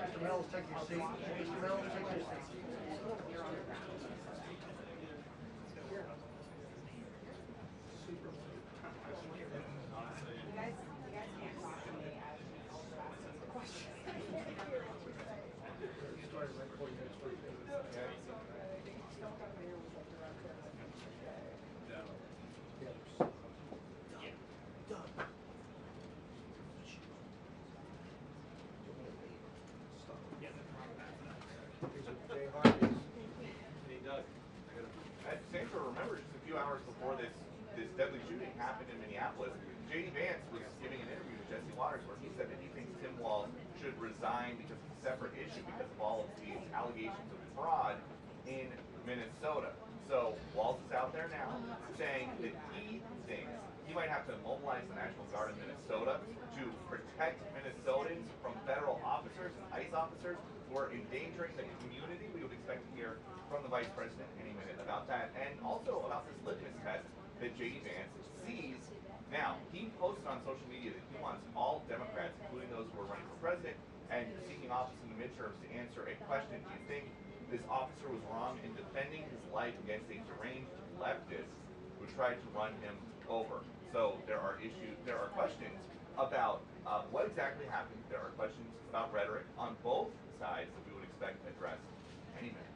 Mr. Mills, take your seat. Mr. Mills, take your seat. Remember, just a few hours before this deadly shooting happened in Minneapolis, Vance was giving an interview to Jesse Waters where he said that he thinks Tim Walz should resign because it's a separate issue because of all of the allegations of fraud in Minnesota. So Walz is out there now saying that he thinks he might have to mobilize the National Guard in Minnesota to protect Minnesotans from federal officers and ICE officers who are endangering the community. We would expect to hear from the Vice President any minute about that, and also about this litmus test that Vance sees. Now, he posted on social media that he wants all Democrats, including those who are running for president and seeking office in the midterms, to answer a question. Do you think this officer was wrong in defending his life against a deranged leftist who tried to run him over? So there are questions about what exactly happened. There are questions about rhetoric on both sides that we would expect addressed any minute.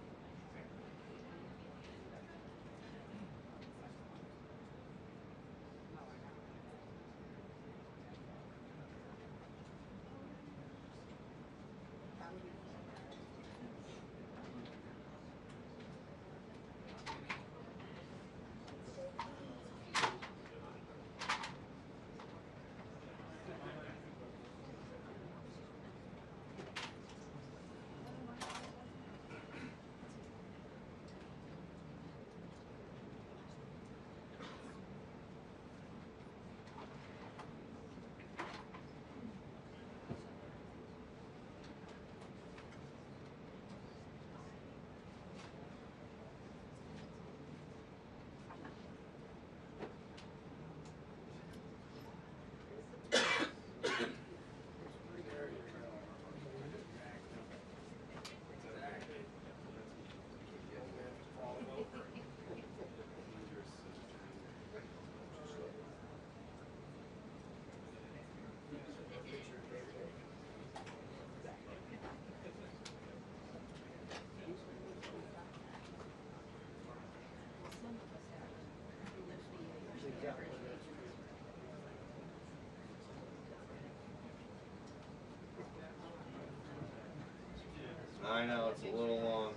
I know, it's a little long.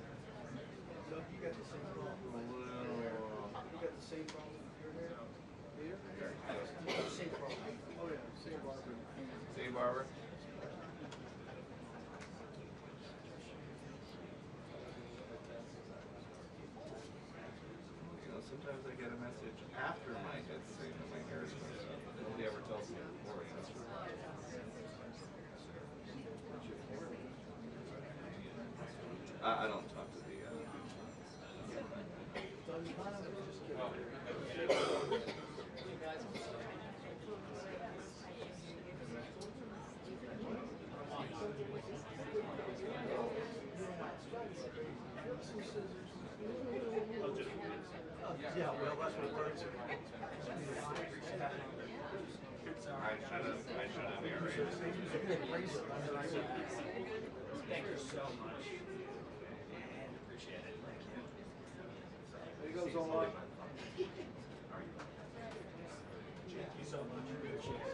So you got the same problem. You got the same problem with your hair? Peter? Same problem. Oh yeah, same barber. Same barber? You know, sometimes I get a message after my head saying that my hair is messed up. Nobody ever tells me before. I don't talk to the yeah, well, that's what works. I should have narrated. Thank you so much. Appreciate it. There he goes online. Thank you so much. Appreciate it.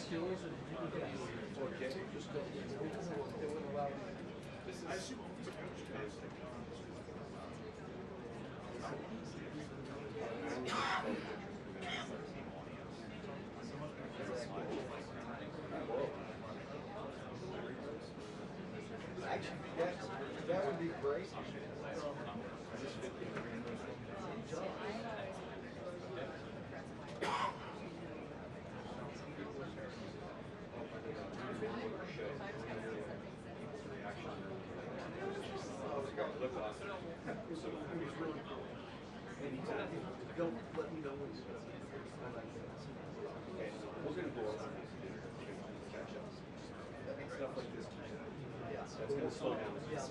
Skills and organic, just they wouldn't allow me. Actually, that would be great. Don't let me know when you I like that. Okay, we're gonna go over catch up. Stuff like this. Yeah, that's gonna slow down. Yeah,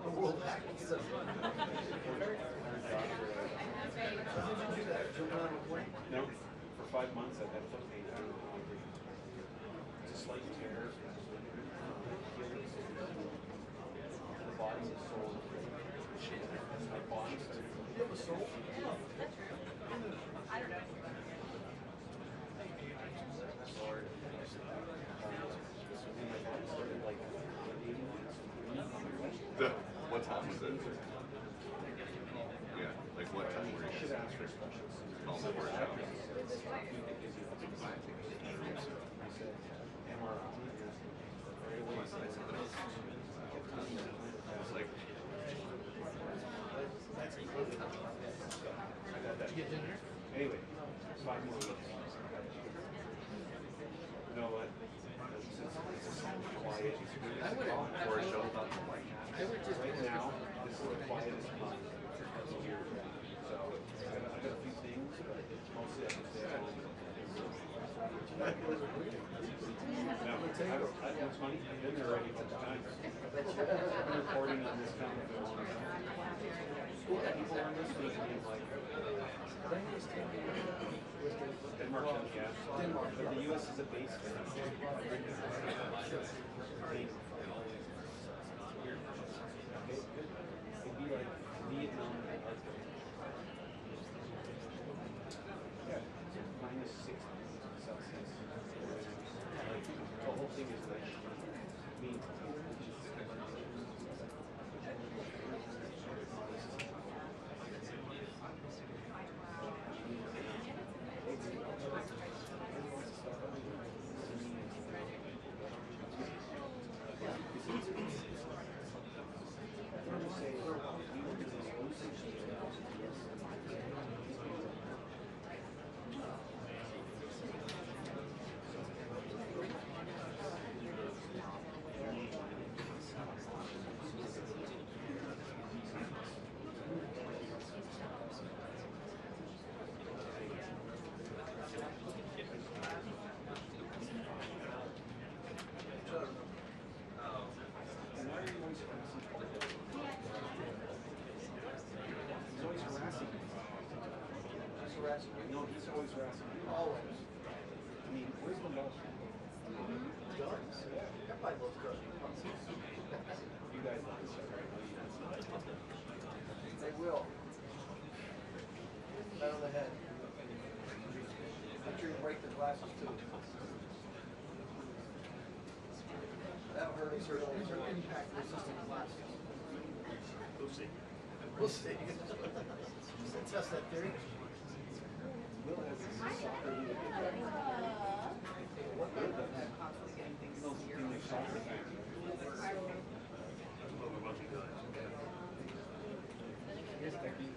but we'll back it up. No, for 5 months I've had foot pain. I don't know. It's a slight tear. The body is sore. My body started. You have a soul? I don't know. Lord. And my body started like What time was it? Yeah, like what time were you? should ask for special. Call the workshop. It's like, Anyway, 5 more weeks. You know what? It's quiet. for a show about the white hat. Right now, this is the quietest month of the year. So I got a few things, but mostly I can stay at home. Now, what's funny? I've been there already a bunch of times. I've been reporting on this kind of film. People on this week like Denmark, yeah. But the U.S. is a base for them. It'd be like Vietnam and Arctic. Yeah, minus 60 Celsius. Like, the whole thing is like, I mean, no, he's always harassing me. Always. I mean, where's the love? Guns. Everybody loves guns. You guys love each other. I know you guys. They will. Right on the head. Put your break their glasses too. That'll hurt us. These are impact resistant glasses. We'll see. We'll see. Test that theory. Will has this soccer league. What good? Soccer thing. His technique.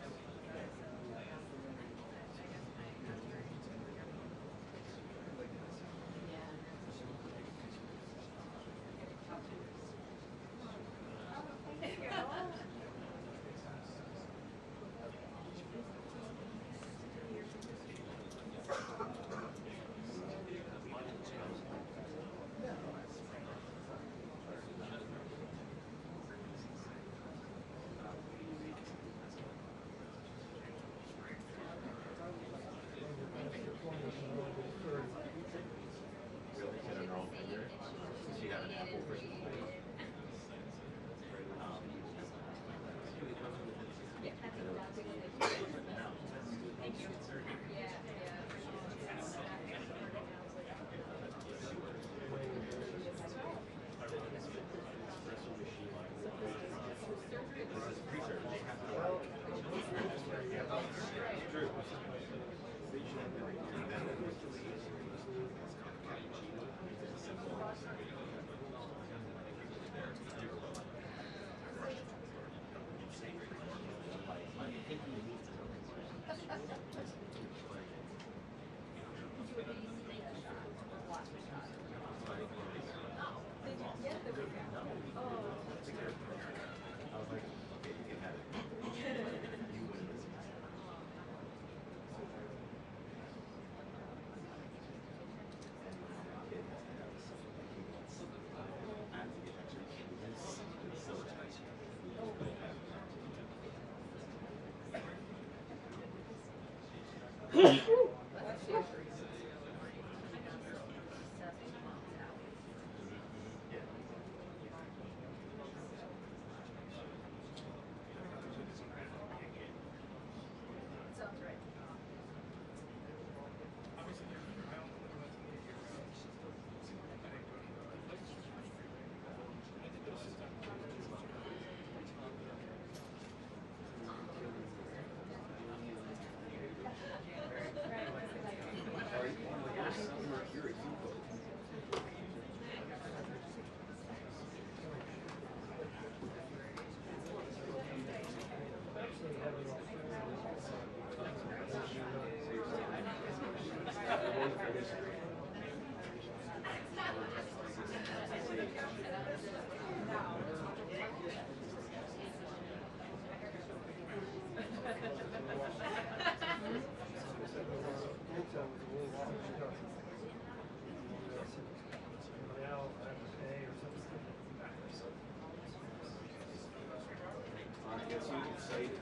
Yes, you can say it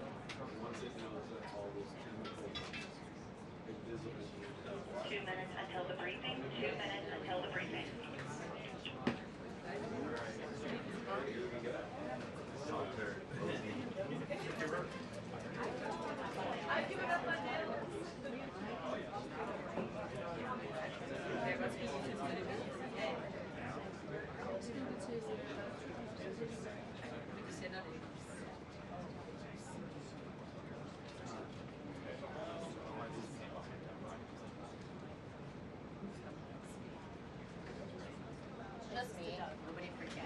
once it knows that all those chemicals invisible. 2 minutes until the briefing. 2 minutes until the briefing. Just me. Nobody forget.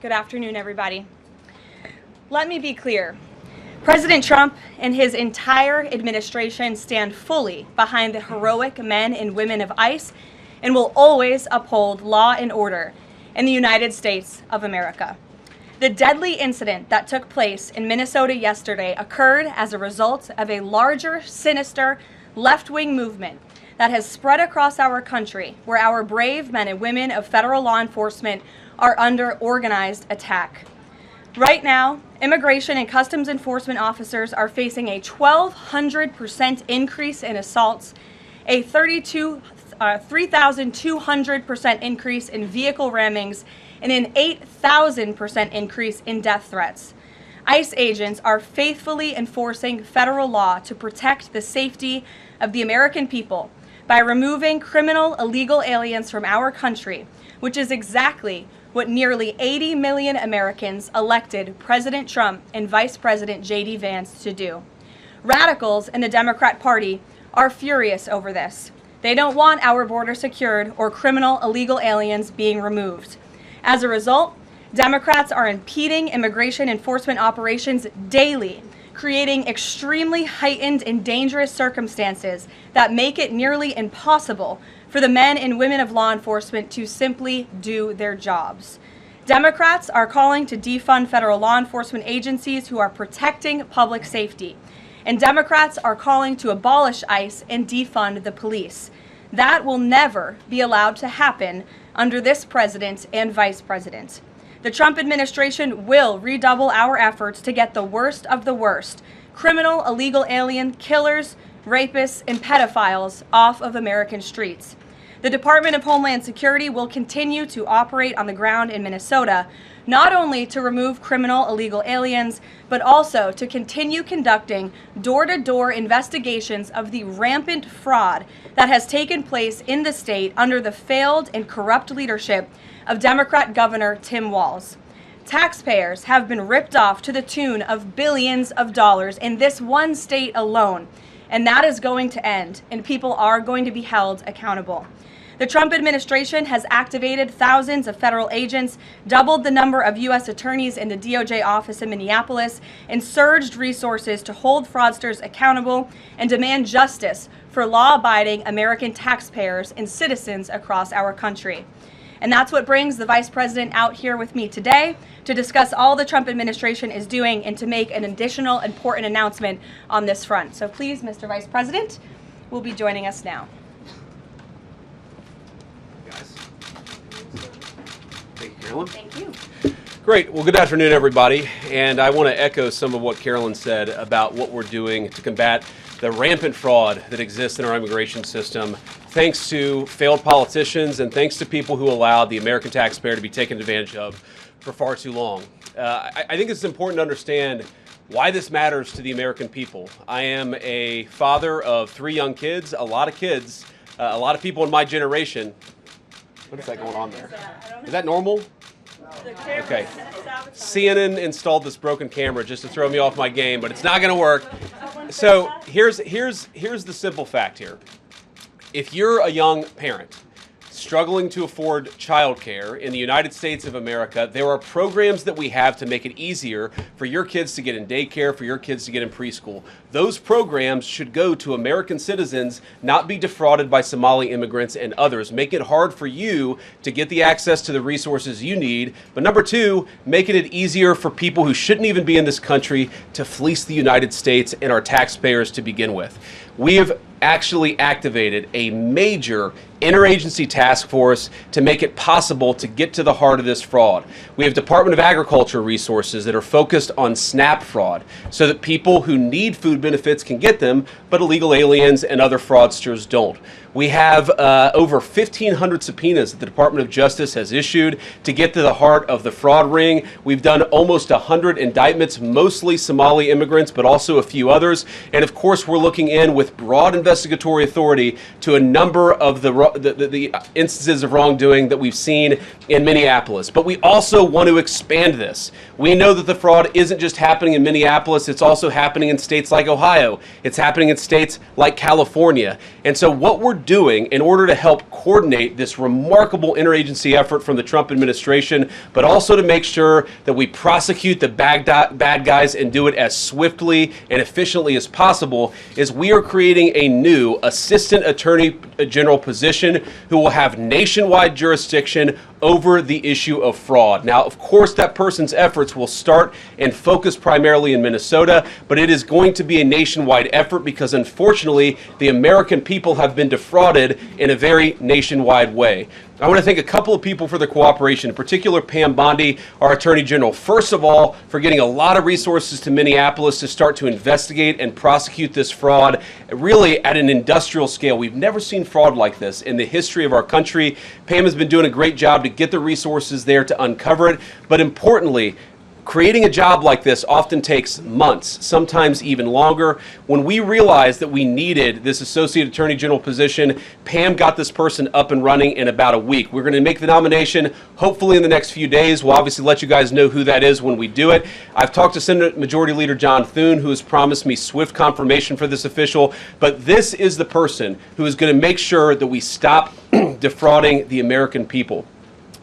Good afternoon, everybody. Let me be clear. President Trump and his entire administration stand fully behind the heroic men and women of ICE and will always uphold law and order in the United States of America. The deadly incident that took place in Minnesota yesterday occurred as a result of a larger, sinister, left-wing movement that has spread across our country, where our brave men and women of federal law enforcement are under organized attack. Right now, immigration and customs enforcement officers are facing a 1,200% increase in assaults, a 3,200% increase in vehicle rammings, and an 8,000% increase in death threats. ICE agents are faithfully enforcing federal law to protect the safety of the American people by removing criminal illegal aliens from our country, which is exactly what nearly 80 million Americans elected President Trump and Vice President J.D. Vance to do. Radicals in the Democrat Party are furious over this. They don't want our border secured or criminal illegal aliens being removed. As a result, Democrats are impeding immigration enforcement operations daily, creating extremely heightened and dangerous circumstances that make it nearly impossible for the men and women of law enforcement to simply do their jobs. Democrats are calling to defund federal law enforcement agencies who are protecting public safety. And Democrats are calling to abolish ICE and defund the police. That will never be allowed to happen under this president and vice president. The Trump administration will redouble our efforts to get the worst of the worst, criminal illegal alien killers, rapists, and pedophiles off of American streets. The Department of Homeland Security will continue to operate on the ground in Minnesota, not only to remove criminal illegal aliens, but also to continue conducting door-to-door investigations of the rampant fraud that has taken place in the state under the failed and corrupt leadership of Democrat Governor Tim Walz. Taxpayers have been ripped off to the tune of billions of dollars in this one state alone, and that is going to end, and people are going to be held accountable. The Trump administration has activated thousands of federal agents, doubled the number of U.S. attorneys in the DOJ office in Minneapolis, and surged resources to hold fraudsters accountable and demand justice for law-abiding American taxpayers and citizens across our country. And that's what brings the Vice President out here with me today to discuss all the Trump administration is doing and to make an additional important announcement on this front. So please, Mr. Vice President, will be joining us now. Thank you, Carolyn. Thank you. Great. Well, good afternoon, everybody. And I want to echo some of what Carolyn said about what we're doing to combat the rampant fraud that exists in our immigration system, thanks to failed politicians and thanks to people who allowed the American taxpayer to be taken advantage of for far too long. I think it's important to understand why this matters to the American people. I am a father of 3 young kids, a lot of people in my generation. What is that going on there? Is that normal? Okay. CNN installed this broken camera just to throw me off my game, but it's not going to work. So here's the simple fact here. If you're a young parent struggling to afford childcare in the United States of America, there are programs that we have to make it easier for your kids to get in daycare, for your kids to get in preschool. Those programs should go to American citizens, not be defrauded by Somali immigrants and others. Make it hard for you to get the access to the resources you need. But number 2, making it easier for people who shouldn't even be in this country to fleece the United States and our taxpayers to begin with. We have actually activated a major interagency task force to make it possible to get to the heart of this fraud. We have Department of Agriculture resources that are focused on SNAP fraud so that people who need food benefits can get them, but illegal aliens and other fraudsters don't. We have over 1,500 subpoenas that the Department of Justice has issued to get to the heart of the fraud ring. We've done almost 100 indictments, mostly Somali immigrants, but also a few others. And of course, we're looking in with broad investigatory authority to a number of the instances of wrongdoing that we've seen in Minneapolis. But we also want to expand this. We know that the fraud isn't just happening in Minneapolis, it's also happening in states like Ohio. It's happening in states like California. And so what we're doing in order to help coordinate this remarkable interagency effort from the Trump administration, but also to make sure that we prosecute the bad guys and do it as swiftly and efficiently as possible, is we are creating a new assistant attorney General position who will have nationwide jurisdiction over the issue of fraud. Now, of course, that person's efforts will start and focus primarily in Minnesota, but it is going to be a nationwide effort because, unfortunately, the American people have been defrauded in a very nationwide way. I want to thank a couple of people for their cooperation, in particular Pam Bondi, our Attorney General. First of all, for getting a lot of resources to Minneapolis to start to investigate and prosecute this fraud, really at an industrial scale. We've never seen fraud like this in the history of our country. Pam has been doing a great job to get the resources there to uncover it, but importantly, creating a job like this often takes months, sometimes even longer. When we realized that we needed this Associate Attorney General position, Pam got this person up and running in about a week. We're going to make the nomination hopefully in the next few days. We'll obviously let you guys know who that is when we do it. I've talked to Senate Majority Leader John Thune, who has promised me swift confirmation for this official, but this is the person who is going to make sure that we stop defrauding the American people.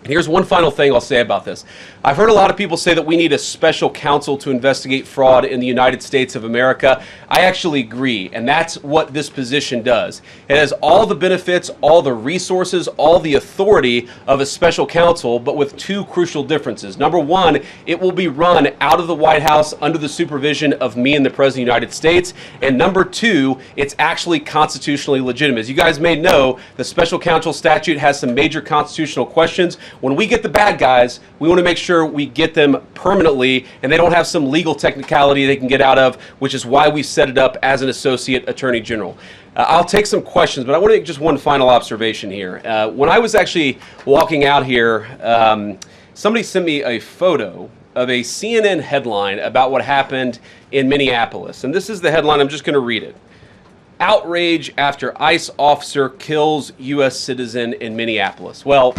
Here's one final thing I'll say about this. I've heard a lot of people say that we need a special counsel to investigate fraud in the United States of America. I actually agree, and that's what this position does. It has all the benefits, all the resources, all the authority of a special counsel, but with two crucial differences. Number one, it will be run out of the White House under the supervision of me and the President of the United States. And number two, it's actually constitutionally legitimate. As you guys may know, the special counsel statute has some major constitutional questions. When we get the bad guys, we want to make sure we get them permanently and they don't have some legal technicality they can get out of, which is why we set it up as an Associate Attorney General. I'll take some questions, but I want to make just one final observation here. When I was actually walking out here, somebody sent me a photo of a CNN headline about what happened in Minneapolis. And this is the headline. I'm just going to read it. Outrage after ICE officer kills U.S. citizen in Minneapolis. Well,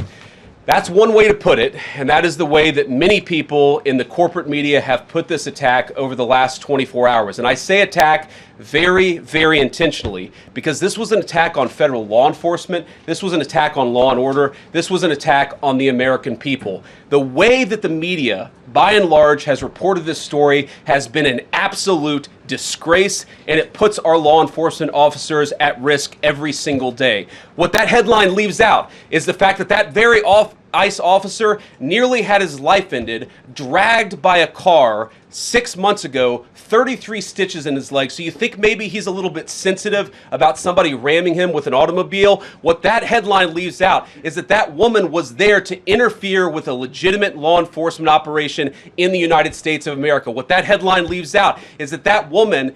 that's one way to put it, and that is the way that many people in the corporate media have put this attack over the last 24 hours. And I say attack very, very intentionally because this was an attack on federal law enforcement. This was an attack on law and order. This was an attack on the American people. The way that the media, by and large, has reported this story has been an absolute disgrace, and it puts our law enforcement officers at risk every single day. What that headline leaves out is the fact that that very ICE officer nearly had his life ended, dragged by a car 6 months ago, 33 stitches in his leg. So you think maybe he's a little bit sensitive about somebody ramming him with an automobile? What that headline leaves out is that that woman was there to interfere with a legitimate law enforcement operation in the United States of America. What that headline leaves out is that that woman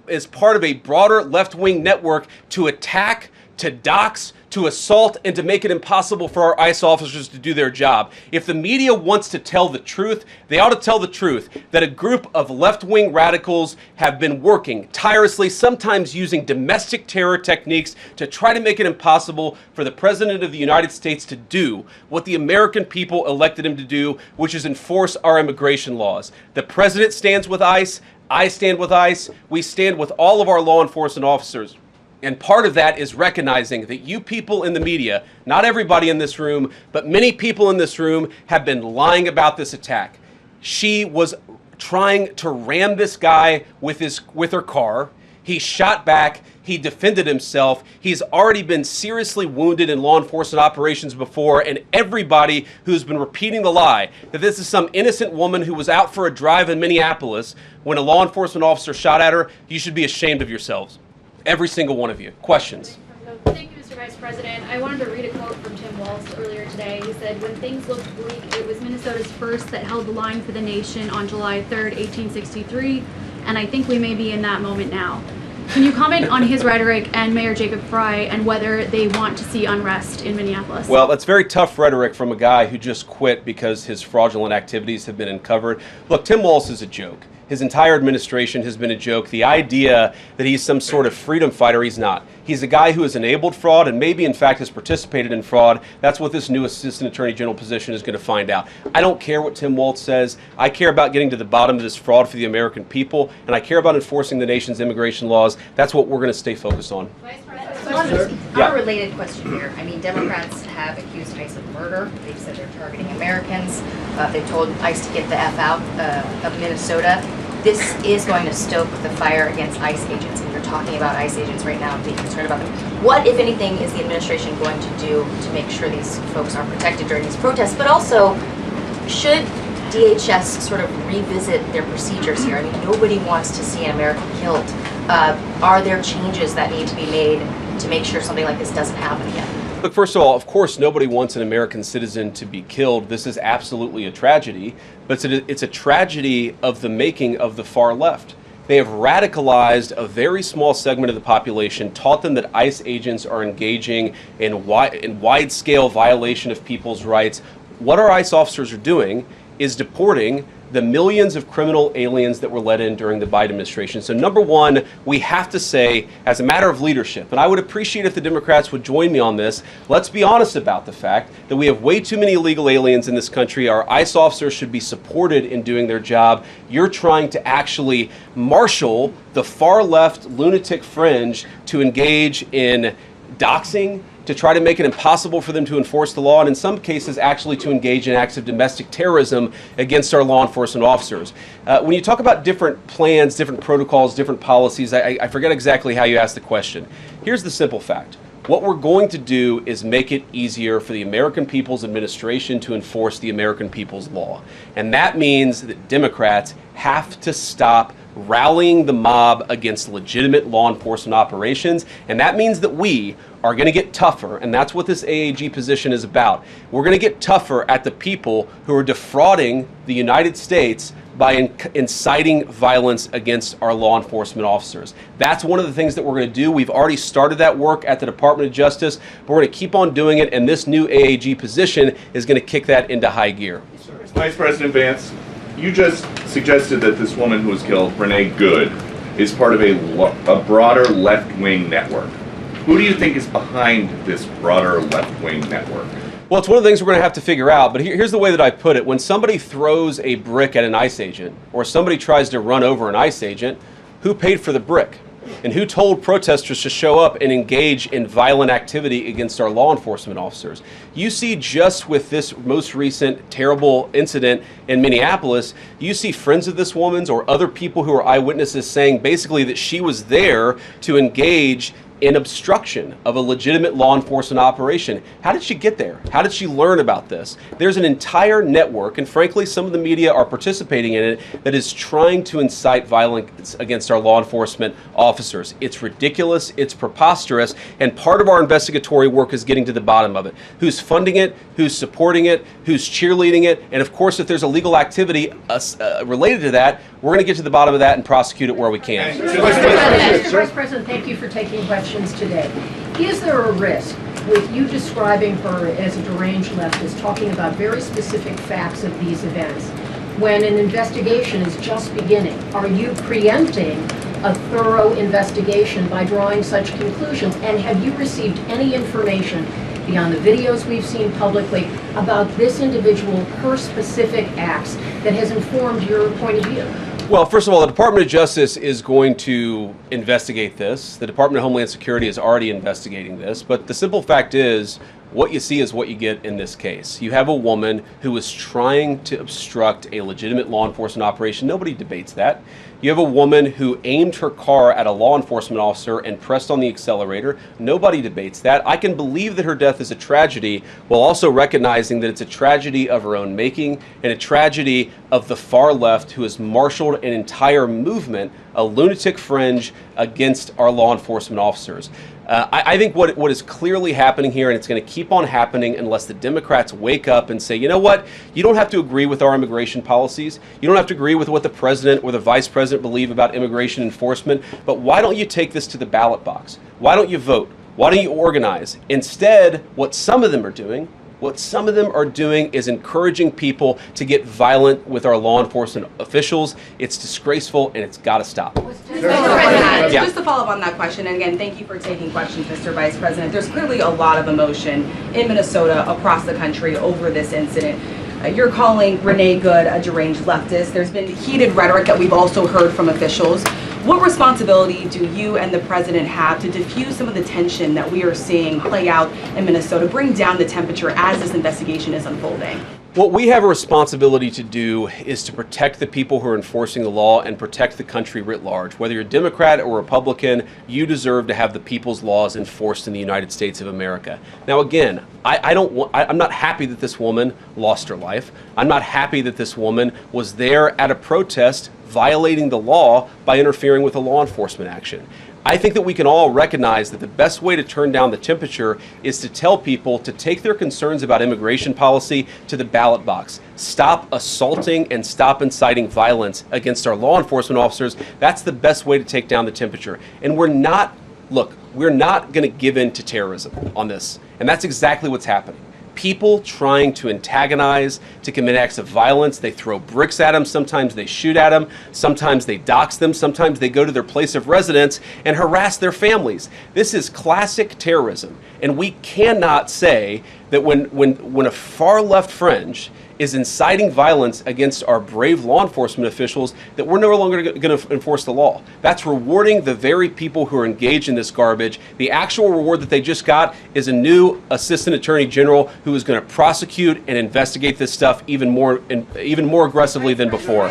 is part of a broader left-wing network to attack, to dox, to assault, and to make it impossible for our ICE officers to do their job. If the media wants to tell the truth, they ought to tell the truth that a group of left-wing radicals have been working tirelessly, sometimes using domestic terror techniques to try to make it impossible for the President of the United States to do what the American people elected him to do, which is enforce our immigration laws. The President stands with ICE, I stand with ICE, we stand with all of our law enforcement officers. And part of that is recognizing that you people in the media, not everybody in this room, but many people in this room have been lying about this attack. She was trying to ram this guy with her car. He shot back. He defended himself. He's already been seriously wounded in law enforcement operations before, and everybody who's been repeating the lie that this is some innocent woman who was out for a drive in Minneapolis when a law enforcement officer shot at her, you should be ashamed of yourselves. Every single one of you. Questions? Thank you, Mr. Vice President. I wanted to read a quote from Tim Walz earlier today. He said, "When things looked bleak, it was Minnesota's first that held the line for the nation on July 3rd, 1863, and I think we may be in that moment now." Can you comment on his rhetoric and Mayor Jacob Frey and whether they want to see unrest in Minneapolis? Well, that's very tough rhetoric from a guy who just quit because his fraudulent activities have been uncovered. Look, Tim Walz is a joke. His entire administration has been a joke. The idea that he's some sort of freedom fighter, he's not. He's a guy who has enabled fraud and maybe, in fact, has participated in fraud. That's what this new Assistant Attorney General position is going to find out. I don't care what Tim Walz says. I care about getting to the bottom of this fraud for the American people, and I care about enforcing the nation's immigration laws. That's what we're going to stay focused on. Unrelated question here. I mean, Democrats have accused ICE of murder. They've said they're targeting Americans. They've told ICE to get the F out of Minnesota. this is going to stoke the fire against ICE agents, and you're talking about ICE agents right now and being concerned about them. What, if anything, is the administration going to do to make sure these folks are protected during these protests? But also, should DHS sort of revisit their procedures here? I mean, nobody wants to see an American killed. Are there changes that need to be made to make sure something like this doesn't happen again? Look, first of all, of course, nobody wants an American citizen to be killed. This is absolutely a tragedy, but it's a tragedy of the making of the far left. They have radicalized a very small segment of the population, taught them that ICE agents are engaging in wide-scale violation of people's rights. What our ICE officers are doing is deporting the millions of criminal aliens that were let in during the Biden administration. So number one, we have to say, as a matter of leadership, and I would appreciate if the Democrats would join me on this, let's be honest about the fact that we have way too many illegal aliens in this country. Our ICE officers should be supported in doing their job. You're trying to actually marshal the far left lunatic fringe to engage in doxing, to try to make it impossible for them to enforce the law, and in some cases actually to engage in acts of domestic terrorism against our law enforcement officers. When you talk about different plans, different protocols, different policies, I forget exactly how you asked the question. Here's the simple fact. What we're going to do is make it easier for the American people's administration to enforce the American people's law. And that means that Democrats have to stop rallying the mob against legitimate law enforcement operations, and that means that we are going to get tougher, and that's what this AAG position is about. We're going to get tougher at the people who are defrauding the United States by inciting violence against our law enforcement officers. That's one of the things that we're going to do. We've already started that work at the Department of Justice, but we're going to keep on doing it, and this new AAG position is going to kick that into high gear. Vice President Vance, you just suggested that this woman who was killed, Renee Good, is part of a broader left-wing network. Who do you think is behind this broader left-wing network? Well, it's one of the things we're going to have to figure out, but here's the way that I put it. When somebody throws a brick at an ICE agent, or somebody tries to run over an ICE agent, who paid for the brick? And who told protesters to show up and engage in violent activity against our law enforcement officers? You see, just with this most recent terrible incident in Minneapolis, you see friends of this woman's or other people who are eyewitnesses saying basically that she was there to engage in obstruction of a legitimate law enforcement operation. How did she get there? How did she learn about this? There's an entire network, and frankly, some of the media are participating in it, that is trying to incite violence against our law enforcement officers. It's ridiculous, it's preposterous, and part of our investigatory work is getting to the bottom of it. Who's funding it? Who's supporting it? Who's cheerleading it? And of course, if there's illegal activity related to that, we're going to get to the bottom of that and prosecute it where we can. Vice President, thank you for taking questions today. Is there a risk with you describing her as a deranged leftist, talking about very specific facts of these events, when an investigation is just beginning? Are you preempting a thorough investigation by drawing such conclusions? And have you received any information beyond the videos we've seen publicly about this individual, her specific acts, that has informed your point of view? Well, first of all, the Department of Justice is going to investigate this. The Department of Homeland Security is already investigating this. But the simple fact is, what you see is what you get in this case. You have a woman who was trying to obstruct a legitimate law enforcement operation. Nobody debates that. You have a woman who aimed her car at a law enforcement officer and pressed on the accelerator. Nobody debates that. I can believe that her death is a tragedy, while also recognizing that it's a tragedy of her own making and a tragedy of the far left, who has marshaled an entire movement, a lunatic fringe, against our law enforcement officers. I think what is clearly happening here, and it's going to keep on happening unless the Democrats wake up and say, you know what, you don't have to agree with our immigration policies. You don't have to agree with what the president or the vice president believe about immigration enforcement, but why don't you take this to the ballot box? Why don't you vote? Why don't you organize? Instead, what some of them are doing is encouraging people to get violent with our law enforcement officials. It's disgraceful, and it's got to stop. Just to follow up on that question, and again, thank you for taking questions, Mr. Vice President. There's clearly a lot of emotion in Minnesota, across the country, over this incident. You're calling Renee Good a deranged leftist. There's been heated rhetoric that we've also heard from officials. What responsibility do you and the president have to diffuse some of the tension that we are seeing play out in Minnesota, bring down the temperature as this investigation is unfolding? What we have a responsibility to do is to protect the people who are enforcing the law and protect the country writ large. Whether you're Democrat or Republican, you deserve to have the people's laws enforced in the United States of America. Now again, I'm not happy that this woman lost her life. I'm not happy that this woman was there at a protest violating the law by interfering with a law enforcement action. I think that we can all recognize that the best way to turn down the temperature is to tell people to take their concerns about immigration policy to the ballot box. Stop assaulting and stop inciting violence against our law enforcement officers. That's the best way to take down the temperature. And we're not going to give in to terrorism on this. And that's exactly what's happening. People trying to antagonize, to commit acts of violence. They throw bricks at them. Sometimes they shoot at them. Sometimes they dox them. Sometimes they go to their place of residence and harass their families. This is classic terrorism. And we cannot say that when a far left fringe is inciting violence against our brave law enforcement officials, that we're no longer going to enforce the law. That's rewarding the very people who are engaged in this garbage. The actual reward that they just got is a new assistant attorney general who is going to prosecute and investigate this stuff even more aggressively than before.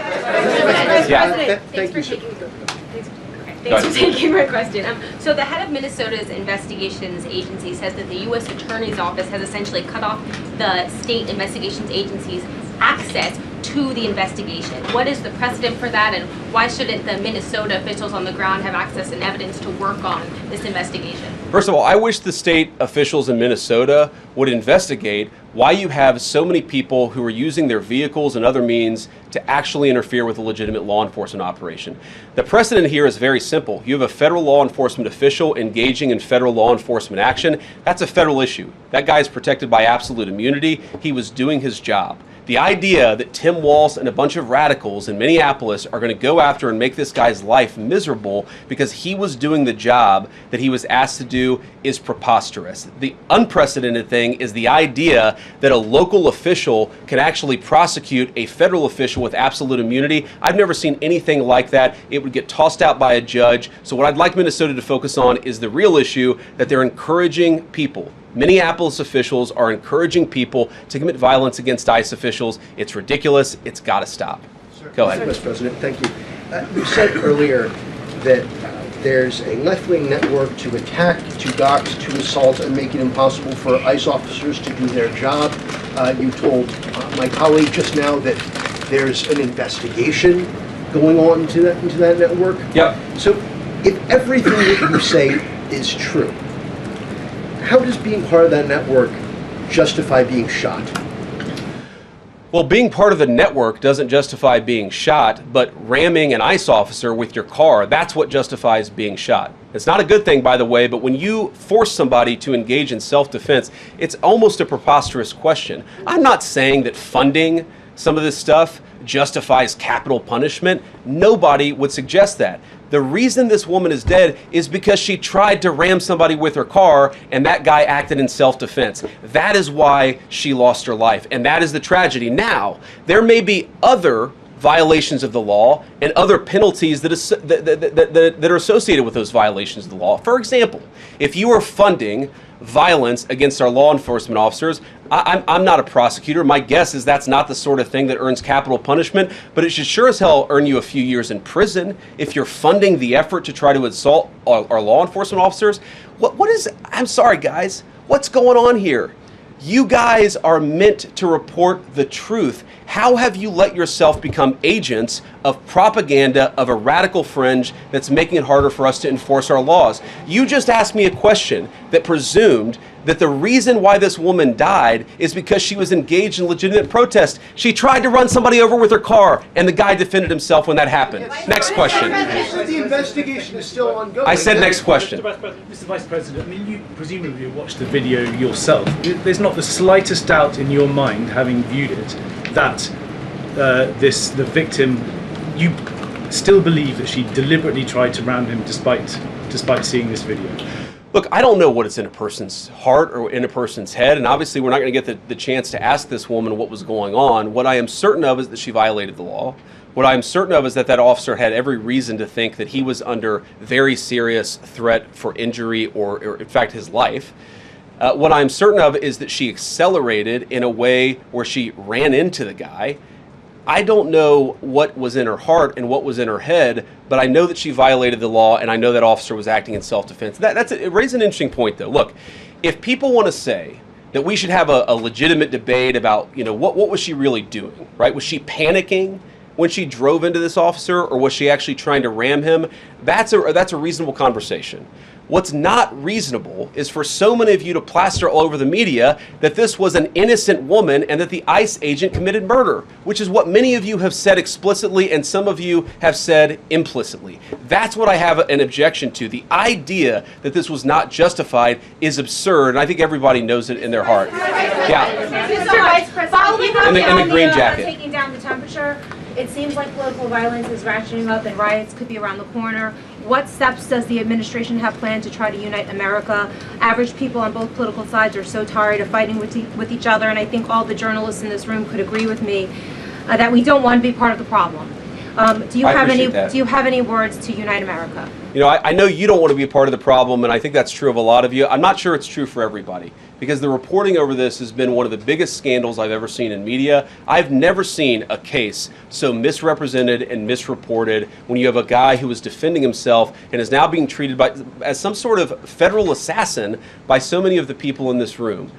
Thanks for taking my question. So the head of Minnesota's investigations agency says that the U.S. Attorney's Office has essentially cut off the state investigations agency's access to the investigation. What is the precedent for that, and why shouldn't the Minnesota officials on the ground have access and evidence to work on this investigation? First of all, I wish the state officials in Minnesota would investigate why you have so many people who are using their vehicles and other means to actually interfere with a legitimate law enforcement operation. The precedent here is very simple. You have a federal law enforcement official engaging in federal law enforcement action. That's a federal issue. That guy is protected by absolute immunity. He was doing his job. The idea that Tim Walz and a bunch of radicals in Minneapolis are going to go after and make this guy's life miserable because he was doing the job that he was asked to do is preposterous. The unprecedented thing is the idea that a local official can actually prosecute a federal official with absolute immunity. I've never seen anything like that. It would get tossed out by a judge. So what I'd like Minnesota to focus on is the real issue that they're encouraging people. Minneapolis officials are encouraging people to commit violence against ICE officials. It's ridiculous. It's got to stop. Go ahead. Mr. President, thank you. You said earlier that there's a left-wing network to attack, to dox, to assault, and make it impossible for ICE officers to do their job. You told my colleague just now that there's an investigation going on into that network. Yep. So if everything that you say is true, how does being part of that network justify being shot? Well, being part of the network doesn't justify being shot, but ramming an ICE officer with your car, that's what justifies being shot. It's not a good thing, by the way, but when you force somebody to engage in self-defense, it's almost a preposterous question. I'm not saying that funding some of this stuff justifies capital punishment. Nobody would suggest that. The reason this woman is dead is because she tried to ram somebody with her car and that guy acted in self-defense. That is why she lost her life, and that is the tragedy. Now, there may be other violations of the law and other penalties that are associated with those violations of the law. For example, if you are funding violence against our law enforcement officers, I'm not a prosecutor. My guess is that's not the sort of thing that earns capital punishment, but it should sure as hell earn you a few years in prison if you're funding the effort to try to assault our law enforcement officers. What is, I'm sorry guys, what's going on here? You guys are meant to report the truth. How have you let yourself become agents of propaganda of a radical fringe that's making it harder for us to enforce our laws? You just asked me a question that presumed that the reason why this woman died is because she was engaged in legitimate protest. She tried to run somebody over with her car, and the guy defended himself when that happened. Next question. The investigation is still ongoing. I said next question. Mr. Vice President, I mean, you presumably watched the video yourself. There's not the slightest doubt in your mind, having viewed it, that the victim, you still believe that she deliberately tried to ram him despite seeing this video? Look, I don't know what is in a person's heart or in a person's head, and obviously we're not going to get the chance to ask this woman what was going on. What I am certain of is that she violated the law. What I am certain of is that that officer had every reason to think that he was under very serious threat for injury or in fact, his life. What I'm certain of is that she accelerated in a way where she ran into the guy. I don't know what was in her heart and what was in her head, but I know that she violated the law, and I know that officer was acting in self-defense. It raises an interesting point, though. Look, if people want to say that we should have a legitimate debate about, what was she really doing, right? Was she panicking when she drove into this officer, or was she actually trying to ram him? That's a reasonable conversation. What's not reasonable is for so many of you to plaster all over the media that this was an innocent woman and that the ICE agent committed murder, which is what many of you have said explicitly and some of you have said implicitly. That's what I have an objection to. The idea that this was not justified is absurd, and I think everybody knows it in their heart. Yeah. Mr. Vice President, in the green jacket. Taking down the temperature, it seems like political violence is ratcheting up and riots could be around the corner. What steps does the administration have planned to try to unite America? Average people on both political sides are so tired of fighting with each other, and I think all the journalists in this room could agree with me that we don't want to be part of the problem. Do you have any words to unite America? I know you don't want to be a part of the problem, and I think that's true of a lot of you. I'm not sure it's true for everybody, because the reporting over this has been one of the biggest scandals I've ever seen in media. I've never seen a case so misrepresented and misreported when you have a guy who was defending himself and is now being treated as some sort of federal assassin by so many of the people in this room.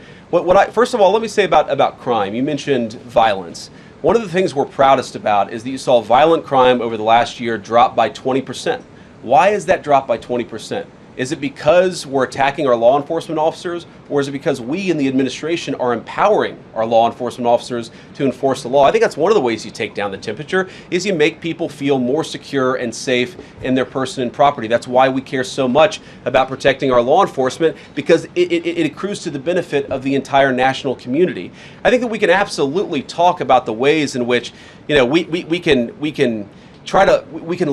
First of all, let me say about crime. You mentioned violence. One of the things we're proudest about is that you saw violent crime over the last year drop by 20%. Why is that drop by 20%? Is it because we're attacking our law enforcement officers, or is it because we in the administration are empowering our law enforcement officers to enforce the law? I think that's one of the ways you take down the temperature, is you make people feel more secure and safe in their person and property. That's why we care so much about protecting our law enforcement, because it accrues to the benefit of the entire national community. I think that we can absolutely talk about the ways in which we can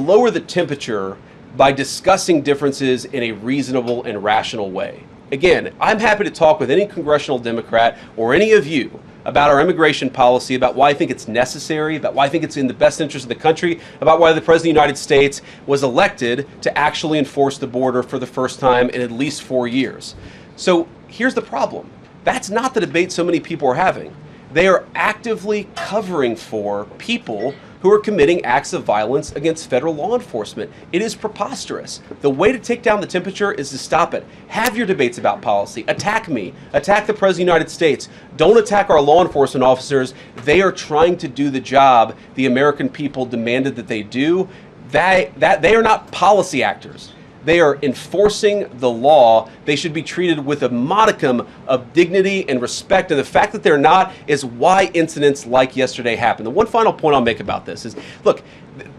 lower the temperature by discussing differences in a reasonable and rational way. Again, I'm happy to talk with any congressional Democrat or any of you about our immigration policy, about why I think it's necessary, about why I think it's in the best interest of the country, about why the President of the United States was elected to actually enforce the border for the first time in at least 4 years. So here's the problem. That's not the debate so many people are having. They are actively covering for people who are committing acts of violence against federal law enforcement. It is preposterous. The way to take down the temperature is to stop it. Have your debates about policy. Attack me. Attack the President of the United States. Don't attack our law enforcement officers. They are trying to do the job the American people demanded that they do. They are not policy actors. They are enforcing the law. They should be treated with a modicum of dignity and respect. And the fact that they're not is why incidents like yesterday happened. The one final point I'll make about this is, look,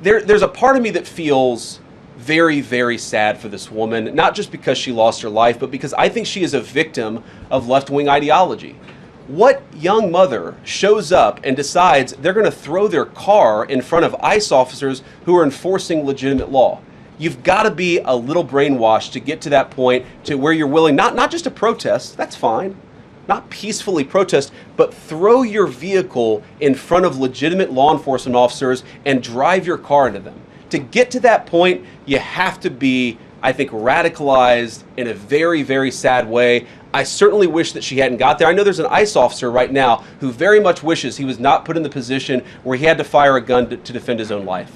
there's a part of me that feels very, very sad for this woman, not just because she lost her life, but because I think she is a victim of left-wing ideology. What young mother shows up and decides they're going to throw their car in front of ICE officers who are enforcing legitimate law? You've got to be a little brainwashed to get to that point to where you're willing, not just to protest, that's fine, not peacefully protest, but throw your vehicle in front of legitimate law enforcement officers and drive your car into them. To get to that point, you have to be, I think, radicalized in a very, very sad way. I certainly wish that she hadn't got there. I know there's an ICE officer right now who very much wishes he was not put in the position where he had to fire a gun to defend his own life.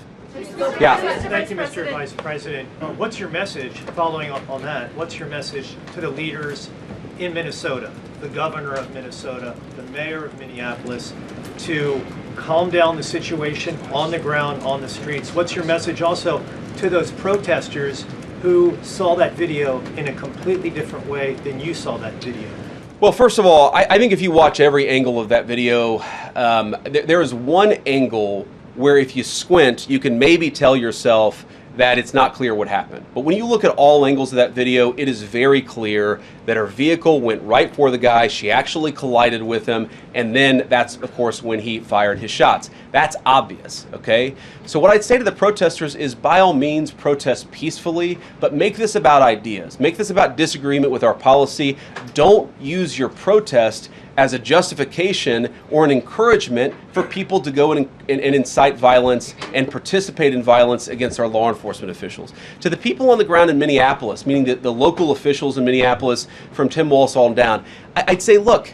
Yeah. Thank you, Mr. Vice President. What's your message, following up on that, what's your message to the leaders in Minnesota, the governor of Minnesota, the mayor of Minneapolis, to calm down the situation on the ground, on the streets? What's your message also to those protesters who saw that video in a completely different way than you saw that video? Well, first of all, I think if you watch every angle of that video, there is one angle where if you squint, you can maybe tell yourself that it's not clear what happened. But when you look at all angles of that video, it is very clear that her vehicle went right for the guy. She actually collided with him, and then that's, of course, when he fired his shots. That's obvious, okay? So what I'd say to the protesters is, by all means, protest peacefully, but make this about ideas. Make this about disagreement with our policy. Don't use your protest as a justification or an encouragement for people to go and incite violence and participate in violence against our law enforcement officials. To the people on the ground in Minneapolis, meaning the local officials in Minneapolis from Tim Walz on down, I'd say, look,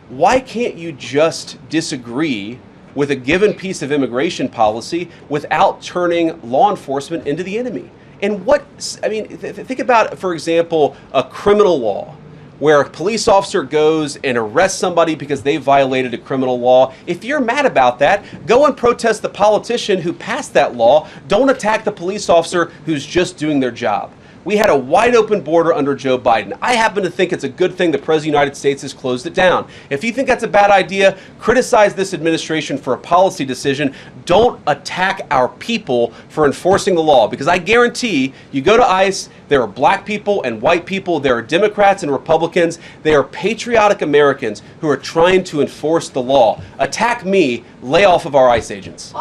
why can't you just disagree with a given piece of immigration policy without turning law enforcement into the enemy? And think about, for example, a criminal law where a police officer goes and arrests somebody because they violated a criminal law. If you're mad about that, go and protest the politician who passed that law. Don't attack the police officer who's just doing their job. We had a wide open border under Joe Biden. I happen to think it's a good thing the President of the United States has closed it down. If you think that's a bad idea, criticize this administration for a policy decision. Don't attack our people for enforcing the law, because I guarantee you go to ICE, there are black people and white people, there are Democrats and Republicans, they are patriotic Americans who are trying to enforce the law. Attack me, lay off of our ICE agents.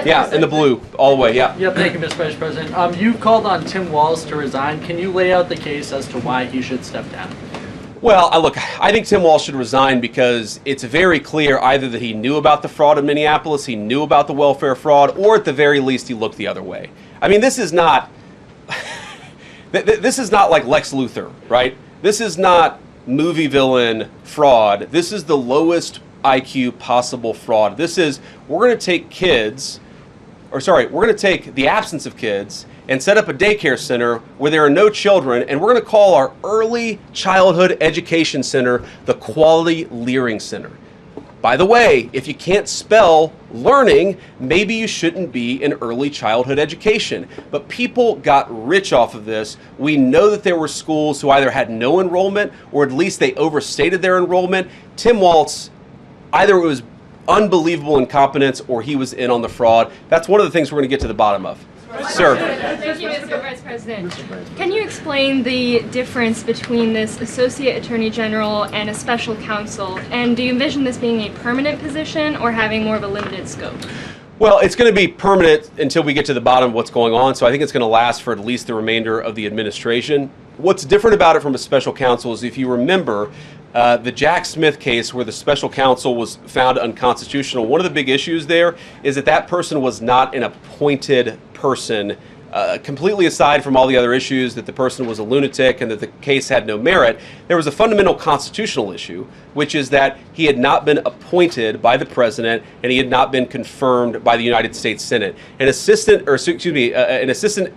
Yeah, in the blue, all the way, yeah. Yeah, thank you, Mr. Vice President. You called on Tim Walz to resign. Can you lay out the case as to why he should step down? Well, look, I think Tim Walz should resign because it's very clear either that he knew about the fraud in Minneapolis, he knew about the welfare fraud, or at the very least he looked the other way. I mean, this is not this is not like Lex Luthor, right? This is not movie villain fraud. This is the lowest IQ possible fraud. This is, we're going to take we're going to take the absence of kids and set up a daycare center where there are no children, and we're going to call our early childhood education center the Quality Learning Center. By the way, if you can't spell learning, maybe you shouldn't be in early childhood education. But people got rich off of this. We know that there were schools who either had no enrollment or at least they overstated their enrollment. Tim Walz, either it was unbelievable incompetence or he was in on the fraud. That's one of the things we're going to get to the bottom of. Sir. Thank you, Mr. Vice President. Can you explain the difference between this Associate Attorney General and a special counsel? And do you envision this being a permanent position or having more of a limited scope? Well, it's going to be permanent until we get to the bottom of what's going on, so I think it's going to last for at least the remainder of the administration. What's different about it from a special counsel is, if you remember, the Jack Smith case where the special counsel was found unconstitutional, one of the big issues there is that that person was not an appointed person, completely aside from all the other issues that the person was a lunatic and that the case had no merit. There was a fundamental constitutional issue, which is that he had not been appointed by the president and he had not been confirmed by the United States Senate. An assistant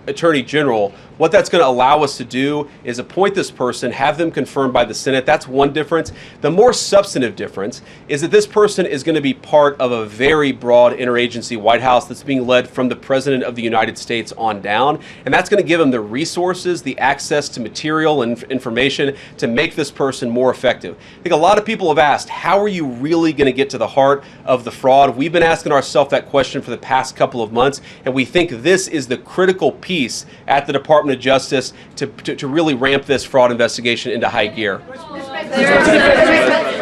attorney general, what that's going to allow us to do is appoint this person, have them confirmed by the Senate. That's one difference. The more substantive difference is that this person is going to be part of a very broad interagency White House that's being led from the President of the United States on down, and that's going to give him the resources, the access to material and information to make this person more effective. I think a lot of people have asked, how are you really going to get to the heart of the fraud? We've been asking ourselves that question for the past couple of months, and we think this is the critical piece at the Department of Justice to really ramp this fraud investigation into high gear.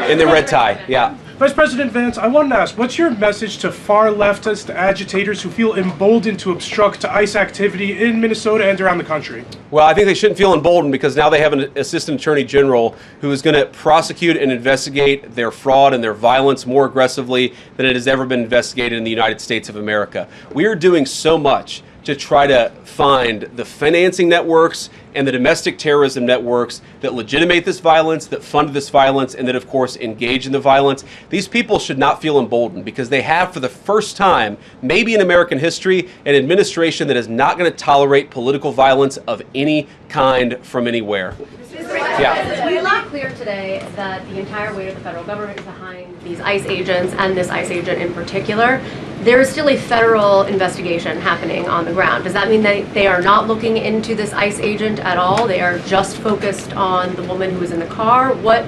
In the red tie, yeah. Vice President Vance, I wanted to ask, what's your message to far leftist agitators who feel emboldened to obstruct ICE activity in Minnesota and around the country? Well, I think they shouldn't feel emboldened because now they have an assistant attorney general who is going to prosecute and investigate their fraud and their violence more aggressively than it has ever been investigated in the United States of America. We are doing so much to try to find the financing networks and the domestic terrorism networks that legitimate this violence, that fund this violence, and that, of course, engage in the violence. These people should not feel emboldened because they have, for the first time, maybe in American history, an administration that is not going to tolerate political violence of any kind from anywhere. Yeah. We not clear today that the entire weight of the federal government is behind these ICE agents and this ICE agent in particular. There is still a federal investigation happening on the ground. Does that mean that they are not looking into this ICE agent at all? They are just focused on the woman who was in the car? What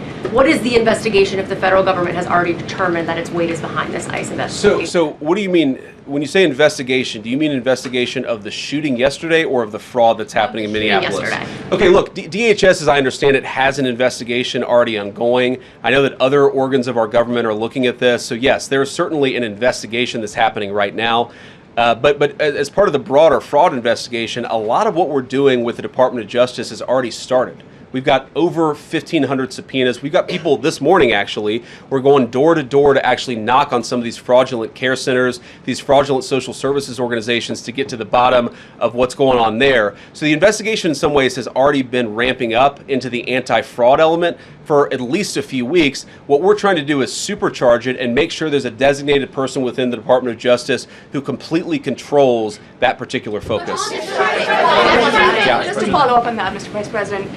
is the investigation if the federal government has already determined that its weight is behind this ICE investigation? So what do you mean, when you say investigation, do you mean investigation of the shooting yesterday or of the fraud that's happening in Minneapolis? Yesterday. Okay, look, DHS, as I understand it, has an investigation already ongoing. I know that other organs of our government are looking at this. So yes, there's certainly an investigation that's happening right now. But as part of the broader fraud investigation, a lot of what we're doing with the Department of Justice has already started. We've got over 1,500 subpoenas. We've got people this morning, actually, we're going door to door to actually knock on some of these fraudulent care centers, these fraudulent social services organizations to get to the bottom of what's going on there. So the investigation in some ways has already been ramping up into the anti-fraud element for at least a few weeks. What we're trying to do is supercharge it and make sure there's a designated person within the Department of Justice who completely controls that particular focus. Just to follow up on that, Mr. Vice President,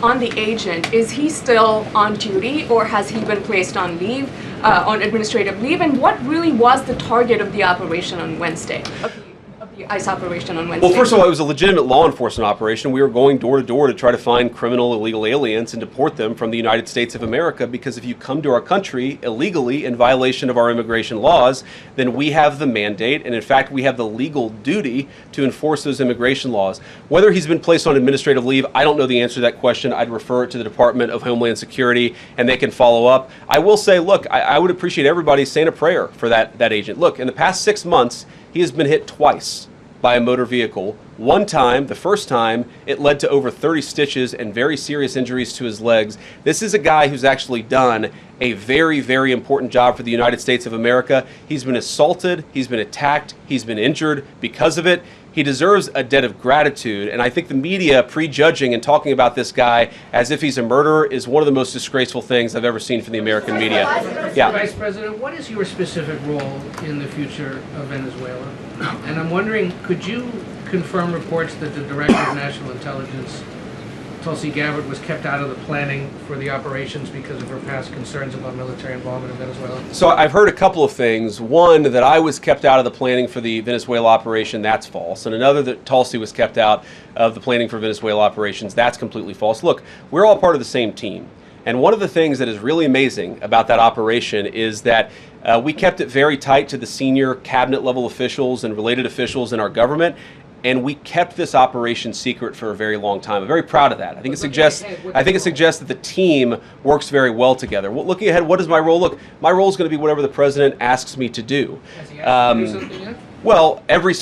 on the agent, is he still on duty or has he been placed on leave, on administrative leave? And what really was the target of the operation on Wednesday? Of the ICE operation on Wednesday? Well, first of all, it was a legitimate law enforcement operation. We were going door to door to try to find criminal illegal aliens and deport them from the United States of America, because if you come to our country illegally in violation of our immigration laws, then we have the mandate, and in fact we have the legal duty to enforce those immigration laws. Whether he's been placed on administrative leave, I don't know the answer to that question. I'd refer it to the Department of Homeland Security and they can follow up. I will say, look, I would appreciate everybody saying a prayer for that agent. Look, in the past 6 months, he has been hit twice by a motor vehicle. One time, the first time, it led to over 30 stitches and very serious injuries to his legs. This is a guy who's actually done a very, very important job for the United States of America. He's been assaulted, he's been attacked, he's been injured because of it. He deserves a debt of gratitude, and I think the media prejudging and talking about this guy as if he's a murderer is one of the most disgraceful things I've ever seen from the American media. Yeah. Vice President, what is your specific role in the future of Venezuela? And I'm wondering, could you confirm reports that the Director of National Intelligence, Tulsi Gabbard, was kept out of the planning for the operations because of her past concerns about military involvement in Venezuela? So I've heard a couple of things. One, that I was kept out of the planning for the Venezuela operation, that's false. And another, that Tulsi was kept out of the planning for Venezuela operations, that's completely false. Look, we're all part of the same team. And one of the things that is really amazing about that operation is that we kept it very tight to the senior cabinet level officials and related officials in our government. And we kept this operation secret for a very long time. I'm very proud of that. I think it suggests that the team works very well together. Well, looking ahead, what is my role? Look, my role is going to be whatever the president asks me to do. Has he asked you to do something yet? Well, every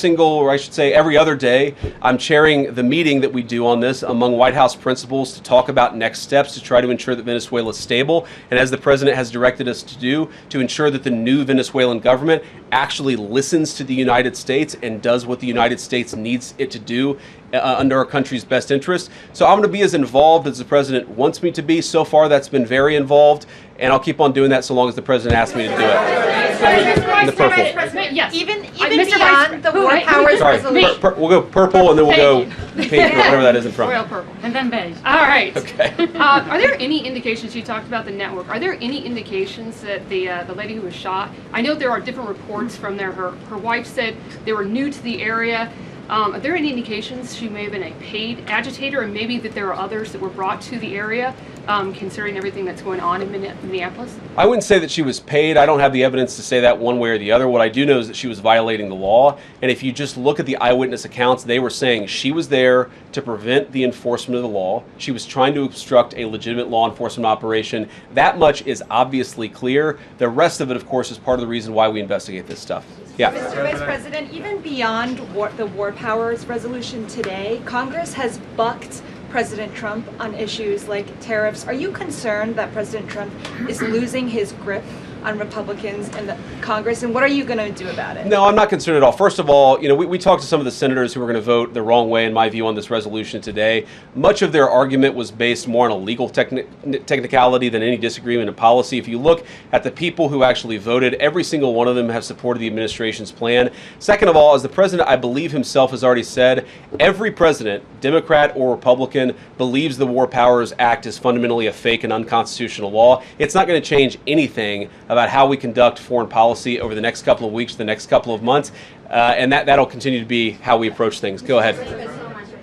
other day, I'm chairing the meeting that we do on this among White House principals to talk about next steps to try to ensure that Venezuela is stable, and as the president has directed us to do, to ensure that the new Venezuelan government actually listens to the United States and does what the United States needs it to do under our country's best interest. So I'm going to be as involved as the president wants me to be. So far, that's been very involved, and I'll keep on doing that so long as the president asks me to do it. In the purple. Yes. Even Mr. beyond the war powers resolution. We'll go purple and then we'll go pink or whatever that is in front. Royal purple. And then beige. All right. Okay. Are there any indications, you talked about the network, are there any indications that the lady who was shot, I know there are different reports from there, her wife said they were new to the area. Are there any indications she may have been a paid agitator, and maybe that there are others that were brought to the area, considering everything that's going on in Minneapolis? I wouldn't say that she was paid. I don't have the evidence to say that one way or the other. What I do know is that she was violating the law, and if you just look at the eyewitness accounts, they were saying she was there to prevent the enforcement of the law. She was trying to obstruct a legitimate law enforcement operation. That much is obviously clear. The rest of it, of course, is part of the reason why we investigate this stuff. Yeah. Mr. Vice President, even beyond the war powers resolution today, Congress has bucked President Trump on issues like tariffs. Are you concerned that President Trump is losing his grip on Republicans in the Congress, and what are you going to do about it? No, I'm not concerned at all. First of all, we talked to some of the senators who were going to vote the wrong way, in my view, on this resolution today. Much of their argument was based more on a legal technicality than any disagreement in policy. If you look at the people who actually voted, every single one of them have supported the administration's plan. Second of all, as the president, I believe himself, has already said, every president, Democrat or Republican, believes the War Powers Act is fundamentally a fake and unconstitutional law. It's not going to change anything about how we conduct foreign policy over the next couple of weeks, the next couple of months, and that'll continue to be how we approach things. Go ahead.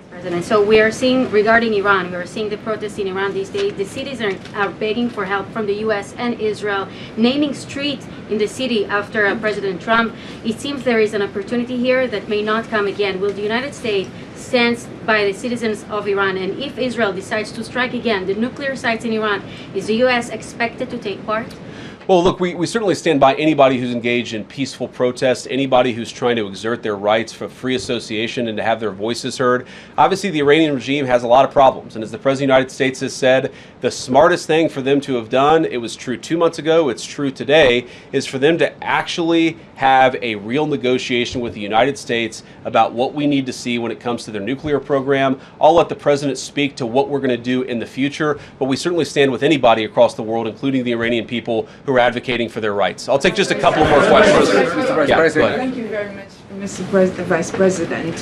President. So we are seeing, regarding Iran, we are seeing the protests in Iran these days. The cities are begging for help from the U.S. and Israel, naming streets in the city after President Trump. It seems there is an opportunity here that may not come again. Will the United States stand by the citizens of Iran? And if Israel decides to strike again the nuclear sites in Iran, is the U.S. expected to take part? Well, look, we certainly stand by anybody who's engaged in peaceful protest, anybody who's trying to exert their rights for free association and to have their voices heard. Obviously, the Iranian regime has a lot of problems, and as the President of the United States has said, the smartest thing for them to have done, it was true 2 months ago, it's true today, is for them to actually have a real negotiation with the United States about what we need to see when it comes to their nuclear program. I'll let the President speak to what we're going to do in the future, but we certainly stand with anybody across the world, including the Iranian people who are advocating for their rights. I'll take just a couple more questions. Thank you very much, Mr. Vice President.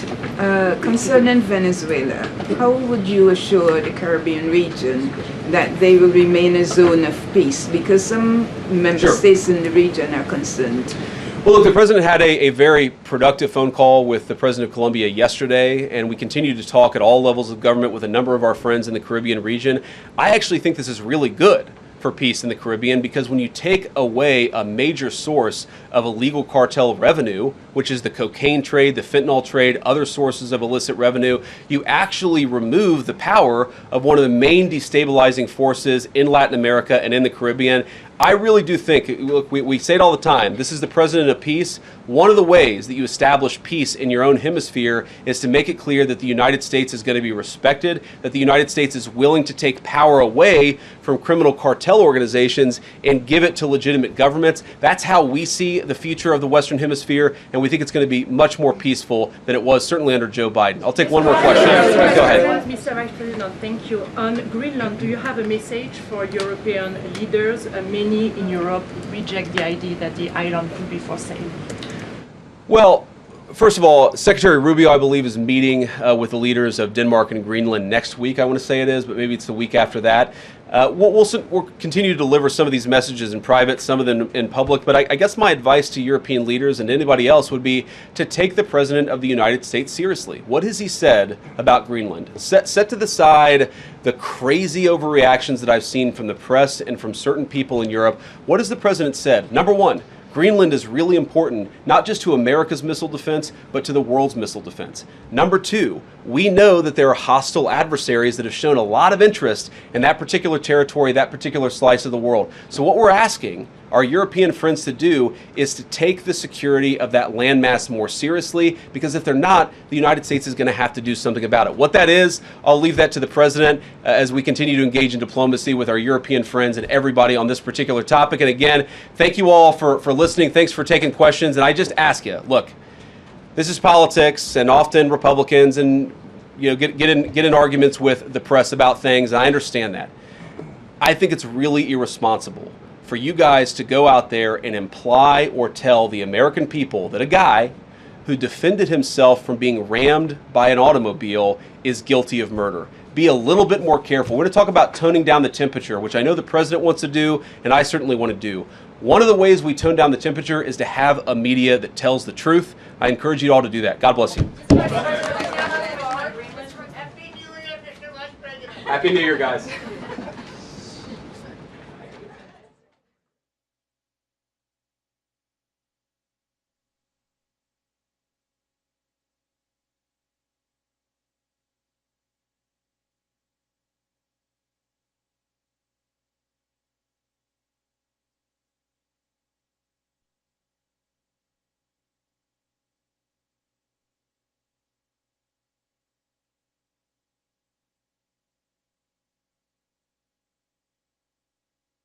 Concerning Venezuela, how would you assure the Caribbean region that they will remain a zone of peace? Because some member states in the region are concerned. Well, look, the President had a very productive phone call with the President of Colombia yesterday, and we continue to talk at all levels of government with a number of our friends in the Caribbean region. I actually think this is really good for peace in the Caribbean, because when you take away a major source of illegal cartel revenue, which is the cocaine trade, the fentanyl trade, other sources of illicit revenue, you actually remove the power of one of the main destabilizing forces in Latin America and in the Caribbean. I really do think, look, we say it all the time, this is the President of peace. One of the ways that you establish peace in your own hemisphere is to make it clear that the United States is going to be respected, that the United States is willing to take power away from criminal cartel organizations and give it to legitimate governments. That's how we see the future of the Western Hemisphere, and we think it's going to be much more peaceful than it was certainly under Joe Biden. I'll take one more question. Go ahead. Mr. Vice President, thank you. On Greenland, do you have a message for European leaders? Many in Europe reject the idea that the island could be for sale. Well, first of all, Secretary Rubio, I believe, is meeting with the leaders of Denmark and Greenland next week, I want to say it is, but maybe it's the week after that. We'll continue to deliver some of these messages in private, some of them in public, but I guess my advice to European leaders and anybody else would be to take the President of the United States seriously. What has he said about Greenland? Set to the side the crazy overreactions that I've seen from the press and from certain people in Europe. What has the President said? Number one, Greenland is really important, not just to America's missile defense, but to the world's missile defense. Number two, we know that there are hostile adversaries that have shown a lot of interest in that particular territory, that particular slice of the world. So what we're asking our European friends to do is to take the security of that landmass more seriously, because if they're not, the United States is going to have to do something about it. What that is, I'll leave that to the President as we continue to engage in diplomacy with our European friends and everybody on this particular topic. And again, thank you all for listening. Thanks for taking questions. And I just ask you, look, this is politics, and often Republicans and get in arguments with the press about things. And I understand that. I think it's really irresponsible for you guys to go out there and imply or tell the American people that a guy who defended himself from being rammed by an automobile is guilty of murder. Be a little bit more careful. We're going to talk about toning down the temperature, which I know the President wants to do, and I certainly want to do. One of the ways we tone down the temperature is to have a media that tells the truth. I encourage you all to do that. God bless you. Happy New Year, guys.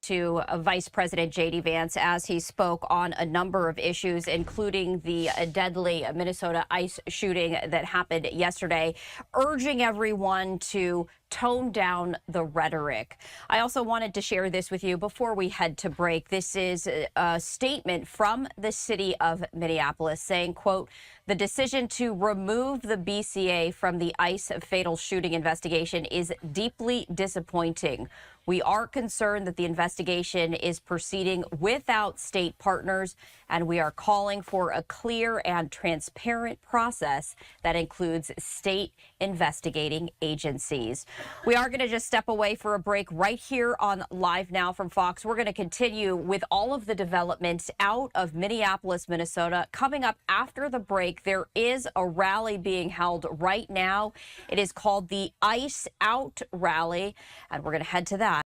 To Vice President J.D. Vance as he spoke on a number of issues, including the deadly Minnesota ICE shooting that happened yesterday, urging everyone to tone down the rhetoric. I also wanted to share this with you before we head to break. This is a statement from the city of Minneapolis saying, quote, "The decision to remove the BCA from the ICE fatal shooting investigation is deeply disappointing. We are concerned that the investigation is proceeding without state partners, and we are calling for a clear and transparent process that includes state investigating agencies." We are going to just step away for a break right here on Live Now from Fox. We're going to continue with all of the developments out of Minneapolis, Minnesota. Coming up after the break, there is a rally being held right now. It is called the ICE Out Rally, and we're going to head to that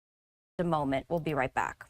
in a moment. We'll be right back.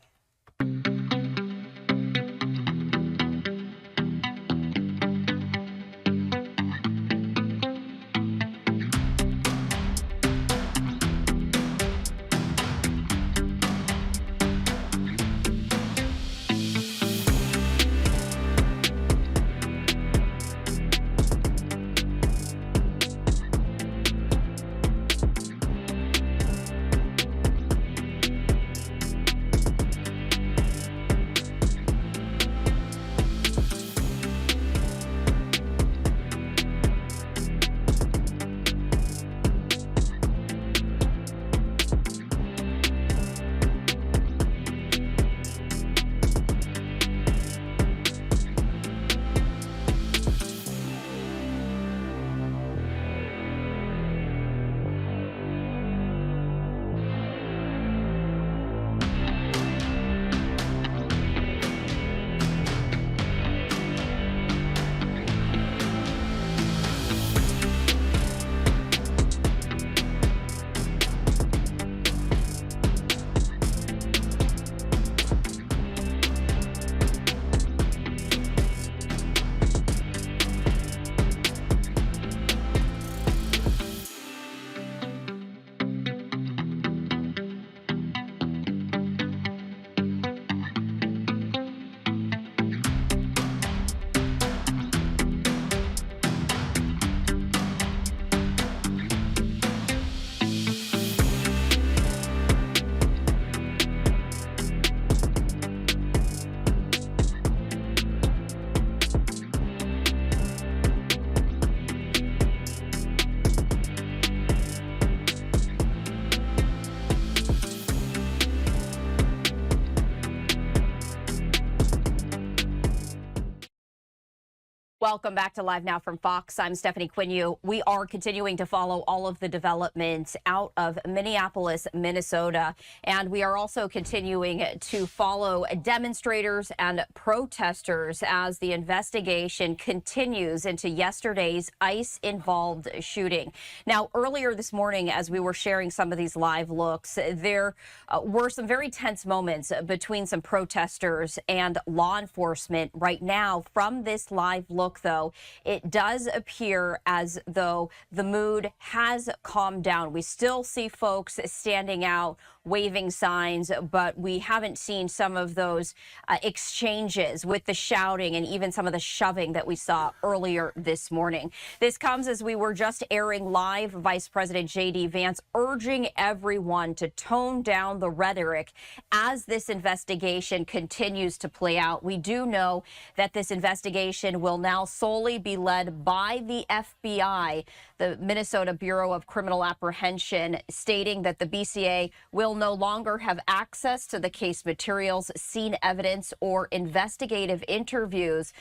Welcome back to Live Now from Fox. I'm Stephanie Quinu. We are continuing to follow all of the developments out of Minneapolis, Minnesota, and we are also continuing to follow demonstrators and protesters as the investigation continues into yesterday's ICE-involved shooting. Now, earlier this morning, as we were sharing some of these live looks, there were some very tense moments between some protesters and law enforcement. Right now, from this live look, though, it does appear as though the mood has calmed down. We still see folks standing out, waving signs, but we haven't seen some of those exchanges with the shouting and even some of the shoving that we saw earlier this morning. This comes as we were just airing live Vice President J.D. Vance urging everyone to tone down the rhetoric as this investigation continues to play out. We do know that this investigation will now solely be led by the FBI, the Minnesota Bureau of Criminal Apprehension, stating that the BCA will no longer have access to the case materials, scene evidence, or investigative interviews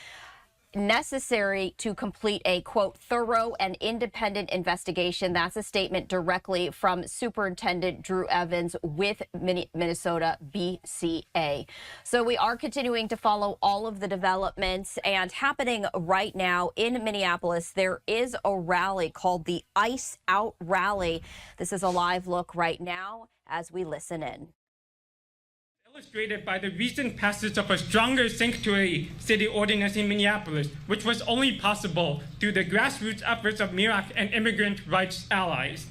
necessary to complete a, quote, thorough and independent investigation. That's a statement directly from Superintendent Drew Evans with Minnesota BCA. So we are continuing to follow all of the developments, and happening right now in Minneapolis, there is a rally called the ICE Out Rally. This is a live look right now as we listen in. Illustrated by the recent passage of a stronger sanctuary city ordinance in Minneapolis, which was only possible through the grassroots efforts of MIRAC and immigrant rights allies.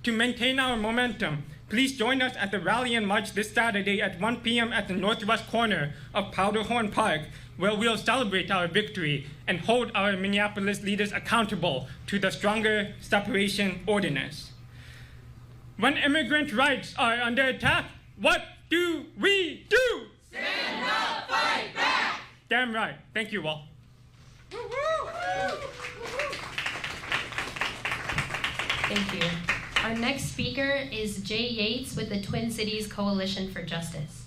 To maintain our momentum, please join us at the rally and march this Saturday at 1 p.m. at the northwest corner of Powderhorn Park, where we'll celebrate our victory and hold our Minneapolis leaders accountable to the stronger separation ordinance. When immigrant rights are under attack, what do we do? Stand up, fight back! Damn right. Thank you all. Thank you. Our next speaker is Jay Yates with the Twin Cities Coalition for Justice.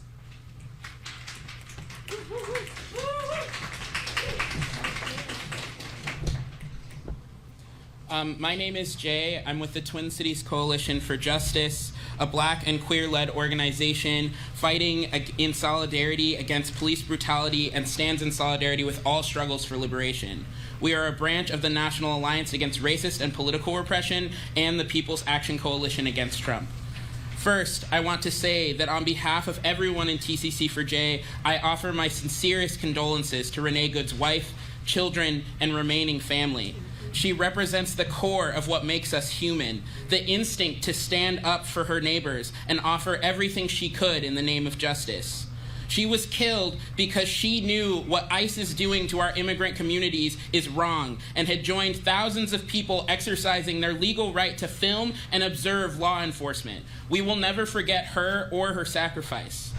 My name is Jay. I'm with the Twin Cities Coalition for Justice, a Black and queer-led organization fighting in solidarity against police brutality and stands in solidarity with all struggles for liberation. We are a branch of the National Alliance Against Racist and Political Repression and the People's Action Coalition Against Trump. First, I want to say that on behalf of everyone in TCC4J, I offer my sincerest condolences to Renee Good's wife, children, and remaining family. She represents the core of what makes us human, the instinct to stand up for her neighbors and offer everything she could in the name of justice. She was killed because she knew what ICE is doing to our immigrant communities is wrong and had joined thousands of people exercising their legal right to film and observe law enforcement. We will never forget her or her sacrifice.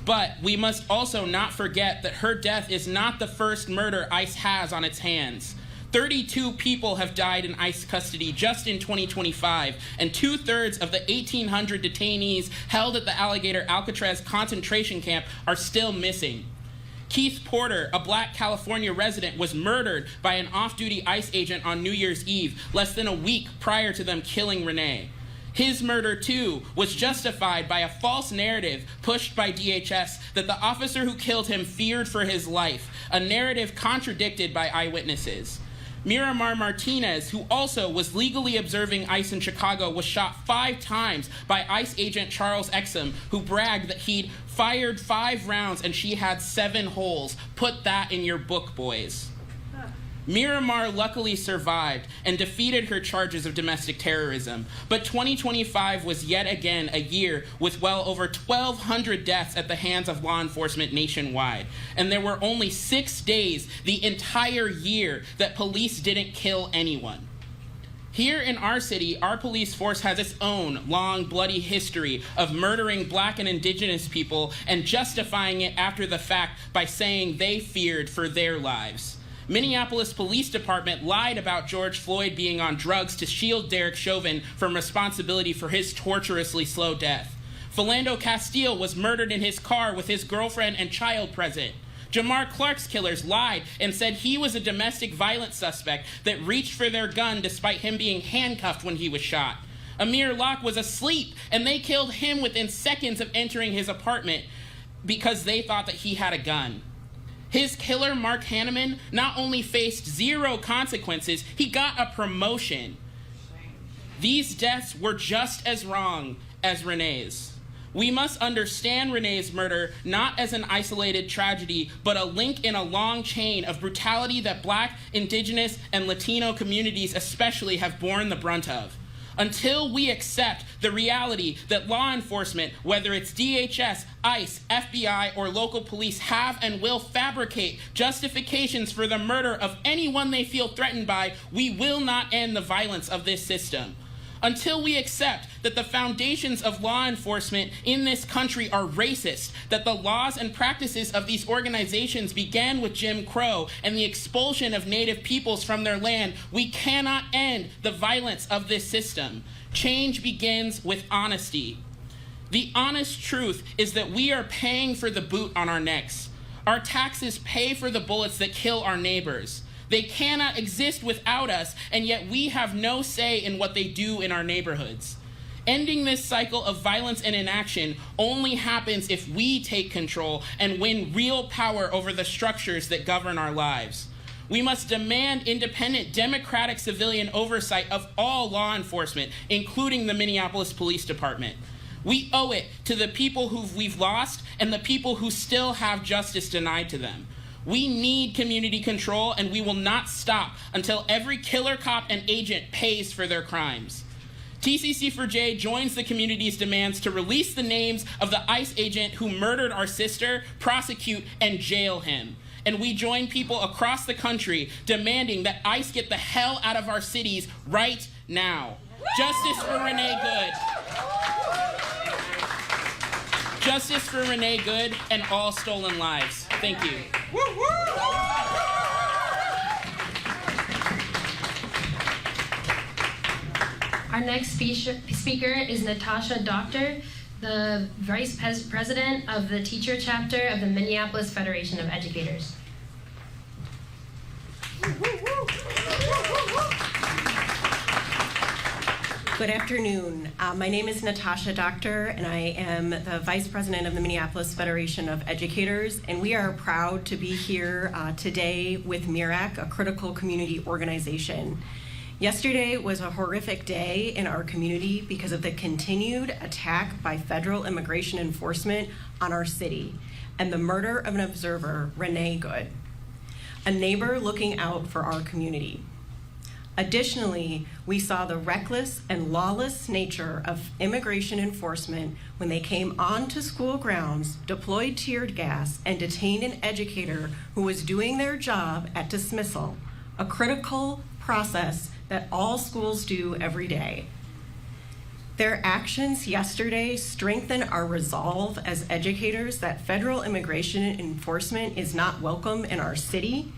But we must also not forget that her death is not the first murder ICE has on its hands. 32 people have died in ICE custody just in 2025, and 2/3 of the 1,800 detainees held at the Alligator Alcatraz concentration camp are still missing. Keith Porter, a Black California resident, was murdered by an off-duty ICE agent on New Year's Eve, less than a week prior to them killing Renee. His murder, too, was justified by a false narrative pushed by DHS that the officer who killed him feared for his life, a narrative contradicted by eyewitnesses. Miramar Martinez, who also was legally observing ICE in Chicago, was shot 5 times by ICE agent Charles Exum, who bragged that he'd fired 5 rounds and she had 7 holes. Put that in your book, boys. Miramar luckily survived and defeated her charges of domestic terrorism, but 2025 was yet again a year with well over 1,200 deaths at the hands of law enforcement nationwide, and there were only 6 days the entire year that police didn't kill anyone. Here in our city, our police force has its own long, bloody history of murdering Black and Indigenous people and justifying it after the fact by saying they feared for their lives. Minneapolis Police Department lied about George Floyd being on drugs to shield Derek Chauvin from responsibility for his torturously slow death. Philando Castile was murdered in his car with his girlfriend and child present. Jamar Clark's killers lied and said he was a domestic violence suspect that reached for their gun despite him being handcuffed when he was shot. Amir Locke was asleep, and they killed him within seconds of entering his apartment because they thought that he had a gun. His killer, Mark Hanneman, not only faced 0 consequences, he got a promotion. These deaths were just as wrong as Renee's. We must understand Renee's murder not as an isolated tragedy, but a link in a long chain of brutality that Black, Indigenous, and Latino communities especially have borne the brunt of. Until we accept the reality that law enforcement, whether it's DHS, ICE, FBI, or local police, have and will fabricate justifications for the murder of anyone they feel threatened by, we will not end the violence of this system. Until we accept that the foundations of law enforcement in this country are racist, that the laws and practices of these organizations began with Jim Crow and the expulsion of Native peoples from their land, we cannot end the violence of this system. Change begins with honesty. The honest truth is that we are paying for the boot on our necks. Our taxes pay for the bullets that kill our neighbors. They cannot exist without us, and yet we have no say in what they do in our neighborhoods. Ending this cycle of violence and inaction only happens if we take control and win real power over the structures that govern our lives. We must demand independent, democratic civilian oversight of all law enforcement, including the Minneapolis Police Department. We owe it to the people who we've lost and the people who still have justice denied to them. We need community control, and we will not stop until every killer, cop, and agent pays for their crimes. TCC4J joins the community's demands to release the names of the ICE agent who murdered our sister, prosecute, and jail him. And we join people across the country demanding that ICE get the hell out of our cities right now. Justice for Renee Good. Justice for Renee Good and all stolen lives. Thank you. Our next speaker is Natasha Doctor, the Vice President of the Teacher Chapter of the Minneapolis Federation of Educators. Good afternoon. My name is Natasha Doctor, and I am the Vice President of the Minneapolis Federation of Educators, and we are proud to be here today with MIRAC, a critical community organization. Yesterday was a horrific day in our community because of the continued attack by federal immigration enforcement on our city and the murder of an observer, Renee Good, a neighbor looking out for our community. Additionally, we saw the reckless and lawless nature of immigration enforcement when they came onto school grounds, deployed tear gas, and detained an educator who was doing their job at dismissal, a critical process that all schools do every day. Their actions yesterday strengthen our resolve as educators that federal immigration enforcement is not welcome in our city.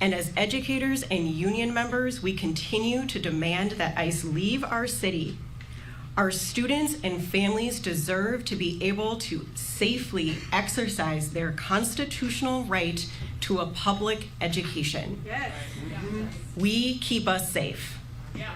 And as educators and union members, we continue to demand that ICE leave our city. Our students and families deserve to be able to safely exercise their constitutional right to a public education. Yes. We keep us safe. Yeah.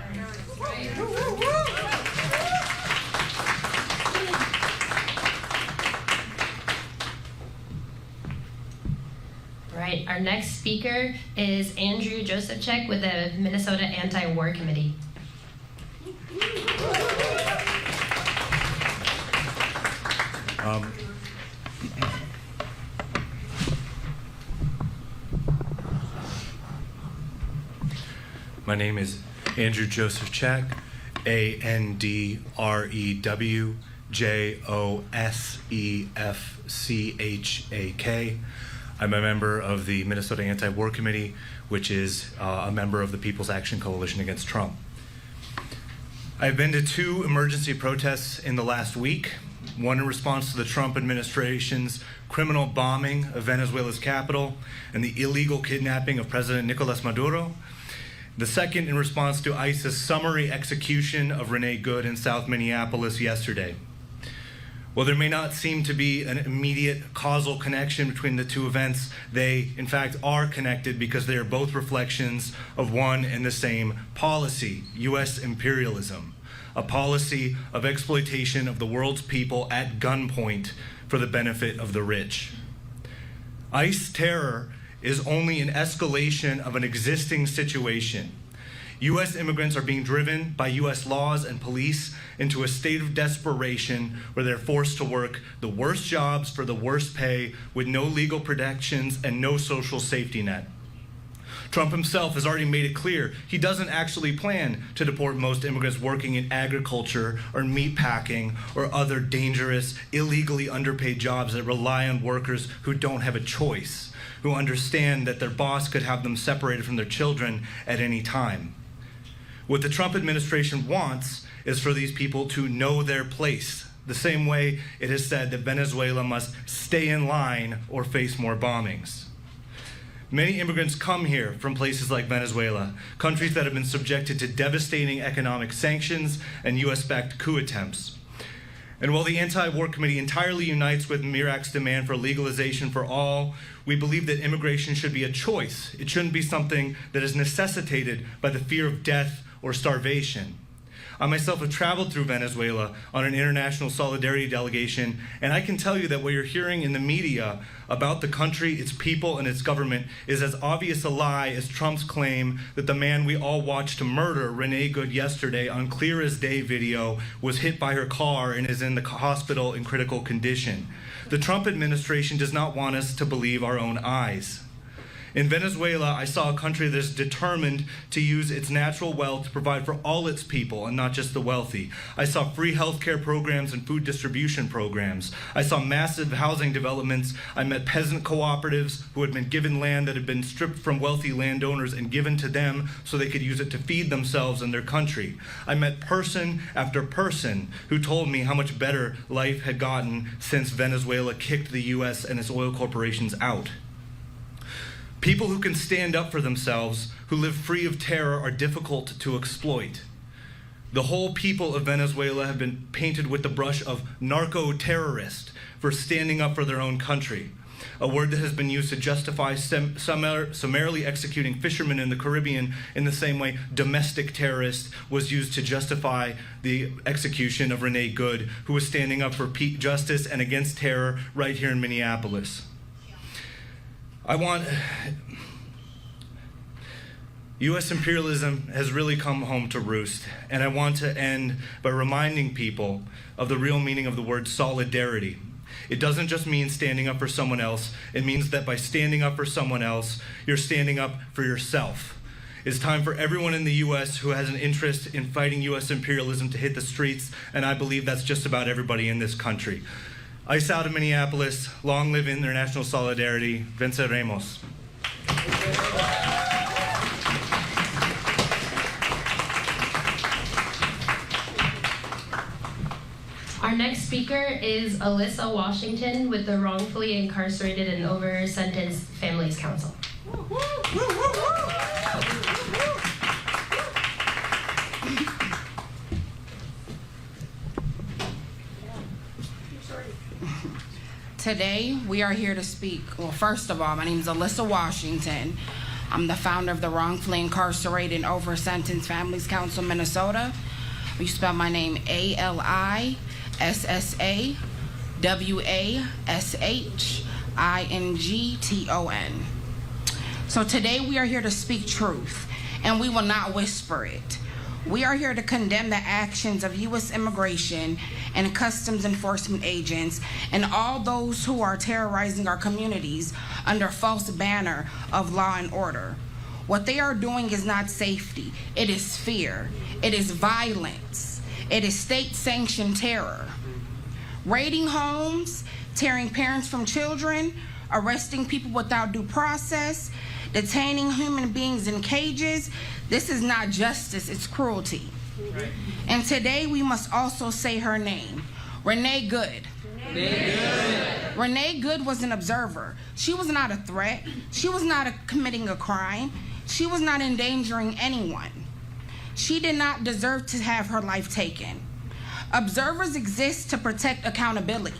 Right, our next speaker is Andrew Josephchek with the Minnesota Anti-War Committee. My name is Andrew Josephchek, ANDREWJOSEFCHAK. I'm a member of the Minnesota Anti-War Committee, which is a member of the People's Action Coalition Against Trump. I've been to 2 emergency protests in the last week, one in response to the Trump administration's criminal bombing of Venezuela's capital and the illegal kidnapping of President Nicolas Maduro. The second in response to ICE's summary execution of Renee Good in South Minneapolis yesterday. While there may not seem to be an immediate causal connection between the two events, they, in fact, are connected because they are both reflections of one and the same policy, U.S. imperialism, a policy of exploitation of the world's people at gunpoint for the benefit of the rich. ICE terror is only an escalation of an existing situation. U.S. immigrants are being driven by U.S. laws and police into a state of desperation where they're forced to work the worst jobs for the worst pay with no legal protections and no social safety net. Trump himself has already made it clear he doesn't actually plan to deport most immigrants working in agriculture or meat packing or other dangerous, illegally underpaid jobs that rely on workers who don't have a choice, who understand that their boss could have them separated from their children at any time. What the Trump administration wants is for these people to know their place, the same way it has said that Venezuela must stay in line or face more bombings. Many immigrants come here from places like Venezuela, countries that have been subjected to devastating economic sanctions and US-backed coup attempts. And while the Anti-War Committee entirely unites with MIRAC's demand for legalization for all, we believe that immigration should be a choice. It shouldn't be something that is necessitated by the fear of death or starvation. I myself have traveled through Venezuela on an international solidarity delegation, and I can tell you that what you're hearing in the media about the country, its people, and its government is as obvious a lie as Trump's claim that the man we all watched to murder, Renee Good, yesterday on clear as day video was hit by her car and is in the hospital in critical condition. The Trump administration does not want us to believe our own eyes. In Venezuela, I saw a country that is determined to use its natural wealth to provide for all its people and not just the wealthy. I saw free healthcare programs and food distribution programs. I saw massive housing developments. I met peasant cooperatives who had been given land that had been stripped from wealthy landowners and given to them so they could use it to feed themselves and their country. I met person after person who told me how much better life had gotten since Venezuela kicked the US and its oil corporations out. People who can stand up for themselves, who live free of terror, are difficult to exploit. The whole people of Venezuela have been painted with the brush of narco-terrorist for standing up for their own country, a word that has been used to justify summarily executing fishermen in the Caribbean in the same way domestic terrorist was used to justify the execution of Renee Good, who was standing up for justice and against terror right here in Minneapolis. U.S. imperialism has really come home to roost, and I want to end by reminding people of the real meaning of the word solidarity. It doesn't just mean standing up for someone else. It means that by standing up for someone else, you're standing up for yourself. It's time for everyone in the U.S. who has an interest in fighting U.S. imperialism to hit the streets, and I believe that's just about everybody in this country. ICE out of Minneapolis, long live international solidarity, venceremos. Our next speaker is Alyssa Washington with the Wrongfully Incarcerated and Over-Sentenced Families Council. Today, we are here to speak. Well, first of all, my name is Alyssa Washington. I'm the founder of the Wrongfully Incarcerated and Over-Sentenced Families Council, Minnesota. You spell my name ALISSAWASHINGTON. So today, we are here to speak truth, and we will not whisper it. We are here to condemn the actions of U.S. immigration and customs enforcement agents and all those who are terrorizing our communities under false banner of law and order. What they are doing is not safety. It is fear. It is violence. It is state-sanctioned terror. Raiding homes, tearing parents from children, arresting people without due process, detaining human beings in cages. This is not justice, it's cruelty. Right. And today we must also say her name, Renee Good. Renee Good. Renee Good was an observer. She was not a threat. She was not committing a crime. She was not endangering anyone. She did not deserve to have her life taken. Observers exist to protect accountability.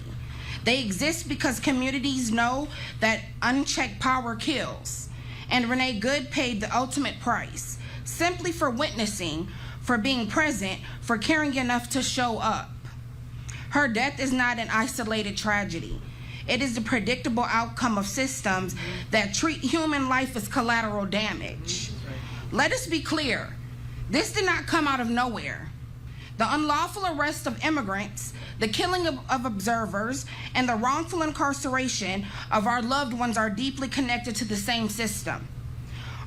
They exist because communities know that unchecked power kills. And Renee Good paid the ultimate price, simply for witnessing, for being present, for caring enough to show up. Her death is not an isolated tragedy. It is the predictable outcome of systems that treat human life as collateral damage. Let us be clear, this did not come out of nowhere. The unlawful arrest of immigrants, the killing of observers, and the wrongful incarceration of our loved ones are deeply connected to the same system.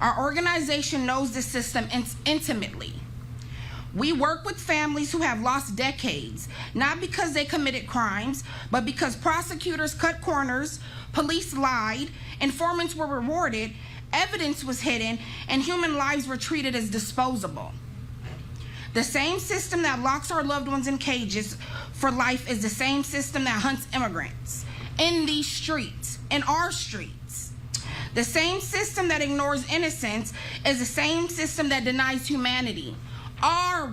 Our organization knows this system intimately. We work with families who have lost decades, not because they committed crimes, but because prosecutors cut corners, police lied, informants were rewarded, evidence was hidden, and human lives were treated as disposable. The same system that locks our loved ones in cages for life is the same system that hunts immigrants in these streets, in our streets. The same system that ignores innocence is the same system that denies humanity, our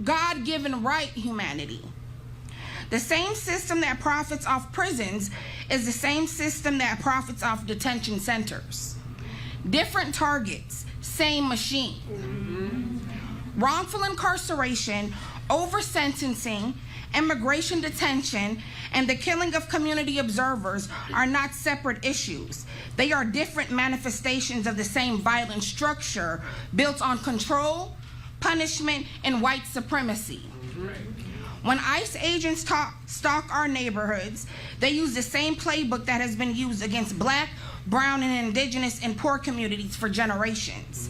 God-given right humanity. The same system that profits off prisons is the same system that profits off detention centers. Different targets, same machine. Wrongful incarceration, over-sentencing, immigration detention, and the killing of community observers are not separate issues. They are different manifestations of the same violent structure built on control, punishment, and white supremacy. When ICE agents stalk our neighborhoods, they use the same playbook that has been used against Black, brown, and indigenous and poor communities for generations.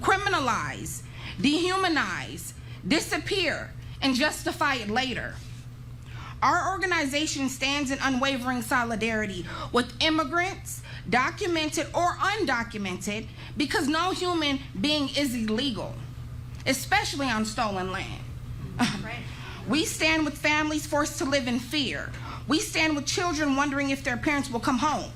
Criminalize, dehumanize, disappear, and justify it later. Our organization stands in unwavering solidarity with immigrants, documented or undocumented, because no human being is illegal, especially on stolen land. We stand with families forced to live in fear. We stand with children wondering if their parents will come home.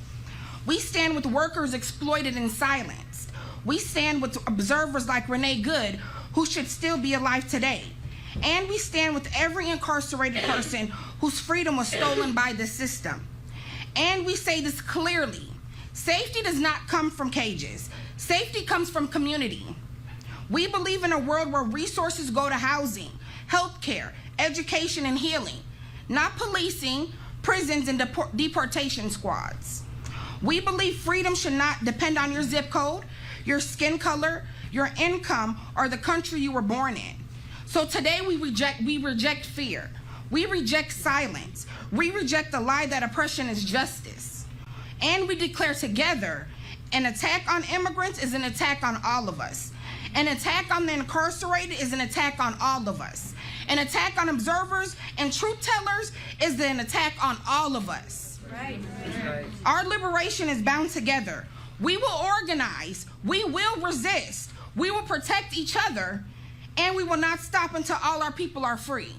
We stand with workers exploited and silenced. We stand with observers like Renee Good, who should still be alive today. And we stand with every incarcerated person whose freedom was stolen by the system. And we say this clearly: safety does not come from cages. Safety comes from community. We believe in a world where resources go to housing, healthcare, education, and healing, not policing, prisons, and deportation squads. We believe freedom should not depend on your zip code, your skin color, your income, or the country you were born in. So today we reject fear. We reject silence. We reject the lie that oppression is justice. And we declare together, an attack on immigrants is an attack on all of us. An attack on the incarcerated is an attack on all of us. An attack on observers and truth tellers is an attack on all of us. Right. Our liberation is bound together. We will organize. We will resist. We will protect each other. And we will not stop until all our people are free.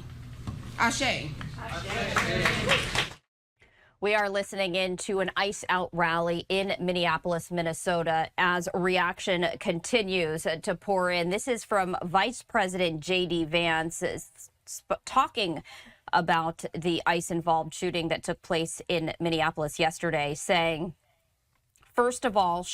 Ashe. We are listening in to an ICE out rally in Minneapolis, Minnesota, as reaction continues to pour in. This is from Vice President J.D. Vance talking about the ICE-involved shooting that took place in Minneapolis yesterday, saying, first of all,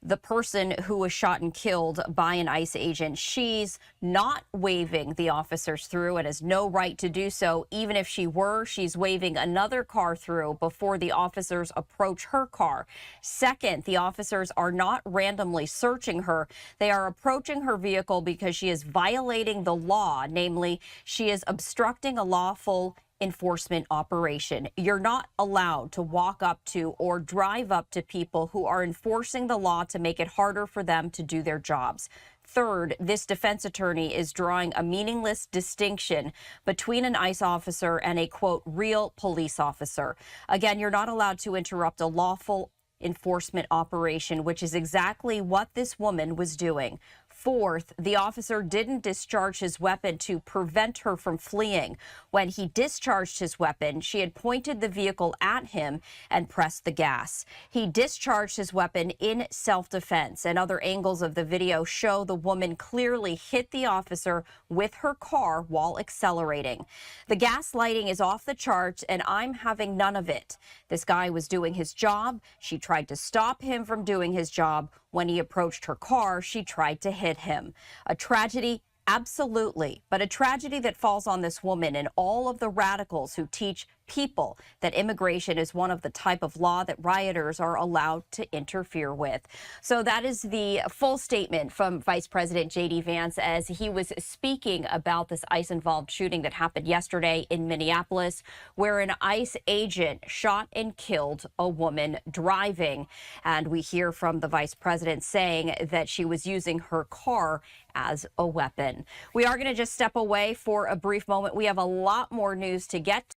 the person who was shot and killed by an ICE agent, she's not waving the officers through and has no right to do so. Even if she were, she's waving another car through before the officers approach her car. Second, the officers are not randomly searching her. They are approaching her vehicle because she is violating the law, namely, she is obstructing a lawful enforcement operation. You're not allowed to walk up to or drive up to people who are enforcing the law to make it harder for them to do their jobs. Third, this defense attorney is drawing a meaningless distinction between an ICE officer and a, quote, real police officer. Again, you're not allowed to interrupt a lawful enforcement operation, which is exactly what this woman was doing. 4th, the officer didn't discharge his weapon to prevent her from fleeing. When he discharged his weapon, she had pointed the vehicle at him and pressed the gas. He discharged his weapon in self-defense, and other angles of the video show the woman clearly hit the officer with her car while accelerating. The gaslighting is off the charts, and I'm having none of it. This guy was doing his job. She tried to stop him from doing his job. When he approached her car, she tried to hit him. A tragedy, absolutely, but a tragedy that falls on this woman and all of the radicals who teach people that immigration is one of the type of law that rioters are allowed to interfere with. So that is the full statement from Vice President J.D. Vance as he was speaking about this ICE-involved shooting that happened yesterday in Minneapolis, where an ICE agent shot and killed a woman driving. And we hear from the Vice President saying that she was using her car as a weapon. We are going to just step away for a brief moment. We have a lot more news to get to.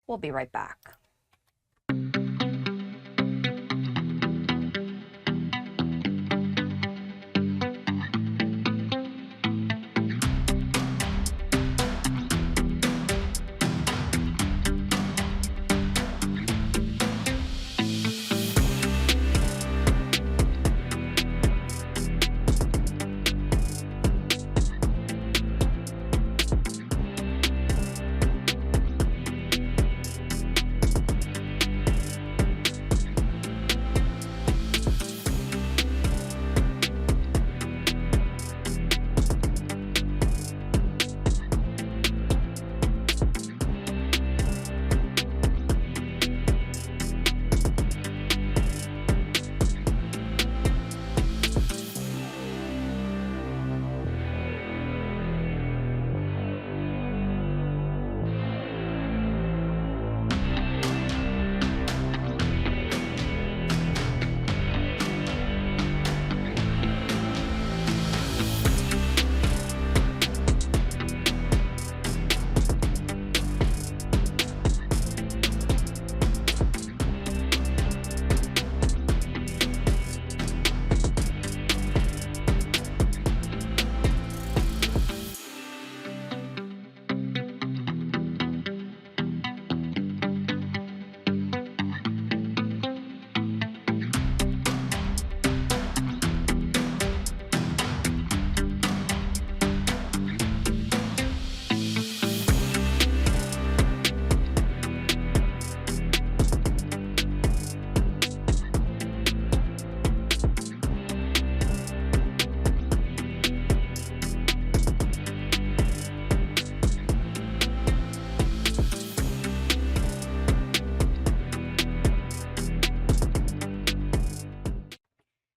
We'll be right back.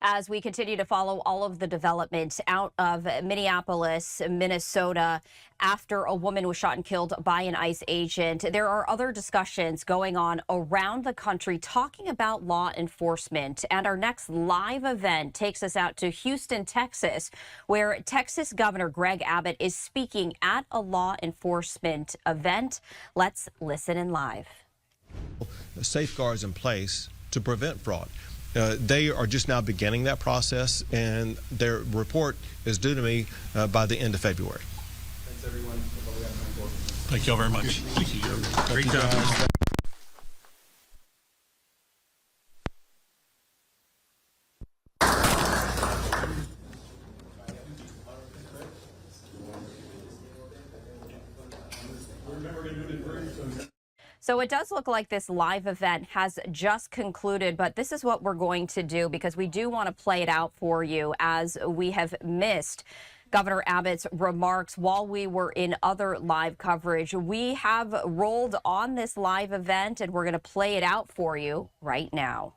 As we continue to follow all of the developments out of Minneapolis, Minnesota, after a woman was shot and killed by an ICE agent, there are other discussions going on around the country talking about law enforcement. And our next live event takes us out to Houston, Texas, where Texas Governor Greg Abbott is speaking at a law enforcement event. Let's listen in live. Safeguards in place to prevent fraud. They are just now beginning that process, and their report is due to me by the end of February. Thanks, everyone. That's all we got time for. Thank you all very much. Thank you. Great job. So it does look like this live event has just concluded, but this is what we're going to do because we do want to play it out for you as we have missed Governor Abbott's remarks while we were in other live coverage. We have rolled on this live event and we're going to play it out for you right now.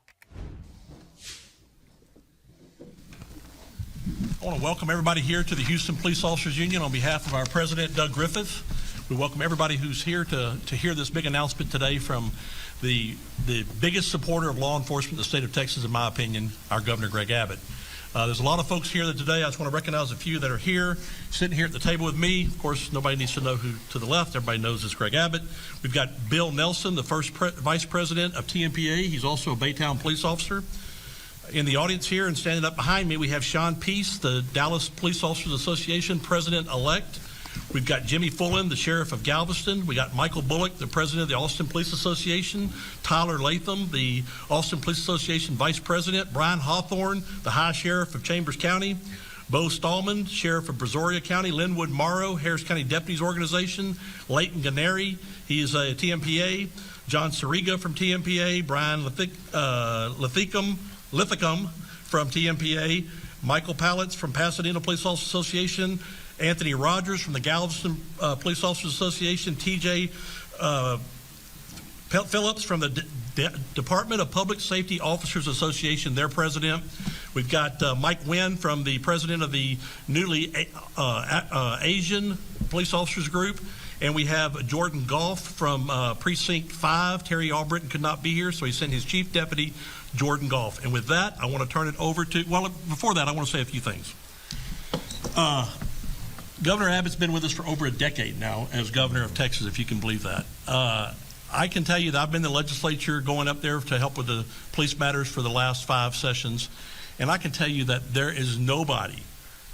I want to welcome everybody here to the Houston Police Officers Union on behalf of our president, Doug Griffith. We welcome everybody who's here to hear this big announcement today from the biggest supporter of law enforcement in the state of Texas, in my opinion, our Governor Greg Abbott. There's a lot of folks here today. I just want to recognize a few that are here, sitting here at the table with me. Of course, nobody needs to know who to the left. Everybody knows it's Greg Abbott. We've got Bill Nelson, the first vice president of TMPA. He's also a Baytown police officer. In the audience here and standing up behind me, we have Sean Peace, the Dallas Police Officers Association President-elect. We've got Jimmy Fullen, the Sheriff of Galveston. We got Michael Bullock, the President of the Austin Police Association. Tyler Latham, the Austin Police Association Vice President. Brian Hawthorne, the High Sheriff of Chambers County. Bo Stallman, Sheriff of Brazoria County. Linwood Morrow, Harris County Deputies Organization. Leighton Ganeri, he is a TMPA. John Sariga from TMPA. Brian Lithicum from TMPA. Michael Pallets from Pasadena Police Officers Association. Anthony Rogers from the Galveston Police Officers Association. TJ Phillips from the Department of Public Safety Officers Association, their president. We've got Mike Wynn from the president of the newly Asian Police Officers Group. And we have Jordan Goff from Precinct 5. Terry Albritton could not be here, so he sent his chief deputy, Jordan Goff. And with that, I want to turn it over to, well, before that, I want to say a few things. Governor Abbott's been with us for over a decade now as governor of Texas, if you can believe that. I can tell you that I've been in the legislature going up there to help with the police matters for the last 5 sessions. And I can tell you that there is nobody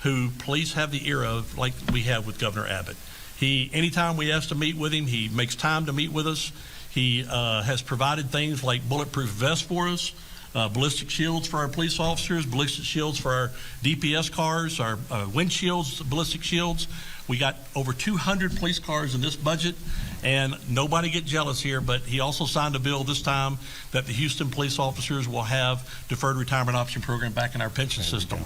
who police have the ear of like we have with Governor Abbott. Anytime we ask to meet with him, he makes time to meet with us. He has provided things like bulletproof vests for us, ballistic shields for our police officers, ballistic shields for our DPS cars, our windshields, ballistic shields. We got over 200 police cars in this budget, and nobody get jealous here, but he also signed a bill this time that the Houston police officers will have deferred retirement option program back in our pension system.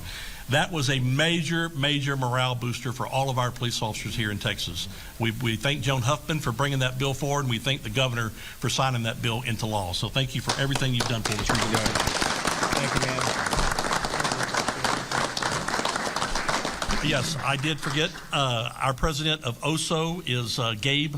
That was a major, major morale booster for all of our police officers here in Texas. We thank Joan Huffman for bringing that bill forward, and we thank the governor for signing that bill into law. So thank you for everything you've done for us. Thank you, man. Yes, I did forget. Our president of OSO is Gabe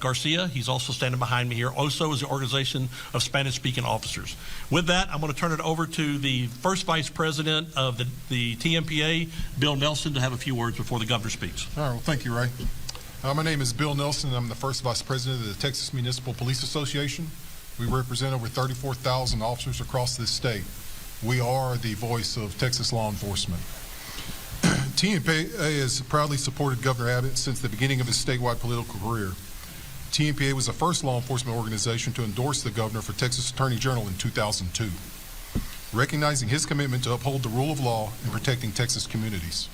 Garcia. He's also standing behind me here. OSO is the Organization of Spanish-Speaking Officers. With that, I'm going to turn it over to the first vice president of the TMPA, Bill Nelson, to have a few words before the governor speaks. All right, well, thank you, Ray. My name is Bill Nelson, and I'm the first vice president of the Texas Municipal Police Association. We represent over 34,000 officers across this state. We are the voice of Texas law enforcement. TMPA has proudly supported Governor Abbott since the beginning of his statewide political career. TMPA was the first law enforcement organization to endorse the governor for Texas Attorney General in 2002, recognizing his commitment to uphold the rule of law and protecting Texas communities.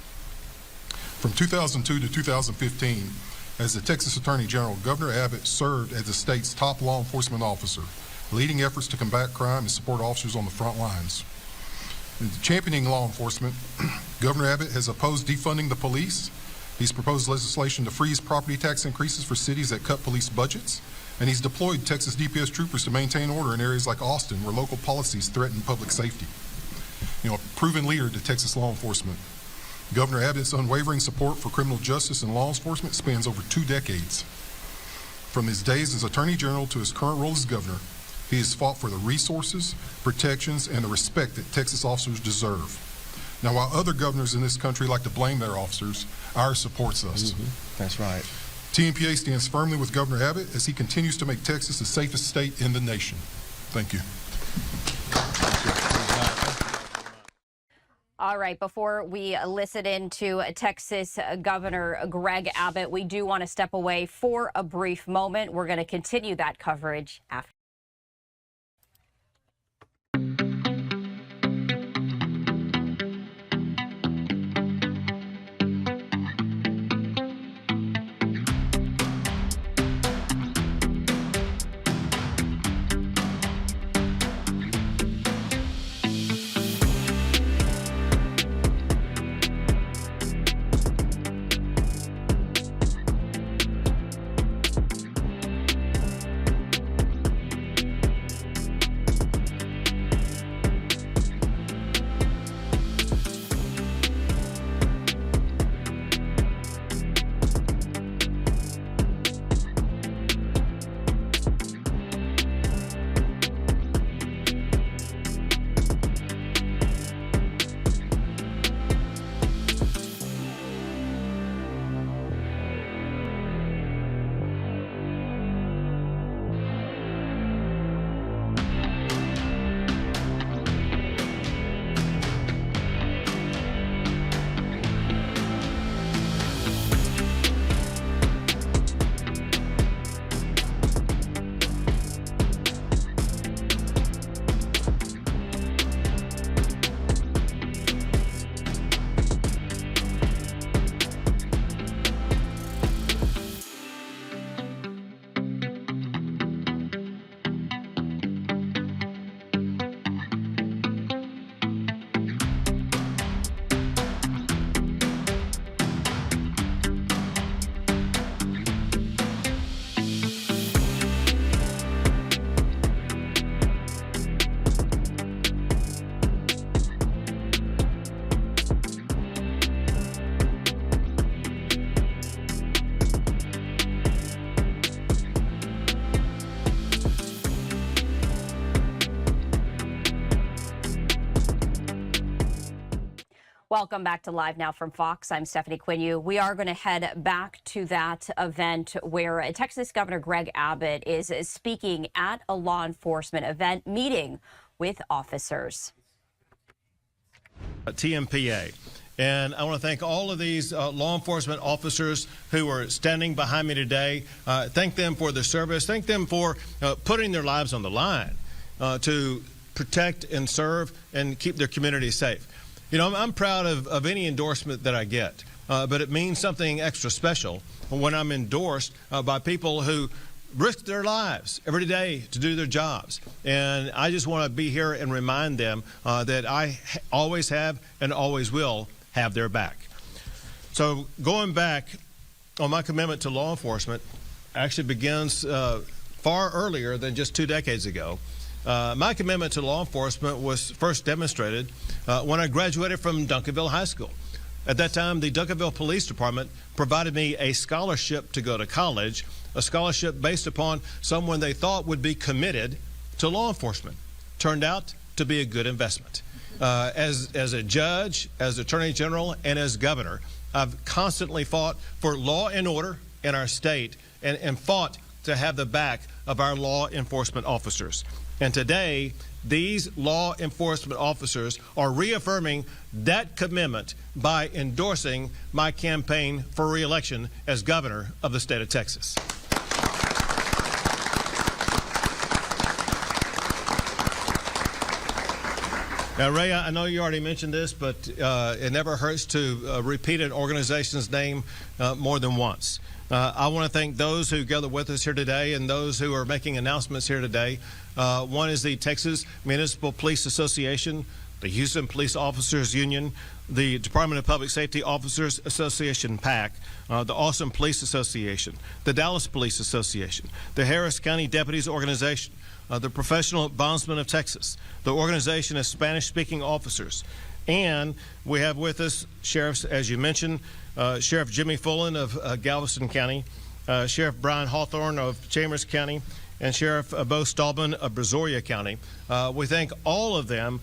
From 2002 to 2015, as the Texas Attorney General, Governor Abbott served as the state's top law enforcement officer, leading efforts to combat crime and support officers on the front lines. In championing law enforcement, Governor Abbott has opposed defunding the police. He's proposed legislation to freeze property tax increases for cities that cut police budgets, and he's deployed Texas DPS troopers to maintain order in areas like Austin, where local policies threaten public safety. A proven leader to Texas law enforcement. Governor Abbott's unwavering support for criminal justice and law enforcement spans over 2 decades. From his days as Attorney General to his current role as governor, he has fought for the resources, protections, and the respect that Texas officers deserve. Now, while other governors in this country like to blame their officers, ours supports us. That's right. TMPA stands firmly with Governor Abbott as he continues to make Texas the safest state in the nation. Thank you. All right, before we listen in to Texas Governor Greg Abbott, we do want to step away for a brief moment. We're going to continue that coverage after. Welcome back to Live Now from Fox. I'm Stephanie Quinn. We are going to head back to that event where Texas Governor Greg Abbott is speaking at a law enforcement event, meeting with officers. TMPA. And I want to thank all of these law enforcement officers who are standing behind me today. Thank them for their service. Thank them for putting their lives on the line to protect and serve and keep their community safe. You know, I'm proud of any endorsement that I get, but it means something extra special when I'm endorsed by people who risk their lives every day to do their jobs. And I just want to be here and remind them that I always have and always will have their back. So going back on my commitment to law enforcement actually begins far earlier than just 2 decades ago. My commitment to law enforcement was first demonstrated when I graduated from Duncanville High School. At that time, the Duncanville Police Department provided me a scholarship to go to college, a scholarship based upon someone they thought would be committed to law enforcement. Turned out to be a good investment. As a judge, as attorney general, and as governor, I've constantly fought for law and order in our state and fought to have the back of our law enforcement officers. And today, these law enforcement officers are reaffirming that commitment by endorsing my campaign for re-election as governor of the state of Texas. Now, Ray, I know you already mentioned this, but it never hurts to repeat an organization's name more than once. I want to thank those who gather with us here today and those who are making announcements here today. One is the Texas Municipal Police Association, the Houston Police Officers Union, the Department of Public Safety Officers Association, PAC, the Austin Police Association, the Dallas Police Association, the Harris County Deputies Organization, the Professional Bondsmen of Texas, the Organization of Spanish-Speaking Officers, and we have with us sheriffs, as you mentioned, Sheriff Jimmy Fullen of Galveston County, Sheriff Brian Hawthorne of Chambers County, and Sheriff Bo Stallman of Brazoria County. We thank all of them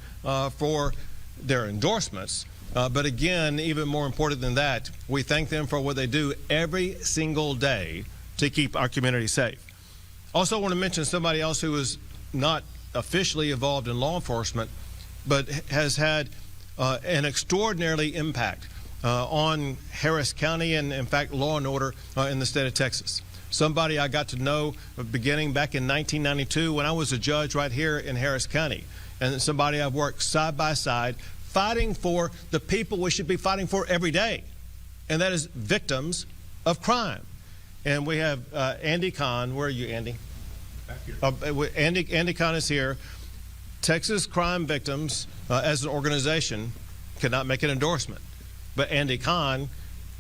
for their endorsements. But again, even more important than that, we thank them for what they do every single day to keep our community safe. Also want to mention somebody else who is not officially involved in law enforcement, but has had an extraordinary impact on Harris County and, in fact, law and order in the state of Texas. Somebody I got to know beginning back in 1992 when I was a judge right here in Harris County, and somebody I've worked side by side fighting for the people we should be fighting for every day, and that is victims of crime. And we have Andy Kahn. Where are you, Andy? Back here. Andy Kahn is here. Texas crime victims, as an organization, cannot make an endorsement. But Andy Kahn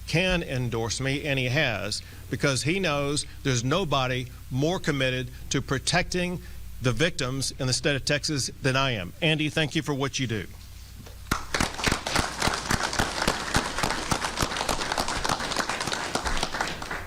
can endorse me, and he has, because he knows there's nobody more committed to protecting the victims in the state of Texas than I am. Andy, thank you for what you do.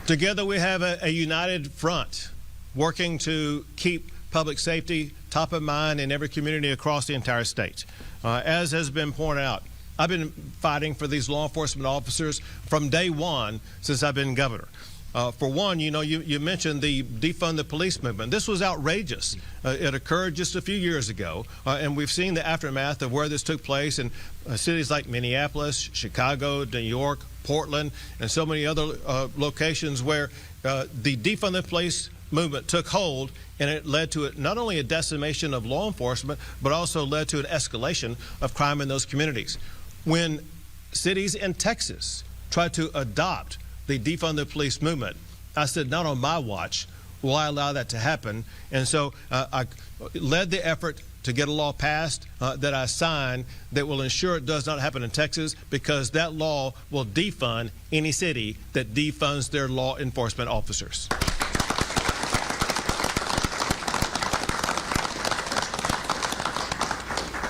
Together we have a united front working to keep public safety top of mind in every community across the entire state. As has been pointed out, I've been fighting for these law enforcement officers from day one since I've been governor. For one, you know, you mentioned the defund the police movement. This was outrageous. It occurred just a few years ago, and we've seen the aftermath of where this took place in cities like Minneapolis, Chicago, New York, Portland, and so many other locations where the defund the police movement took hold, and it led to not only a decimation of law enforcement, but also led to an escalation of crime in those communities. When cities in Texas tried to adopt the defund the police movement, I said, not on my watch will I allow that to happen. And so I led the effort to get a law passed that I signed that will ensure it does not happen in Texas, because that law will defund any city that defunds their law enforcement officers.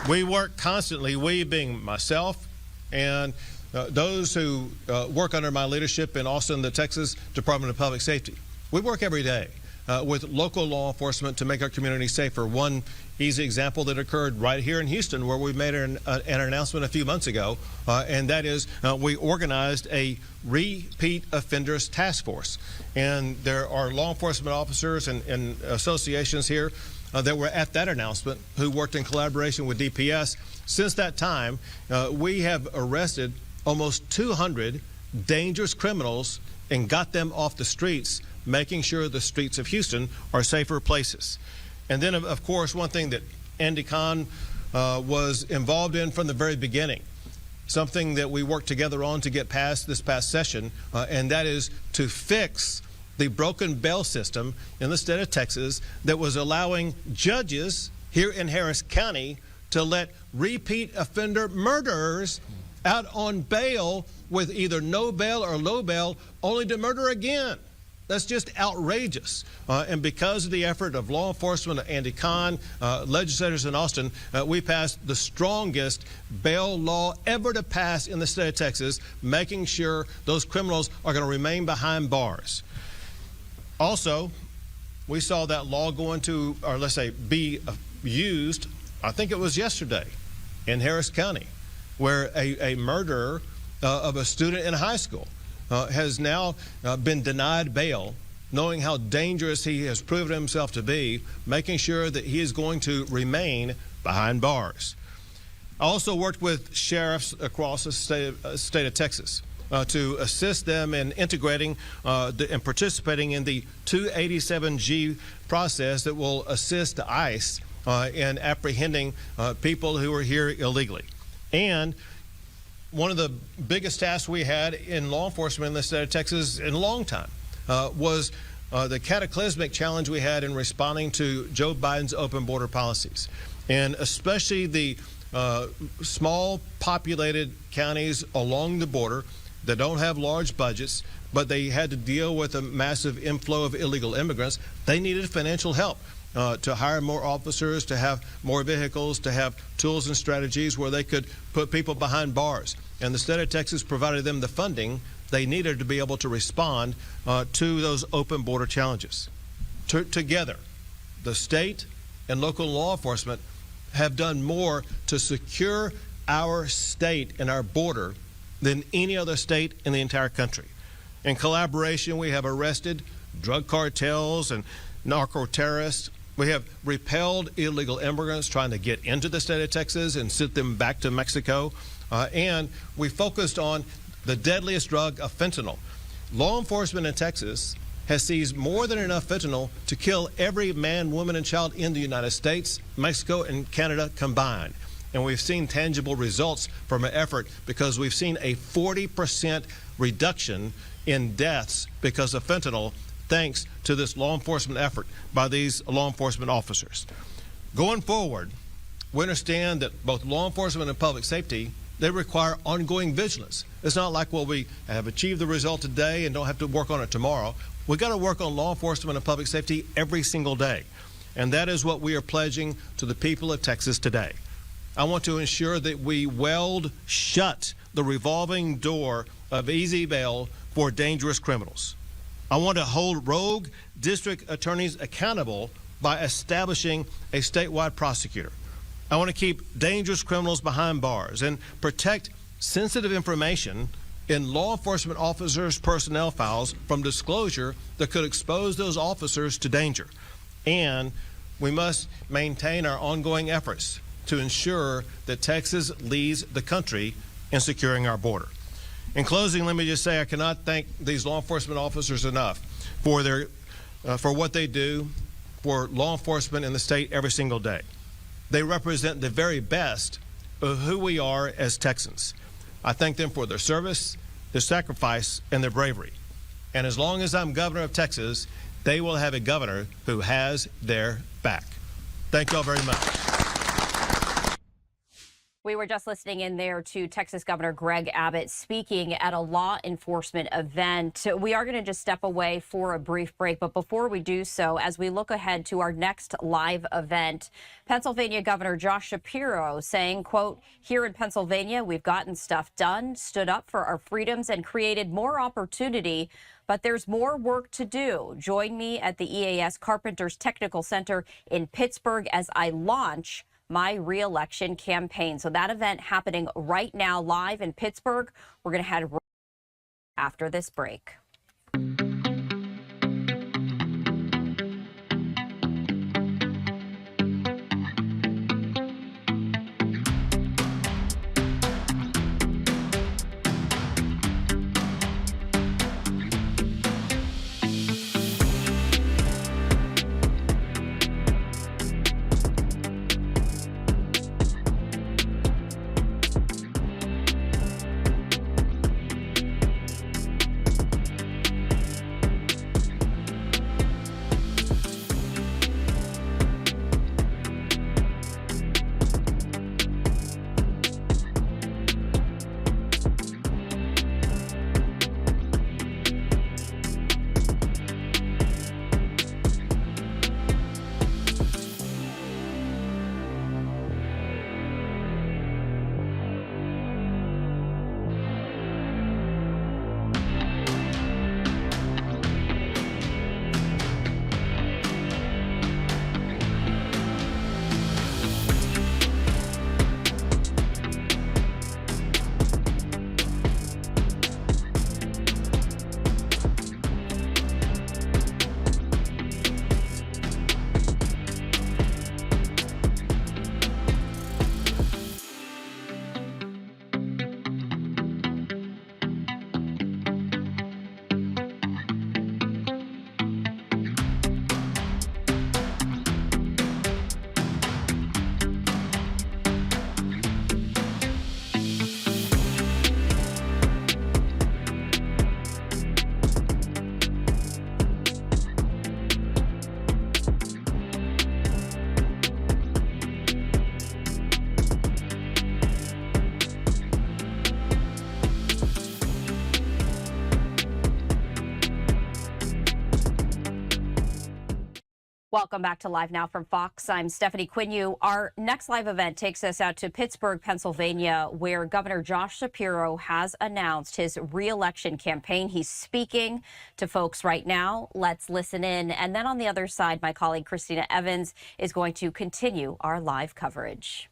We work constantly, we being myself and those who work under my leadership in Austin, the Texas Department of Public Safety. We work every day with local law enforcement to make our community safer. One easy example that occurred right here in Houston, where we made an announcement a few months ago, and that is we organized a repeat offenders task force. And there are law enforcement officers and associations here that were at that announcement who worked in collaboration with DPS. Since that time, we have arrested almost 200 dangerous criminals and got them off the streets, making sure the streets of Houston are safer places. And then, of course, one thing that Andy Kahn was involved in from the very beginning, something that we worked together on to get past this past session, and that is to fix the broken bail system in the state of Texas that was allowing judges here in Harris County to let repeat offender murderers out on bail with either no bail or low bail, only to murder again. That's just outrageous. And because of the effort of law enforcement, Andy Kahn, legislators in Austin, we passed the strongest bail law ever to pass in the state of Texas, making sure those criminals are going to remain behind bars. Also, we saw that law go into, or let's say, be used, I think it was yesterday, in Harris County, where a murderer of a student in high school has now been denied bail, knowing how dangerous he has proven himself to be, making sure that he is going to remain behind bars. I also worked with sheriffs across the state of Texas to assist them in integrating and participating in the 287G process that will assist ICE in apprehending people who are here illegally. And one of the biggest tasks we had in law enforcement in the state of Texas in a long time was the cataclysmic challenge we had in responding to Joe Biden's open border policies, and especially the small populated counties along the border that don't have large budgets, but they had to deal with a massive inflow of illegal immigrants. They needed financial help to hire more officers, to have more vehicles, to have tools and strategies where they could put people behind bars. And the state of Texas provided them the funding they needed to be able to respond to those open border challenges. Together, the state and local law enforcement have done more to secure our state and our border than any other state in the entire country. In collaboration, we have arrested drug cartels and narco-terrorists. We have repelled illegal immigrants trying to get into the state of Texas and sent them back to Mexico. And we focused on the deadliest drug of fentanyl. Law enforcement in Texas has seized more than enough fentanyl to kill every man, woman, and child in the United States, Mexico, and Canada combined. And we've seen tangible results from our effort because we've seen a 40% reduction in deaths because of fentanyl, thanks to this law enforcement effort by these law enforcement officers. Going forward, we understand that both law enforcement and public safety, they require ongoing vigilance. It's not like, well, we have achieved the result today and don't have to work on it tomorrow. We've got to work on law enforcement and public safety every single day. And that is what we are pledging to the people of Texas today. I want to ensure that we weld shut the revolving door of easy bail for dangerous criminals. I want to hold rogue district attorneys accountable by establishing a statewide prosecutor. I want to keep dangerous criminals behind bars and protect sensitive information in law enforcement officers' personnel files from disclosure that could expose those officers to danger. And we must maintain our ongoing efforts to ensure that Texas leads the country in securing our border. In closing, let me just say I cannot thank these law enforcement officers enough for for what they do for law enforcement in the state every single day. They represent the very best of who we are as Texans. I thank them for their service, their sacrifice, and their bravery. And as long as I'm governor of Texas, they will have a governor who has their back. Thank you all very much. We were just listening in there to Texas Governor Greg Abbott speaking at a law enforcement event. We are going to just step away for a brief break, but before we do so, as we look ahead to our next live event, Pennsylvania Governor Josh Shapiro saying, quote, "Here in Pennsylvania, we've gotten stuff done, stood up for our freedoms, and created more opportunity But there's more work to do. Join me at the EAS Carpenters Technical Center in Pittsburgh as I launch my re-election campaign. So that event happening right now live in Pittsburgh. We're going to head right after this break. Welcome back to Live Now from Fox. I'm Stephanie Quinu. Our next live event takes us out to Pittsburgh, Pennsylvania, where Governor Josh Shapiro has announced his re-election campaign. He's speaking to folks right now. Let's listen in. And then on the other side, my colleague Christina Evans is going to continue our live coverage.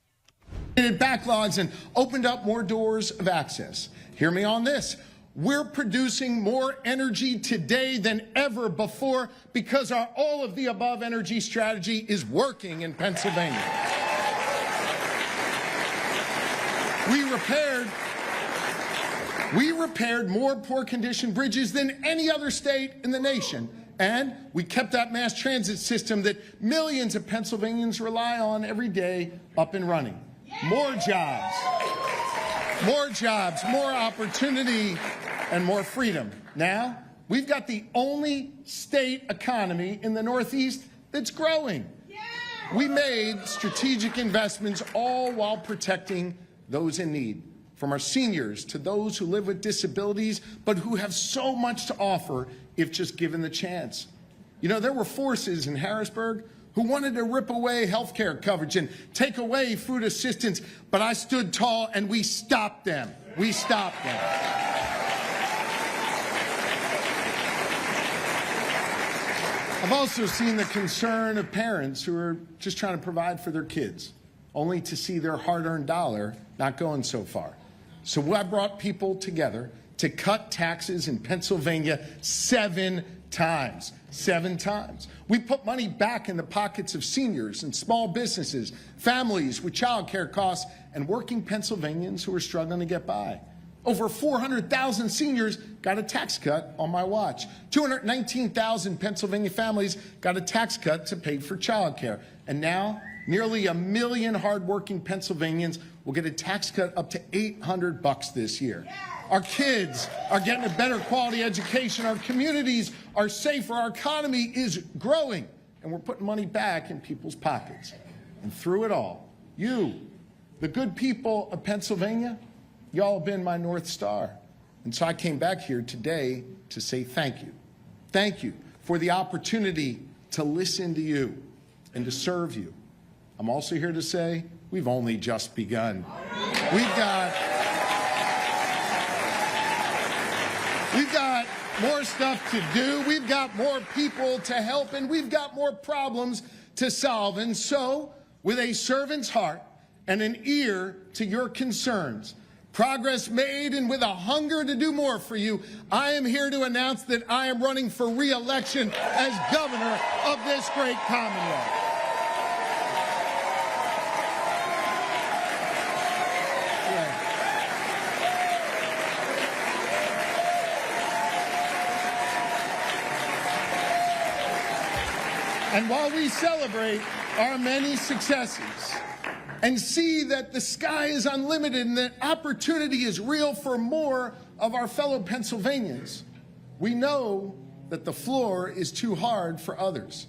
Backlogs and opened up more doors of access. Hear me on this. We're producing more energy today than ever before because our all-of-the-above energy strategy is working in Pennsylvania. We repaired more poor-condition bridges than any other state in the nation, and we kept that mass transit system that millions of Pennsylvanians rely on every day up and running. More jobs, more opportunity, and more freedom. Now, we've got the only state economy in the Northeast that's growing. We made strategic investments all while protecting those in need, from our seniors to those who live with disabilities, but who have so much to offer if just given the chance. You know, there were forces in Harrisburg who wanted to rip away health care coverage and take away food assistance, but I stood tall and we stopped them. We stopped them. I've also seen the concern of parents who are just trying to provide for their kids, only to see their hard-earned dollar not going so far. So I brought people together to cut taxes in Pennsylvania 7 times. 7 times. We put money back in the pockets of seniors and small businesses, families with child care costs, and working Pennsylvanians who are struggling to get by. Over 400,000 seniors got a tax cut on my watch. 219,000 Pennsylvania families got a tax cut to pay for child care. And now, nearly 1 million hardworking Pennsylvanians will get a tax cut up to $800 this year. Our kids are getting a better quality education. Our communities are safer. Our economy is growing. And we're putting money back in people's pockets. And through it all, you, the good people of Pennsylvania, y'all have been my North Star. And so I came back here today to say thank you. Thank you for the opportunity to listen to you and to serve you. I'm also here to say we've only just begun. We've got more stuff to do. We've got more people to help, and we've got more problems to solve. And so, with a servant's heart and an ear to your concerns, progress made, and with a hunger to do more for you, I am here to announce that I am running for re-election as governor of this great Commonwealth. And while we celebrate our many successes and see that the sky is unlimited and that opportunity is real for more of our fellow Pennsylvanians, we know that the floor is too hard for others.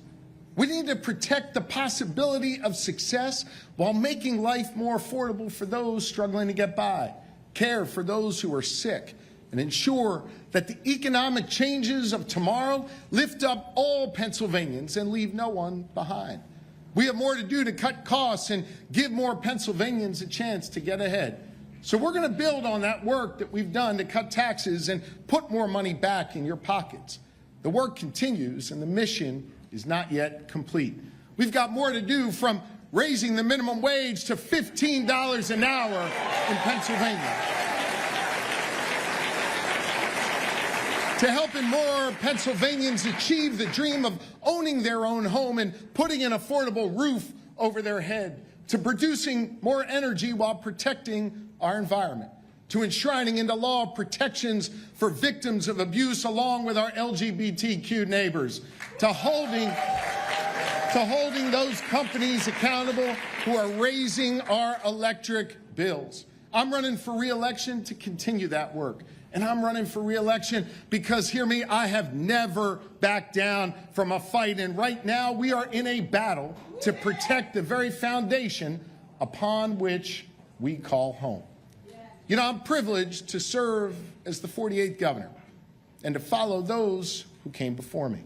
We need to protect the possibility of success while making life more affordable for those struggling to get by, care for those who are sick, and ensure that the economic changes of tomorrow lift up all Pennsylvanians and leave no one behind. We have more to do to cut costs and give more Pennsylvanians a chance to get ahead. So we're going to build on that work that we've done to cut taxes and put more money back in your pockets. The work continues and the mission is not yet complete. We've got more to do, from raising the minimum wage to $15 an hour in Pennsylvania, to helping more Pennsylvanians achieve the dream of owning their own home and putting an affordable roof over their head, to producing more energy while protecting our environment, to enshrining into law protections for victims of abuse along with our LGBTQ neighbors, to holding those companies accountable who are raising our electric bills. I'm running for re-election to continue that work. And I'm running for re-election because, hear me, I have never backed down from a fight. And right now we are in a battle to protect the very foundation upon which we call home. You know, I'm privileged to serve as the 48th governor and to follow those who came before me,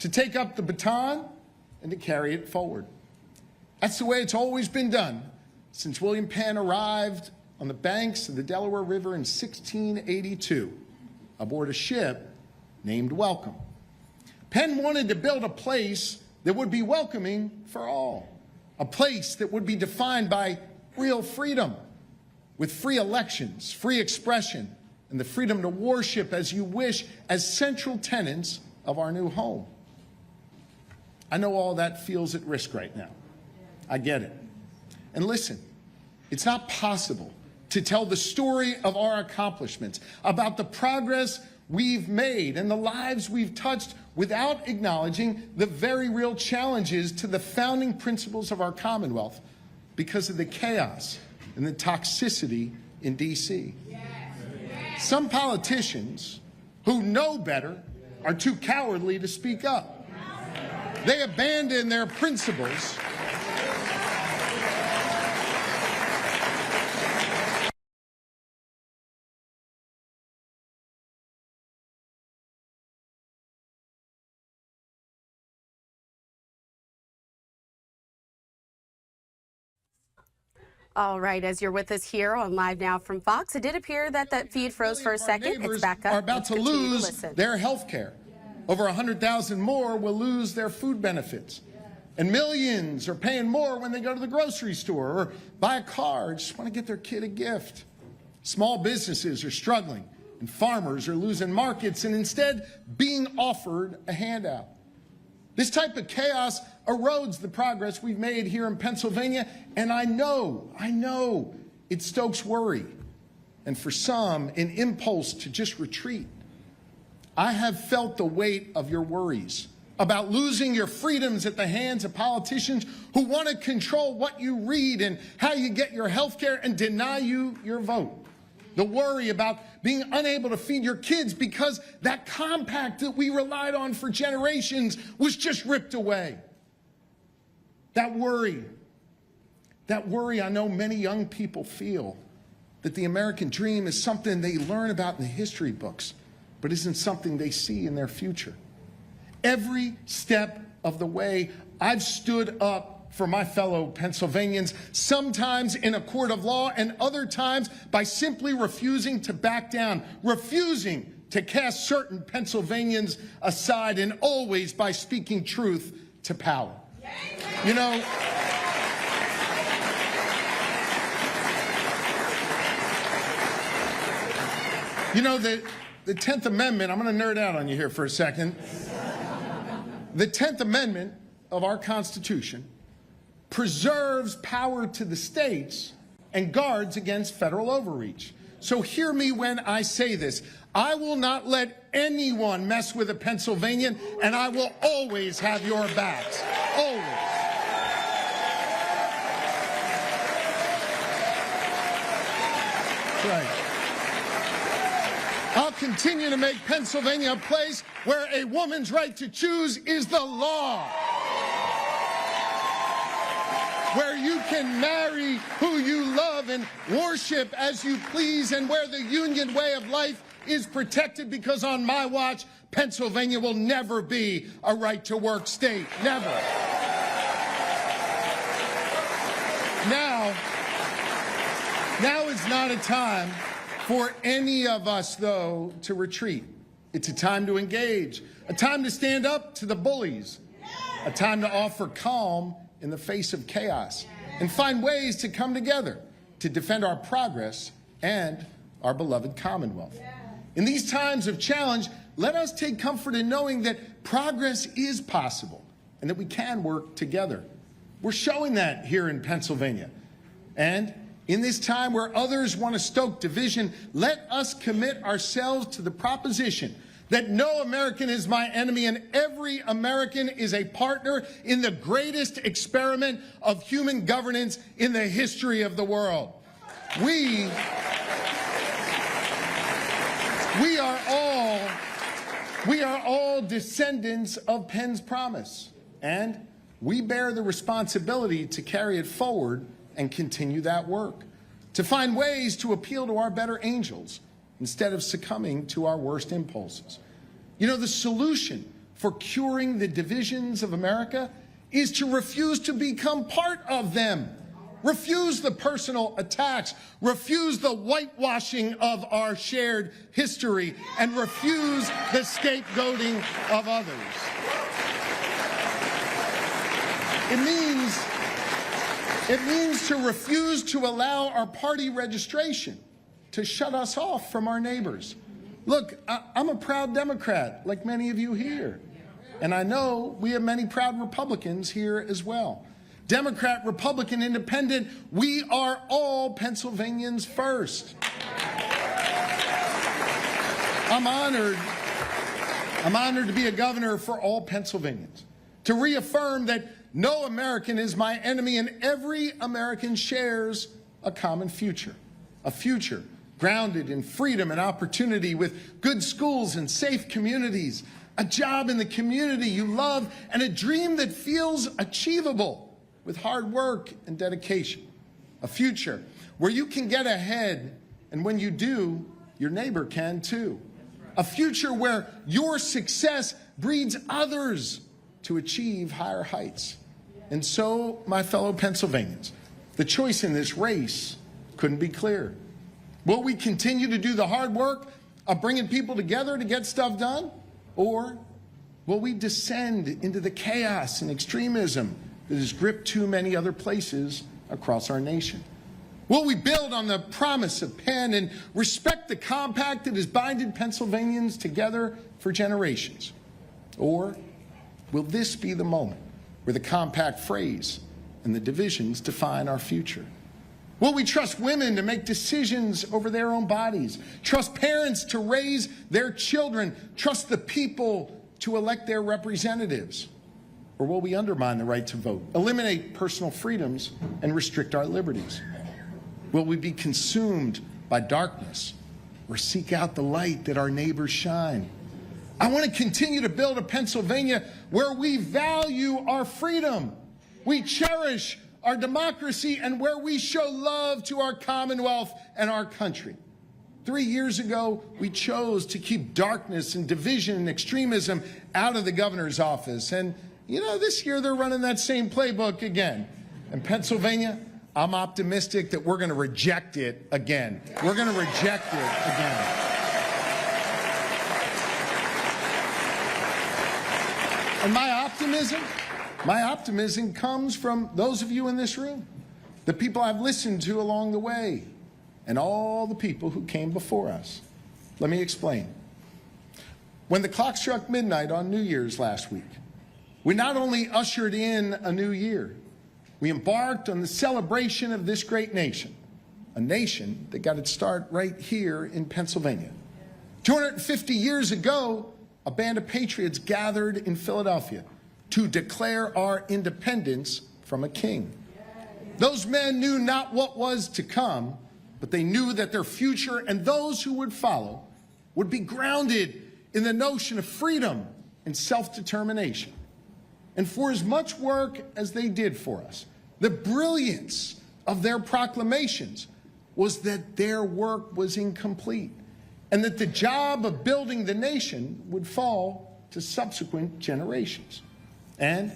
to take up the baton and to carry it forward. That's the way it's always been done since William Penn arrived on the banks of the Delaware River in 1682 aboard a ship named Welcome. Penn wanted to build a place that would be welcoming for all, a place that would be defined by real freedom, with free elections, free expression, and the freedom to worship as you wish as central tenets of our new home. I know all that feels at risk right now. I get it. And listen, it's not possible to tell the story of our accomplishments, about the progress we've made and the lives we've touched, without acknowledging the very real challenges to the founding principles of our Commonwealth because of the chaos and the toxicity in D.C. Some politicians who know better are too cowardly to speak up. They abandon their principles All right, as you're with us here on Live Now from Fox, it did appear that that feed froze for a second. It's back up. Are about to lose their health care. Over 100,000 more will lose their food benefits. And millions are paying more when they go to the grocery store or buy a car or just want to get their kid a gift. Small businesses are struggling and farmers are losing markets and instead being offered a handout. This type of chaos erodes the progress we've made here in Pennsylvania, and I know it stokes worry, and for some, an impulse to just retreat. I have felt the weight of your worries about losing your freedoms at the hands of politicians who want to control what you read and how you get your health care and deny you your vote. The worry about being unable to feed your kids because that compact that we relied on for generations was just ripped away. That worry I know many young people feel, that the American dream is something they learn about in the history books, but isn't something they see in their future. Every step of the way, I've stood up for my fellow Pennsylvanians, sometimes in a court of law and other times by simply refusing to back down, refusing to cast certain Pennsylvanians aside, and always by speaking truth to power. You know, the 10th Amendment, I'm going to nerd out on you here for a second. The 10th Amendment of our Constitution preserves power to the states and guards against federal overreach. So hear me when I say this. I will not let anyone mess with a Pennsylvanian, and I will always have your backs. Always. Right. I'll continue to make Pennsylvania a place where a woman's right to choose is the law. Where you can marry who you love and worship as you please, and where the union way of life is protected, because on my watch, Pennsylvania will never be a right-to-work state. Never. Now is not a time for any of us, though, to retreat. It's a time to engage, a time to stand up to the bullies, a time to offer calm in the face of chaos, and find ways to come together to defend our progress and our beloved Commonwealth. In these times of challenge, let us take comfort in knowing that progress is possible and that we can work together. We're showing that here in Pennsylvania. And in this time where others want to stoke division, let us commit ourselves to the proposition that no American is my enemy and every American is a partner in the greatest experiment of human governance in the history of the world. We are all descendants of Penn's promise, and we bear the responsibility to carry it forward and continue that work, to find ways to appeal to our better angels instead of succumbing to our worst impulses. You know, the solution for curing the divisions of America is to refuse to become part of them. Refuse the personal attacks, refuse the whitewashing of our shared history, and refuse the scapegoating of others. It means to refuse to allow our party registration to shut us off from our neighbors. Look, I'm a proud Democrat, like many of you here. And I know we have many proud Republicans here as well. Democrat, Republican, Independent, we are all Pennsylvanians first. I'm honored to be a governor for all Pennsylvanians, to reaffirm that no American is my enemy and every American shares a common future, a future grounded in freedom and opportunity, with good schools and safe communities, a job in the community you love, and a dream that feels achievable with hard work and dedication. A future where you can get ahead, and when you do, your neighbor can too. A future where your success breeds others to achieve higher heights. And so, my fellow Pennsylvanians, the choice in this race couldn't be clearer. Will we continue to do the hard work of bringing people together to get stuff done? Or will we descend into the chaos and extremism that has gripped too many other places across our nation? Will we build on the promise of Penn and respect the compact that has binded Pennsylvanians together for generations? Or will this be the moment where the compact frays and the divisions define our future? Will we trust women to make decisions over their own bodies? Trust parents to raise their children? Trust the people to elect their representatives? Or will we undermine the right to vote, eliminate personal freedoms, and restrict our liberties? Will we be consumed by darkness or seek out the light that our neighbors shine? I want to continue to build a Pennsylvania where we value our freedom, we cherish our democracy, and where we show love to our Commonwealth and our country. 3 years ago, we chose to keep darkness and division and extremism out of the governor's office. And, you know, this year they're running that same playbook again. In Pennsylvania, I'm optimistic that we're going to reject it again. We're going to reject it again. And my optimism comes from those of you in this room, the people I've listened to along the way, and all the people who came before us. Let me explain. When the clock struck midnight on New Year's last week, we not only ushered in a new year, we embarked on the celebration of this great nation, a nation that got its start right here in Pennsylvania. 250 years ago, a band of patriots gathered in Philadelphia to declare our independence from a king. Those men knew not what was to come, but they knew that their future and those who would follow would be grounded in the notion of freedom and self-determination. And for as much work as they did for us, the brilliance of their proclamations was that their work was incomplete and that the job of building the nation would fall to subsequent generations. And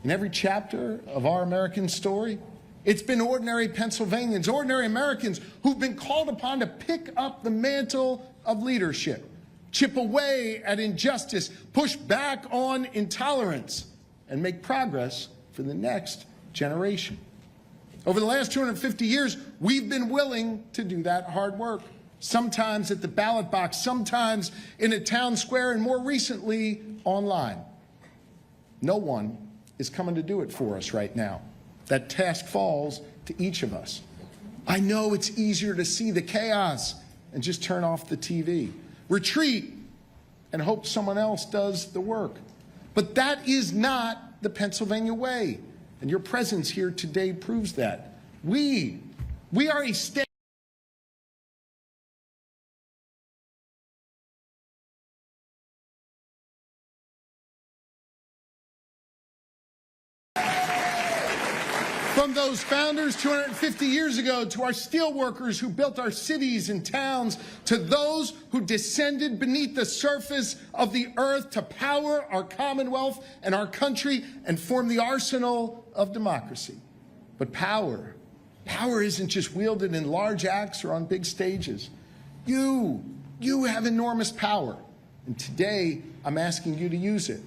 in every chapter of our American story, it's been ordinary Pennsylvanians, ordinary Americans who've been called upon to pick up the mantle of leadership, chip away at injustice, push back on intolerance, and make progress for the next generation. Over the last 250 years, we've been willing to do that hard work, sometimes at the ballot box, sometimes in a town square, and more recently, online. No one is coming to do it for us right now. That task falls to each of us. I know it's easier to see the chaos and just turn off the TV, retreat, and hope someone else does the work. But that is not the Pennsylvania way, and your presence here today proves that. We are a state. From those founders 250 years ago, to our steel workers who built our cities and towns, to those who descended beneath the surface of the earth to power our Commonwealth and our country and form the arsenal of democracy. But power isn't just wielded in large acts or on big stages. You have enormous power, and today I'm asking you to use it.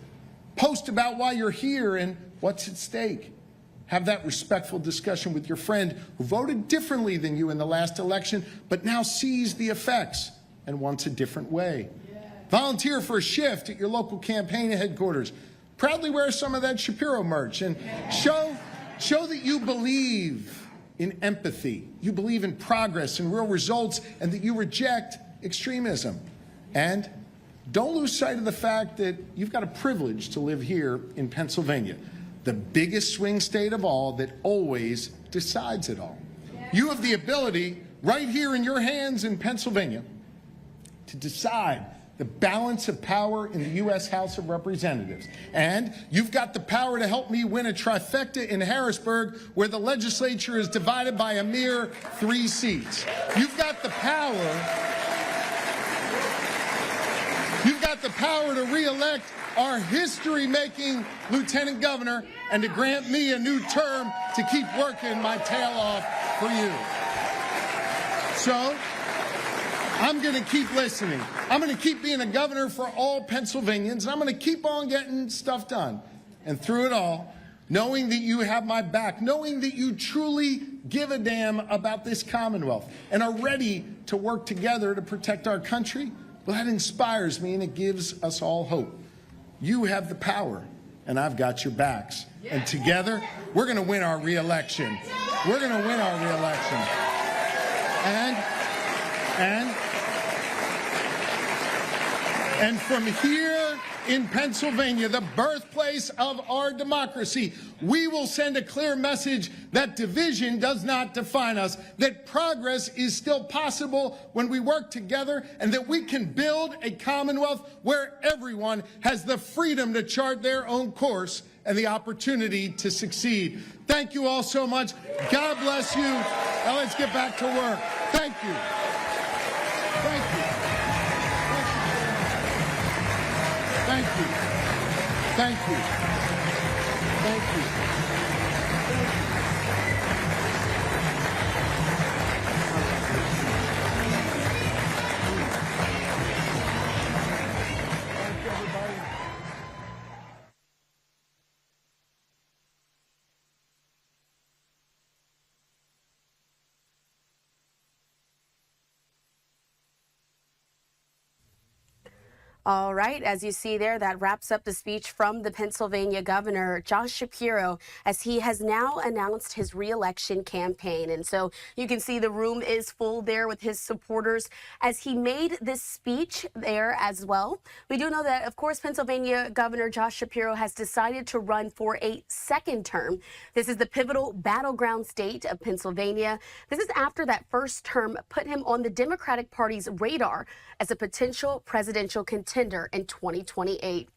Post about why you're here and what's at stake. Have that respectful discussion with your friend who voted differently than you in the last election, but now sees the effects and wants a different way. Yeah. Volunteer for a shift at your local campaign headquarters. Proudly wear some of that Shapiro merch and show that you believe in empathy, you believe in progress and real results, and that you reject extremism. And don't lose sight of the fact that you've got a privilege to live here in Pennsylvania, the biggest swing state of all that always decides it all. You have the ability right here in your hands in Pennsylvania to decide the balance of power in the U.S. House of Representatives. And you've got the power to help me win a trifecta in Harrisburg, where the legislature is divided by a mere 3 seats. You've got the power to re-elect our history-making lieutenant governor and to grant me a new term to keep working my tail off for you. So I'm going to keep listening. I'm going to keep being a governor for all Pennsylvanians, and I'm going to keep on getting stuff done. And through it all, knowing that you have my back, knowing that you truly give a damn about this Commonwealth and are ready to work together to protect our country, well, that inspires me and it gives us all hope. You have the power, and I've got your backs. And together, we're going to win our re-election. We're going to win our re-election. And from here in Pennsylvania, the birthplace of our democracy, we will send a clear message that division does not define us, that progress is still possible when we work together, and that we can build a Commonwealth where everyone has the freedom to chart their own course and the opportunity to succeed. Thank you all so much. God bless you. Now let's get back to work. Thank you. Thank you. Thank you. Thank you. Thank you. All right, as you see there, that wraps up the speech from the Pennsylvania governor, Josh Shapiro, as he has now announced his re-election campaign. And so you can see the room is full there with his supporters as he made this speech there as well. We do know that, of course, Pennsylvania Governor Josh Shapiro has decided to run for a second term. This is the pivotal battleground state of Pennsylvania. This is after that first term put him on the Democratic Party's radar as a potential presidential contender in 2028.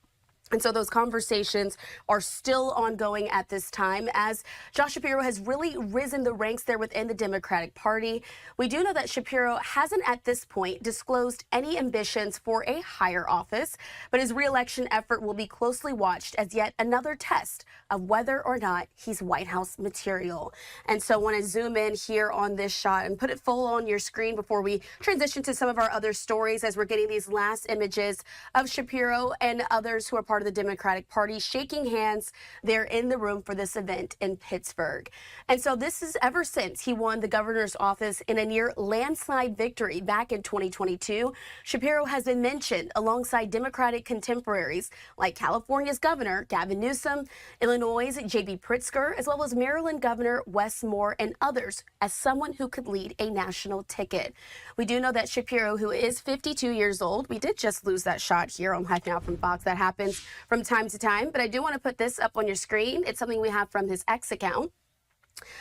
And so those conversations are still ongoing at this time as Josh Shapiro has really risen the ranks there within the Democratic Party. We do know that Shapiro hasn't at this point disclosed any ambitions for a higher office, but his re-election effort will be closely watched as yet another test of whether or not he's White House material. And so I want to zoom in here on this shot and put it full on your screen before we transition to some of our other stories as we're getting these last images of Shapiro and others who are part of the Democratic Party shaking hands there in the room for this event in Pittsburgh. And so this is ever since he won the governor's office in a near landslide victory back in 2022. Shapiro has been mentioned alongside Democratic contemporaries like California's Governor Gavin Newsom, Illinois' J.B. Pritzker, as well as Maryland Governor Wes Moore and others as someone who could lead a national ticket. We do know that Shapiro, who is 52 years old, we did just lose that shot here on LiveNOW from Fox. That happens from time to time, but I do want to put this up on your screen. It's something we have from his X account.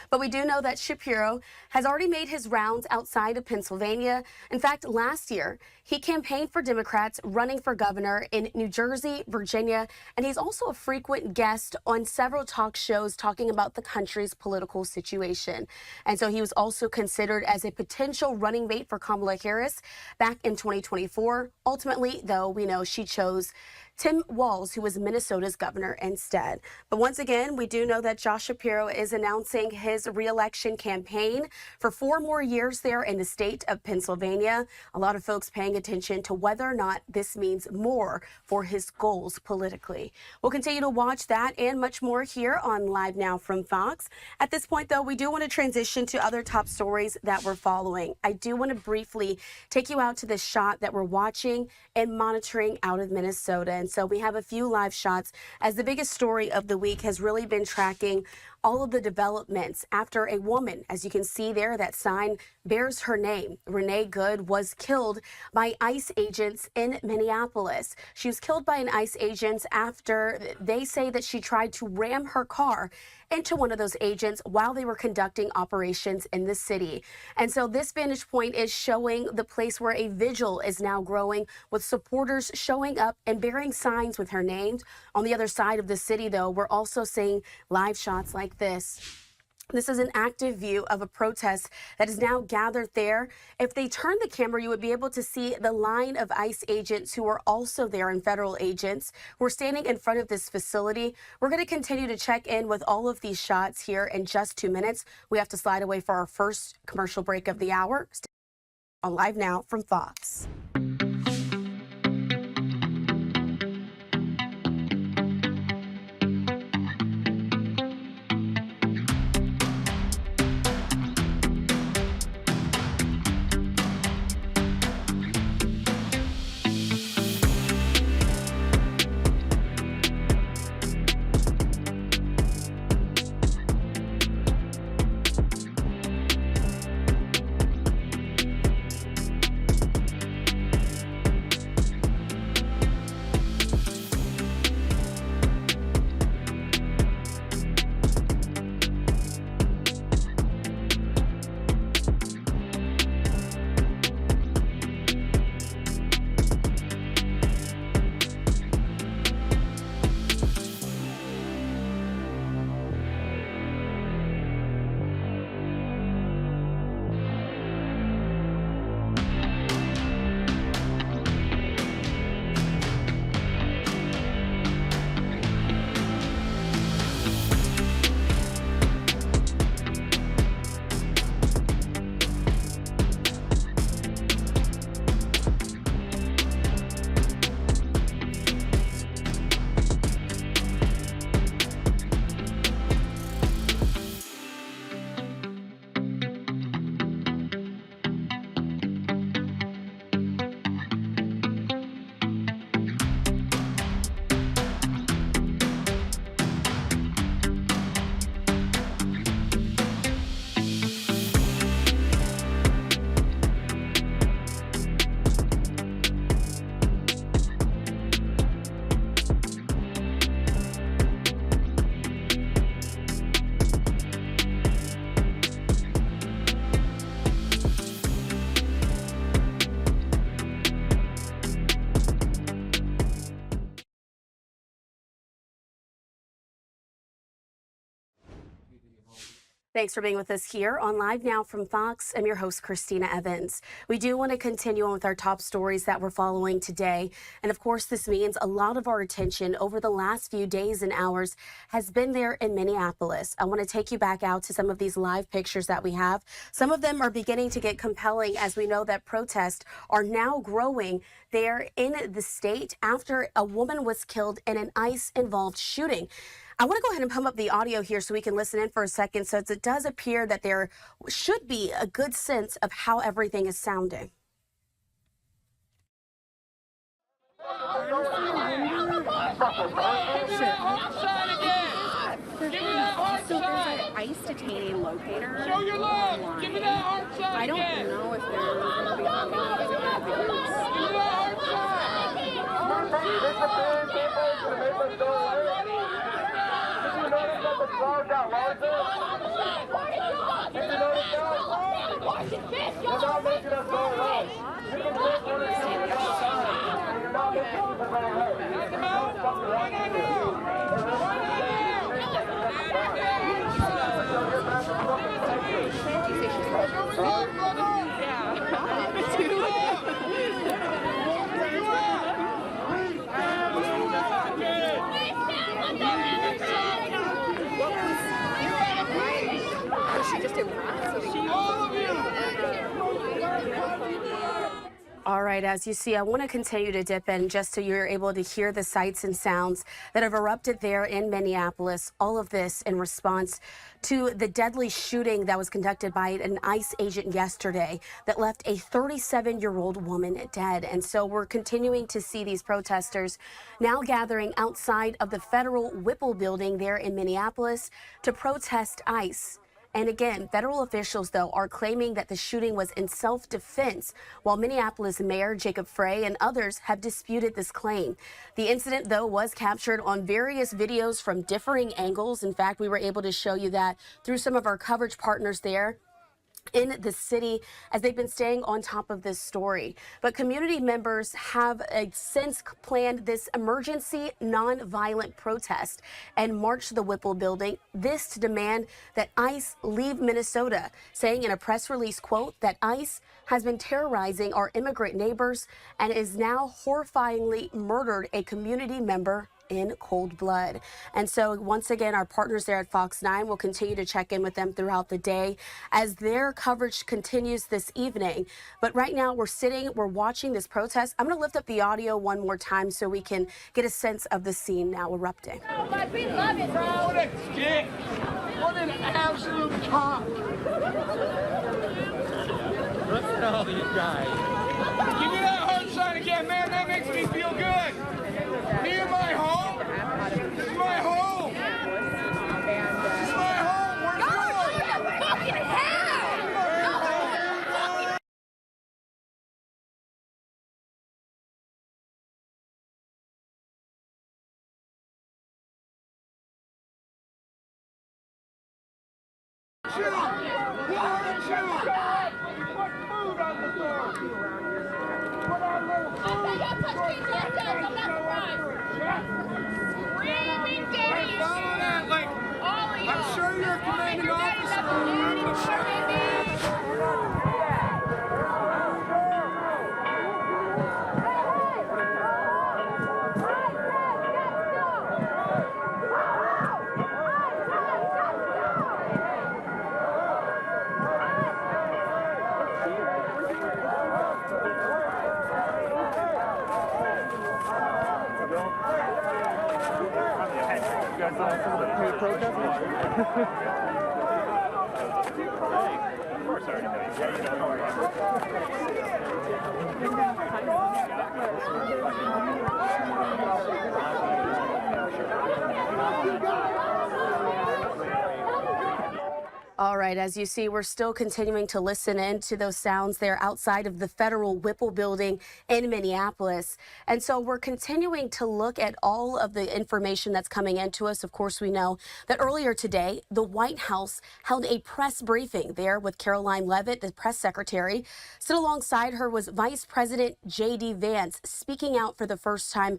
But we do know that Shapiro has already made his rounds outside of Pennsylvania. In fact, last year, he campaigned for Democrats running for governor in New Jersey, Virginia, and he's also a frequent guest on several talk shows talking about the country's political situation. And so he was also considered as a potential running mate for Kamala Harris back in 2024. Ultimately, though, we know she chose Tim Walz, who was Minnesota's governor instead. But once again, we do know that Josh Shapiro is announcing his re-election campaign for 4 more years there in the state of Pennsylvania. A lot of folks paying attention to whether or not this means more for his goals politically. We'll continue to watch that and much more here on LiveNOW from Fox. At this point, though, we do want to transition to other top stories that we're following. I do want to briefly take you out to this shot that we're watching and monitoring out of Minnesota. And so we have a few live shots as the biggest story of the week has really been tracking all of the developments after a woman, as you can see there, that sign bears her name. Renee Good was killed by ICE agents in Minneapolis. She was killed by an ICE agent after they say that she tried to ram her car into one of those agents while they were conducting operations in the city. And so this vantage point is showing the place where a vigil is now growing with supporters showing up and bearing signs with her name. On the other side of the city, though, we're also seeing live shots like this. This is an active view of a protest that is now gathered there. If they turn the camera, you would be able to see the line of ICE agents who are also there and federal agents who are standing in front of this facility. We're going to continue to check in with all of these shots here in just 2 minutes. We have to slide away for our first commercial break of the hour. Stay on LiveNOW from Fox. Thanks for being with us here on Live Now from Fox. I'm your host, Christina Evans. We do want to continue on with our top stories that we're following today. And of course, this means a lot of our attention over the last few days and hours has been there in Minneapolis. I want to take you back out to some of these live pictures that we have. Some of them are beginning to get compelling as we know that protests are now growing there in the state after a woman was killed in an ICE-involved shooting. I want to go ahead and pump up the audio here so we can listen in for a second, since it does appear that there should be a good sense of how everything is sounding. So there's an ICE detainee locator. Show your love. Give me that hard shot. I don't know if they're going to be talking about the groups. Give me that hard shot. Did you notice that the crowd got larger? Did you notice that? You're not making us go away. You can just want to see it outside. You're not making us go away. All right, as you see, I want to continue to dip in just so you're able to hear the sights and sounds that have erupted there in Minneapolis. All of this in response to the deadly shooting that was conducted by an ICE agent yesterday that left a 37-year-old woman dead. And so we're continuing to see these protesters now gathering outside of the federal Whipple building there in Minneapolis to protest ICE. And again, federal officials, though, are claiming that the shooting was in self-defense, while Minneapolis Mayor Jacob Frey and others have disputed this claim. The incident, though, was captured on various videos from differing angles. In fact, we were able to show you that through some of our coverage partners there in the city as they've been staying on top of this story. But community members have since planned this emergency nonviolent protest and march to the Whipple building, this to demand that ICE leave Minnesota, saying in a press release, quote, that ICE has been terrorizing our immigrant neighbors and is now horrifyingly murdered a community member in cold blood. And so once again, our partners there at Fox 9 will continue to check in with them throughout the day as their coverage continues this evening. But right now we're watching this protest. I'm going to lift up the audio one more time so we can get a sense of the scene now erupting. We love it, bro. What a stick. What an absolute top. Look at all these guys. Give me that hard shot again, man. That makes me feel good. Me and my home. This is my home. This is my home. Where's yours? We're fucking hell. Put food on the door. Put on little food. I'm not surprised. Screaming daddy issues. All of you. I'm sure you're a commanding officer. All right, as you see, we're still continuing to listen in to those sounds there outside of the federal Whipple building in Minneapolis. And so we're continuing to look at all of the information that's coming into us. Of course, we know that earlier today, the White House held a press briefing there with Caroline Leavitt, the press secretary. Stood alongside her was Vice President J.D. Vance, speaking out for the first time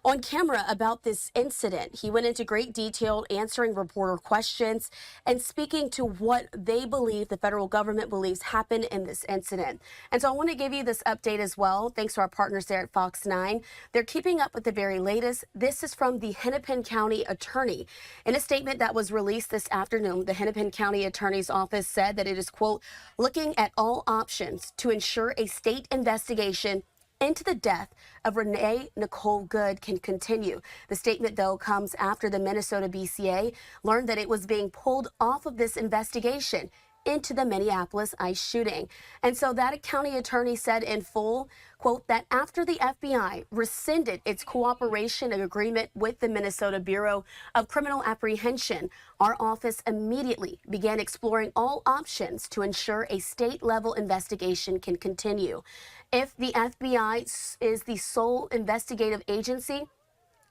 on camera about this incident. He went into great detail, answering reporter questions and speaking to what they believe, the federal government believes, happened in this incident. And so I want to give you this update as well, thanks to our partners there at Fox 9. They're keeping up with the very latest. This is from the Hennepin County Attorney. In a statement that was released this afternoon, the Hennepin County Attorney's Office said that it is, quote, looking at all options to ensure a state investigation into the death of Renee Nicole Good can continue. The statement, though, comes after the Minnesota BCA learned that it was being pulled off of this investigation into the Minneapolis ICE shooting. And so that county attorney said in full, quote, that after the FBI rescinded its cooperation agreement with the Minnesota Bureau of Criminal Apprehension, our office immediately began exploring all options to ensure a state-level investigation can continue. If the FBI is the sole investigative agency,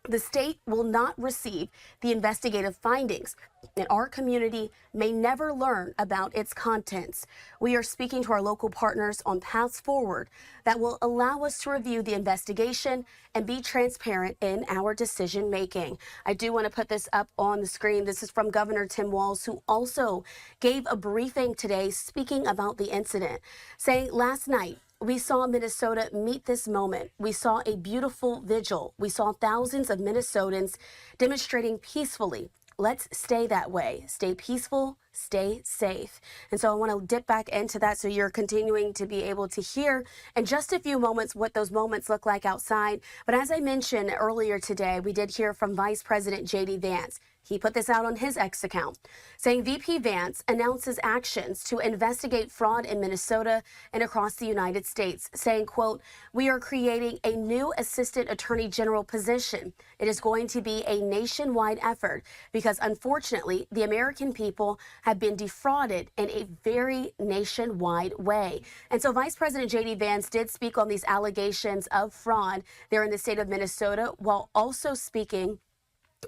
the state will not receive the investigative findings, and our community may never learn about its contents. We are speaking to our local partners on paths forward that will allow us to review the investigation and be transparent in our decision making. I do want to put this up on the screen. This is from Governor Tim Walz, who also gave a briefing today speaking about the incident, saying last night, we saw Minnesota meet this moment. We saw a beautiful vigil. We saw thousands of Minnesotans demonstrating peacefully. Let's stay that way. Stay peaceful, stay safe. And so I want to dip back into that so you're continuing to be able to hear in just a few moments what those moments look like outside. But as I mentioned earlier today, we did hear from Vice President J.D. Vance. He put this out on his X account, saying VP Vance announces actions to investigate fraud in Minnesota and across the United States, saying, quote, we are creating a new Assistant Attorney General position. It is going to be a nationwide effort because, unfortunately, the American people have been defrauded in a very nationwide way. And so Vice President J.D. Vance did speak on these allegations of fraud there in the state of Minnesota, while also speaking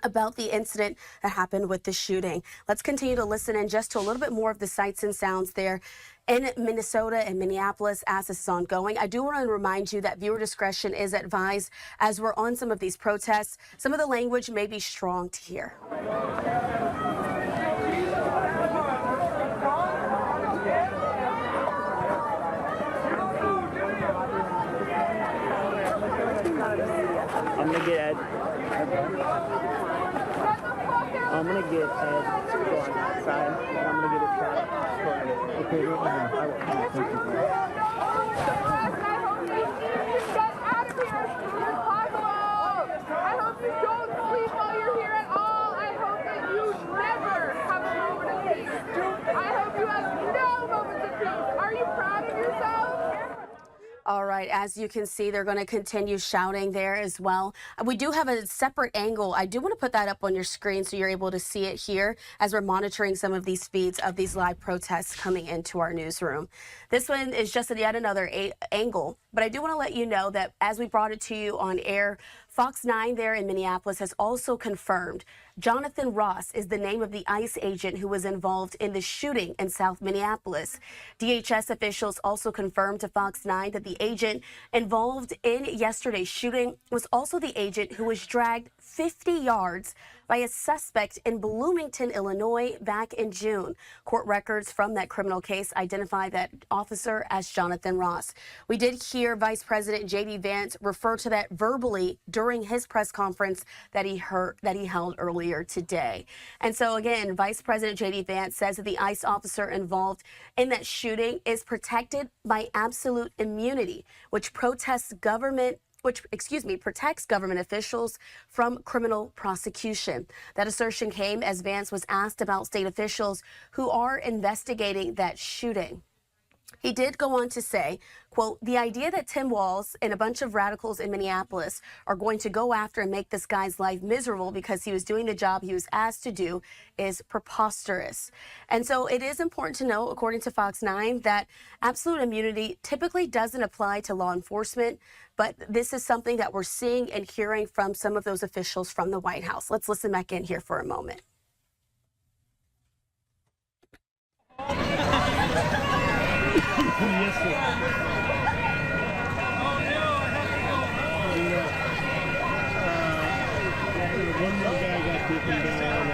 about the incident that happened with the shooting. Let's continue to listen in just to a little bit more of the sights and sounds there in Minnesota and Minneapolis as this is ongoing. I do want to remind you that viewer discretion is advised as we're on some of these protests. Some of the language may be strong to hear. I'm gonna get Ed. I'm gonna get Ed to go on that side, and I'm gonna get a shot. Okay, I will. Thank you. Get out of here! It's possible! I hope you don't sleep while you're here at all. I hope that you never have a moment of peace. I hope you have no moments of peace. Are you proud of yourself? All right, as you can see, they're going to continue shouting there as well. We do have a separate angle. I do want to put that up on your screen so you're able to see it here as we're monitoring some of these feeds of these live protests coming into our newsroom. This one is just yet another angle, but I do want to let you know that as we brought it to you on air, Fox 9 there in Minneapolis has also confirmed Jonathan Ross is the name of the ICE agent who was involved in the shooting in South Minneapolis. DHS officials also confirmed to Fox 9 that the agent involved in yesterday's shooting was also the agent who was dragged 50 yards by a suspect in Bloomington, Illinois back in June. Court records from that criminal case identify that officer as Jonathan Ross. We did hear Vice President J.D. Vance refer to that verbally during his press conference that he held earlier today. And so again, Vice President J.D. Vance says that the ICE officer involved in that shooting is protected by absolute immunity, which protects government officials from criminal prosecution. That assertion came as Vance was asked about state officials who are investigating that shooting. He did go on to say, quote, the idea that Tim Walz and a bunch of radicals in Minneapolis are going to go after and make this guy's life miserable because he was doing the job he was asked to do is preposterous. And so it is important to know, according to Fox 9, that absolute immunity typically doesn't apply to law enforcement, but this is something that we're seeing and hearing from some of those officials from the White House. Let's listen back in here for a moment. Yes, sir. One more guy got taken down.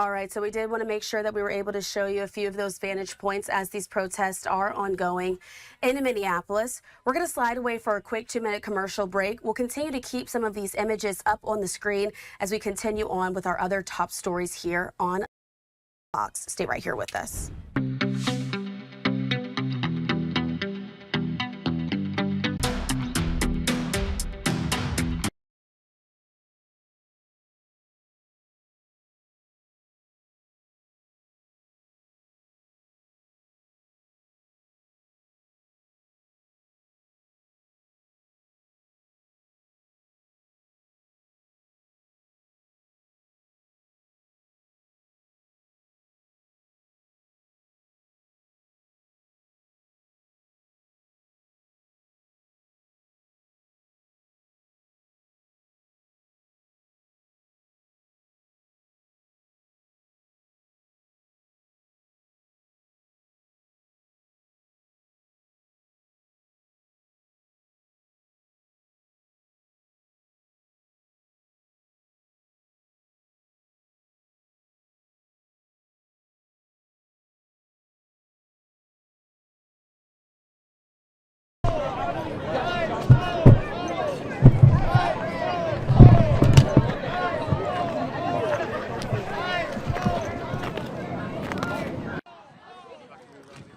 All right, so we did want to make sure that we were able to show you a few of those vantage points as these protests are ongoing in Minneapolis. We're going to slide away for a quick 2-minute commercial break. We'll continue to keep some of these images up on the screen as we continue on with our other top stories here on Fox. Stay right here with us.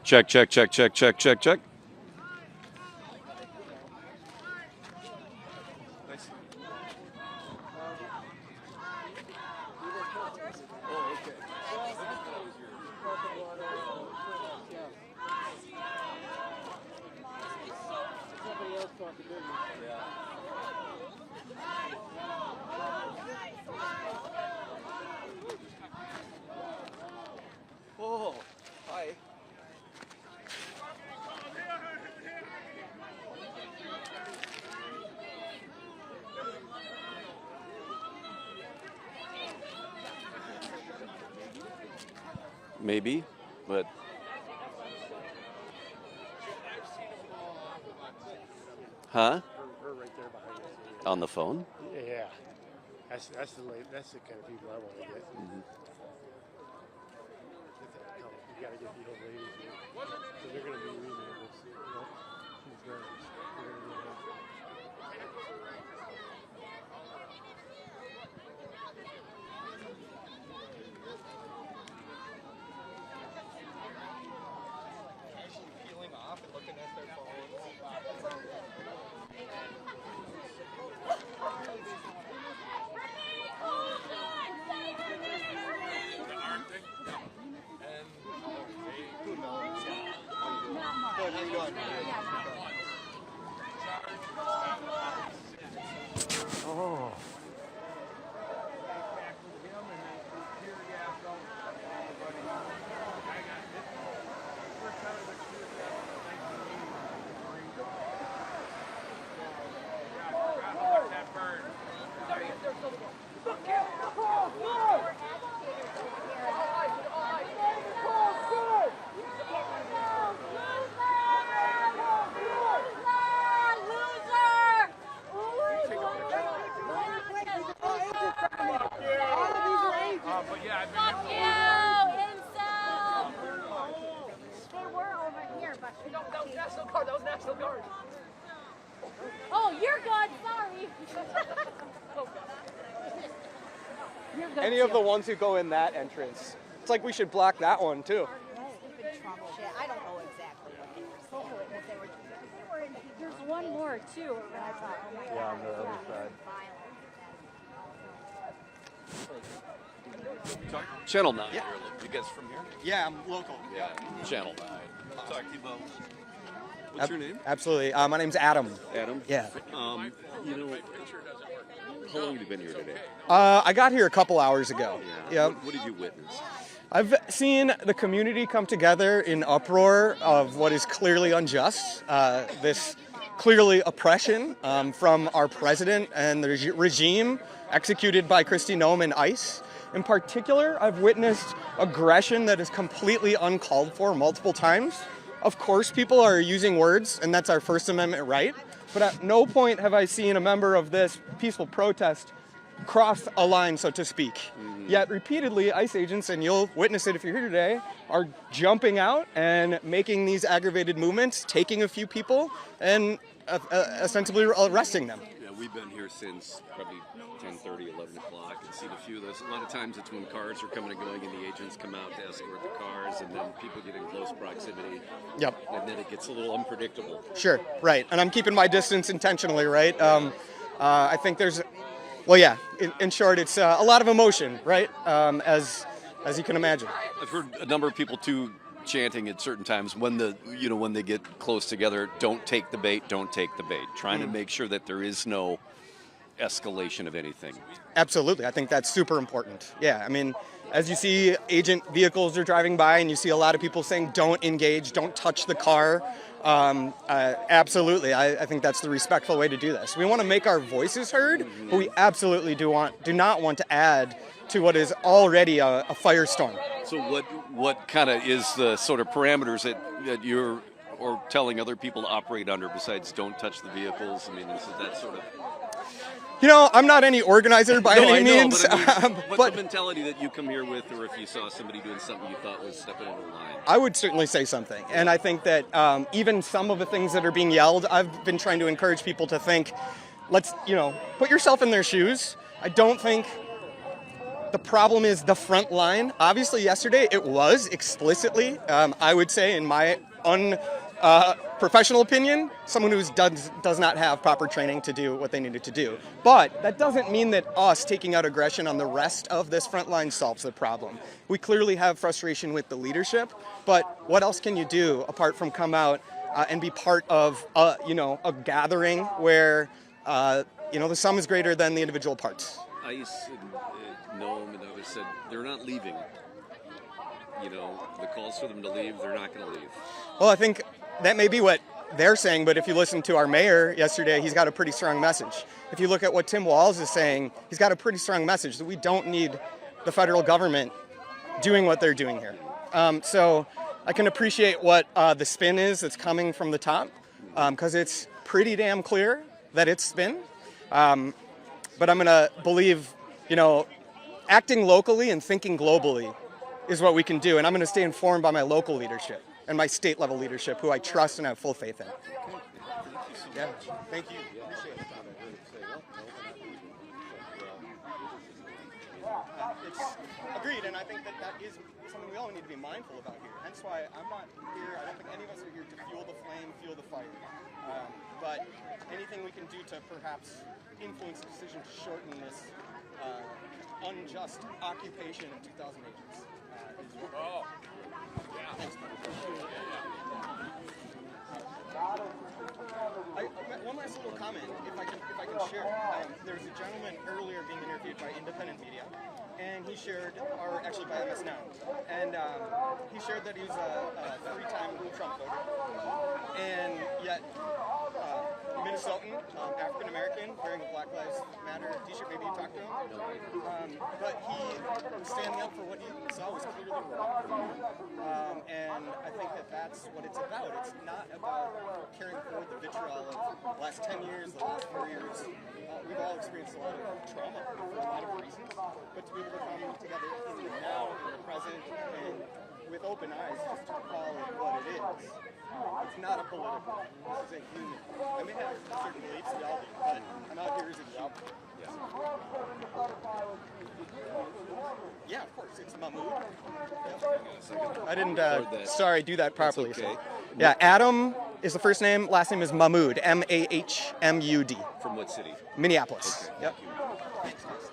Check, check, check, check, check, check, check. Oh, hi. Maybe, but huh? Her right there behind us. On the phone? Yeah, that's the kind of people I want to get. Mm-hmm. You gotta get the old ladies here, so they're gonna be reasonable. She's there. Peeling off and looking at their phones. Oh. Oh, you're good. Sorry. You're good. Any of the ones who go in that entrance. It's like we should block that one too. Stupid Trump shit. I don't know exactly what they were saying, but there's one more too. And I thought, oh my God. On the other side. Channel 9. Yeah. You guys from here? Yeah, I'm local. Yeah, Channel 9. I'll talk to you about. What's your name? Absolutely. My name's Adam. Adam? Yeah. You know, how long have you been here today? I got here a couple hours ago. Yeah. What did you witness? I've seen the community come together in uproar of what is clearly unjust. This clearly oppression from our president and the regime executed by Noem and ICE. In particular, I've witnessed aggression that is completely uncalled for multiple times. Of course, people are using words, and that's our First Amendment right. But at no point have I seen a member of this peaceful protest cross a line, so to speak. Yet repeatedly, ICE agents, and you'll witness it if you're here today, are jumping out and making these aggravated movements, taking a few people, and ostensibly arresting them. Yeah, we've been here since probably 10:30, 11 o'clock, and seen a few of those. A lot of times it's when cars are coming and going, and the agents come out to escort the cars, and then people get in close proximity. Yep. And then it gets a little unpredictable. Sure, right. And I'm keeping my distance intentionally, right? I think there's, well, yeah, in short, it's a lot of emotion, right? As you can imagine. I've heard a number of people too chanting at certain times when when they get close together, don't take the bait, don't take the bait, trying to make sure that there is no escalation of anything. Absolutely. I think that's super important. Yeah, I mean, as you see agent vehicles are driving by and you see a lot of people saying don't engage, don't touch the car. Absolutely. I think that's the respectful way to do this. We want to make our voices heard, but we absolutely do not want to add to what is already a firestorm. So what kind of is the sort of parameters that you're or telling other people to operate under besides don't touch the vehicles? I mean, is it that sort of... You know, I'm not any organizer by any means. What's the mentality that you come here with, or if you saw somebody doing something you thought was stepping over the line? I would certainly say something. And I think that even some of the things that are being yelled, I've been trying to encourage people to think, let's, put yourself in their shoes. I don't think the problem is the front line. Obviously, yesterday it was explicitly, I would say, in my professional opinion, someone who does not have proper training to do what they needed to do. But that doesn't mean that us taking out aggression on the rest of this front line solves the problem. We clearly have frustration with the leadership, but what else can you do apart from come out and be part of a gathering where the sum is greater than the individual parts? ICE and Noem and others said they're not leaving. The calls for them to leave, they're not going to leave. Well, I think that may be what they're saying, but if you listen to our mayor yesterday, he's got a pretty strong message. If you look at what Tim Walz is saying, he's got a pretty strong message that we don't need the federal government doing what they're doing here. So I can appreciate what the spin is that's coming from the top, because it's pretty damn clear that it's spin. But I'm going to believe, acting locally and thinking globally is what we can do. And I'm going to stay informed by my local leadership and my state level leadership, who I trust and have full faith in. Yeah, thank you. Appreciate it. It's agreed, and I think that is something we all need to be mindful about here. Hence why I'm not here. I don't think any of us are here to fuel the flame, fuel the fire. But anything we can do to perhaps influence the decision to shorten this unjust occupation of 2,000 agents. Thanks. One last little comment, if I can share. There was a gentleman earlier being interviewed by independent media, and he shared, or actually by MS Now, and he shared that he was a 3-time Trump voter, and yet Minnesotan, African American, wearing a Black Lives Matter t-shirt. Maybe you talked to him, but he was standing up for what he saw was clearly wrong, and I think that's what it's about. It's not about carrying forward the vitriol of the last 10 years, the last 4 years. We've all experienced a lot of trauma for a lot of reasons, but to be able to come together in the now, in the present, and with open eyes, just to call it what it is. It's not a political. This is a human. I may have certain beliefs, y'all do, but I'm out here as a job. Yeah, of course. It's Mahmoud. I didn't, sorry, do that properly. That's okay. Yeah, Adam is the first name. Last name is Mahmoud. M-A-H-M-U-D. From what city? Minneapolis. Okay. Yep. Thanks, guys.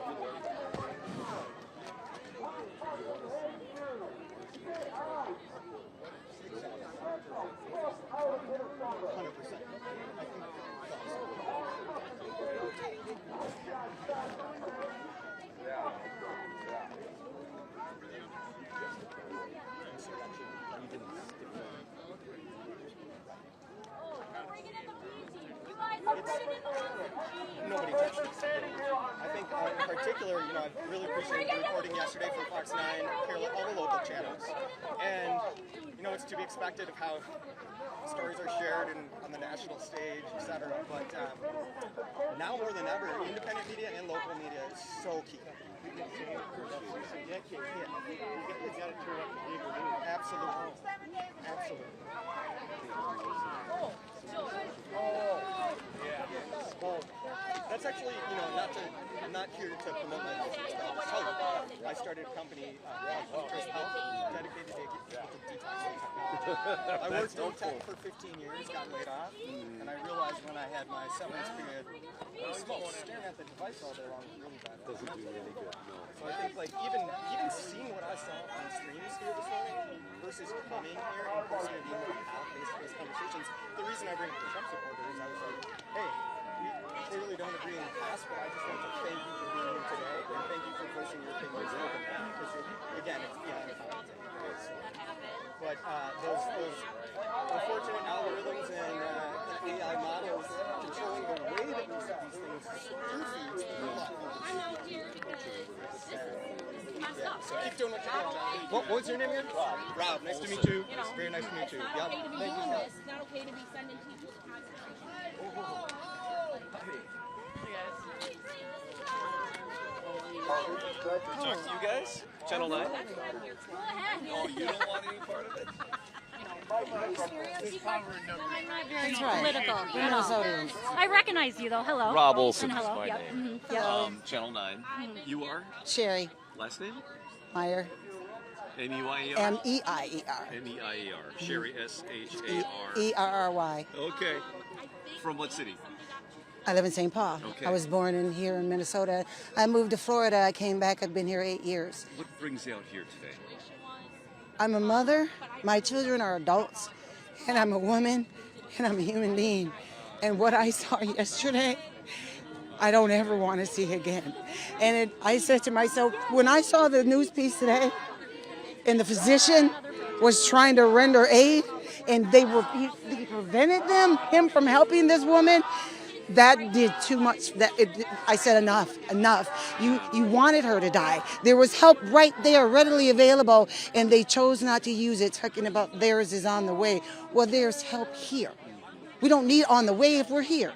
Nobody touched this. I think in particular, I really appreciated the reporting yesterday from Fox 9, all the local channels. And, it's to be expected of how stories are shared on the national stage, etc. But now more than ever, independent media and local media is so key. Absolutely. Absolutely. That's actually, I'm not here to promote my business, but I'll just tell you, I started a company, dedicated to detoxing technology. I worked in tech for 15 years, got laid off, and I realized when I had my severance period, staring at the device all day long was really bad. Doesn't do any good, no. So I think even seeing what I saw on streams here this morning versus coming here and person being able to have face-to-face conversations, the reason I bring up the Trump supporters is I was like, hey, we clearly don't agree in the past, but I just want to thank you for being here today and thank you for voicing your opinions openly because again, it's beyond politics. But those unfortunate algorithms and AI models controlling the way that we see these things confuse a lot more. So keep doing what you're doing. What was your name again? Rob. Nice to meet you. Very nice to meet you. Yep. Thank you. It's not okay to be sending teachers to concentration. Talk to you guys? Channel 9? Go ahead. Oh, you don't want any part of it? I'm not very That's right. political We're at all. Minnesotans. I recognize you though. Hello. Rob Olson And is hello. my Yep. name. Yep. Channel 9. You are? Sherry Last name? Meyer. M-E-Y-E-R? M-E-I-E-R. M-E-I-E-R. Sherry, S-H-A-R. E-R-R-Y. Okay. From what city? I live in St. Paul. Okay. I was born in here in Minnesota. I moved to Florida. I came back. I've been here 8 years. What brings you out here today? I'm a mother. My children are adults. And I'm a woman. And I'm a human being. And what I saw yesterday, I don't ever want to see again. And I said to myself, when I saw the news piece today, and the physician was trying to render aid, and they prevented him from helping this woman, that did too much. I said, enough. You wanted her to die. There was help right there, readily available, and they chose not to use it, talking about theirs is on the way. Well, there's help here. We don't need on the way if we're here.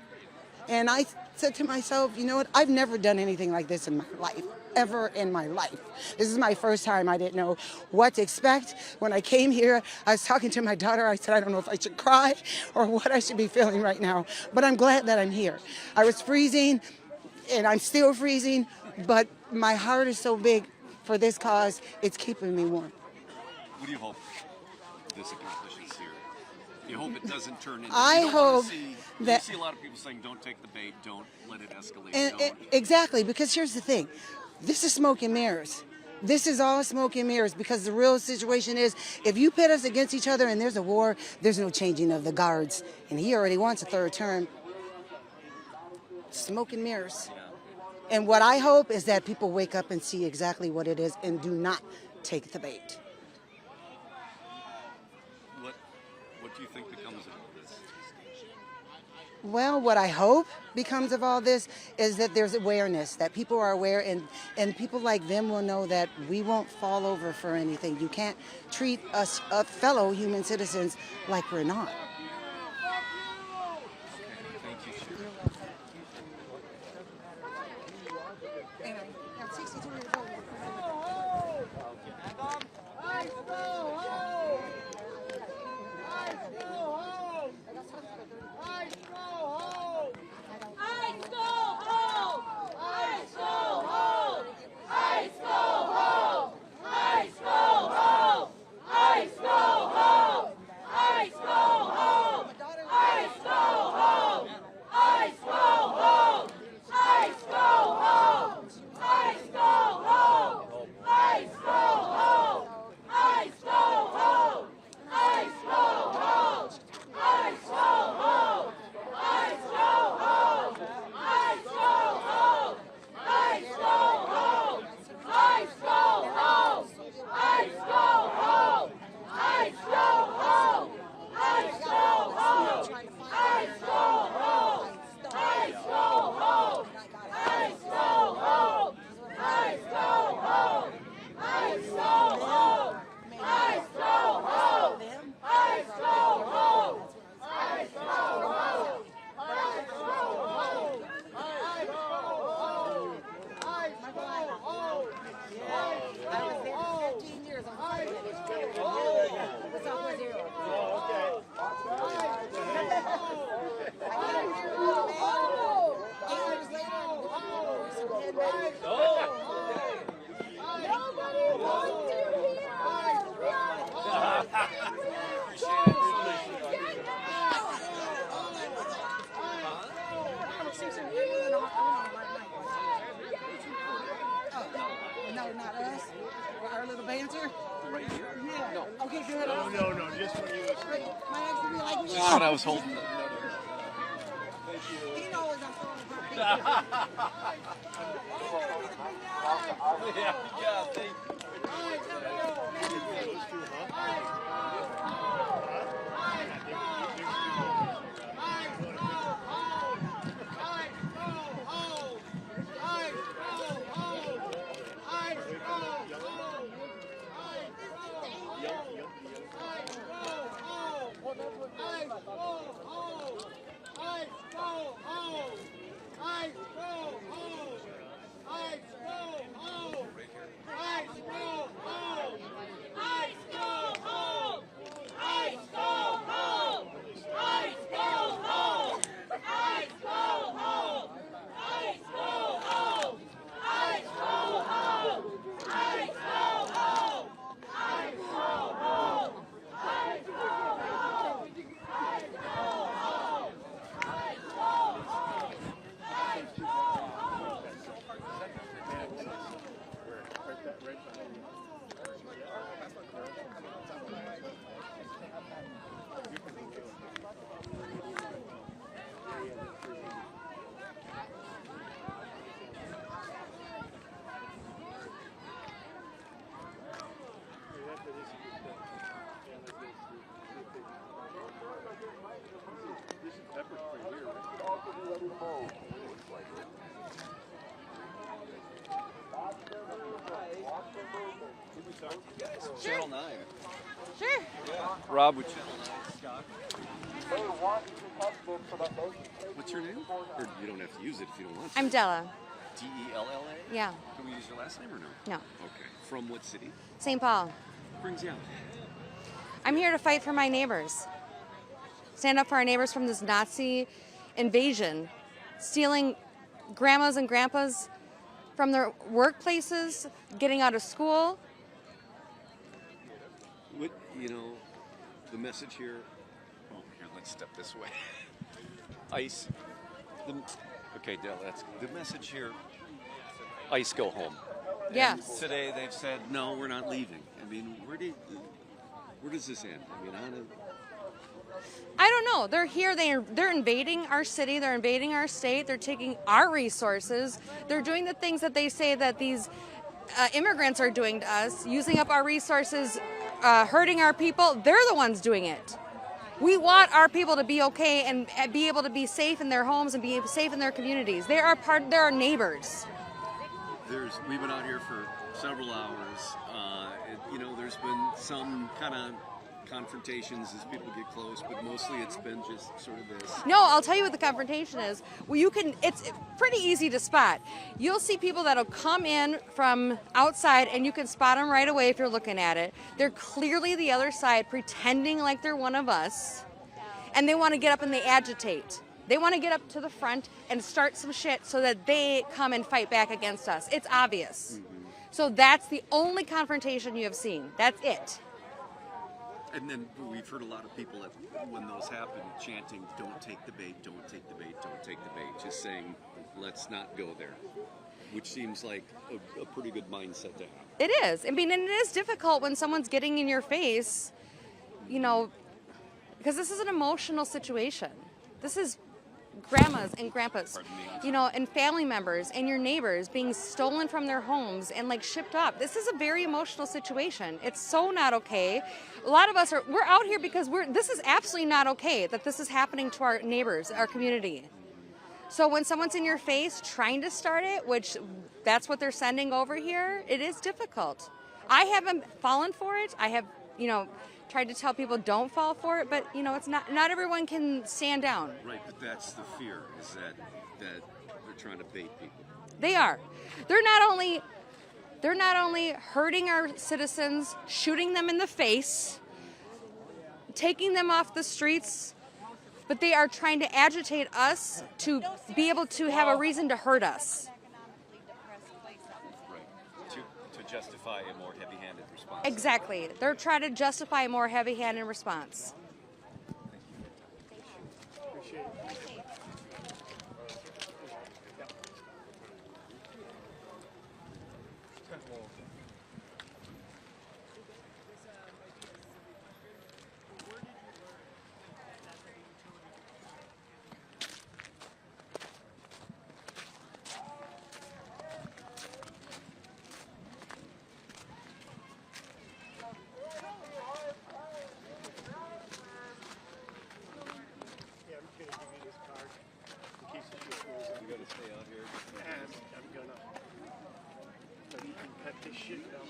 And I said to myself, you know what? I've never done anything like this in my life, ever in my life. This is my first time. I didn't know what to expect. When I came here, I was talking to my daughter. I said, I don't know if I should cry or what I should be feeling right now, but I'm glad that I'm here. I was freezing, and I'm still freezing, but my heart is so big for this cause, it's keeping me warm. What do you hope this accomplishes here? You hope it doesn't turn into... I hope that... You see a lot of people saying, don't take the bait, don't let it escalate. Exactly, because here's the thing. This is smoke and mirrors. This is all smoke and mirrors because the real situation is if you pit us against each other and there's a war, there's no changing of the guards. And he already wants a third term. Smoke and mirrors. And what I hope is that people wake up and see exactly what it is and do not take the bait. What do you think becomes of all this? Well, what I hope becomes of all this is that there's awareness, that people are aware, and people like them will know that we won't fall over for anything. You can't treat us fellow human citizens like we're not. ICE go home! ICE go home! No, not us. Our little banter. Right here? Yeah. No. Okay, good. No, just when you. My ex would be like, Just when I was holding. he knows I'm throwing Yeah, thank you. Channel 9. Sure. Rob with Channel 9. Scott. What's your name? Or you don't have to use it if you don't want to. I'm Della. Della? Yeah. Can we use your last name or no? No. Okay. From what city? St. Paul. What brings you out? I'm here to fight for my neighbors. Stand up for our neighbors from this Nazi invasion, stealing grandmas and grandpas from their workplaces, getting out of school. What, you know, the message here. Oh, here, let's step this way. ICE. Okay, Dell, that's the message here. ICE, go home. Yes. And today they've said, no, we're not leaving. I mean, where does this end? I mean, I don't know. They're here. They're invading our city. They're invading our state. They're taking our resources. They're doing the things that they say that these immigrants are doing to us, using up our resources, hurting our people. They're the ones doing it. We want our people to be okay and be able to be safe in their homes and be safe in their communities. They're our neighbors. We've been out here for several hours. You know, there's been some kind of confrontations as people get close, but mostly it's been just sort of this. No, I'll tell you what the confrontation is. Well, it's pretty easy to spot. You'll see people that'll come in from outside and you can spot them right away if you're looking at it. They're clearly the other side pretending like they're one of us, and they want to get up and they agitate. They want to get up to the front and start some shit so that they come and fight back against us. It's obvious. Mm-hmm. So that's the only confrontation you have seen. That's it. And then we've heard a lot of people that when those happen chanting, don't take the bait, don't take the bait, don't take the bait, just saying, let's not go there, which seems like a pretty good mindset to have. It is. I mean, and it is difficult when someone's getting in your face, you know, because this is an emotional situation. This is grandmas and grandpas, you know, and family members and your neighbors being stolen from their homes and like shipped up. This is a very emotional situation. It's so not okay. A lot of us we're out here because this is absolutely not okay that this is happening to our neighbors, our community. So when someone's in your face trying to start it, which that's what they're sending over here, it is difficult. I haven't fallen for it. I have, you know, tried to tell people don't fall for it, but you know, it's not everyone can stand down. Right, but that's the fear, is that they're trying to bait people. They are. They're not only hurting our citizens, shooting them in the face, taking them off the streets, but they are trying to agitate us to be able to have a reason to hurt us. Right, to justify a more heavy-handed response. Exactly. They're trying to justify a more heavy-handed response. to stay out here? I'm gonna. So you can cut this shit down.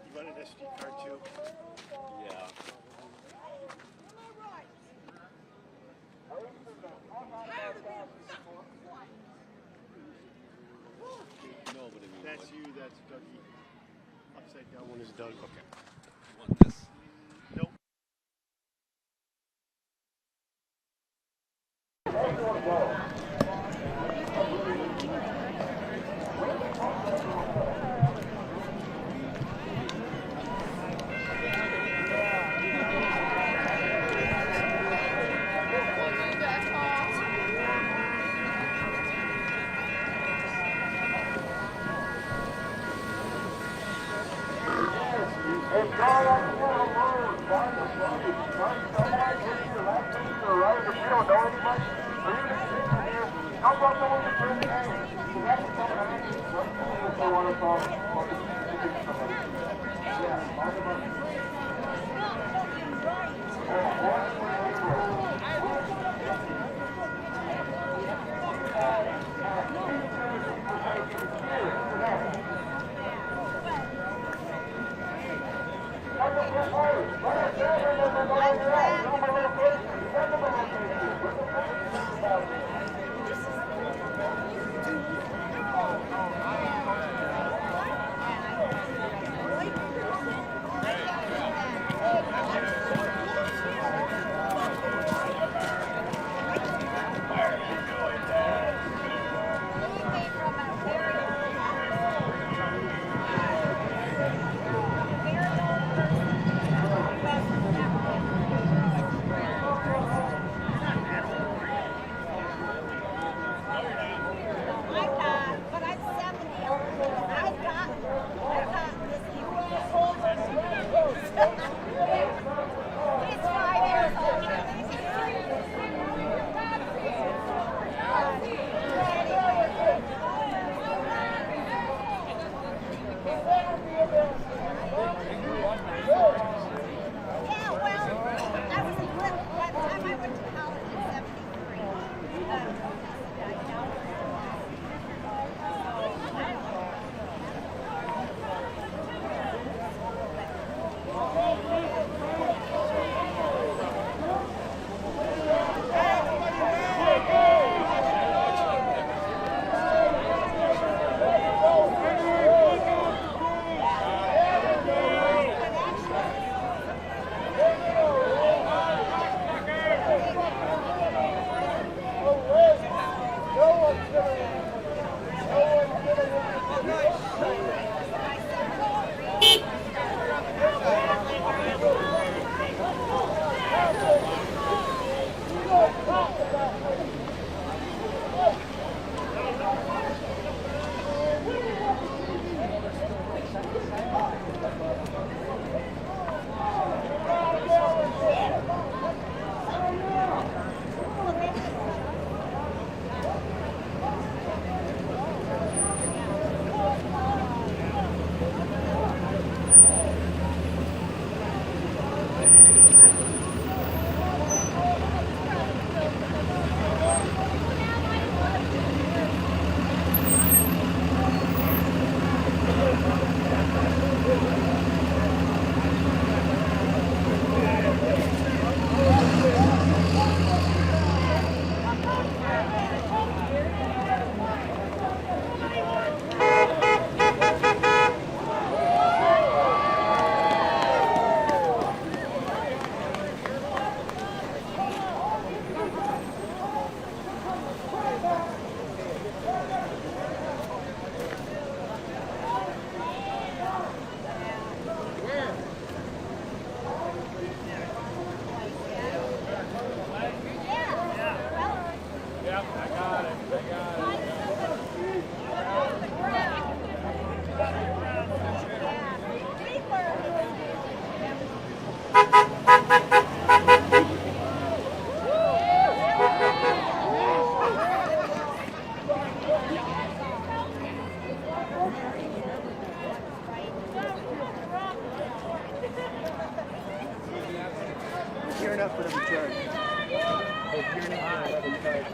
You want an SD card too? Yeah. No, but I mean, that's you, that's Dougie. Upside down one is Doug. Okay. You want this? Nope. Gearing up for the charge. They're gearing up for the charge.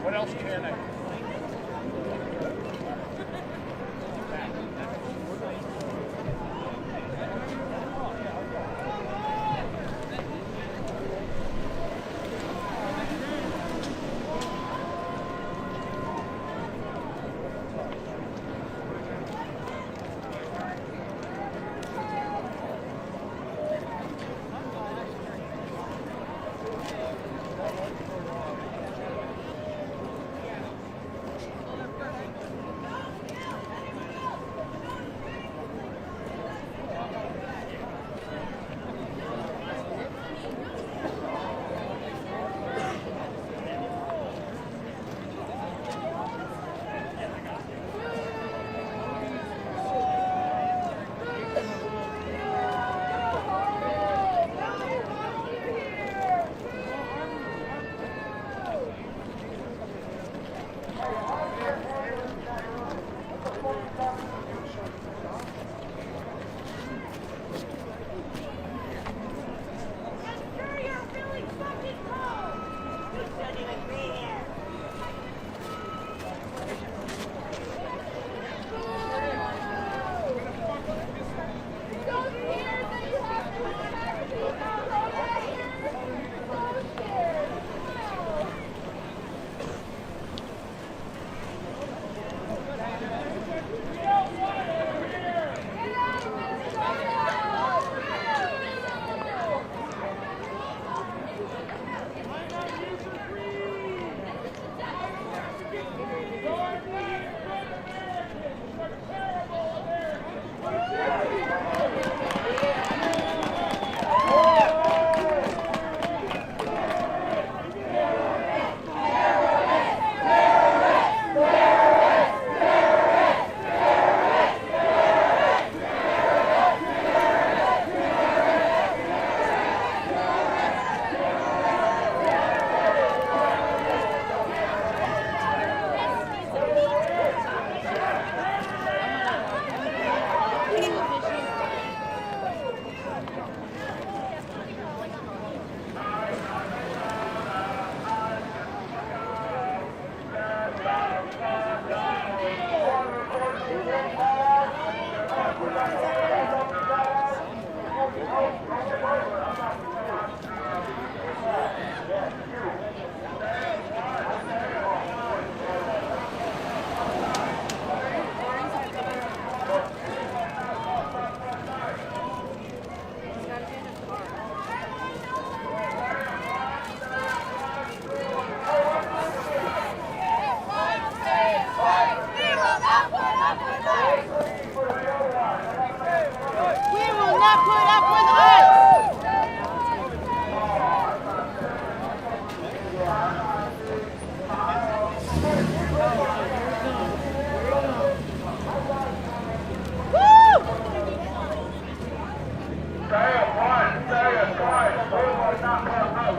What else can I?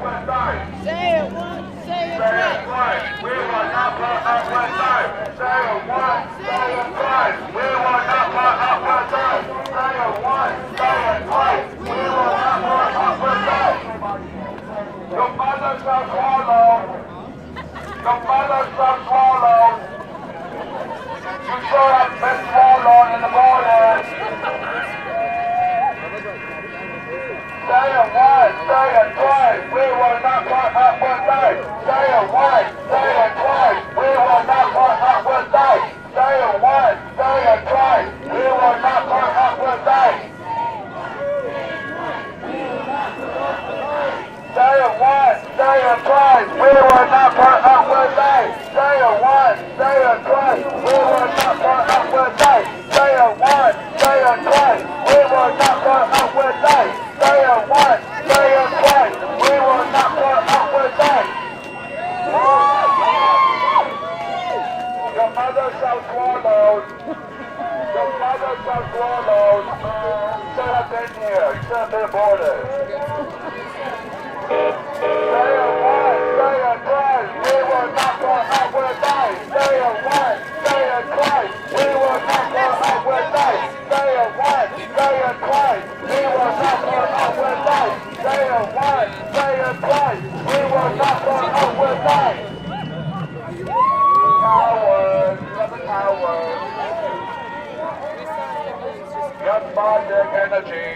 with ICE. Say it once, say it twice. We will not put up with ICE. Say it once, say it twice. We will not put up with ICE. Say it once, say it twice. We will not put up with ICE. Your mother shall swallow. Your mother shall swallow. You should have been swallowed in the morning. Say it once, say it twice. We will not put up with ICE. Say it once, say it twice. We will not put up with ICE. Say it once, say it twice. We will not put up with ICE. Say it once, say it twice. We will not put up with ICE. Say it once, say it twice. We will not put up with ICE. Say it once, say it twice. We will not put up with ICE. Say it once, say it twice. We will not put up with ICE. Your mother shall swallow. Your mother shall swallow. You should have been here. You should have been aborted. Say it once, say it twice. We will not put up with ICE. Say it once, say it twice. We will not put up with ICE. Say it once, say it twice. We will not put up with ICE. Say it once, say it twice. We will not put up with ICE. Cowards, you're the cowards. Yes, Bostic Energy.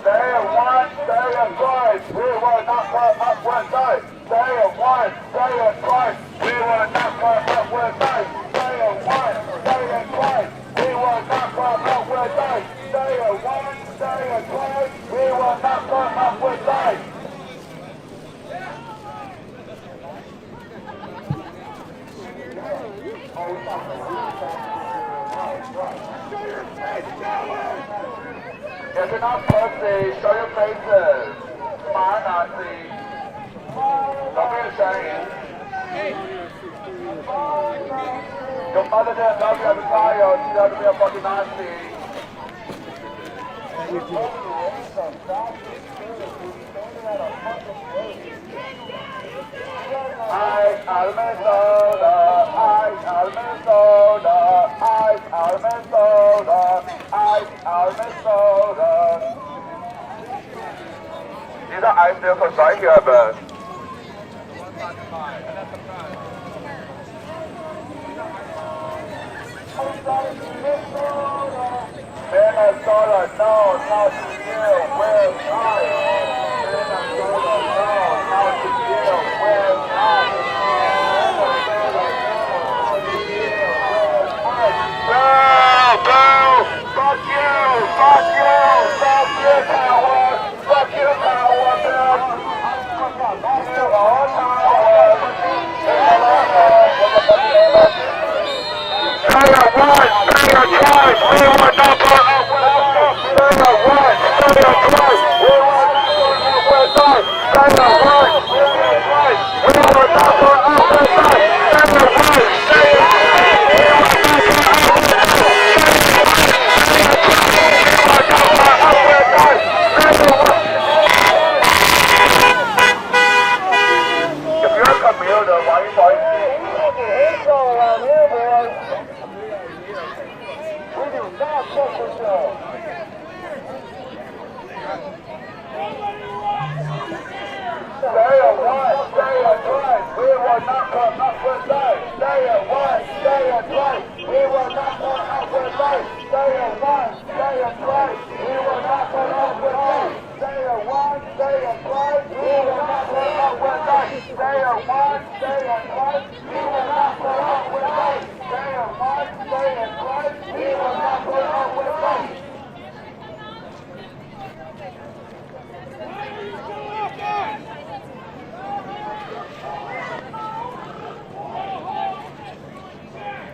Say it once, say it twice. We will not put up with ICE. Say it once, say it twice. We will not put up with ICE. Say it once, say it twice. We will not put up with ICE. Say it once, say it twice. We will not put up with ICE. If you're not pussy, show your faces. Smile, Nazi. Don't be ashamed. Your mother didn't love you as a child. She had to be a fucking Nazi. Ice out of Minnesota, ice out of Minnesota, ice out of Minnesota, ice out of Minnesota. These are ice vehicles right here, man. Minnesota, no, not to you, where's ice? Minnesota, no, not to you, where's ice? Boo! Fuck you! Fuck you! Fuck you, coward! Fuck you, coward, bitch! You are coward! Say it once, say it twice, we will not put up with us! Say it once, say it twice, we will not put up with us! Say it once, say it twice, we will not put up with us! Say it once, say it twice, we will not put up with us! If you're a commuter, why are you fighting? It's all around here, boys. We do not fuck with y'all. Say it once, say it twice. We will not put up with life. Say it once, say it twice. We will not put up with life. Say it once, say it twice. We will not put up with life. Say it once, say it twice. We will not put up with life. Say it once, say it twice. We will not put up with life. Say it once, say it twice. We will not put up with life.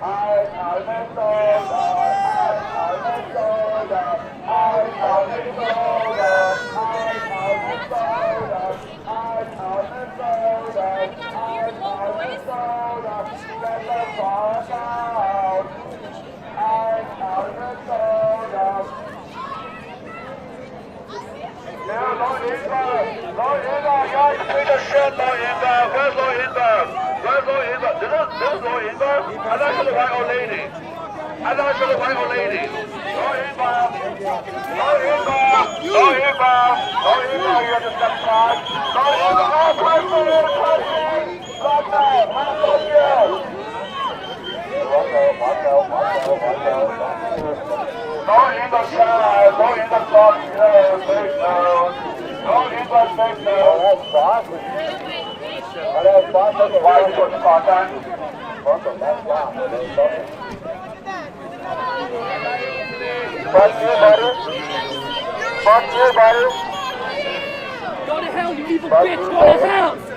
I Go to hell, you evil bitch! Go to hell!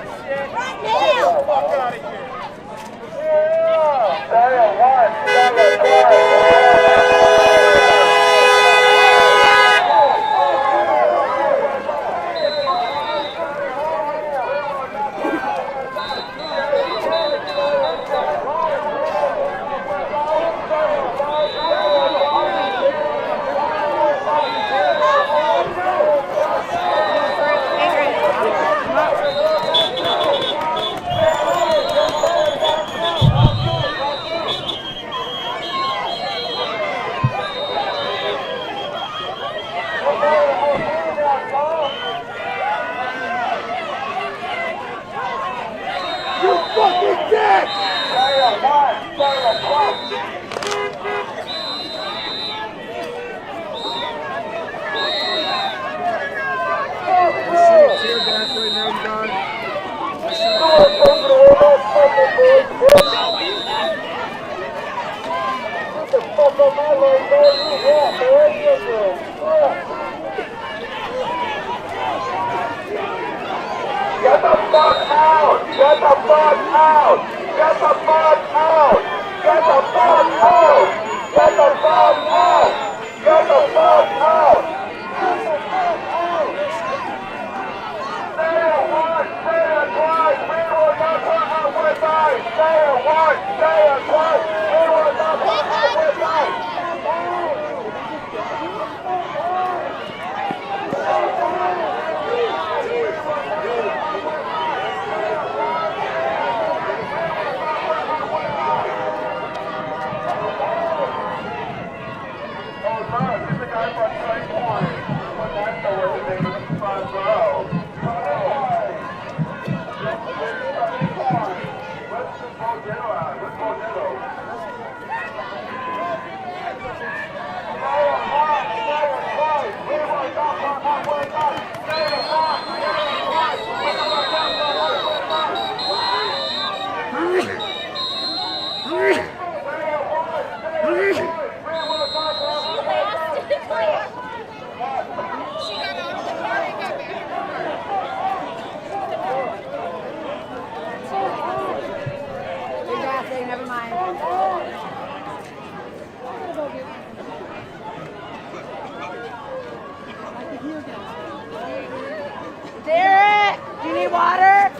Derek, do you need water?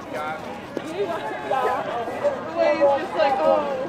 The way he's just like, oh.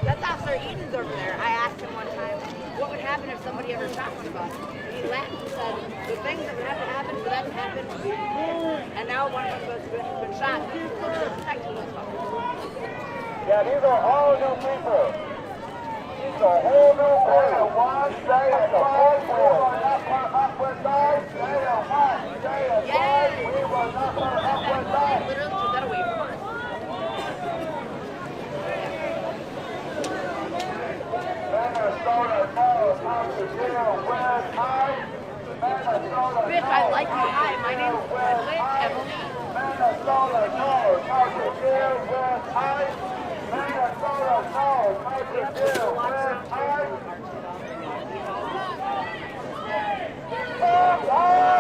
That's Officer Eden's over there. I asked him one time, what would happen if somebody ever shot one of us. He laughed and said, the things that would have to happen for that to happen, and now one of us has been shot. They're protecting us. Yeah, these are all new people. These are whole new people. One day at the whole world. We will not put up with that. Day of one, day of five. We will not put up with that. Literally took that away from us. Minnesota knows how to deal with ICE. Bitch, I like you. Hi, my name is Emily. Minnesota knows how to deal with ICE. Minnesota knows how to deal with ICE. Fuck ICE!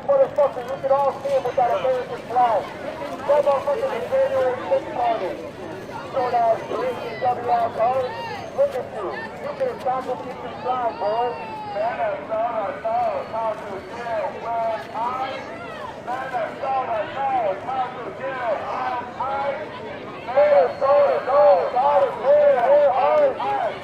Motherfucker, you can all see him with that American flag. That motherfucker is January 6th party. Short ass, ACW cars. Look at you. You can stop and keep this flag, boys. Minnesota knows how to deal with ICE. Minnesota knows how to deal with ICE. Minnesota knows how to deal with ICE.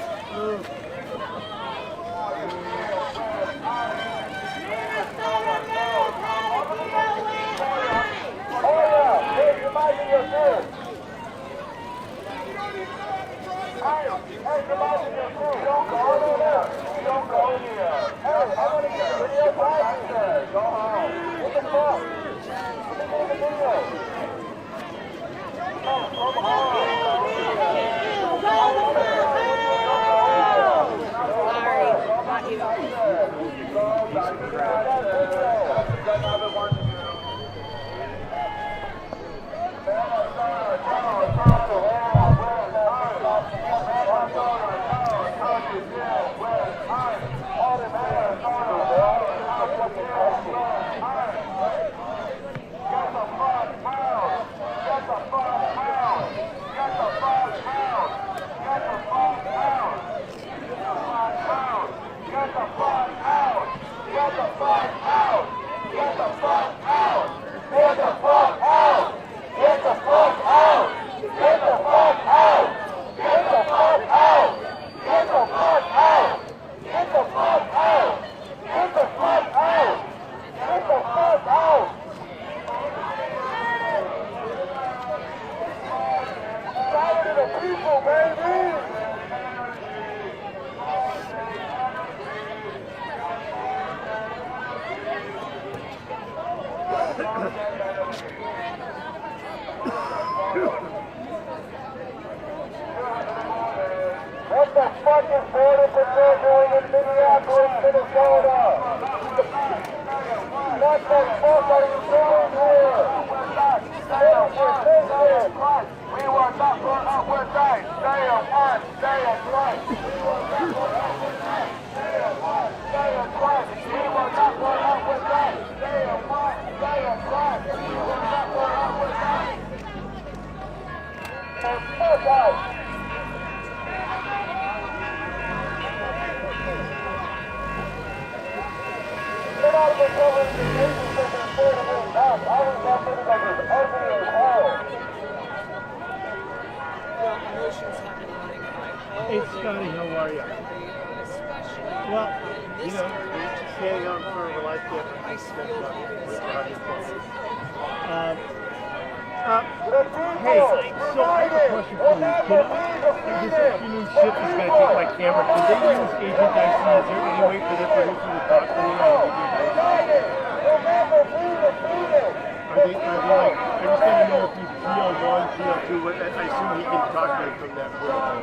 What the fuck is Border Patrol doing in Minneapolis, Minnesota? What the fuck are you doing here? We will not put up with that. Stay at one, stay at one. We will not put up with that. Stay at one, stay at one. We will not put up with that. Stay at one, stay at one. We will not put up with that. And fuck out. Get out of the building, the agents have been afraid of this house. I was not thinking that was ugly as hell. Hey Scotty, how are you? Well, you know, standing on for a life gift. Hey, so I have a question for you. This afternoon shift is going to take my camera. Did they use Agent ICE? Is there any way for this person to talk to me? Are they like, I just want to know if he's PL1, PL2, I assume he can talk to me from that point.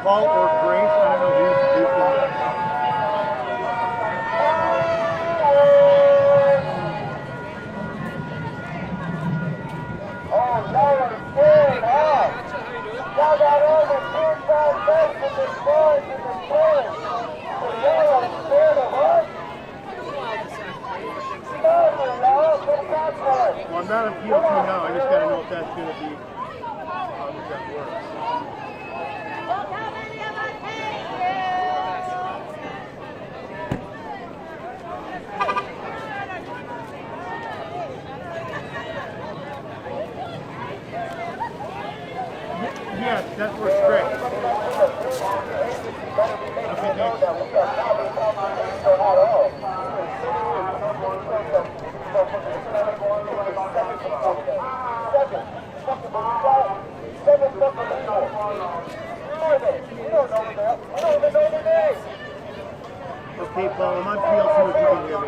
fault or grace. I don't know who's that. Oh, Lord, good, huh? Y'all got all the good foundations and boys in the church. So y'all are scared of us? Well, I'm not appealing to now. I just got to know if that's going to be how that works. Yes, that works great. Okay, Paul, I'm on PL2 if you can hear me.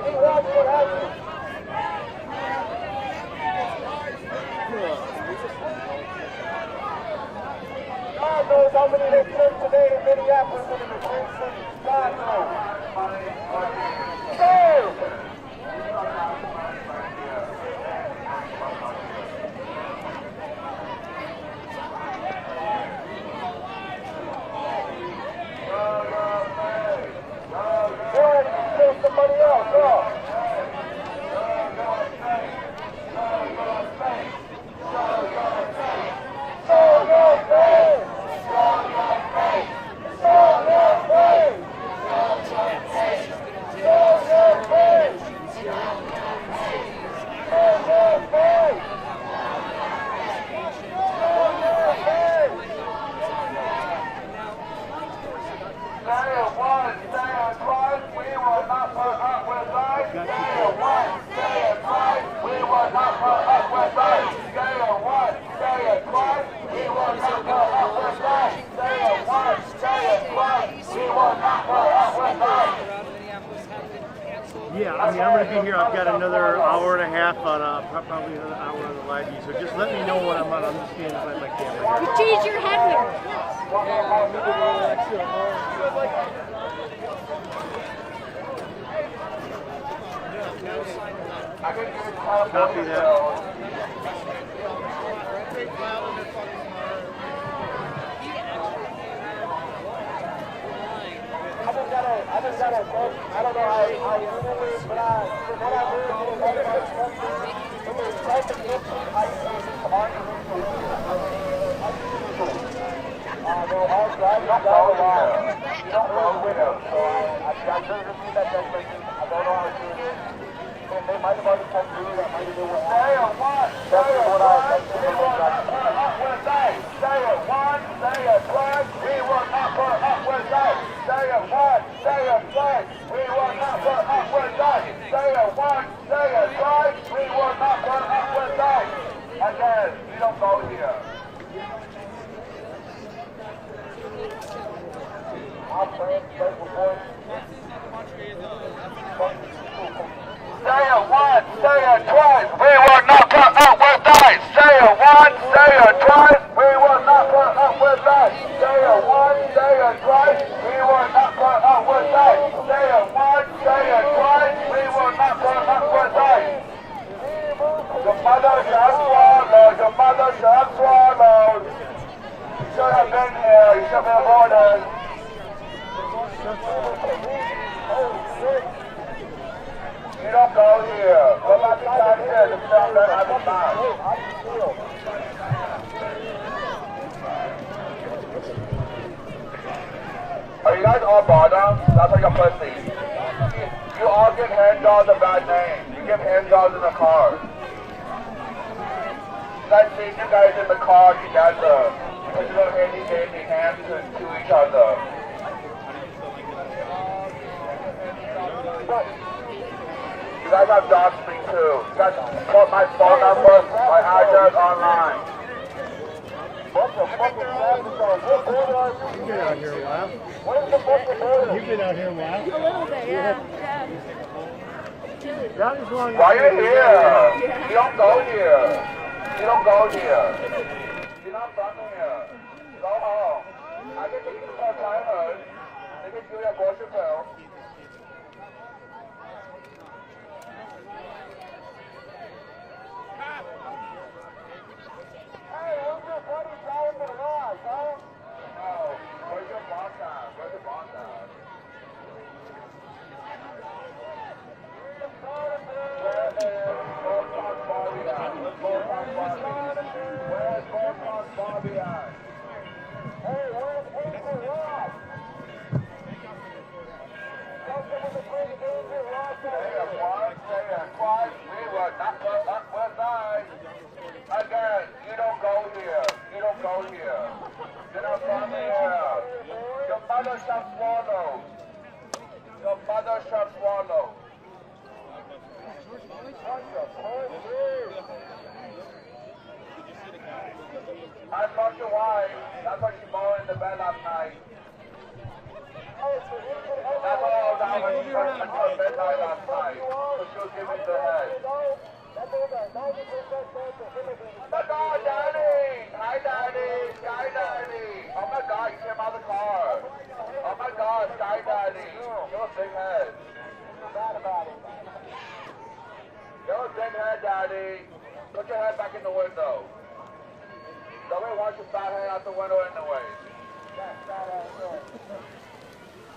God knows how many they took today in Minneapolis and in the Twin Cities. God knows. Somebody else, huh? Yeah, I mean, I'm going to be here. I've got another hour and a half on, probably another hour on the live view. So just let me know when I'm on. I'm just standing by my camera. You changed your head here. Copy that. I just got a quote. I don't know how you do it, but from what I heard, when they tried to get ICE they're all driving down the line. You don't know the window. So I couldn't receive that text message. I don't know how to do it. And they might have already come through. That might have been what that's what I texted them. Stay at one, stay at twice. We will not put up with that. Stay at one, stay at twice. We will not put up with that. Stay at one, stay at twice. We will not put up with that. Again, you don't go here. Our friends, special voice. Stay at one, stay at twice. We will not put up with that. Stay at one, stay at twice. We will not put up with that. Stay at one, stay at twice. We will not put up with that. Stay at one, stay at twice. We will not put up with that. Your mother shall swallow. Your mother shall swallow. You should have been here. You should have been ordered. You don't go here. Go back inside here to film that I will not. Are you guys all bottom? That's like a pussy. You all give hand jobs a bad name. You give hand jobs in the car. I've seen you guys in the car together because you don't hand hands to each other. You guys have dogs me too. You guys put my phone number, my address online. What the fuck is that? You've been out here a while. What is the fucking order? You've been out here a while. A little bit, yeah. Not as long as Why are you here? You don't go here. You don't go here. You're not from here. Go home. I get to eat the I talked to wife. That's why she moaned in the bed last night. That's why I was out when she went until midnight last night. So she was giving the head. Oh my God, Daddy! Hi, Daddy! Sky Daddy! Oh my God, you came out of the car. Oh my God, Sky Daddy! You have a big head. You have a big head, Daddy. Put your head back in the window. Nobody wants your fat head out the window anyway.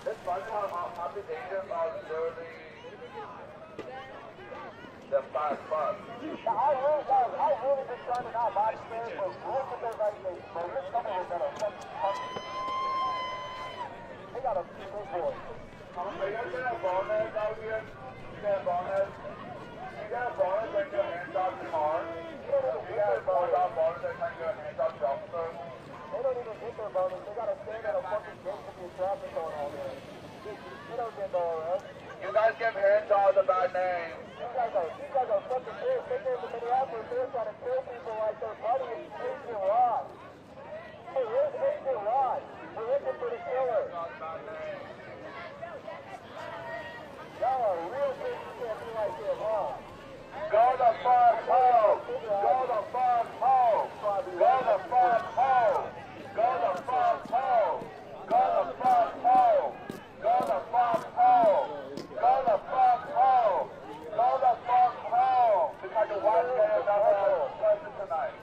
It's funny how the dangerous are literally the fast bus. I really been trying to not buy spares, but look at their right face, bro. This company has got a fucking company. They got a big boy. Hey, you guys got a bonus out here? You got a bonus? You got a bonus when you're a hands-off car? You got a bonus when you're a hands-off officer? They don't even get their bonus. They got to stand at a fucking gate to be traffic going on there. They don't get no arrest. You guys give hands-off a bad name. These guys are fucking kids. They came to Minneapolis. They're trying to kill people like their buddy is Agent Rod. Hey, where's Agent Rod? We're looking for the killer. Y'all are real big. You can't be like this, huh? Go the fuck home! Go the fuck home! Go the fuck home! Go the fuck home! Go the fuck home! Go the fuck home! Go the fuck home! Go the fuck home! Because your wife is not a person tonight.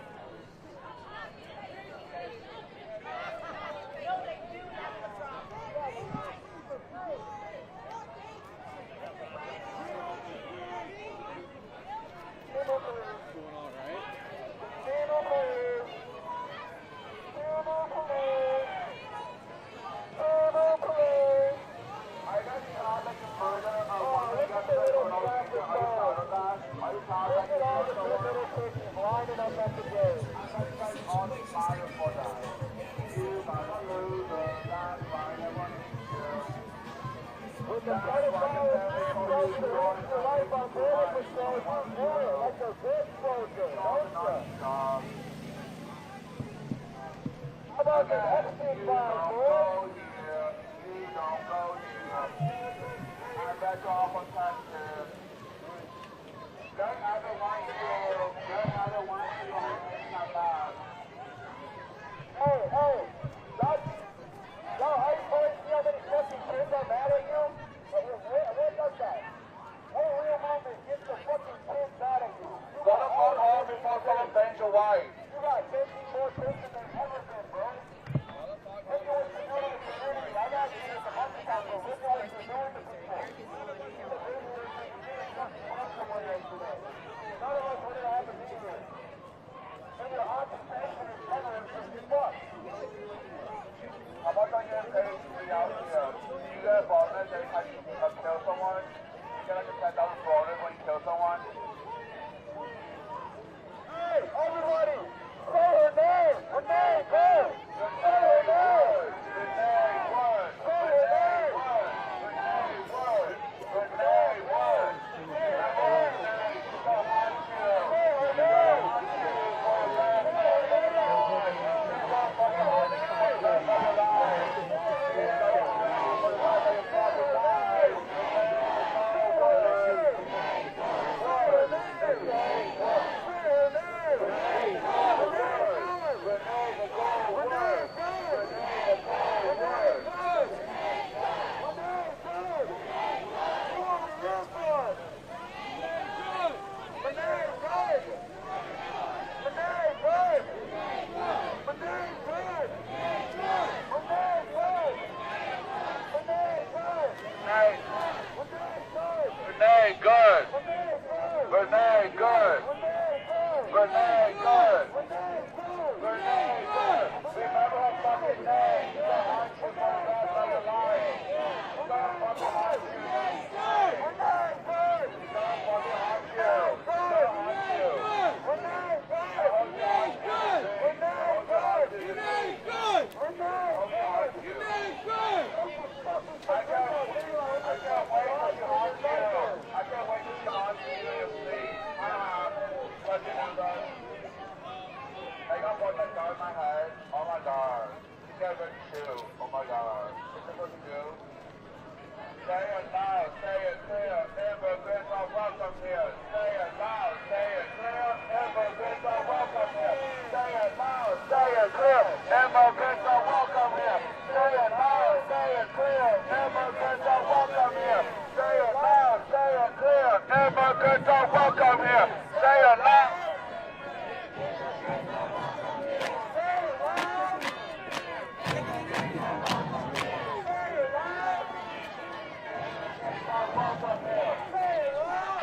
say it loud, say it clear. Immigrants are welcome here. Say it loud, say it clear. Immigrants are welcome here. Say it loud, say it clear. Immigrants are welcome here. Say it loud, say it clear. Immigrants are welcome here. Say it loud, say it clear. Immigrants are welcome here. Say it loud.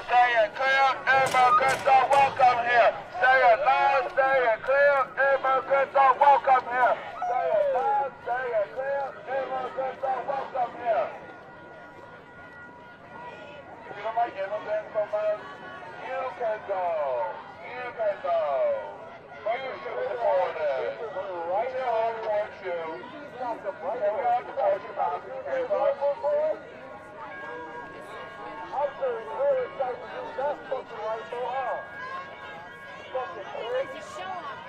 Say it clear, immigrants are welcome here. Say it loud, say it clear, immigrants are welcome here. Say it loud, say it clear, immigrants are welcome here. If you don't like immigrants so much, you can go. You can go. You should be deported. Right here on court you. Okay, we have to court you back. Okay, bud? I'm saying really excited to do that fucking right so hard. Fucking crazy show off.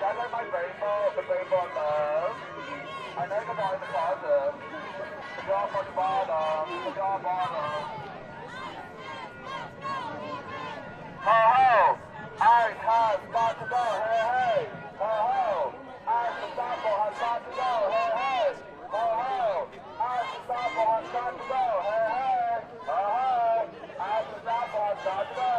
I like my rainbow, the rainbow love. I like the boy in the closet. The drop on the bottom, the drop bottom. Ho ho! I have got to go, hey hey! Ho ho! I the sample has got to go, hey hey! Ho ho! I the sample has got to go, hey hey! Ho ho! I the sample has got to go.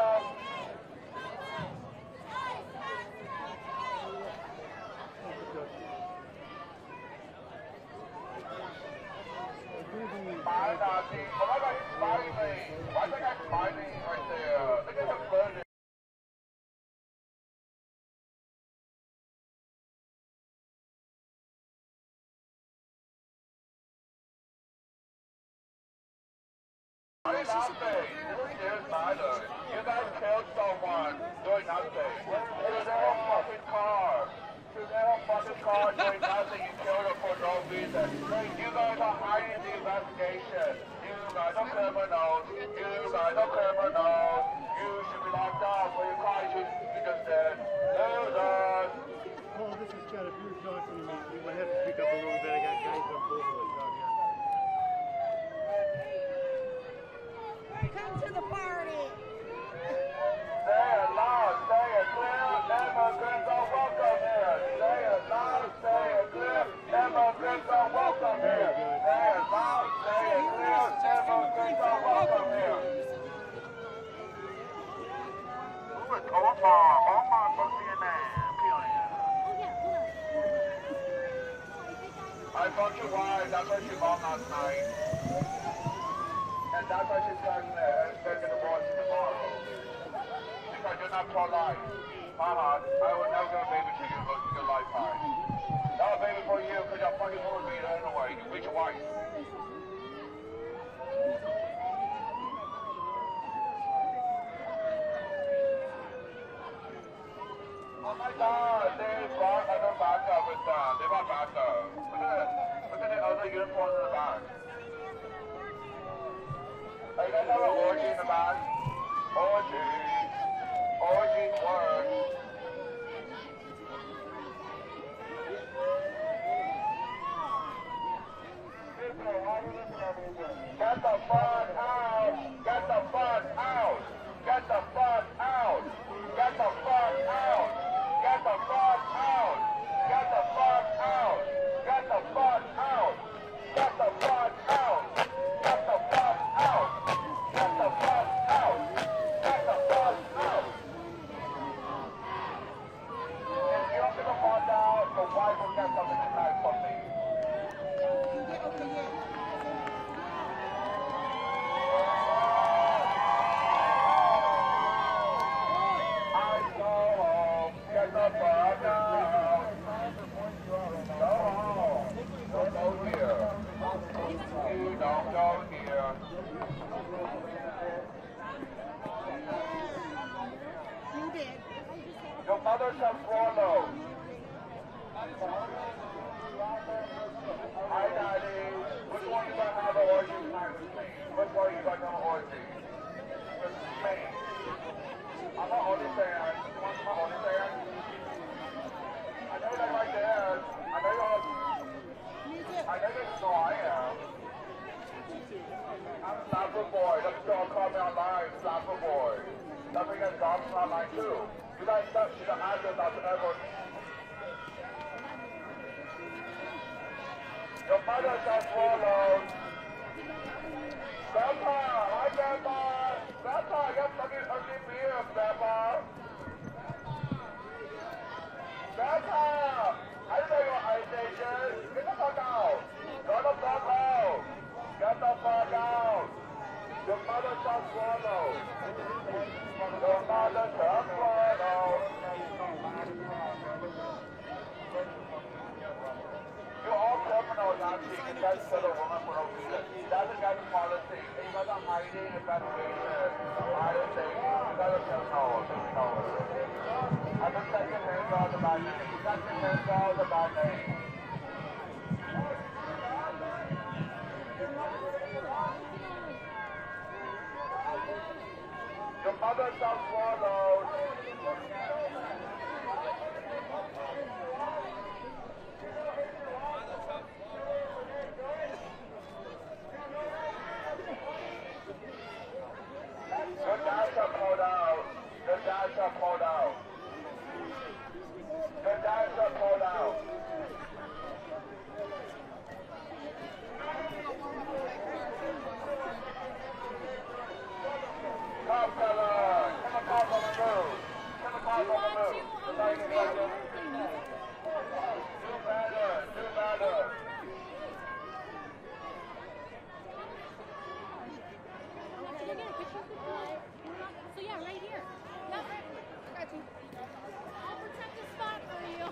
Smile, Nazi. Oh my God, he's smiling. Why is that guy smiling right there? Look at him flirting. Why are you laughing? Who cares neither? You guys killed someone doing nothing. It was their own fucking car. It was their own fucking car doing nothing. You killed her for no reason. You guys are hiding the investigation. You guys are criminals. You guys are criminals. You should be locked up for your crimes you just did. Losers. Paul, this is Chad. If you're talking to me, you might have to speak up a little bit. I got guys on both of us out here. Come to the party. Say it loud, say it clear. Immigrants are welcome here. Say it loud, say it clear. Immigrants are welcome here. Say it loud, say it clear. Immigrants are welcome here. Who is Omar? Omar from CNN. I thought you lied. That's why she mom last night. And that's why she's starting there and taking the boys tomorrow. Because you're not pro-life. I would never get a baby to you but your lifetime. Not a baby for you because you're fucking full of me anyway. You beat your wife. Oh my God, they brought other backup with them. They brought backup. Look at the other uniforms in the back. Are you guys have an orgy in the back? Orgy. Orgy's word. Get the fuck out! Get the fuck out! Get the fuck out! Get the fuck out! Get the fuck out! Get the fuck out! Get the fuck out! Get the fuck out! Get the fuck out! Get the fuck out! Get the fuck out! If you don't get the fuck out, the wife will get something tonight from me. Your mother's a swallow. Hi, Daddy. Which one you gonna have an orgy tonight with me? Which one you gonna have an orgy? With me. I'm not only fan. You want my only fan? I know you like my dad. I know you all. I know you know I am. I'm Slapper Boy. Let's go call me online, Slapper Boy. Don't forget dogs online too. You guys touch the address of ever. Your mother got swallowed. Grandpa, hi Grandpa. Grandpa, you have fucking ugly beard, Grandpa. Grandpa, I know you're ice agent. Get the fuck out. Go the fuck out. Get the fuck out. Your mother got swallowed. Your mother got swallowed. You're all criminals, Nancy. You guys kill a woman for no reason. That's against policy. And you guys are hiding investigation. Hiding things. You guys are criminals. I've been checking hands all the bad names. Checking hands all the bad names. Your mother got swallowed. Your dad got pulled out. Your dad got pulled out. Your dad got pulled out. Come, fella. Chemicals on the move. Chemicals on the move. Do better. Do better. So yeah, right here. Yep. I got you. I'll protect the spot for you.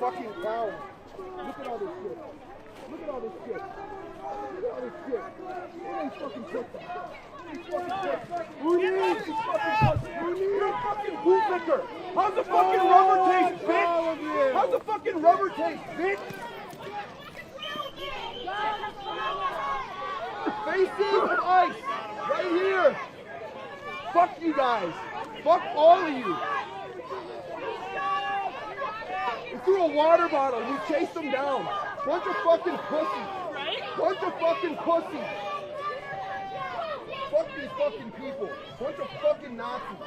fucking clowns. Look at all this shit. Look at all this shit. Look at all this shit. It ain't fucking tricky. Who needs this fucking Who needs? You're a fucking bootlicker. How's the fucking rubber tape, bitch? How's the fucking rubber tape, bitch? Faces of ICE, right here. Fuck you guys. Fuck all of you. You threw a water bottle. You chased them down. Bunch of fucking pussies. Bunch of fucking pussies. Fuck these fucking people. Bunch of fucking Nazis.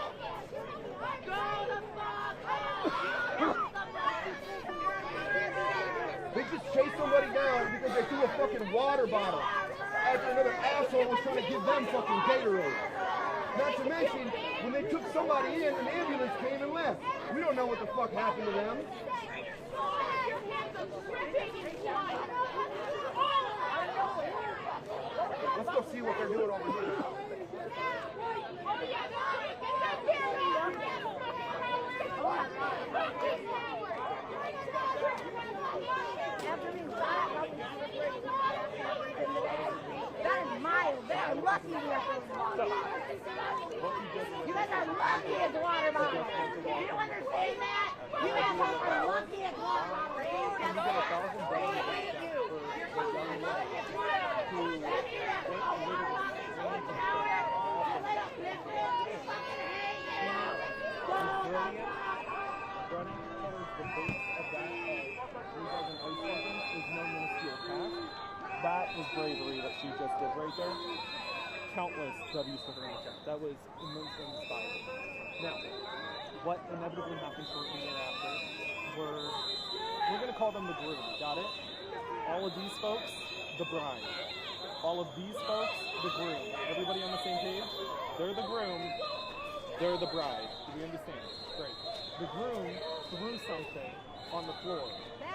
They just chased somebody down because they threw a fucking water bottle after another asshole was trying to give them fucking Gatorade. Not to mention, when they took somebody in, an ambulance came and left. We don't know what the fuck happened to them. Let's go see what they're doing over here. That is mild. They're lucky we are so You guys are lucky at the water bottle. Do you understand that? You guys are lucky at the water bottle. Thank you. You're fucking lucky at the water bottle. That is at the water bottle. You let us live there. We fucking hate you. Go Running towards the base of that 3,000 ice weapons is no minuscule task. That was bravery that she just did right there. Countless W's for her in the chat. That was immensely inspiring. Now, what inevitably happened shortly thereafter we're going to call them the groom. Got it? All of these folks, the bride. All of these folks, the groom. Everybody on the same page? They're the groom. They're the bride. Do we understand? Great. The groom threw something on the floor.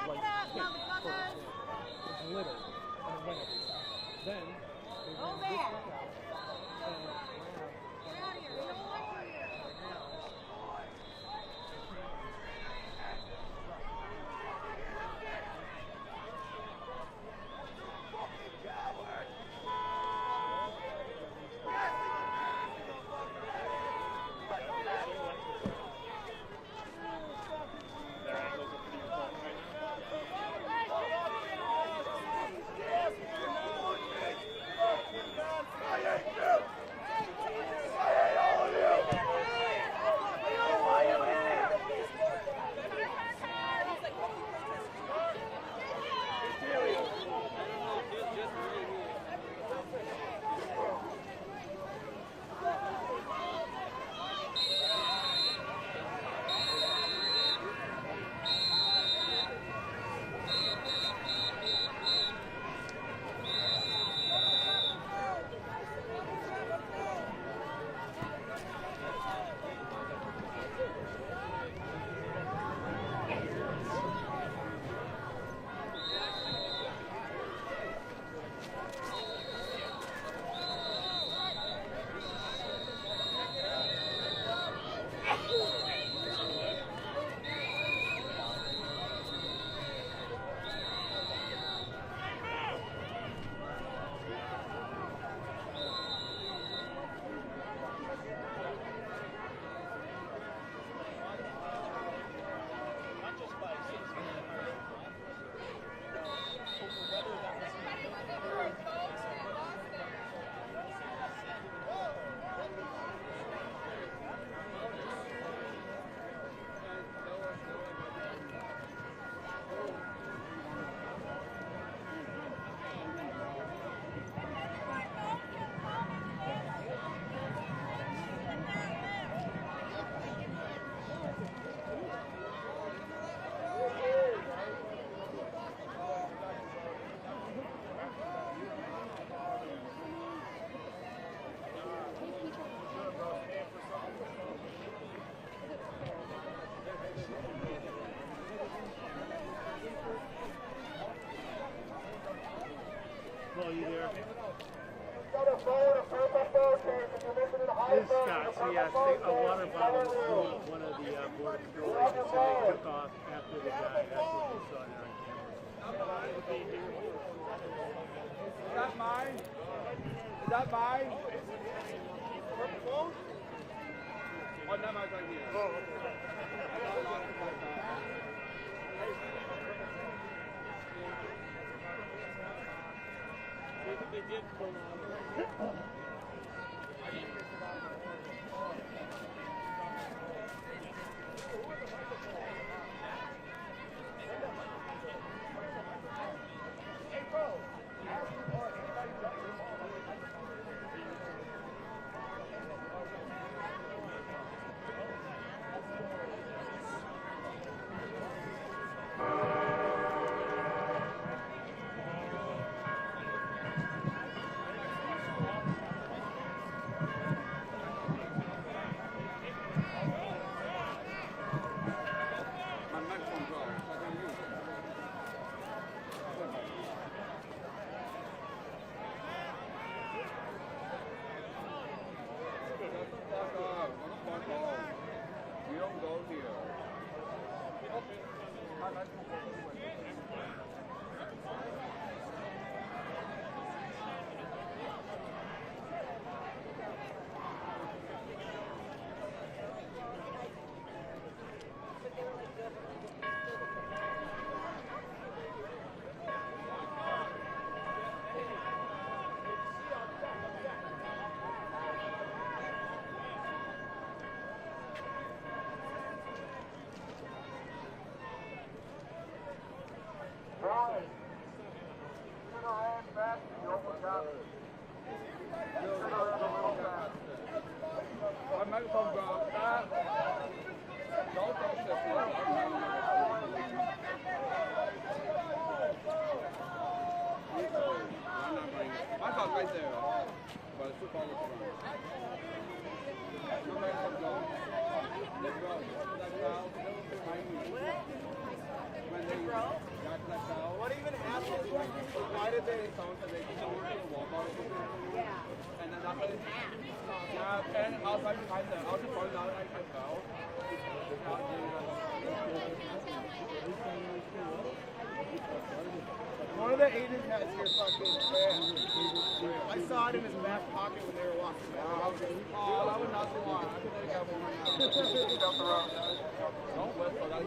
Like cake, for example. It's glitter. And it went everywhere. Then, they ran this way out and Are you there? This Scott, so yeah, a water bottle blew up one of the border patrol agents, and they took off after the guy. That's what we saw there on camera. Is that mine? Is that mine? Oh, no, mine's right here. Oh, okay. I got a lot of stuff back. They did pull out. What even happened? Why did they sound like they don't walk out of the and then that's what yeah, and I was right behind them. I was just falling down and I fell. One of the agents had your fucking I saw it in his back pocket when they were walking back. Oh, that was not the one. I think they got one right now. Don't whistle. That's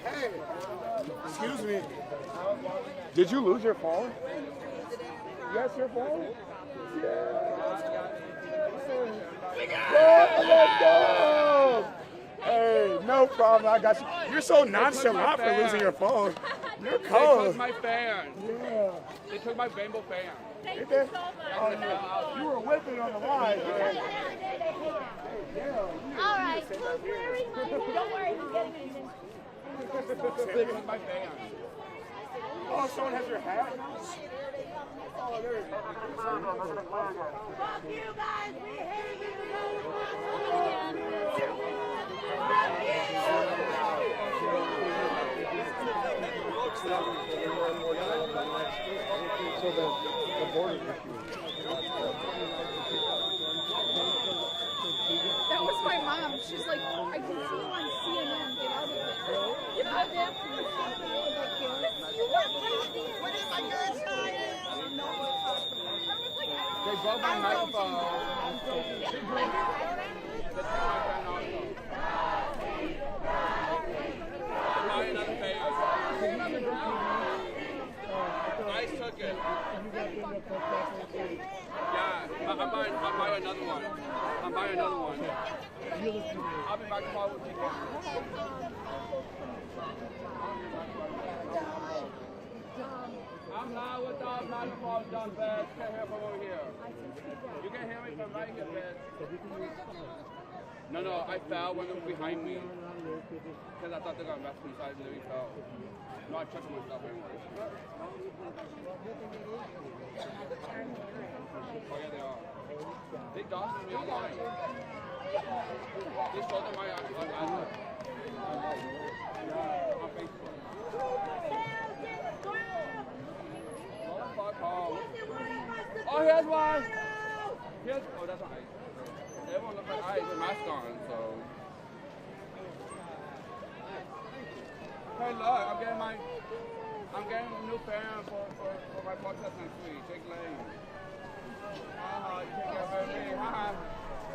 Hey, excuse me. Did you lose your phone? Yes, your phone? Yeah. Let's go! Hey, no problem. I got you. You're so nonchalant for losing your phone. You're cold. They took my fan. Yeah. They took my Bambo fan. Did they? Oh, you were whipping on the line. Yeah. Same right here. Don't worry, he's getting it. Same with my band. Oh, someone has your hat? Oh, there it is. Fuck you guys, we hate you. So the border issue. That was my mom. She's like, I can see you on CNN. Get out of it. Get out of it. You were right there. What is my girl's They broke my microphone. ICE took it. Yeah, I'm buying another one. I'm buying another one. I'll be back tomorrow with you. I'm not with all microphones done, Vance. You can't hear from over here. You can hear me from right here, Vance. No, I fell when they were behind me. Because I thought they were going to arrest me, so I literally fell. No, I checked myself anyway. Oh, yeah, they are. They doxed me online. They showed them my address. On Facebook. Oh, fuck off. Oh, here's one. Oh, that's not ICE. Everyone looks like ICE with mask on, so. Hey, look, I'm getting a new fan for my podcast next week. Jake Lane. You can't get rid of me.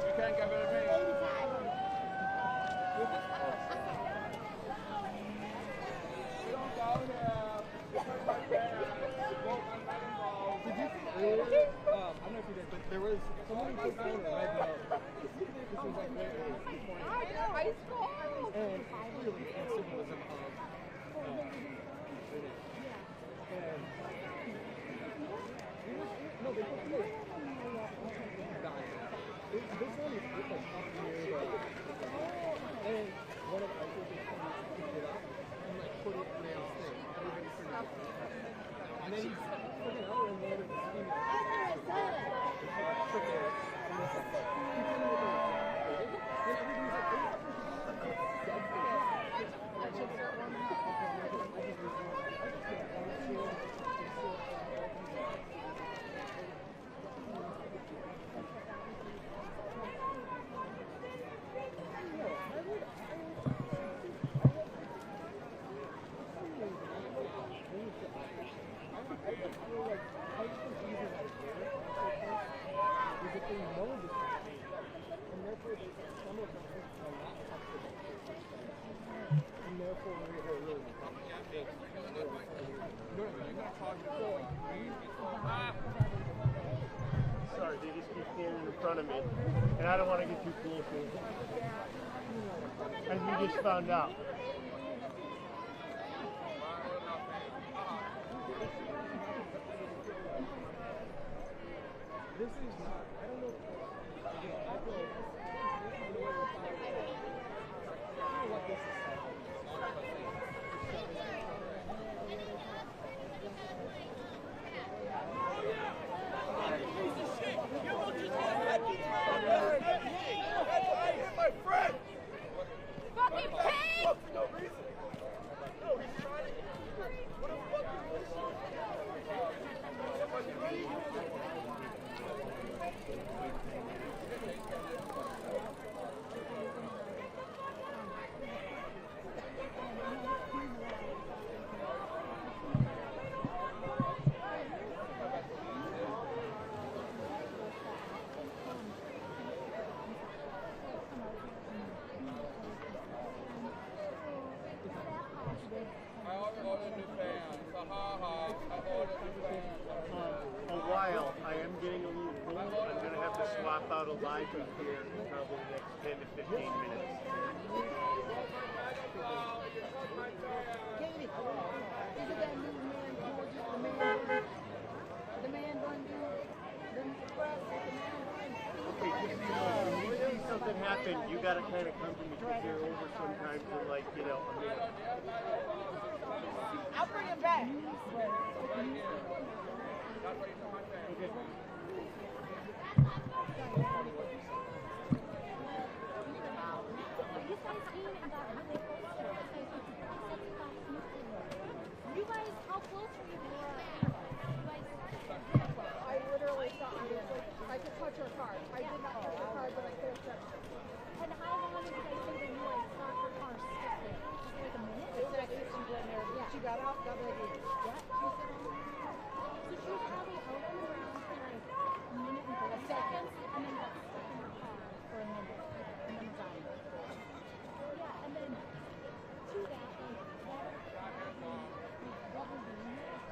You can't get rid of me. We don't go here. Did you see earlier? I don't know if you did, but there was somebody put on LiveNOW. This was like way early. High school. And really, and symbolism of no, they put this. This one is like up near and one of the ICEs just picked it up and like put it in a thing. Everybody figured it out. And then he's freaking out and then it's Sorry, they just keep standing in front of me, and I don't want to get too close to them. As we just found out. This is not, I don't know, I feel what this is. My friend! Fucking pig! For no reason. No, he's trying to. What the fuck I am getting a little cold. I'm going to have to swap out a live feed here in probably the next 10 to 15 minutes. Katie, is it that new man told you the man run you? Okay, we'll see something happen, you gotta kind of come to me because you're over sometimes and like, you know, I mean. I'll bring it back. You guys, how close were you? I literally thought I could touch her card. I did not touch her card, but I could have touched her. And how long did you guys say that you like stopped her car? Like a minute? Exactly. She went there. Yeah. She got out, got ready. Yeah. So she was probably out on the ground for like a minute and 30 seconds, and then got stuck in her car for a minute, and then died. Yeah, and then to that, what was the unit?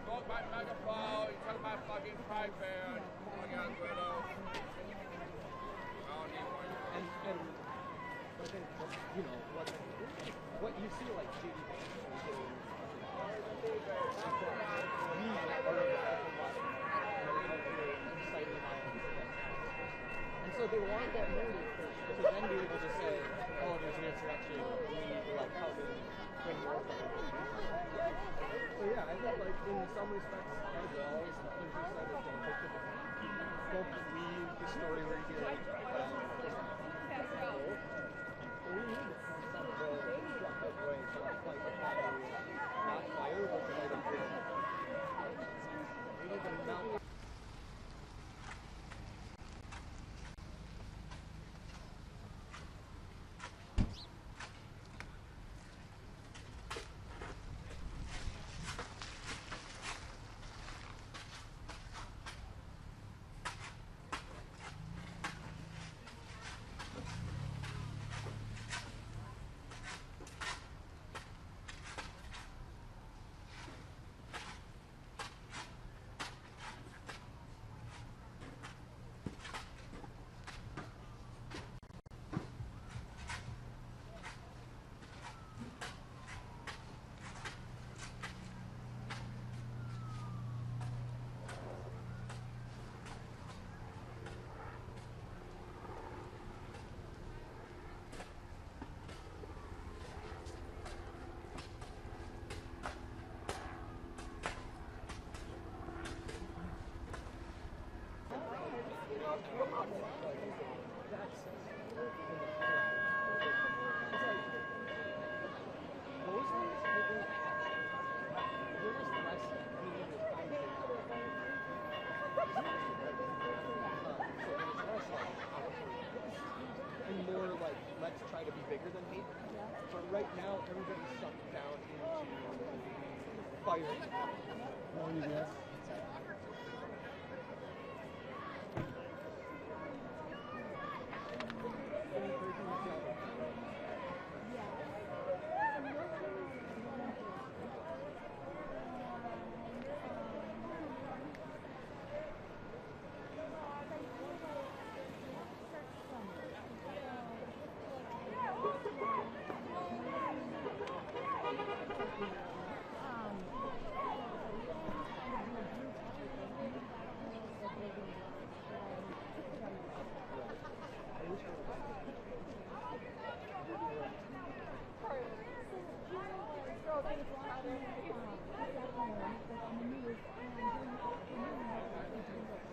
Got my megaphone, you tell my fucking tripod. I got Guido. And I think, you know, what you see like JD and so they wanted that narrative first to then be able to say, oh, there's an insurrection, we need to like help and bring more from it. So yeah, I think like in some respects as well, some things you said is don't take the don't believe the story we're hearing. We need to find some real constructive way to fight the battle, not fire, but to fight a good. We need to mount. And more like, let's try to be bigger than hate. But right now, everybody's sucked down into fire.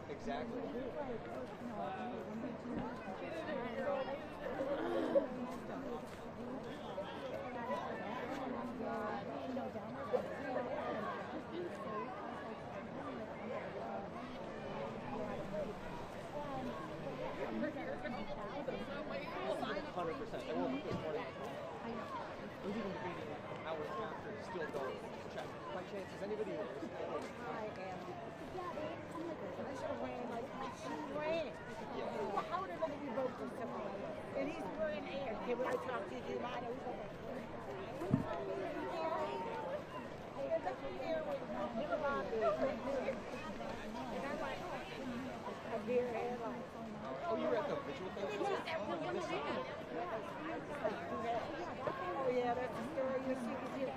Exactly. Hours after, still going. Check. By chance, is anybody here? I am. She ran. Well, how would everybody be both do something like that? And he's wearing air. Okay, when I talk to you, I know he's like, and I'm like, a deer headline. Oh, you were at the visual thing? Oh, yeah, that's the story you're seeking here.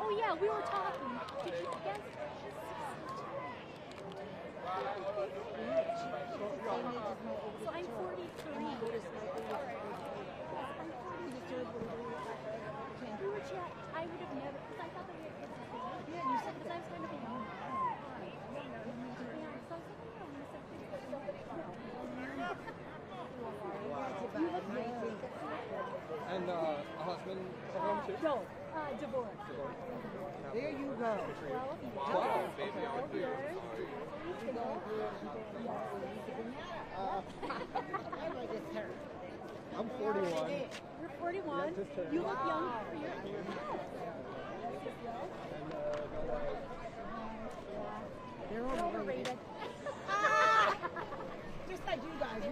Oh yeah, we were talking. Did you guess? So I'm 43. We were chat. I would have never, because I thought that we were kids. Yeah, you said because I was kind of young. Yeah, so I was like, oh, I'm going to say you look great. And a husband of home too? No, divorce. There you go. 12 baby. I'm 41. You're 41. You look young for your age. They're overrated. Just like you guys.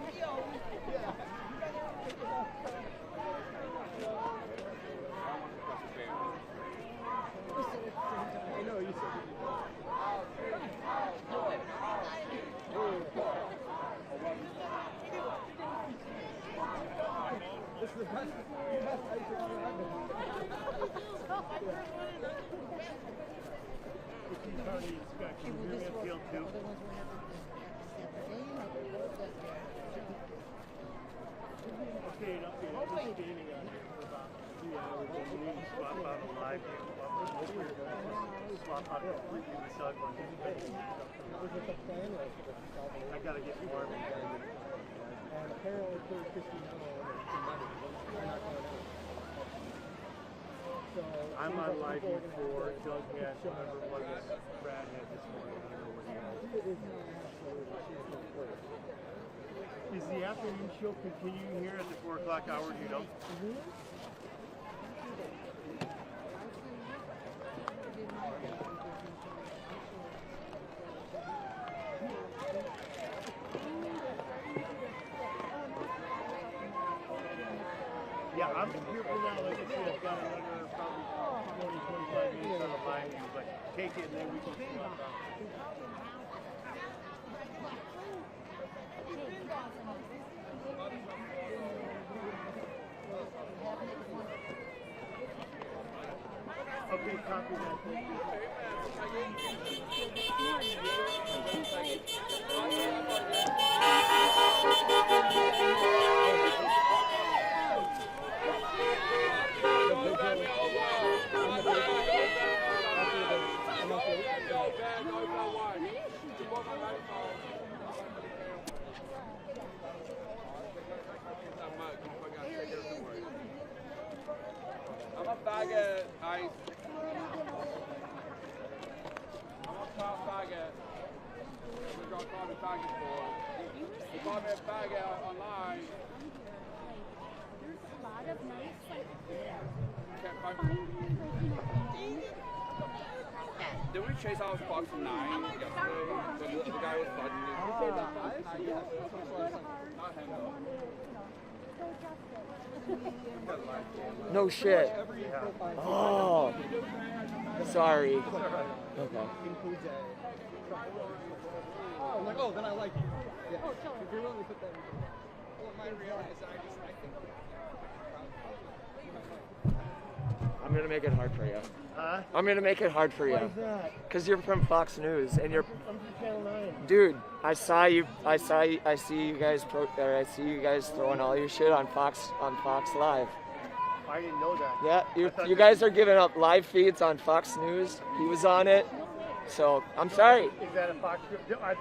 I know, you said this is the best ice cream I've been. Okay, I'll be standing on here for about 2 hours and we need to swap out a live view. Swap out a preview we saw going I gotta get warm. And apparently they're Christine I'm on live view for Doug had number one that Brad had this morning. I don't know what he has. Is the afternoon show continuing here at the 4 o'clock hour, do you know? Yeah, I'm here for now. Like I said, I've got another probably 20, 25 minutes on the line. But take it and then we can swap out. Okay, copy that. Thank you. I'm a faggot, ICE. I'm a top faggot. What y'all call me faggot for? You call me a faggot online. There's a lot of nice, Can't find Did we chase out Fox 9 yesterday? The guy was bugging me. Not him though. No shit. Oh. Sorry. Okay. Oh, like, oh, then I like you. Yeah. If you're willing to put that in. Well, my realize I think. I'm gonna make it hard for you. Huh? I'm gonna make it hard for you. Why is that? Cause you're from Fox News and you're. I'm from Channel 9. Dude, I see you guys throwing all your shit on Fox Live. I didn't know that. Yeah, you guys are giving up live feeds on Fox News. He was on it. So I'm sorry. Is that a Fox?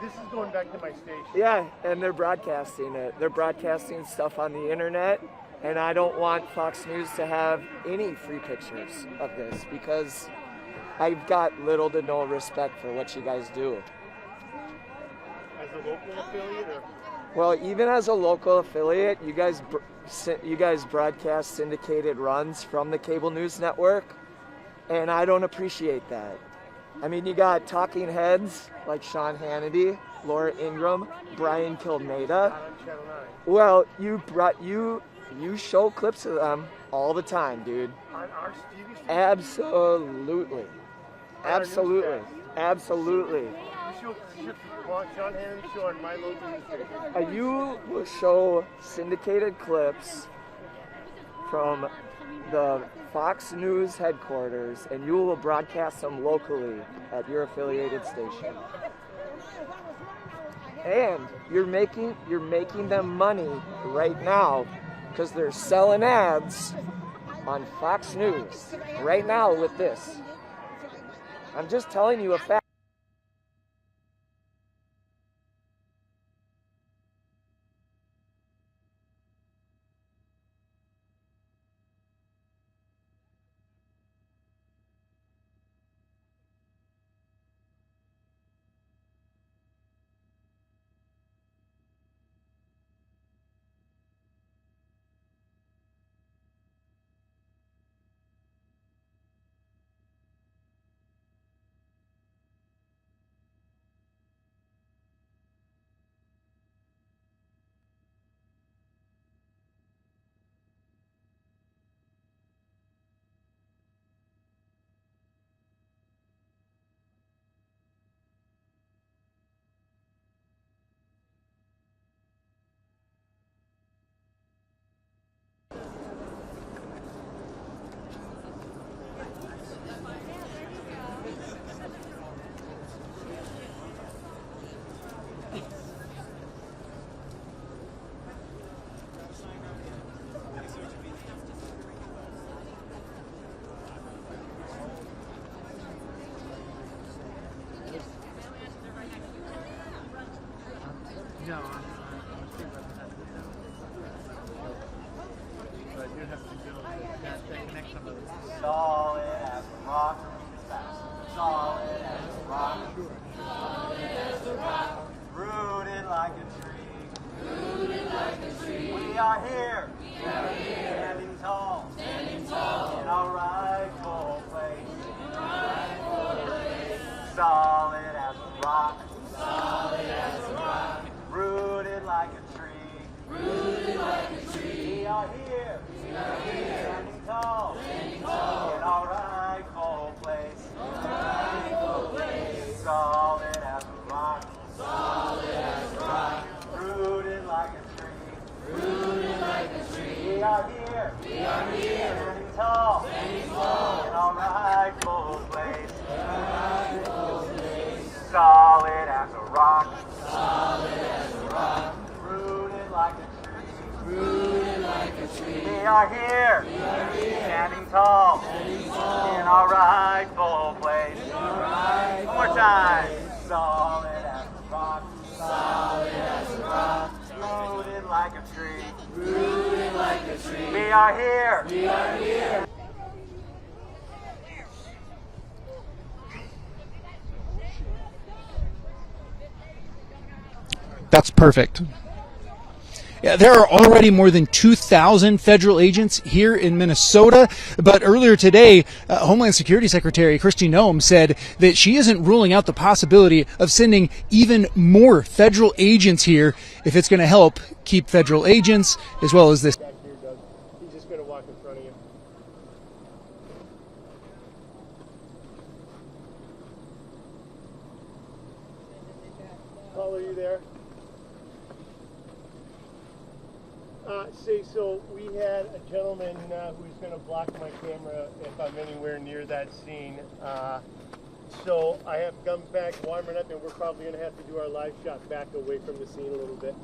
This is going back to my station. Yeah, and they're broadcasting it. They're broadcasting stuff on the internet, and I don't want Fox News to have any free pictures of this because I've got little to no respect for what you guys do. As a local affiliate, or? Well, even as a local affiliate, you guys broadcast syndicated runs from the cable news network, and I don't appreciate that. I mean, you got talking heads like Sean Hannity, Laura Ingraham, Brian Kilmeida. Well, you show clips of them all the time, dude. On our TV station? Absolutely. Absolutely. Absolutely. You show Sean Hannity show on my local news station. You will show syndicated clips from the Fox News headquarters, and you will broadcast them locally at your affiliated station. And you're making them money right now because they're selling ads on Fox News right now with this. I'm just telling you a fact. Solid as a rock. Solid as a rock. Solid as a rock. Rooted like a tree. Rooted like a tree. We are here. We are here. Standing tall. Standing tall. In our rightful place. In our rightful place. Solid as a rock. Solid as a rock. Rooted like a tree. Rooted like a tree. We are here. We are here. Standing tall. Standing tall. In our rightful place. In our rightful place. Solid as a rock. Solid as a rock. Rooted like a tree. Rooted like a tree. We are here. We are here. Standing tall. Standing tall. In our rightful place. In our rightful place. Solid as a rock. Solid as a rock. Rooted like a tree. Rooted like a tree. We are here. We are here. Standing tall. Standing tall. In our rightful place. In our rightful One more time. Place. Solid as a rock. Solid as a rock. Rooted like a tree. Rooted like a tree. We are here. We are here. That's perfect. Yeah, there are already more than 2,000 federal agents here in Minnesota, but earlier today, Homeland Security Secretary Kristi Noem said that she isn't ruling out the possibility of sending even more federal agents here if it's going to help keep federal agents as well as this. He's just going to walk in front of you. Paul, are you there? So we had a gentleman who's going to block my camera if I'm anywhere near that scene. So I have come back warming up, and we're probably going to have to do our live shot back away from the scene a little bit.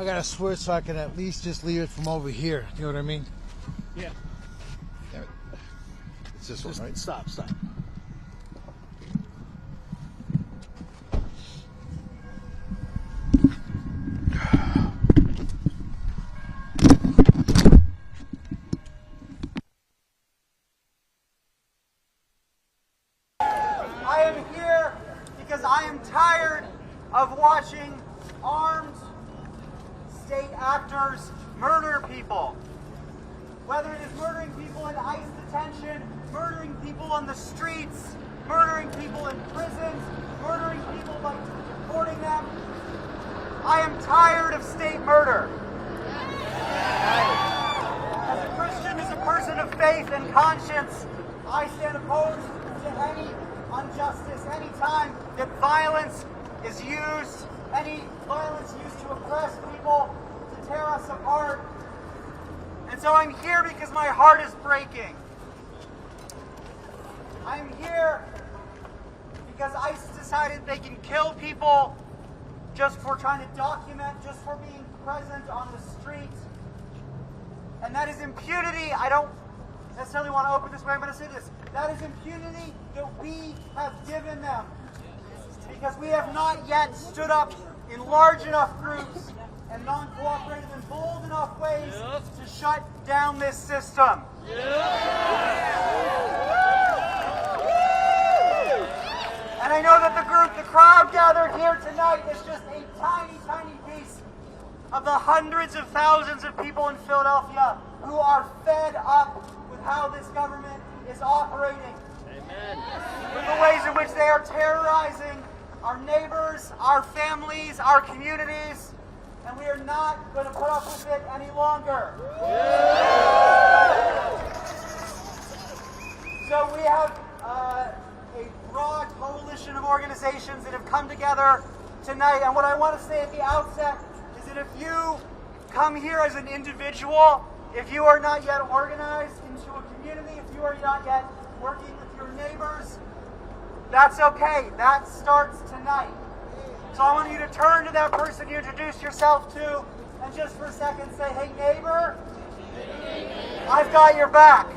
I gotta switch so I can at least just leave it from over here. You know what I mean? Yeah. Damn it. It's this Just one, right? Stop. I am here because I am tired of watching armed state actors murder people. Whether it is murdering people in ICE detention, murdering people on the streets, murdering people in prisons, murdering people by deporting them. I am tired of state murder. As a Christian, as a person of faith and conscience, I stand opposed to any injustice, any time that violence is used, any violence used to oppress people, to tear us apart. And so I'm here because my heart is breaking. I'm here because ICE decided they can kill people just for trying to document, just for being present on the street. And that is impunity. I don't necessarily want to open this way. I'm going to say this. That is impunity that we have given them because we have not yet stood up in large enough groups and non-cooperative and bold enough ways to shut down this system. And I know that the crowd gathered here tonight is just a tiny, tiny piece of the hundreds of thousands of people in Philadelphia who are fed up with how this government is operating. Amen. With the ways in which they are terrorizing our neighbors, our families, our communities, and we are not going to put up with it any longer. So we have a broad coalition of organizations that have come together tonight, and what I want to say at the outset is that if you come here as an individual, if you are not yet organized into a community, if you are not yet working with your neighbors, that's okay. That starts tonight. So I want you to turn to that person you introduced yourself to and just for a second say, hey neighbor, I've got your back.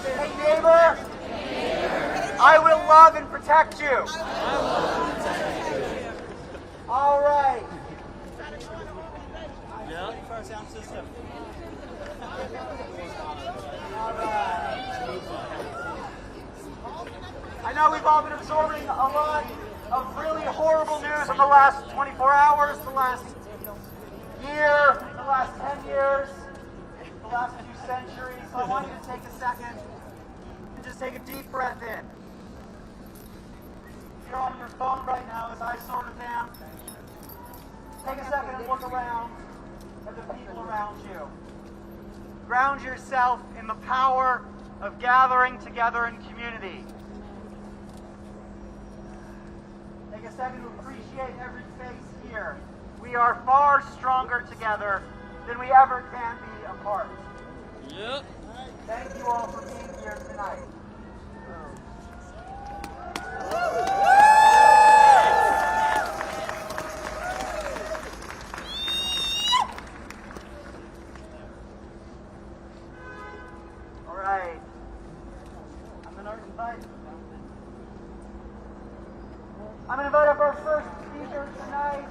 Say, hey neighbor, I will love and protect you. All right. Yeah. Sound system. All right. I know we've all been absorbing a lot of really horrible news in the last 24 hours, the last year, the last 10 years, the last few centuries. So I want you to take a second and just take a deep breath in. If you're on your phone right now, as I sort of am, take a second and look around at the people around you. Ground yourself in the power of gathering together in community. Take a second to appreciate every face here. We are far stronger together than we ever can be apart. Yep. Thank you all for being here tonight. All right. I'm going to invite up our first speaker tonight.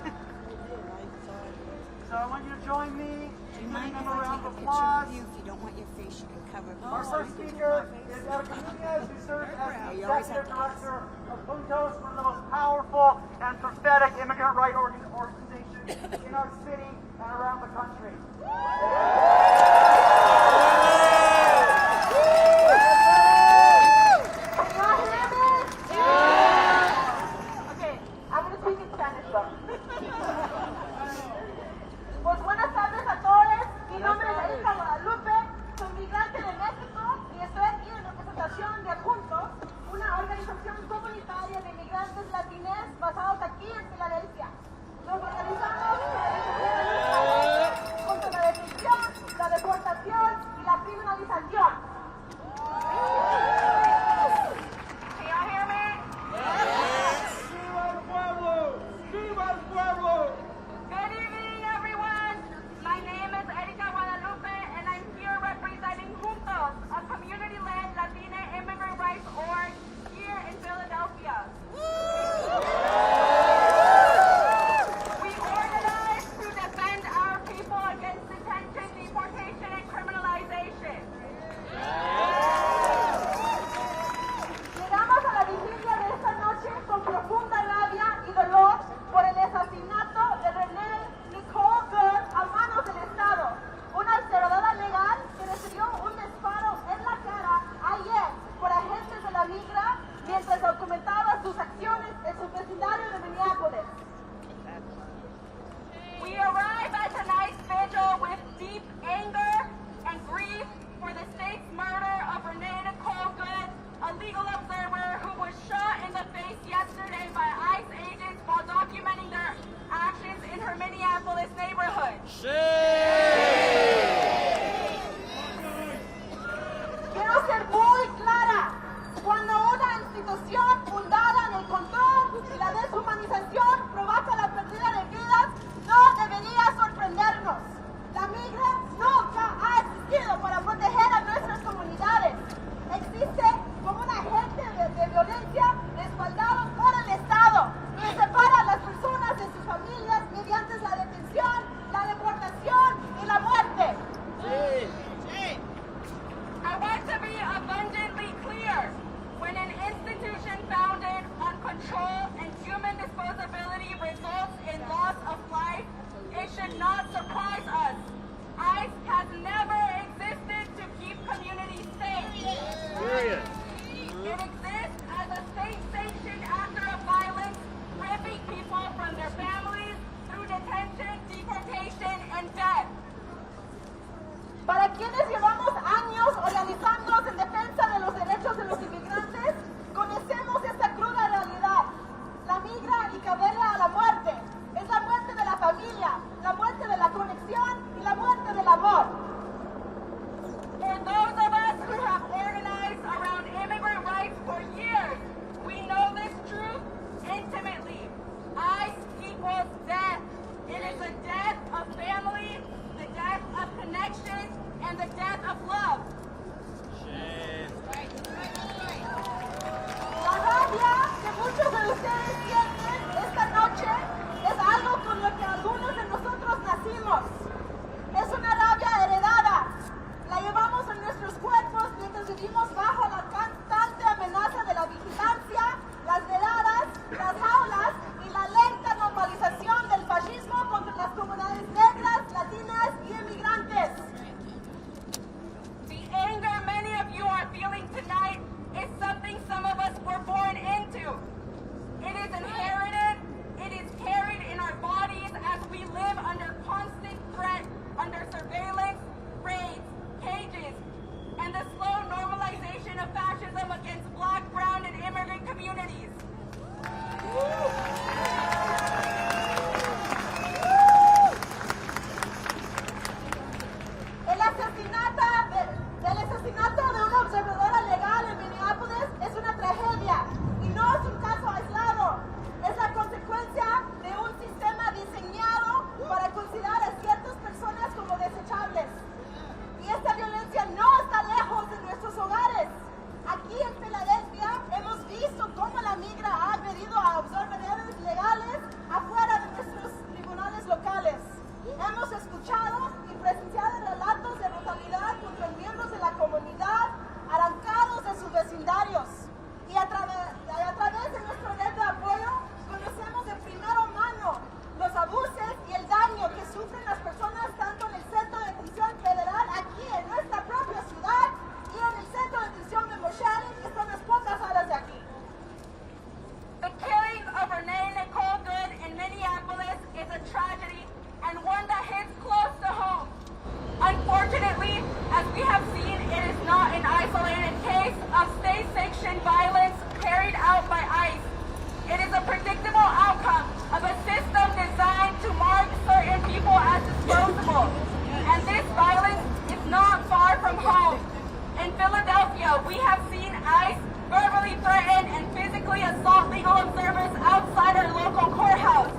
So I want you to join me in giving them a round of applause. If you don't want your face, you can cover it. Our first speaker is Erica Nunez, who serves as the Executive Director of Juntos, one of the most powerful and prophetic immigrant rights organizations in our city and around the country. Pues buenas tardes a todos. Mi nombre es Erika Guadalupe, soy migrante de México y estoy aquí en representación de Juntos, una organización comunitaria de migrantes latines basados aquí en Filadelfia. Nos organizamos contra la detención, la deportación y la criminalización. Can y'all hear me? Yes. ¡Viva el pueblo! ¡Viva el Minneapolis neighborhood. Quiero ser muy clara. Cuando una institución fundada en el control y la deshumanización provoca la pérdida de vidas, no debería sorprendernos. La migra nunca ha existido para proteger a nuestras comunidades. Existe como un agente de violencia respaldado por el Estado que separa a las personas de sus familias mediante la detención, la deportación y la muerte. I want to be abundantly clear. When an institution founded on control and human disposability results in loss of life, it should not surprise us. ICE has never existed to keep communities safe. Period. It exists as a state-sanctioned actor of violence, ripping people from their families through detention, deportation, and death. Para quienes llevamos años organizándonos en defensa de los derechos de los inmigrantes, conocemos esta cruda realidad. La migra y caberla a la muerte. Es la muerte de la familia, la muerte de la conexión y la muerte del amor. For those of us who have organized around immigrant rights for years, we know this truth intimately. ICE equals death. It is the death of family, the death of connection, and the death of love. La rabia que muchos de ustedes sienten esta noche es algo con lo que algunos de nosotros nacimos. Es una rabia heredada. La llevamos en nuestros cuerpos mientras vivimos bajo la constante amenaza de la vigilancia, las redadas, las jaulas y la lenta normalización del fascismo contra las comunidades negras, latinas y inmigrantes. The anger many of you are feeling tonight is something some of us were born into. It is inherited, it is carried in our bodies as we live under constant threat, under surveillance, raids, cages, and the slow normalization of fascism against Black, brown, and immigrant communities. El asesinato de una observadora legal en Minneapolis es una tragedia y no es un caso aislado. Es la consecuencia de un sistema diseñado para considerar a ciertas personas como desechables. Y esta violencia no está lejos de nuestros hogares. Aquí en Filadelfia hemos visto cómo la migra ha agredido a observadores legales afuera de nuestros tribunales locales. Hemos escuchado y presenciado relatos de brutalidad contra miembros de la comunidad arrancados de sus vecindarios. Y a través de nuestra red de apoyo conocemos de primera mano los abusos y el daño que sufren las personas tanto en el centro de detención federal aquí en nuestra propia ciudad y en el centro de detención de Moshanen, que están a pocas horas de aquí. The killing of Renee Nicole Good in Minneapolis is a tragedy and one that hits close to home. Unfortunately, as we have seen, it is not an isolated case of state-sanctioned violence carried out by ICE. It is a predictable outcome of a system designed to mark certain people as disposable. And this violence is not far from home. In Philadelphia, we have seen ICE verbally threaten and physically assault legal observers outside our local courthouse.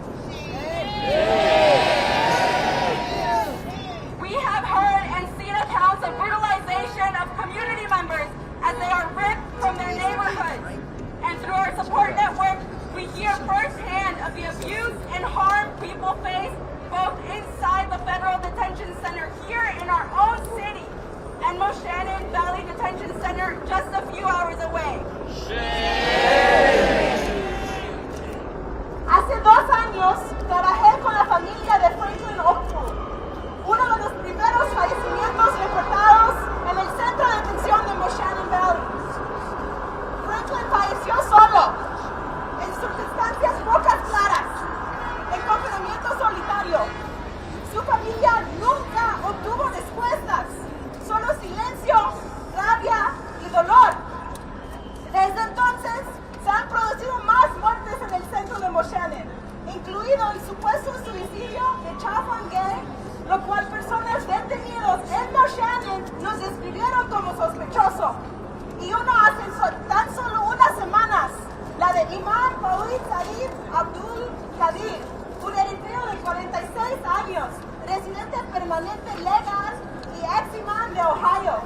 We have heard and seen accounts of brutalization of community members as they are ripped from their neighborhoods. And through our support network, we hear firsthand of the abuse and harm people face both inside the federal detention center here in our own city and Moshanen Valley Detention Center just a few hours away. Hace 2 años trabajé con la familia de Frey, uno de los primeros fallecimientos reportados en el centro de detención de Moshanen Valley. Franklin falleció solo, en circunstancias pocas claras, en confinamiento solitario. Su familia nunca obtuvo respuestas, solo silencio, rabia y dolor. Desde entonces se han producido más muertes en el centro de Moshanen, incluido el supuesto suicidio Imam Fawid Said Abdul Kadir, un eritreo de 46 años, residente permanente legal y ex imán de Ohio.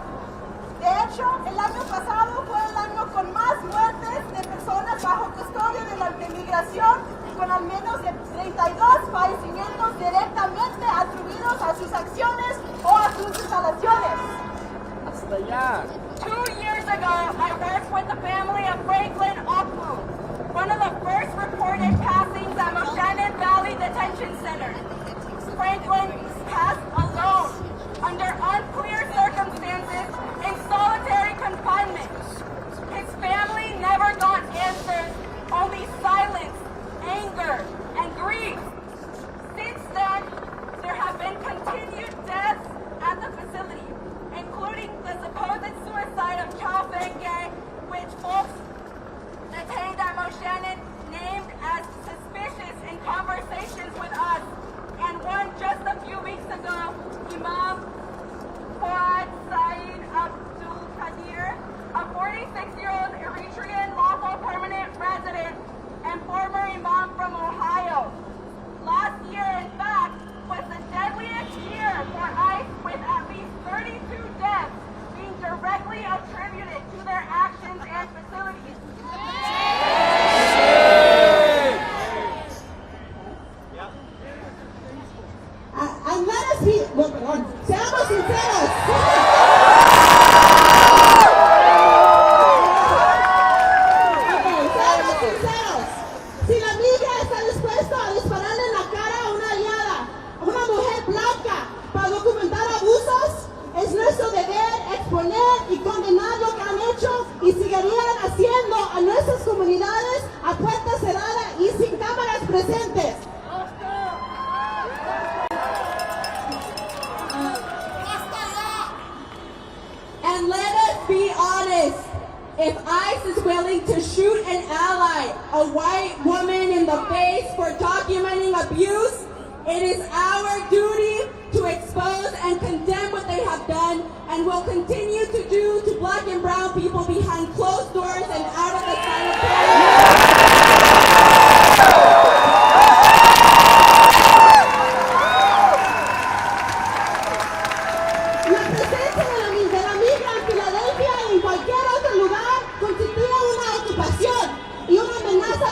De hecho, el año pasado fue el año con más muertes de personas bajo custodia de la inmigración, con al menos de 32 fallecimientos directamente atribuidos a sus acciones o a sus instalaciones. Hasta allá. 2 years ago, I worked with the family of Franklin Okwu, one of the first reported passings at Moshannon Valley Detention Center. Franklin passed alone, under unclear circumstances, in solitary confinement. His family never got answers, only silence, anger, and grief. Since then, there have been continued deaths at the facility, including the supposed suicide of Chow Feng-Gay, which folks detained at Moshannon named as suspicious in conversations with us, and one just a few weeks ago, Imam Fawad Said Abdul Kadir, a 46-year-old Eritrean lawful permanent resident and former imam from Ohio. Last year, in fact, was the deadliest year for ICE, with at least 32 deaths being directly attributed to their actions and facilities. And let us be, seamos sinceros. Seamos sinceros. Si la migra está dispuesta a dispararle en la cara a una aliada, a una mujer blanca, para documentar abusos, es nuestro deber exponer y condenar lo que han hecho y seguirían haciendo a nuestras comunidades a puerta cerrada y sin cámaras presentes. And let us be honest, if ICE is willing to shoot an ally, a white woman, in the face for documenting abuse, it is our duty to expose and condemn what they have done and will continue to do to black and brown people behind closed doors and out of the sight of people.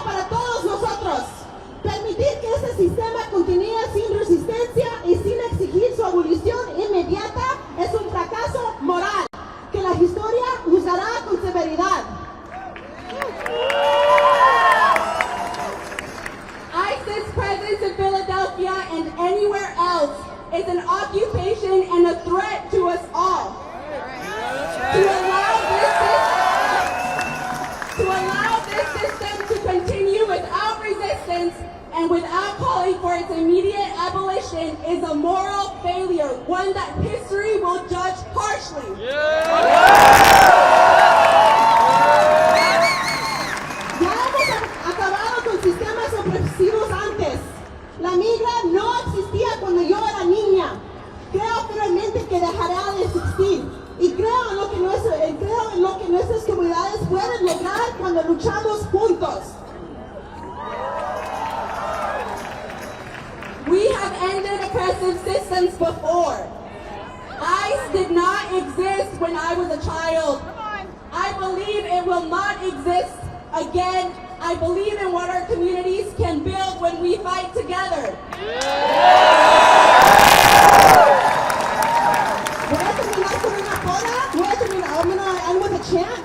Para todos nosotros, permitir que este sistema continúe sin resistencia y sin exigir su abolición inmediata es un fracaso moral que la historia juzgará con severidad. ICE's presence in Philadelphia and anywhere else is an occupation and a threat to us all. To allow this system to continue without resistance and without calling for its immediate abolition is a moral failure, one that history will judge harshly. Ya hemos acabado con sistemas opresivos antes. La migra no existía cuando yo era niña. Creo firmemente que dejará de existir. Y creo en lo que nuestras comunidades pueden lograr cuando luchamos juntos. We have ended oppressive systems before. ICE did not exist when I was a child. I believe it will not exist again. I believe in what our communities can build when we fight together. I'm going to end with a chant.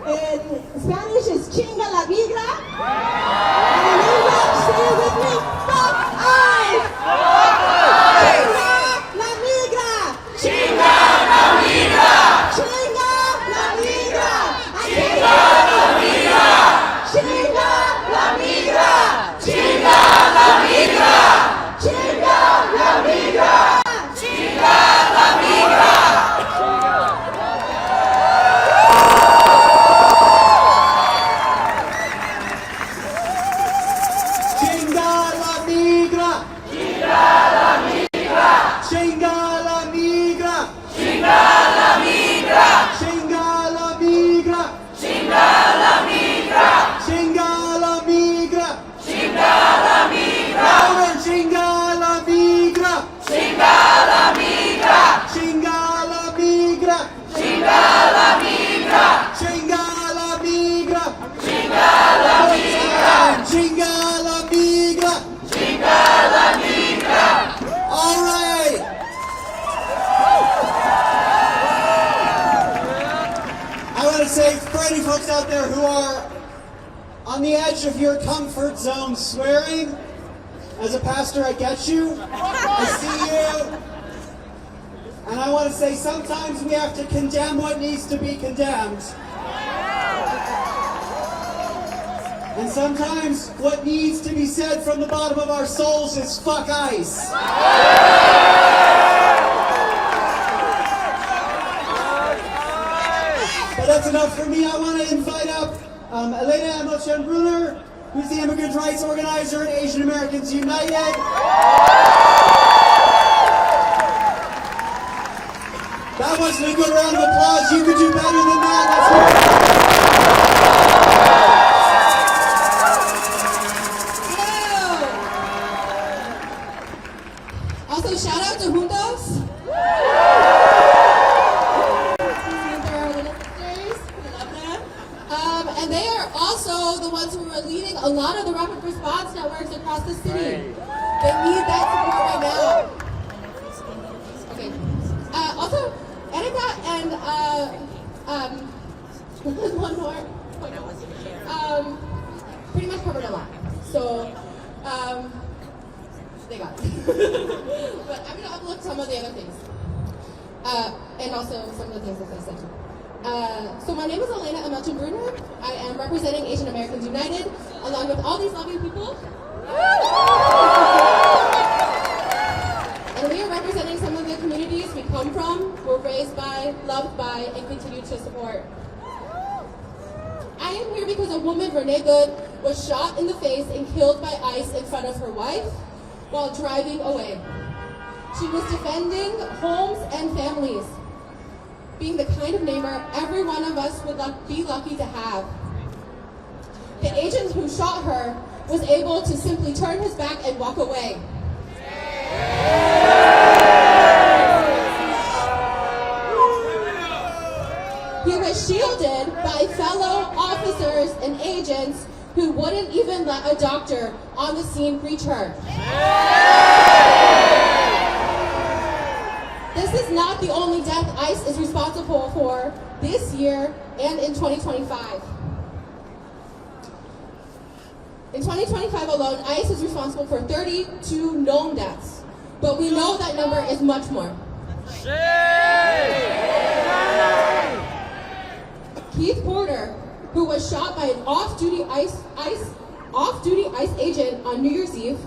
In Spanish is chinga la migra. And in English, say it with me, fuck ICE! Chinga la migra! Chinga la migra! Chinga la migra! Chinga la migra! Chinga la migra! Chinga la migra! Chinga la migra! Chinga la migra! Chinga la migra! out there who are on the edge of your comfort zone swearing. As a pastor, I get you. I see you. And I want to say sometimes we have to condemn what needs to be condemned. And sometimes what needs to be said from the bottom of our souls is fuck ICE. But that's enough for me. I want to invite up Elena Emochan-Bruner, who's the immigrant rights organizer at Asian Americans United. That wasn't a good round of applause. You could do better than that. Let's hear it. Also, shout out to Juntos. They're our little sisters. We love them. And they are also the ones who are leading a lot of the rapid response networks across the city. They need that support right now. Okay. Also, Erica and one more. Pretty much covered a lot. So, they got it. But I'm going to upload some of the other things. And also some of the things that they said. So my name is Elena Emochan-Bruner. I am representing Asian Americans United, along with all these lovely people. And we are representing some of the communities we come from, were raised by, loved by, and continue to support. I am here because a woman, Renee Good, was shot in the face and killed by ICE in front of her wife while driving away. She was defending homes and families, being the kind of neighbor every one of us would be lucky to have. The agent who shot her was able to simply turn his back and walk away. He was shielded by fellow officers and agents who wouldn't even let a doctor on the scene reach her. This is not the only death ICE is responsible for this year and in 2025. In 2025 alone, ICE is responsible for 32 known deaths, but we know that number is much more. Keith Porter, who was shot by an off-duty ICE agent on New Year's Eve.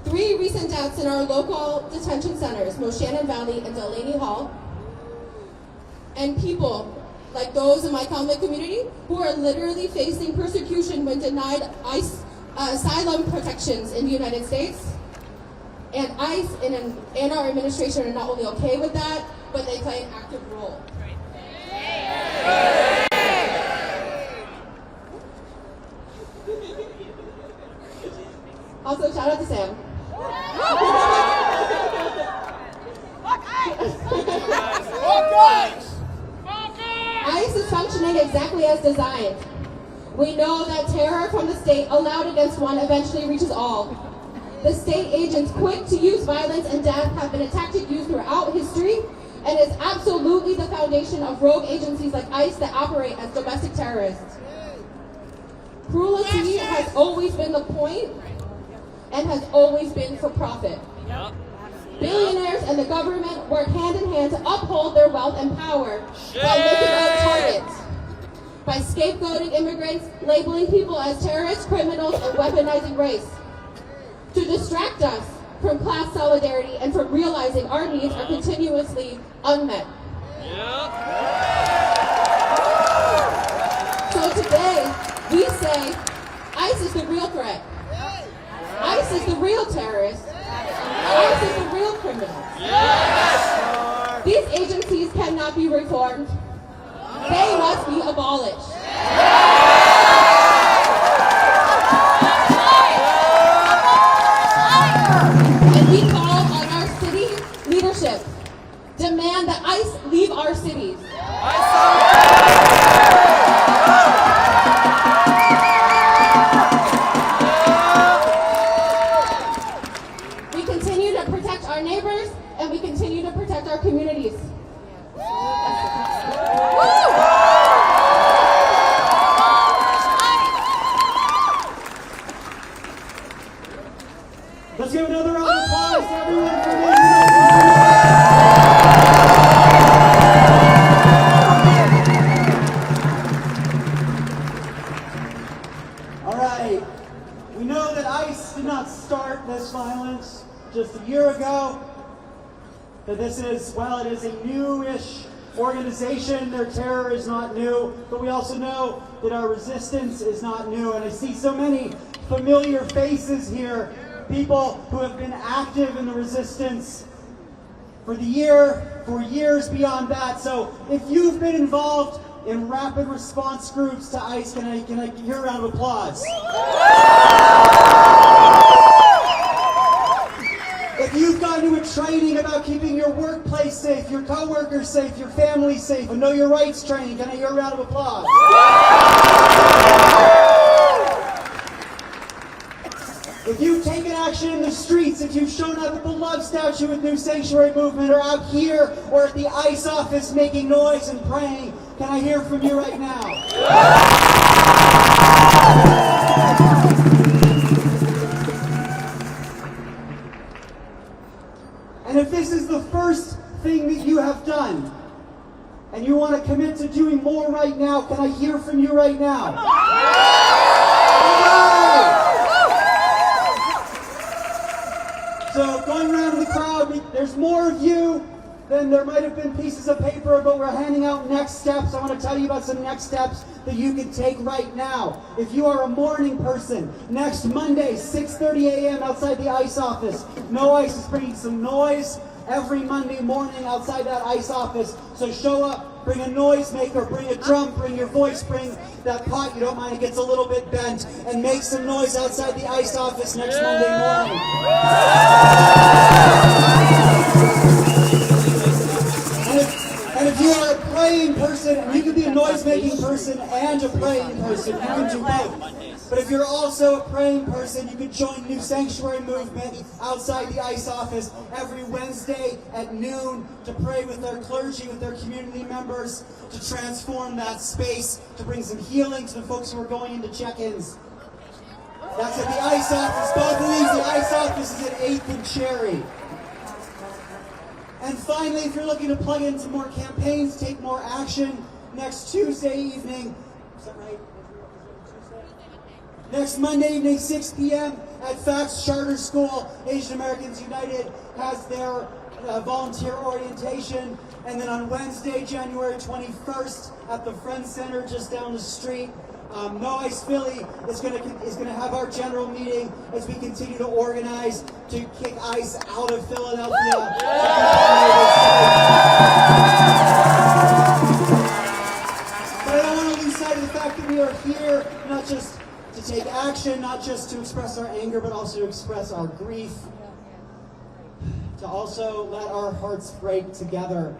3 recent deaths in our local detention centers, Moshannon Valley and Delaney Hall. And people like those in my Kalmyk community who are literally facing persecution when denied ICE asylum protections in the United States. And ICE and our administration are not only okay with that, but they play an active role. Also, shout out to Sam. ICE is functioning exactly as designed. We know that terror from the state allowed against one eventually reaches all. The state agents quick to use violence and death have been a tactic used throughout history and is absolutely the foundation of rogue agencies like ICE that operate as domestic terrorists. Cruelty has always been the point and has always been for profit. Billionaires and the government work hand in hand to uphold their wealth and power by making us targets, by scapegoating immigrants, labeling people as terrorists, criminals, and weaponizing race, to distract us from class solidarity and from realizing our needs are continuously unmet. So today, we say ICE is the real threat. ICE is the real terrorist. ICE is the real criminal. These agencies cannot be reformed. They must be abolished. And we call on our city leadership. Demand that ICE leave our cities. We continue to protect our neighbors and we continue to protect our communities. Let's give another round of applause to everyone for being here. All right. We know that ICE did not start this violence just a year ago. That this is, well, it is a newish organization. Their terror is not new, but we also know that our resistance is not new. And I see so many familiar faces here, people who have been active in the resistance for years beyond that. So if you've been involved in rapid response groups to ICE, can I hear a round of applause? If you've gone to a training about keeping your workplace safe, your coworkers safe, your family safe, a Know Your Rights training, can I hear a round of applause? If you've taken action in the streets, if you've shown up at the Love Statue with New Sanctuary Movement, or out here, or at the ICE office making noise and praying, can I hear from you right now? And if this is the first thing that you have done, and you want to commit to doing more right now, can I hear from you right now? So going around the crowd, there's more of you than there might have been pieces of paper, but we're handing out next steps. I want to tell you about some next steps that you can take right now. If you are a morning person, next Monday, 6:30 a.m. outside the ICE office. No ICE is bringing some noise every Monday morning outside that ICE office. So show up, bring a noisemaker, bring a drum, bring your voice, bring that pot you don't mind, it gets a little bit bent, and make some noise outside the ICE office next Monday morning. And if you are a praying person, and you can be a noise-making person and a praying person, you can do both. But if you're also a praying person, you can join New Sanctuary Movement outside the ICE office every Wednesday at noon to pray with their clergy, with their community members, to transform that space, to bring some healing to the folks who are going into check-ins. That's at the ICE office. Both of these, the ICE office is at 8th and Cherry. And finally, if you're looking to plug into more campaigns, take more action, next Tuesday evening, is that right? Next Monday evening, 6 p.m. at Facts Charter School, Asian Americans United has their volunteer orientation. And then on Wednesday, January 21st, at the Friends Center just down the street, No ICE Philly is going to have our general meeting as we continue to organize to kick ICE out of Philadelphia. But I don't want to lose sight of the fact that we are here not just to take action, not just to express our anger, but also to express our grief, to also let our hearts break together.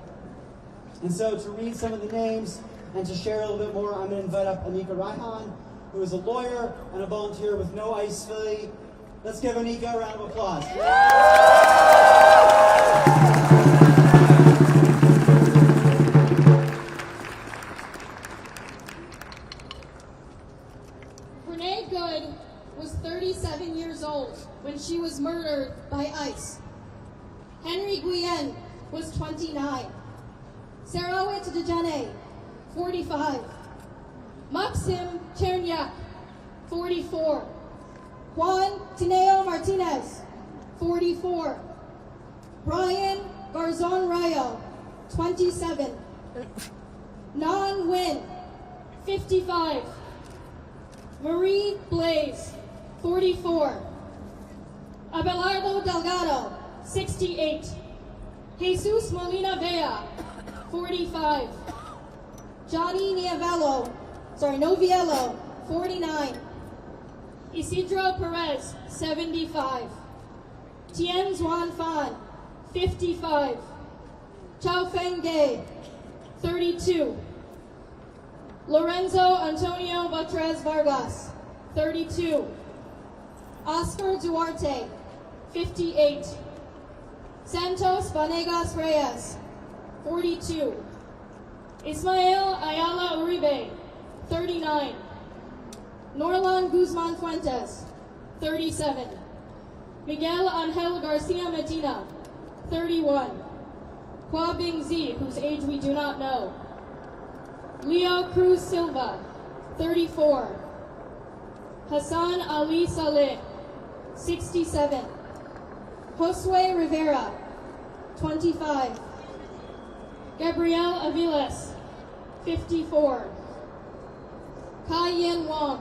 And so to read some of the names and to share a little bit more, I'm going to invite up Anika Raihan, who is a lawyer and a volunteer with No ICE Philly. Let's give Anika a round of applause. Renee Good was 37 years old when she was murdered by ICE. Henry Guyen was 29. Sarawet Dejane, 45. Maxim Cherniak, 44. Juan Tineo Martinez, 44. Brian Garzon Rayo, 27. Nan Win, 55. Marie Blaze, 44. Abelardo Delgado, 68. Jesus Molina Vea, 45. Johnny Noviello, 49. Isidro Perez, 75. Tien Xuan Fan, 55. Chao Feng Gay, 32. Lorenzo Antonio Batrez Vargas, 32. Oscar Duarte, 58. Santos Vanegas Reyes, 42. Ismael Ayala Uribe, 39. Norlan Guzman Fuentes, 37. Miguel Angel Garcia Medina, 31. Kwa Bing Zi, whose age we do not know. Leo Cruz Silva, 34. Hassan Ali Saleh, 67. Josue Rivera, 25. Gabriel Aviles, 54. Kai Yen Wong,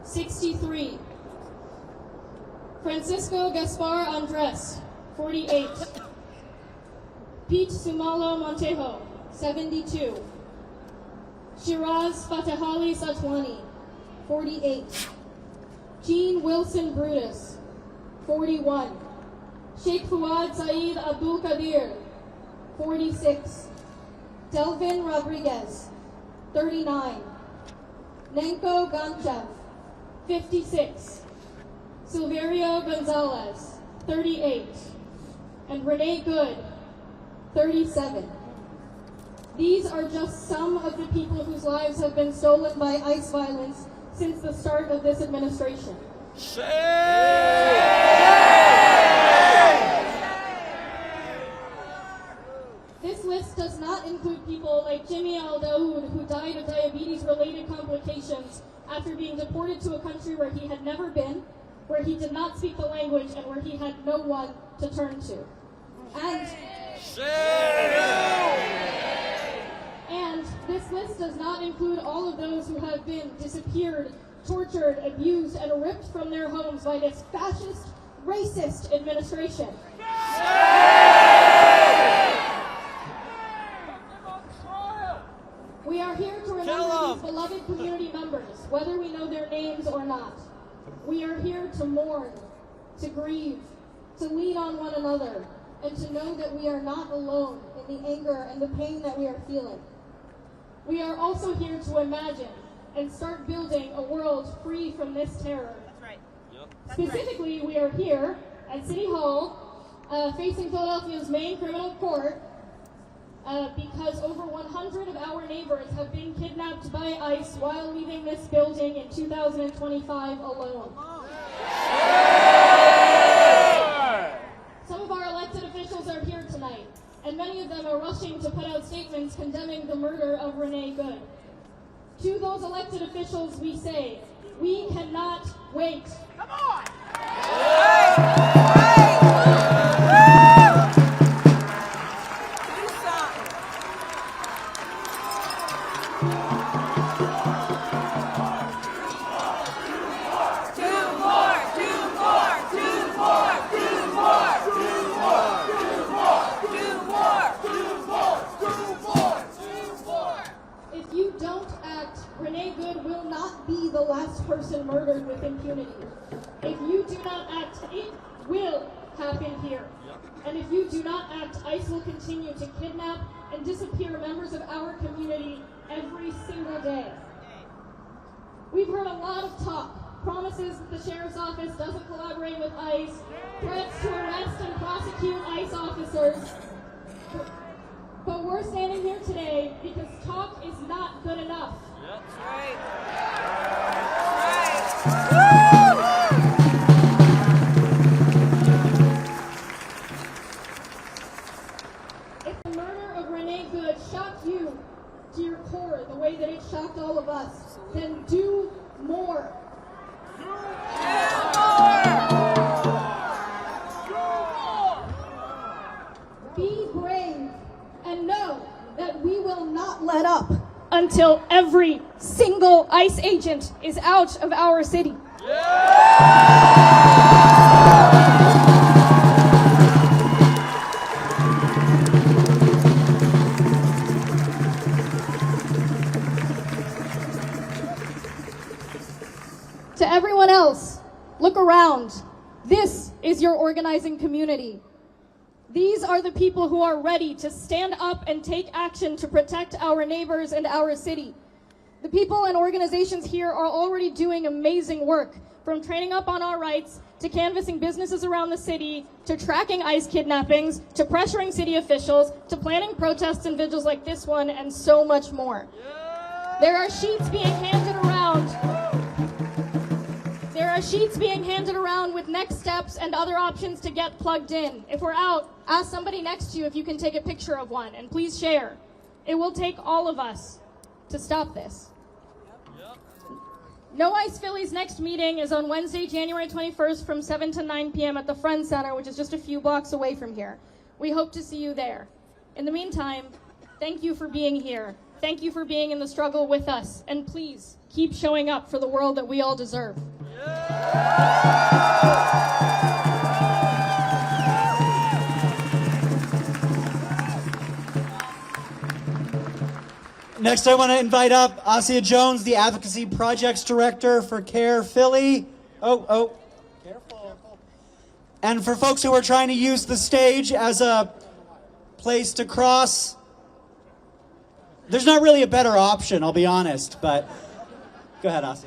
63. Francisco Gaspar Andres, 48. Pete Sumalo Montejo, 72. Shiraz Fatahali Satwani, 48. Jean Wilson Brutus, 41. Sheikh Fuad Saeed Abdul Qadir, 46. Delvin Rodriguez, 39. Nenko Ganchev, 56. Silverio Gonzalez, 38. And Renee Good, 37. These are just some of the people whose lives have been stolen by ICE violence since the start of this administration. This list does not include people like Jimmy Al-Daoud, who died of diabetes-related complications after being deported to a country where he had never been, where he did not speak the language, and where he had no one to turn to. And this list does not include all of those who have been disappeared, tortured, abused, and ripped from their homes by this fascist, racist administration. We are here to remember these beloved community members, whether we know their names or not. We are here to mourn, to grieve, to lean on one another, and to know that we are not alone in the anger and the pain that we are feeling. We are also here to imagine and start building a world free from this terror. That's right. Specifically, we are here at City Hall, facing Philadelphia's main criminal court, because over 100 of our neighbors have been kidnapped by ICE while leaving this building in 2025 alone. Some of our elected officials are here tonight, and many of them are rushing to put out statements condemning the murder of Renee Good. To those elected officials, we say, we cannot wait. Come on! Renee Good will not be the last person murdered with impunity. If you do not act, it will happen here. And if you do not act, ICE will continue to kidnap and disappear members of our community every single day. We've heard a lot of talk, promises that the Sheriff's Office doesn't collaborate with ICE, threats to arrest and prosecute ICE officers. But we're standing here today because talk is not good enough. That's right. If the murder of Renee Good shocked you to your core the way that it shocked all of us, then do more. Do more! Be brave and know that we will not let up until every single ICE agent is out of our city. To everyone else, look around. This is your organizing community. These are the people who are ready to stand up and take action to protect our neighbors and our city. The people and organizations here are already doing amazing work, from training up on our rights, to canvassing businesses around the city, to tracking ICE kidnappings, to pressuring city officials, to planning protests and vigils like this one, and so much more. There are sheets being handed around. There are are sheets being handed around with next steps and other options to get plugged in. If we're out, ask somebody next to you if you can take a picture of one, and please share. It will take all of us to stop this. No ICE Philly's next meeting is on Wednesday, January 21st from 7 to 9 p.m. at the Friends Center, which is just a few blocks away from here. We hope to see you there. In the meantime, thank you for being here. Thank you for being in the struggle with us. And please, keep showing up for the world that we all deserve. Next, I want to invite up Asia Jones, the Advocacy Projects Director for CARE Philly. Careful. And for folks who are trying to use the stage as a place to cross, there's not really a better option, I'll be honest, but go ahead, Asia.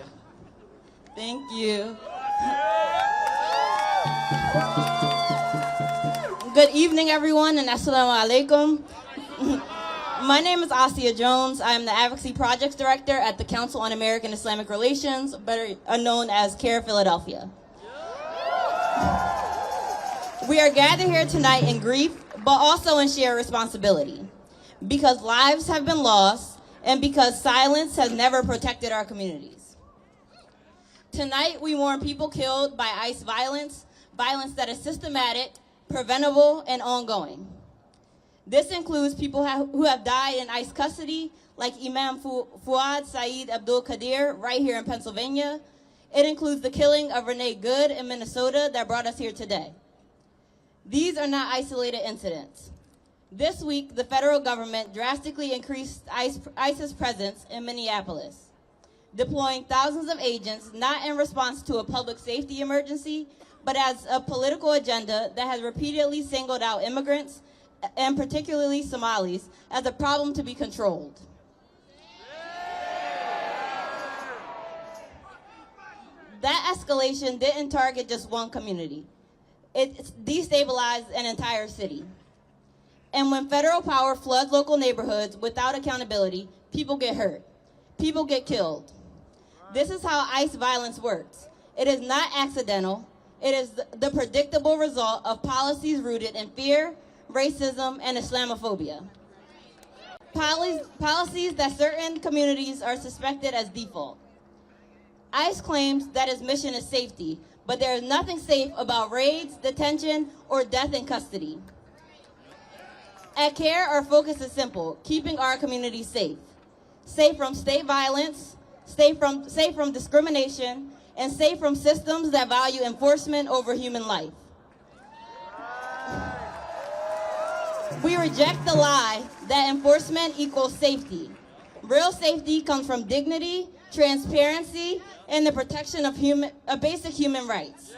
Thank you. Good evening, everyone, and assalamu alaikum. My name is Asia Jones. I am the Advocacy Projects Director at the Council on American Islamic Relations, better known as CARE Philadelphia. We are gathered here tonight in grief, but also in shared responsibility, because lives have been lost and because silence has never protected our communities. Tonight, we mourn people killed by ICE violence, violence that is systematic, preventable, and ongoing. This includes people who have died in ICE custody, like Imam Fuad Saeed Abdul Qadir right here in Pennsylvania. It includes the killing of Renee Good in Minnesota that brought us here today. These are not isolated incidents. This week, the federal government drastically increased ICE's presence in Minneapolis, deploying thousands of agents not in response to a public safety emergency, but as a political agenda that has repeatedly singled out immigrants, and particularly Somalis, as a problem to be controlled. That escalation didn't target just one community. It destabilized an entire city. And when federal power floods local neighborhoods without accountability, people get hurt. People get killed. This is how ICE violence works. It is not accidental. It is the predictable result of policies rooted in fear, racism, and Islamophobia. Policies that certain communities are suspected as default. ICE claims that its mission is safety, but there is nothing safe about raids, detention, or death in custody. At CARE, our focus is simple: keeping our communities safe. Safe from state violence, safe from discrimination, and safe from systems that value enforcement over human life. We reject the lie that enforcement equals safety. Real safety comes from dignity, transparency, and the protection of basic human rights.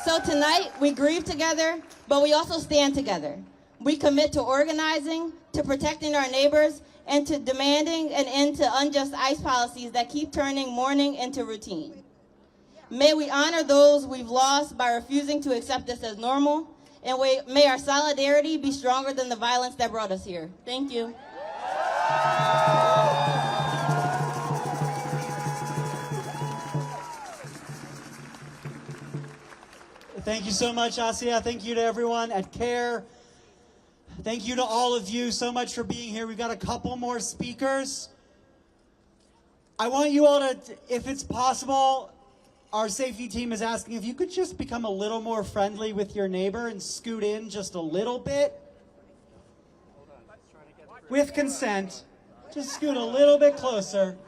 So tonight, we grieve together, but we also stand together. We commit to organizing, to protecting our neighbors, and to demanding an end to unjust ICE policies that keep turning mourning into routine. May we honor those we've lost by refusing to accept this as normal, and may our solidarity be stronger than the violence that brought us here. Thank you. Thank you so much, Asia. Thank you to everyone at CARE. Thank you to all of you so much for being here. We've got a couple more speakers. I want you all to, if it's possible, our safety team is asking if you could just become a little more friendly with your neighbor and scoot in just a little bit. With consent, just scoot a little bit closer.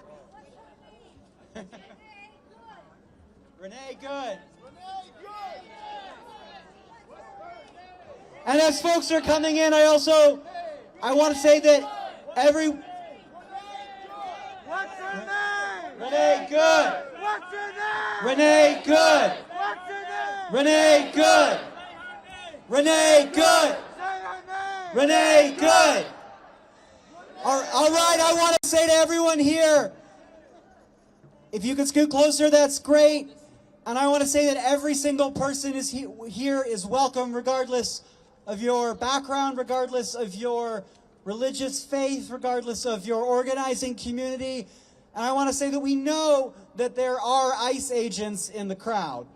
Renee Good. And as folks are coming in, I want to say that What's her name? Renee Good. What's her name? Renee Good. What's her name? Renee Good. Renee Good. Renee Good. All right, I want to say to everyone here, if you could scoot closer, that's great. And I want to say that every single person here is welcome, regardless of your background, regardless of your religious faith, regardless of your organizing community. And I want to say that we know that there are ICE agents in the crowd.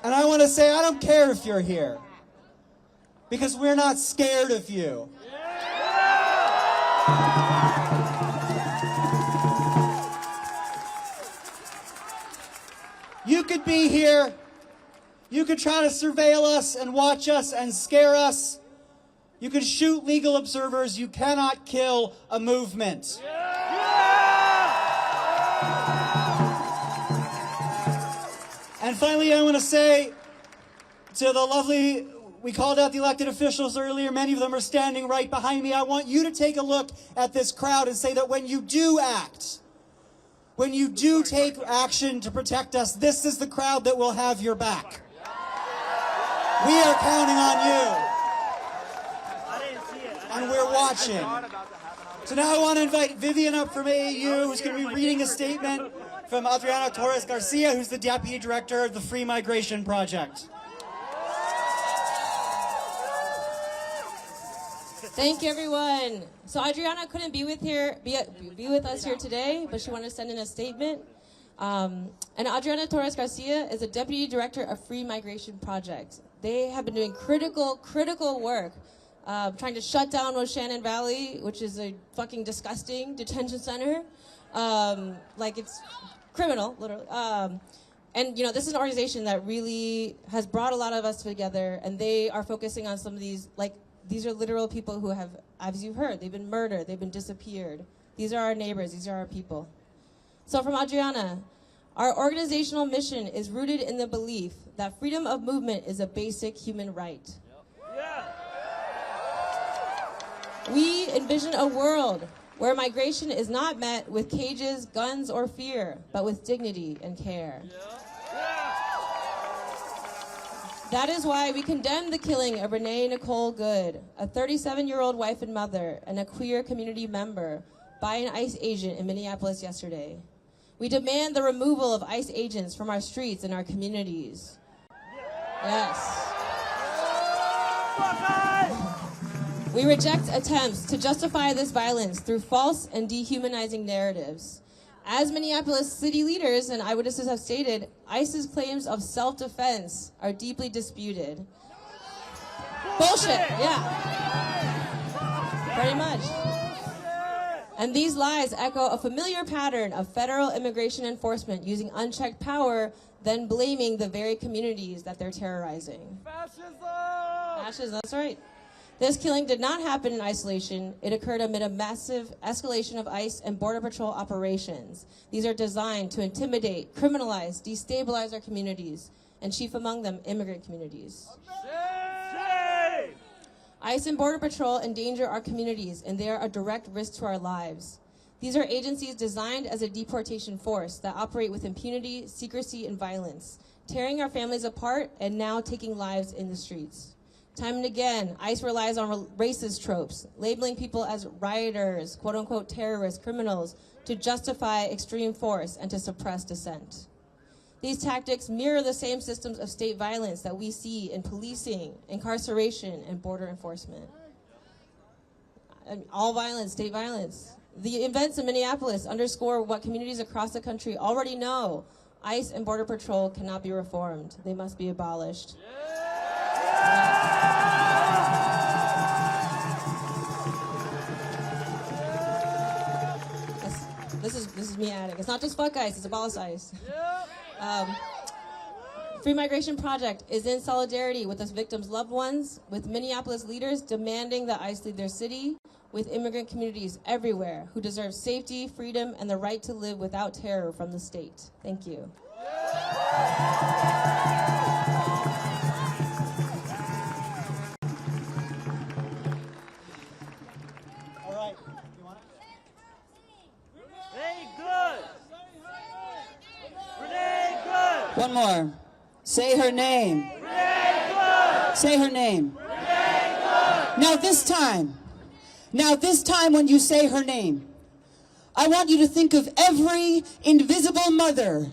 And I want to say, I don't care if you're here, because we're not scared of you. You could be here, you could try to surveil us and watch us and scare us. You could shoot legal observers, you cannot kill a movement. And finally, I want to say to the lovely, we called out the elected officials earlier, many of them are standing right behind me. I want you to take a look at this crowd and say that when you do act, when you do take action to protect us, this is the crowd that will have your back. We are counting on you. And we're watching. So now I want to invite Vivian up from AAU, who's going to be reading a statement from Adriana Torres Garcia, who's the Deputy Director of the Free Migration Project. Thank you, everyone. So Adriana couldn't be with us here today, but she wanted to send in a statement. And Adriana Torres Garcia is a Deputy Director of Free Migration Project. They have been doing critical work, trying to shut down Shannon Valley, which is a fucking disgusting detention center. Like, it's criminal, literally. And, you know, this is an organization that really has brought a lot of us together, and they are focusing on some of these, like, these are literal people who have, as you've heard, they've been murdered, they've been disappeared. These are our neighbors, these are our people. So from Adriana, our organizational mission is rooted in the belief that freedom of movement is a basic human right. We envision a world where migration is not met with cages, guns, or fear, but with dignity and care. That is why we condemn the killing of Renee Nicole Good, a 37-year-old wife and mother, and a queer community member, by an ICE agent in Minneapolis yesterday. We demand the removal of ICE agents from our streets and our communities. Yes. We reject attempts to justify this violence through false and dehumanizing narratives. As Minneapolis city leaders and eyewitnesses have stated, ICE's claims of self-defense are deeply disputed. Bullshit, yeah. Pretty much. And these lies echo a familiar pattern of federal immigration enforcement using unchecked power, then blaming the very communities that they're terrorizing. Fascism, that's right. This killing did not happen in isolation. It occurred amid a massive escalation of ICE and Border Patrol operations. These are designed to intimidate, criminalize, destabilize our communities, and chief among them, immigrant communities. ICE and Border Patrol endanger our communities, and they are a direct risk to our lives. These are agencies designed as a deportation force that operate with impunity, secrecy, and violence, tearing our families apart and now taking lives in the streets. Time and again, ICE relies on racist tropes, labeling people as rioters, quote-unquote terrorists, criminals, to justify extreme force and to suppress dissent. These tactics mirror the same systems of state violence that we see in policing, incarceration, and border enforcement. All violence, state violence. The events in Minneapolis underscore what communities across the country already know. ICE and Border Patrol cannot be reformed. They must be abolished. This is me adding. It's not just fuck ICE, it's abolish ICE. Free Migration Project is in solidarity with its victims' loved ones, with Minneapolis leaders demanding that ICE lead their city, with immigrant communities everywhere who deserve safety, freedom, and the right to live without terror from the state. Thank you. All right. You want it? Renee Good! Renee Good! One more. Say her name. Renee Good! Say her name. Renee Good! Now this time when you say her name, I want you to think of every invisible mother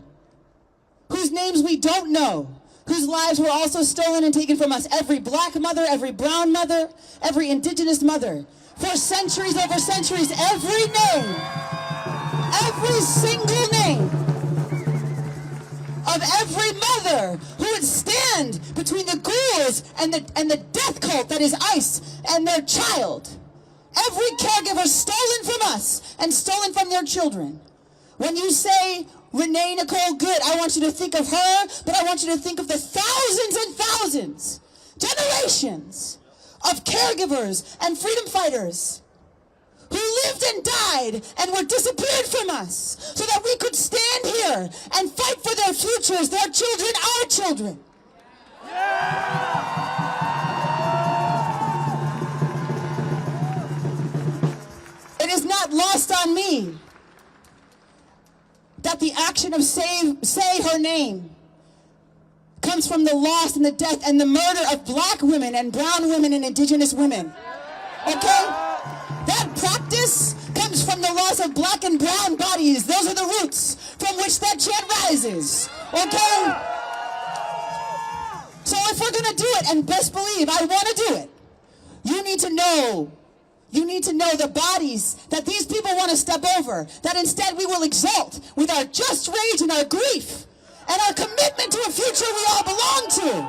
whose names we don't know, whose lives were also stolen and taken from us. Every black mother, every brown mother, every indigenous mother. For centuries over centuries, every name, every single name of every mother who would stand between the ghouls and the death cult that is ICE and their child. Every caregiver stolen from us and stolen from their children. When you say Renee Nicole Good, I want you to think of her, but I want you to think of the thousands and thousands, generations of caregivers and freedom fighters who lived and died and were disappeared from us so that we could stand here and fight for their futures, their children, our children. It is not lost on me that the action of say her name comes from the loss and the death and the murder of black women and brown women and indigenous women. Okay? That practice comes from the loss of black and brown bodies. Those are the roots from which that chant rises. Okay? So if we're going to do it, and best believe I want to do it, you need to know the bodies that these people want to step over, that instead we will exalt with our just rage and our grief and our commitment to a future we all belong to.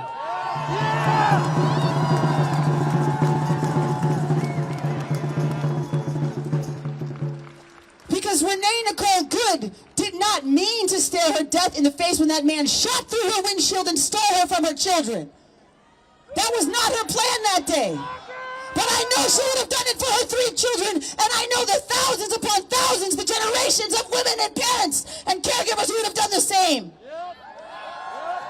Because Renee Nicole Good did not mean to stare her death in the face when that man shot through her windshield and stole her from her children. That was not her plan that day. But I know she would have done it for her 3 children, and I know the thousands upon thousands, the generations of women and parents and caregivers who would have done the same.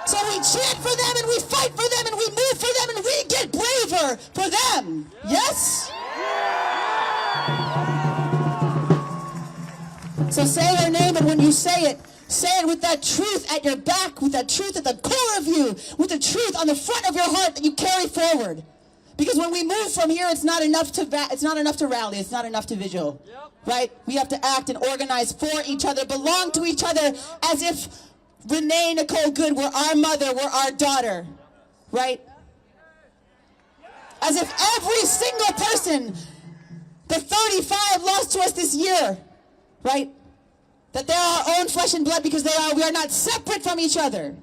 So we chant for them, and we fight for them, and we move for them, and we get braver for them. Yes? So say her name, and when you say it with that truth at your back, with that truth at the core of you, with the truth on the front of your heart that you carry forward. Because when we move from here, it's not enough to rally, it's not enough to vigil, right? We have to act and organize for each other, belong to each other, as if Renee Nicole Good were our mother, were our daughter, right? As if every single person, the 35 lost to us this year, right? That they're our own flesh and blood because we are not separate from each other.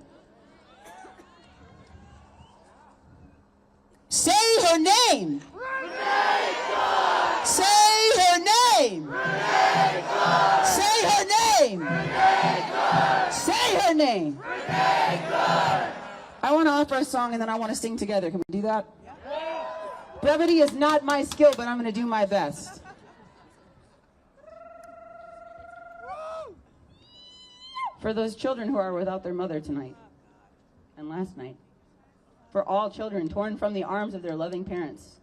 Say her name. Renee Good. Say her name. Renee Good. Say her name. Renee Good. Say her name. Renee Good. I want to offer a song and then I want to sing together. Can we do that? Brevity is not my skill, but I'm going to do my best. For those children who are without their mother tonight and last night. For all children torn from the arms of their loving parents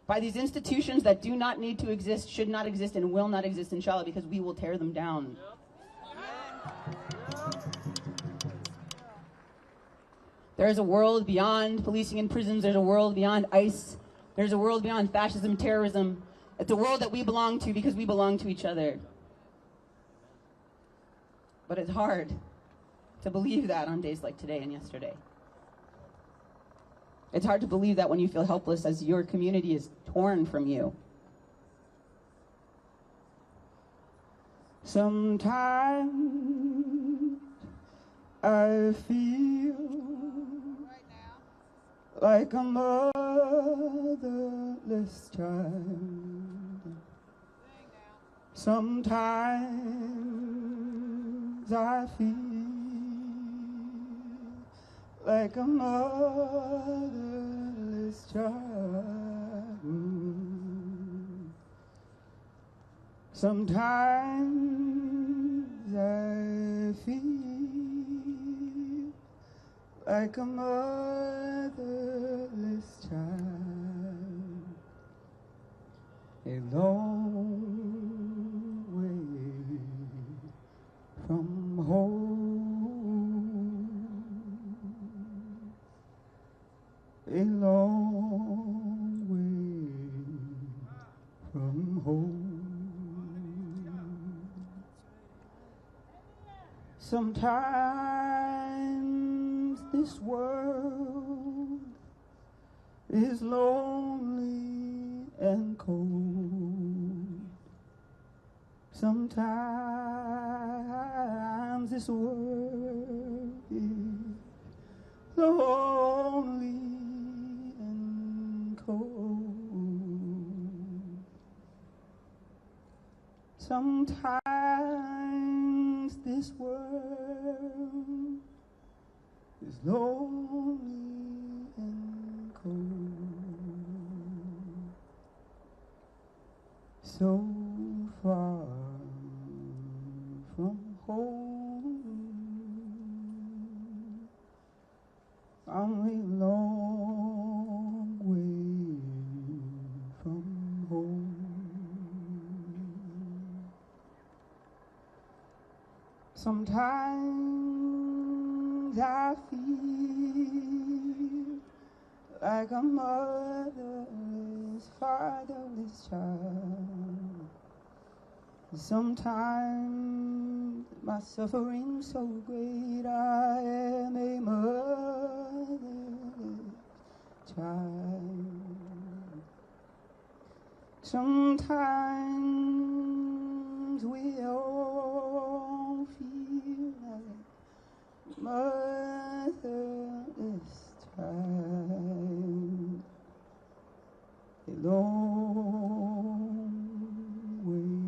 by these institutions that do not need to exist, should not exist, and will not exist, inshallah, because we will tear them down. There is a world beyond policing and prisons. There's a world beyond ICE. There's a world beyond fascism, terrorism. It's a world that we belong to because we belong to each other. But it's hard to believe that on days like today and yesterday. It's hard to believe that when you feel helpless as your community is torn from you. Sometimes I feel like a motherless child. Sometimes I feel like a motherless child. Sometimes I feel like a motherless child. A long way from home. A long way from home. Sometimes this world is lonely and cold. Sometimes this world is lonely and cold. Sometimes this world is lonely and cold. So far from home, I'm a long way from home. Sometimes I feel like a motherless, fatherless child. Sometimes my suffering's so great, I am a motherless child. Sometimes we all feel like motherless child. A long way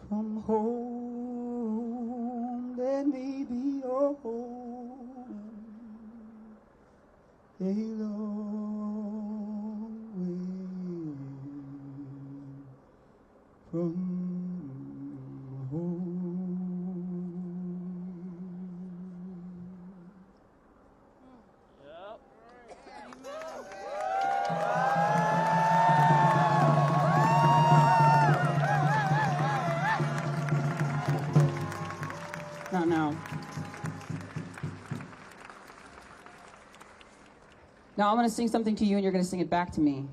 from home, that may be your home. A long way from home. Now I'm going to sing something to you and you're going to sing it back to me.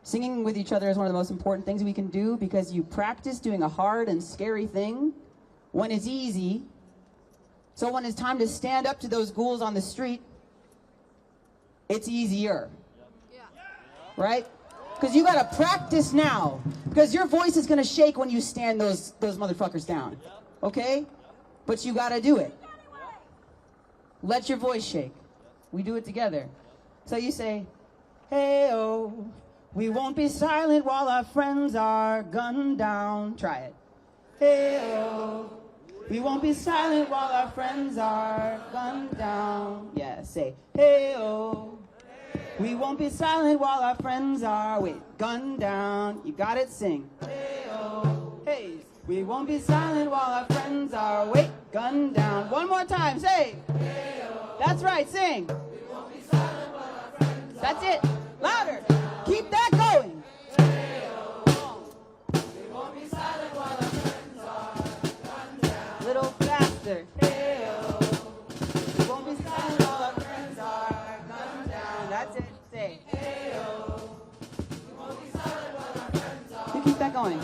Singing with each other is one of the most important things we can do because you practice doing a hard and scary thing when it's easy. So when it's time to stand up to those ghouls on the street, it's easier. Right? Because you got to practice now. Because your voice is going to shake when you stand those motherfuckers down. Okay? But you got to do it. Let your voice shake. We do it together. So you say, hey-oh, we won't be silent while our friends are gunned down. Try it. Hey-oh, we won't be silent while our friends are gunned down. Yeah, say, hey-oh, we won't be silent while our friends are, gunned down. You got it, sing. Hey-oh, hey, we won't be silent while our friends are, gunned down. One more time, say. Hey-oh. That's right, sing. That's it. Louder. Keep that going. Little faster. Won't be silent while our friends are gunned down. That's it. Say. You keep that going.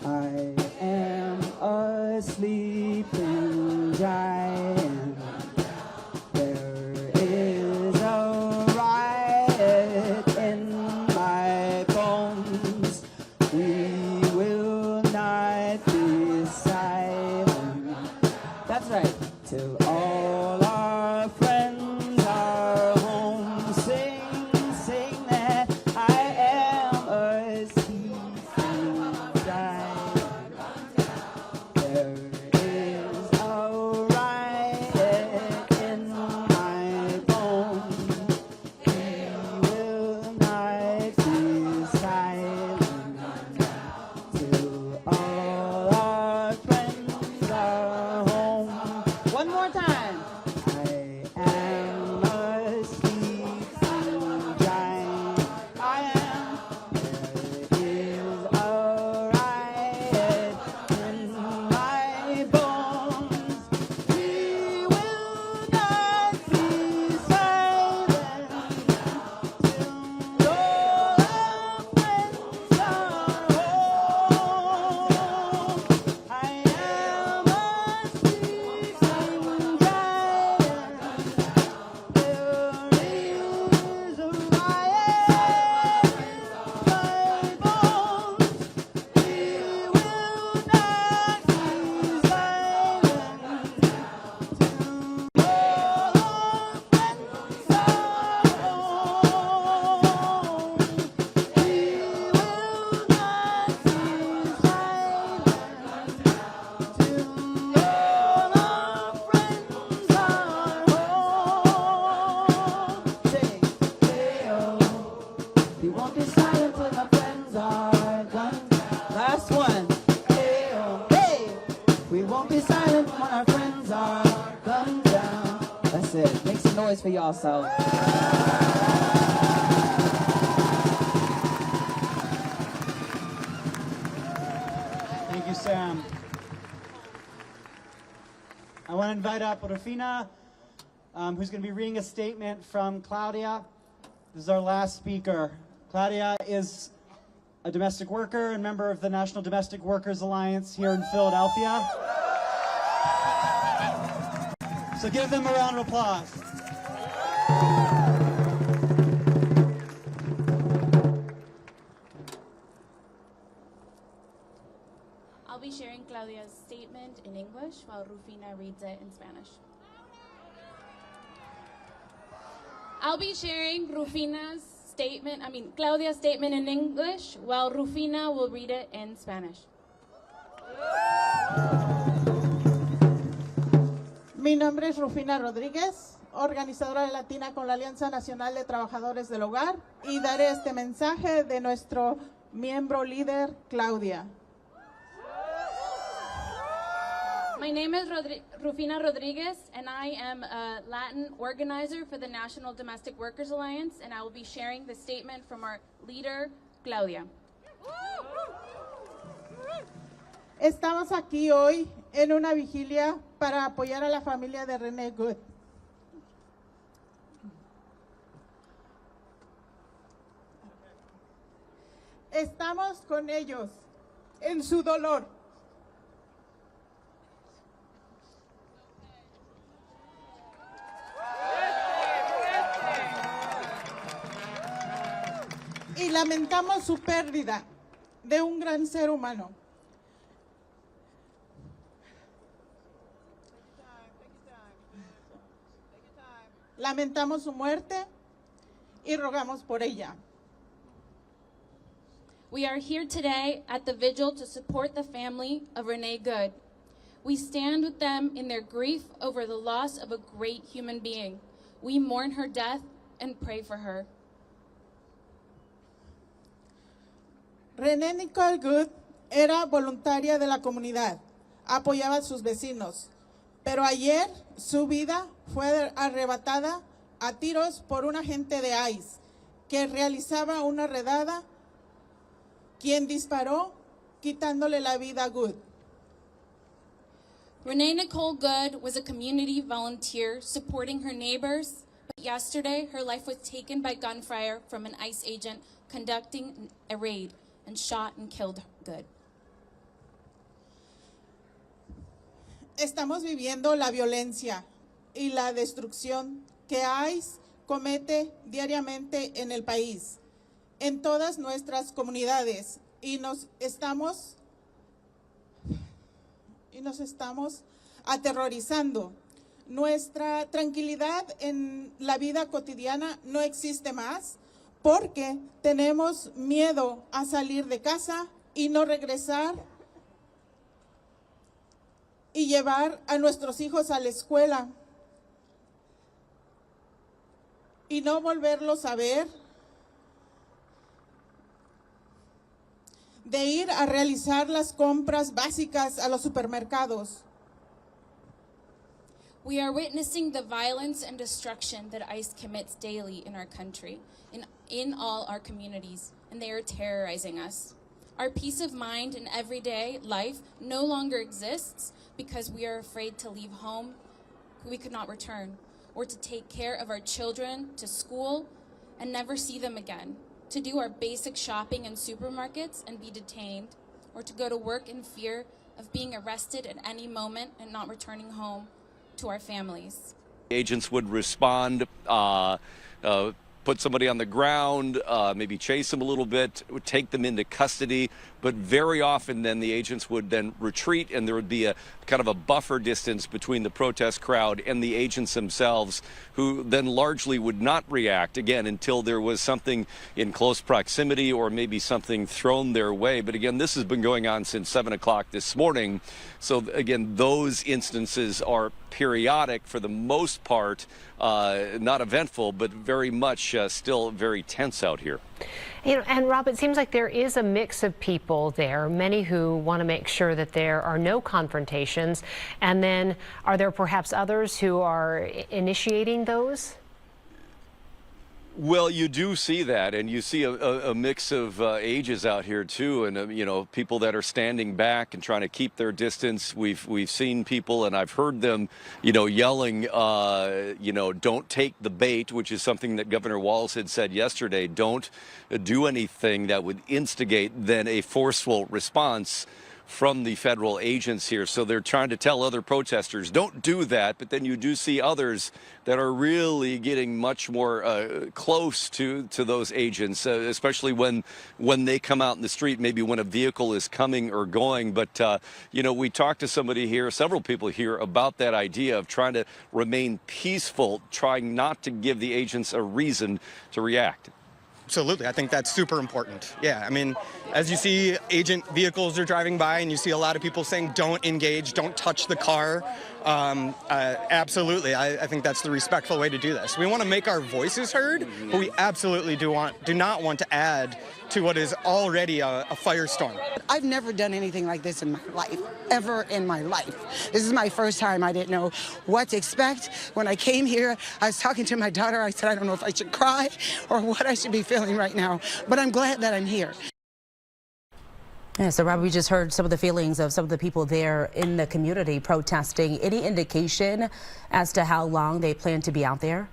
I am a sleeping giant. There is a riot in my bones. We will not be silent. That's right. Till all our friends are home. Sing, sing that I am a sleeping for you also. Thank you, Sam. I want to invite up Rufina, who's going to be reading a statement from Claudia. This is our last speaker. Claudia is a domestic worker and member of the National Domestic Workers Alliance here in Philadelphia. So give them a round of applause. I'll be sharing Claudia's statement in English while Rufina reads it in Spanish. I'll be sharing Claudia's statement in English while Rufina will read it in Spanish. Mi nombre es Rufina Rodríguez, organizadora de Latina con la Alianza Nacional de Trabajadores del Hogar, y daré este mensaje de nuestro miembro líder, Claudia. My name is Rufina Rodriguez, and I am a Latin organizer for the National Domestic Workers Alliance, and I will be sharing the statement from our leader, Claudia. Estamos aquí hoy en una vigilia para apoyar a la familia de Renee Good. Estamos con ellos en su dolor. Y lamentamos su pérdida de un gran ser humano. Lamentamos su muerte y rogamos por ella. We are here today at the vigil to support the family of Renee Good. We stand with them in their grief over the loss of a great human being. We mourn her death and pray for her. Renee Nicole Good era voluntaria de la comunidad, apoyaba a sus vecinos, pero ayer su vida fue arrebatada a tiros por un agente de ICE que realizaba una redada, quien disparó quitándole la vida a Good. Renee Nicole Good was a community volunteer supporting her neighbors, but yesterday her life was taken by gunfire from an ICE agent conducting a raid and shot and killed Good. Estamos viviendo la violencia y la destrucción que ICE comete diariamente en el país, en todas nuestras comunidades, y nos estamos aterrorizando. Nuestra tranquilidad en la vida cotidiana no existe más porque tenemos miedo a salir de casa y no regresar y llevar a nuestros hijos a la escuela y no volverlos a ver, de ir a realizar las compras básicas a los supermercados. We are witnessing the violence and destruction that ICE commits daily in our country, in all our communities, and they are terrorizing us. Our peace of mind in everyday life no longer exists because we are afraid to leave home we could not return, or to take care of our children to school and never see them again, to do our basic shopping in supermarkets and be detained, or to go to work in fear of being arrested at any moment and not returning home to our families. Agents would respond, put somebody on the ground, maybe chase them a little bit, would take them into custody, but very often then the agents would then retreat, and there would be a kind of a buffer distance between the protest crowd and the agents themselves, who then largely would not react, again, until there was something in close proximity or maybe something thrown their way. But again, this has been going on since 7 o'clock this morning. So again, those instances are periodic for the most part, not eventful, but very much still very tense out here. You know, and Rob, it seems like there is a mix of people there, many who want to make sure that there are no confrontations. And then are there perhaps others who are initiating those? Well, you do see that, and you see a mix of ages out here too, and you know, people that are standing back and trying to keep their distance. We've seen people, and I've heard them, you know, yelling, you know, don't take the bait, which is something that Governor Walz had said yesterday. Don't do anything that would instigate then a forceful response from the federal agents here. So they're trying to tell other protesters, don't do that. But then you do see others that are really getting much more close to those agents, especially when they come out in the street, maybe when a vehicle is coming or going. But, you know, we talked to somebody here, several people here, about that idea of trying to remain peaceful, trying not to give the agents a reason to react. Absolutely. I think that's super important. Yeah, I mean, as you see, agent vehicles are driving by and you see a lot of people saying, don't engage, don't touch the car. Absolutely. I think that's the respectful way to do this. We want to make our voices heard, but we absolutely do not want to add to what is already a firestorm. I've never done anything like this in my life, ever in my life. This is my first time. I didn't know what to expect. When I came here, I was talking to my daughter. I said, I don't know if I should cry or what I should be feeling right now, but I'm glad that I'm here. Yeah, so Rob, we just heard some of the feelings of some of the people there in the community protesting. Any indication as to how long they plan to be out there?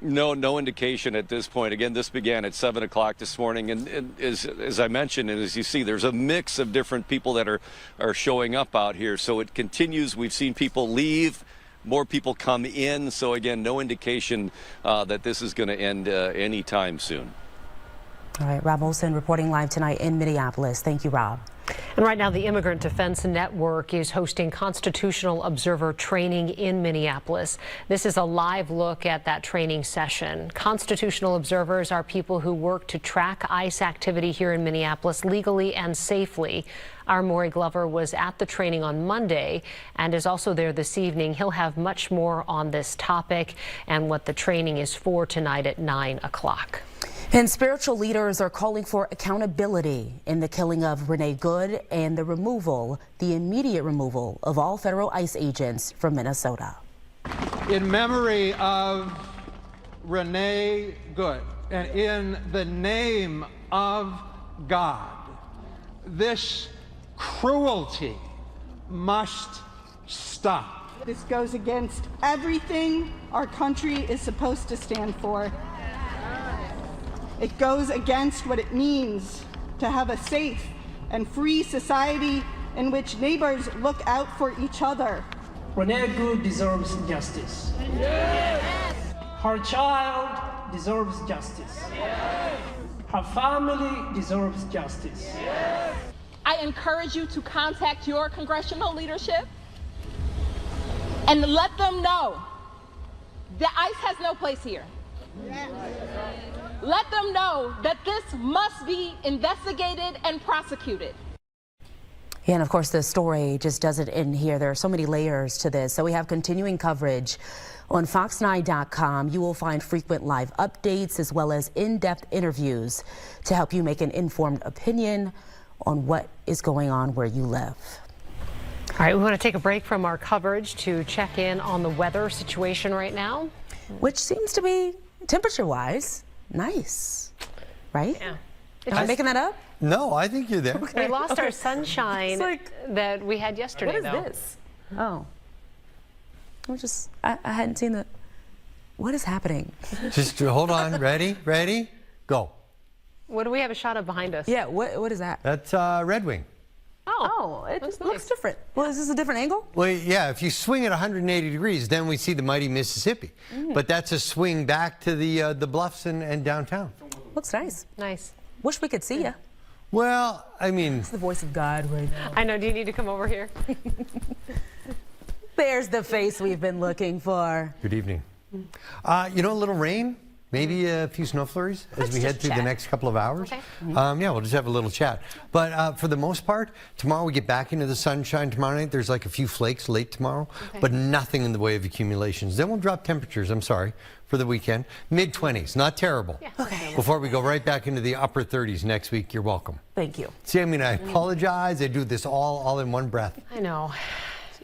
No indication at this point. Again, this began at 7 o'clock this morning, and as I mentioned, and as you see, there's a mix of different people that are showing up out here. So it continues. We've seen people leave, more people come in. So again, no indication that this is going to end anytime soon. All right, Rob Olson reporting live tonight in Minneapolis. Thank you, Rob. And right now, the Immigrant Defense Network is hosting Constitutional Observer training in Minneapolis. This is a live look at that training session. Constitutional observers are people who work to track ICE activity here in Minneapolis legally and safely. Our Maury Glover was at the training on Monday and is also there this evening. He'll have much more on this topic and what the training is for tonight at 9 o'clock. And spiritual leaders are calling for accountability in the killing of Renee Good and the immediate removal of all federal ICE agents from Minnesota. In memory of Renee Good and in the name of God, this cruelty must stop. This goes against everything our country is supposed to stand for. It goes against what it means to have a safe and free society in which neighbors look out for each other. Renee Good deserves justice. Yes. Her child deserves justice. Yes. Her family deserves justice. Yes. I encourage you to contact your congressional leadership and let them know that ICE has no place here. Yes. Let them know that this must be investigated and prosecuted. Yeah, and of course, the story just doesn't end here. There are so many layers to this. So we have continuing coverage on fox9.com. You will find frequent live updates as well as in-depth interviews to help you make an informed opinion on what is going on where you live. All right, we want to take a break from our coverage to check in on the weather situation right now, which seems to be temperature-wise nice, right? Yeah. Am I making that up? No, I think you're there. Okay. We lost our sunshine that we had yesterday. What is this? Oh, I hadn't seen the. What is happening? Just hold on. Ready, go. What do we have a shot of behind us? Yeah. What is that? That's Red Wing. Oh, it looks different. Well, is this a different angle? Well, yeah, if you swing at 180 degrees, then we see the mighty Mississippi. But that's a swing back to the bluffs and downtown. Looks nice. Nice. Wish we could see you. Well, I mean... It's the voice of God right now. I know. Do you need to come over here? There's the face we've been looking for. Good evening. A little rain. Maybe a few snow flurries as we head through the next couple of hours. Okay. Yeah, we'll just have a little chat. But for the most part, tomorrow we get back into the sunshine. Tomorrow night, there's like a few flakes late tomorrow, but nothing in the way of accumulations. Then we'll drop temperatures, for the weekend. Mid-20s, not terrible. Yeah. Okay. Before we go right back into the upper 30s next week, you're welcome. Thank you. See, I apologize. I do this all in one breath. I know.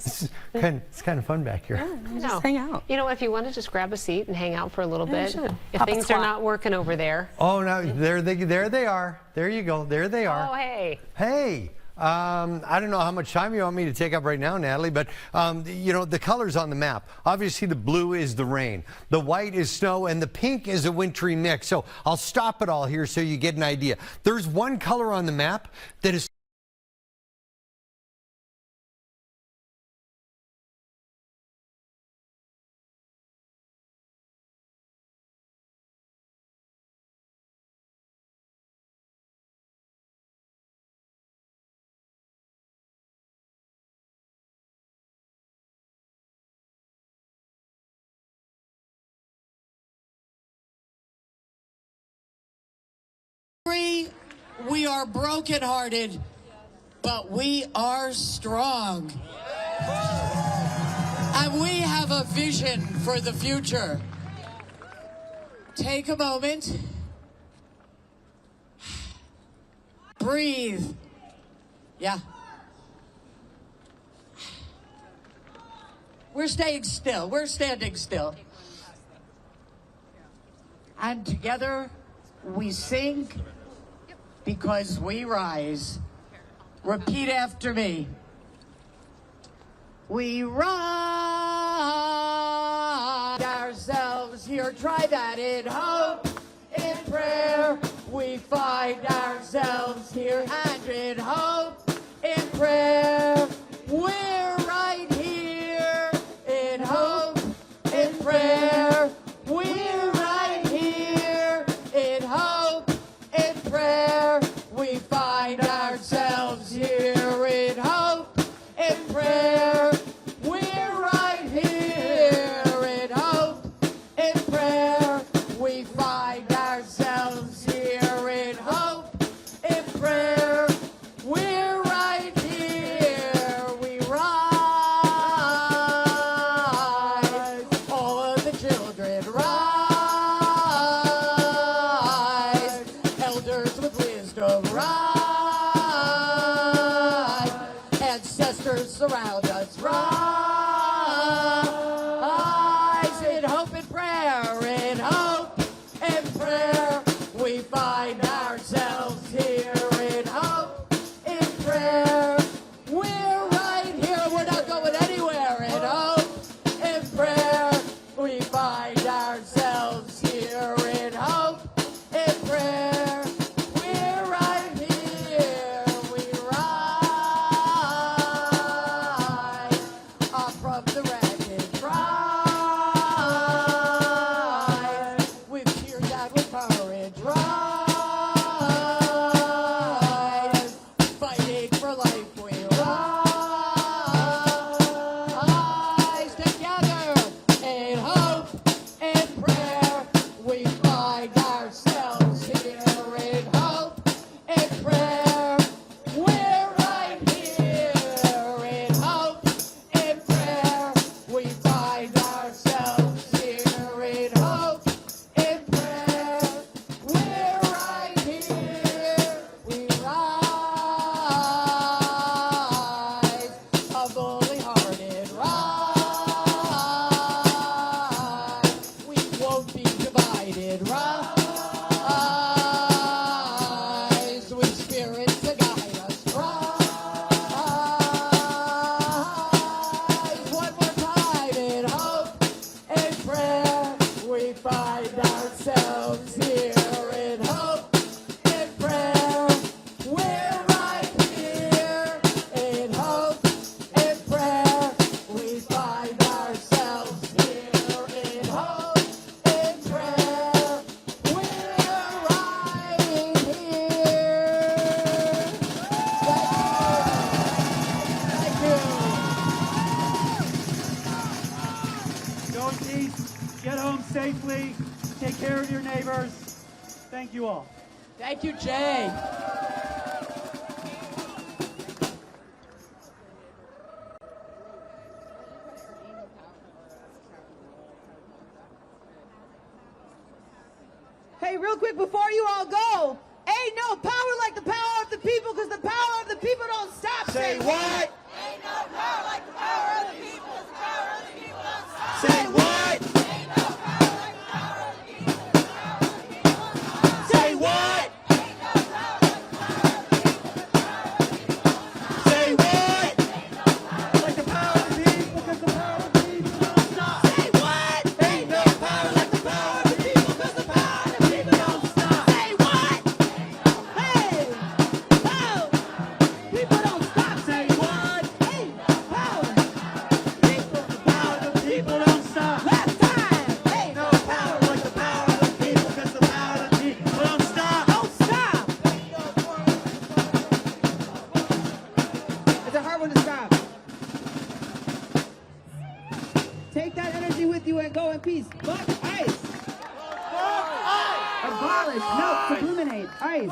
nice. It's kind of fun back here. Yeah, just hang out. You know, if you want to just grab a seat and hang out for a little bit. If Pop a things squat. are not working over there. Oh, no, there they are. There you go. There they are. Oh, hey. Hey. I don't know how much time you want me to take up right now, Natalie, but you know, the colors on the map. Obviously, the blue is the rain, the white is snow, and the pink is a wintry mix. So I'll stop it all here so you get an idea. There's one color on the map that is we are brokenhearted, but we are strong. And we have a vision for the future. Take a moment. Breathe. Yeah. We're staying still. We're standing still. And together we sing because we rise. Repeat after me. We rise ourselves here. Try that. In hope, in prayer, we find ourselves here. And in hope, in prayer, we're right here. In hope, in prayer, we're right here. In hope, in prayer, we find ourselves here. In hope, in prayer, we're right here. In hope, in prayer, we find ourselves here. In hope, in prayer, we're right here. We rise, all of the children rise, elders with wisdom rise, ancestors surround us rise. In hope and prayer, in hope and prayer, we find ourselves here. In hope and prayer, we're right here. We're not going anywhere. In hope and prayer, we find ourselves here. In hope and prayer, we're right here. We rise up from the wreckage. Rise with tears and with courage. Rise fighting for life. We rise together in hope and prayer. We find ourselves here. In hope and prayer, we're right here. In hope and prayer, we find ourselves here. In hope and prayer, we're right here. We rise, a fully hearted rise. We won't be divided. Rise with spirits to guide us. Rise one more time. In hope and prayer, we find ourselves here. In hope and prayer, we're right here. In hope and prayer, we find ourselves here. In hope and prayer, we're right here. Thank you. Go in peace. Get home safely. Take care of your neighbors. Thank you all. Thank you, Jay. Hey, real quick before you all go, ain't no power like the power of the people, because the power of the people don't stop. Say what? Ain't no power like the power Acknowledge, note, sublimate, ICE.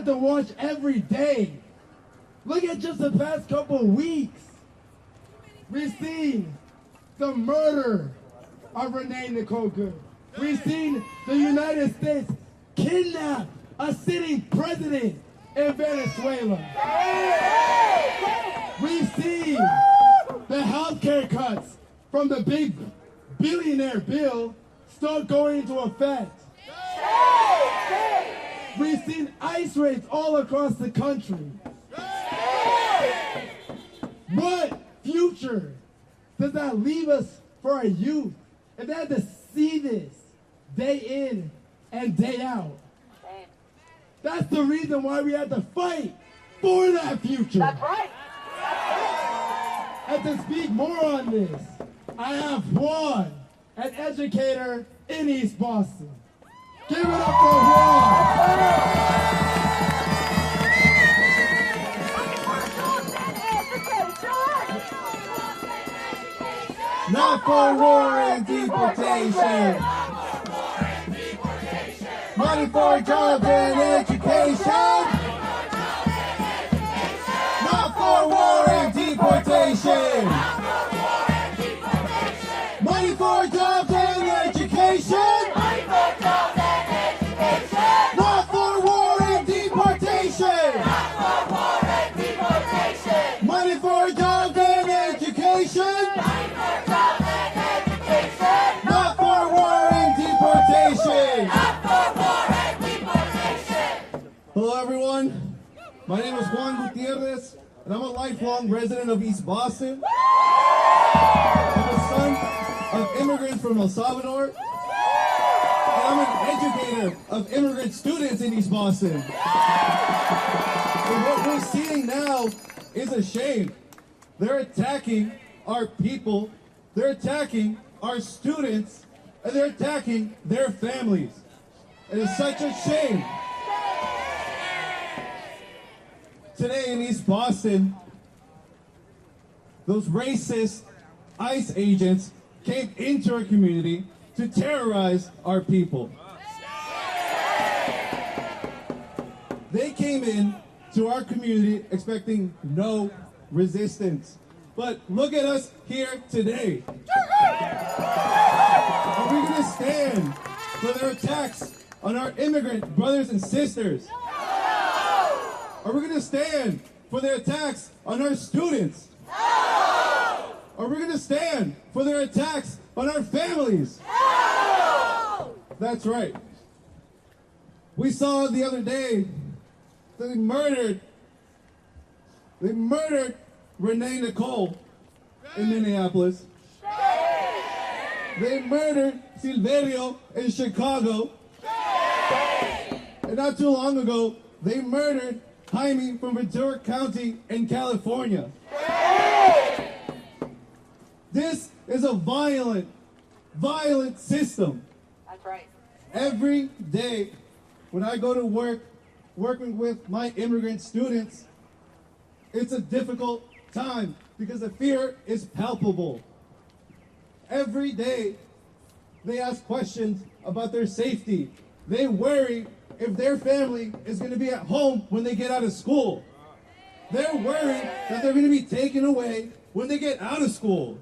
To watch every day. Look at just the past couple weeks. We've seen the murder of Renee Nicole Good. We've seen the United States kidnap a sitting president in Venezuela. We've seen the healthcare cuts from the big billionaire bill start going into effect. We've seen ICE raids all across the country. What future does that leave us for our youth if they had to see this day in and day out? That's the reason why we had to fight for that future. That's right. And to speak more on this, I have Juan, an educator in East Boston. Give it up for Juan. Not for war and deportation. Money for jobs and education. Not for war and deportation. Money for jobs and education. Not for war and deportation. Money for jobs and education. Not for war and deportation. Hello everyone, my name is Juan Gutierrez and I'm a lifelong resident of East Boston. I'm a son of immigrants from El Salvador and I'm an educator of immigrant students in East Boston. And what we're seeing now is a shame. They're attacking our people, they're attacking our students, and they're attacking their families. It is such a shame. Today in East Boston, those racist ICE agents came into our community to terrorize our people. They came in to our community expecting no resistance. But look at us here today. Are we going to stand for their attacks on our immigrant brothers and sisters? Are we going to stand for their attacks on our students? Are we going to stand for their attacks on our families? That's right. We saw the other day that they murdered Renee Nicole in Minneapolis. They murdered Silverio in Chicago. And not too long ago, they murdered Jaime from Ventura County in California. This is a violent system. That's right. Every day when I go to work, working with my immigrant students, it's a difficult time because the fear is palpable. Every day they ask questions about their safety. They worry if their family is going to be at home when they get out of school. They're worried that they're going to be taken away when they get out of school.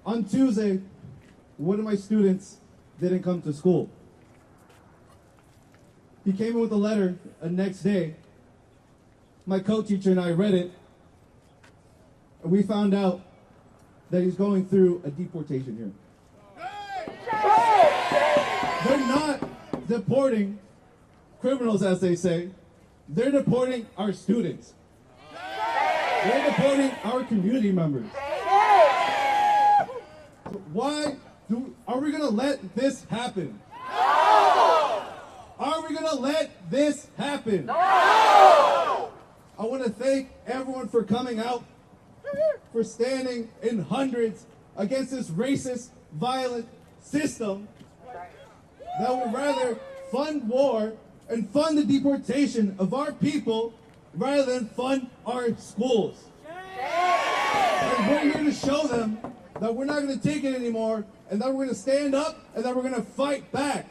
On Tuesday, one of my students didn't come to school. He came in with a letter the next day. My co-teacher and I read it, and we found out that he's going through a deportation hearing. They're not deporting criminals, as they say. They're deporting our students. They're deporting our community members. Are we going to let this happen? No! Are we going to let this happen? No! I want to thank everyone for coming out, for standing in hundreds against this racist, violent system that would rather fund war and fund the deportation of our people rather than fund our schools. And we're here to show them that we're not going to take it anymore, and that we're going to stand up, and that we're going to fight back.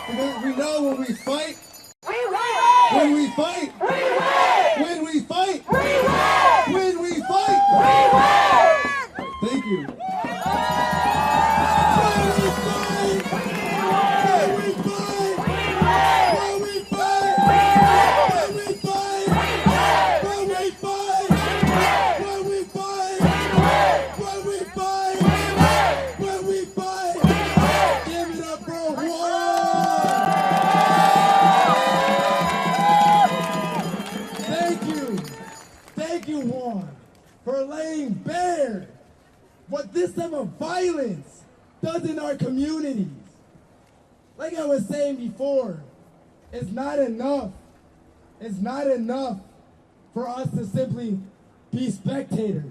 Because we know when we fight, when we fight, when we fight, when we fight, thank you. for laying bare what this type of violence does in our communities. Like I was saying before, it's not enough. It's not enough for us to simply be spectators.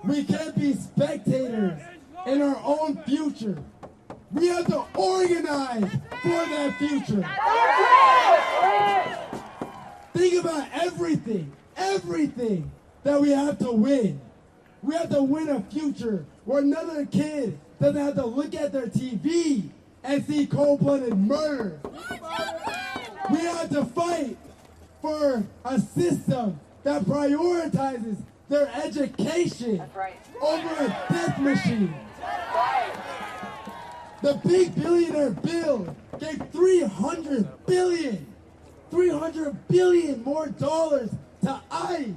We can't be spectators in our own future. We have to organize for that future. Think about everything that we have to win. We have to win a future where another kid doesn't have to look at their TV and see cold-blooded murder. We have to fight for a system that prioritizes their education over a death machine. The big billionaire bill gave $300 billion more dollars to ICE.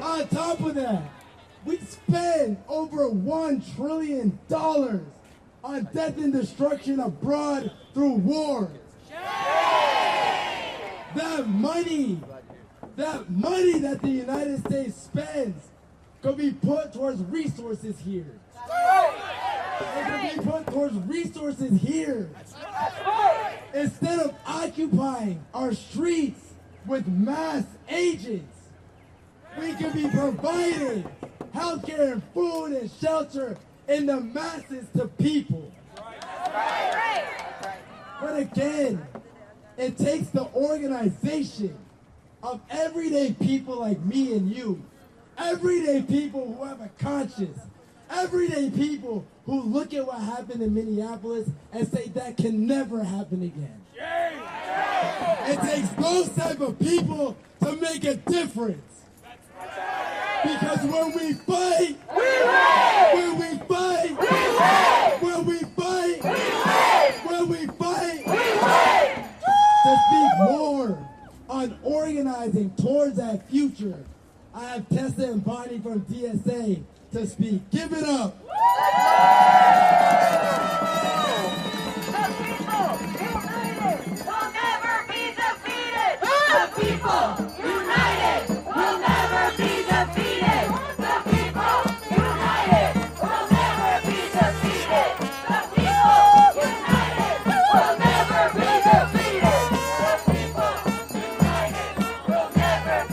On top of that, we spend over $1 trillion on death and destruction abroad through wars. That money that the United States spends could be put towards resources here. It could be put towards resources here. Instead of occupying our streets with mass agents, we could be providing healthcare and food and shelter in the masses to people. But again, it takes the organization of everyday people like me and you, everyday people who have a conscience, everyday people who look at what happened in Minneapolis and say that can never happen again. It takes those type of people to make a difference. Because when we fight, we win! When we fight, we win! When we fight, we win! When we fight, we win! To speak more on organizing towards that future, I have Tessa and Bonnie from DSA to speak. Give it up! The people united will never be defeated. The people united will never be defeated. The people united will never be defeated. The people united will never be defeated. The people united will never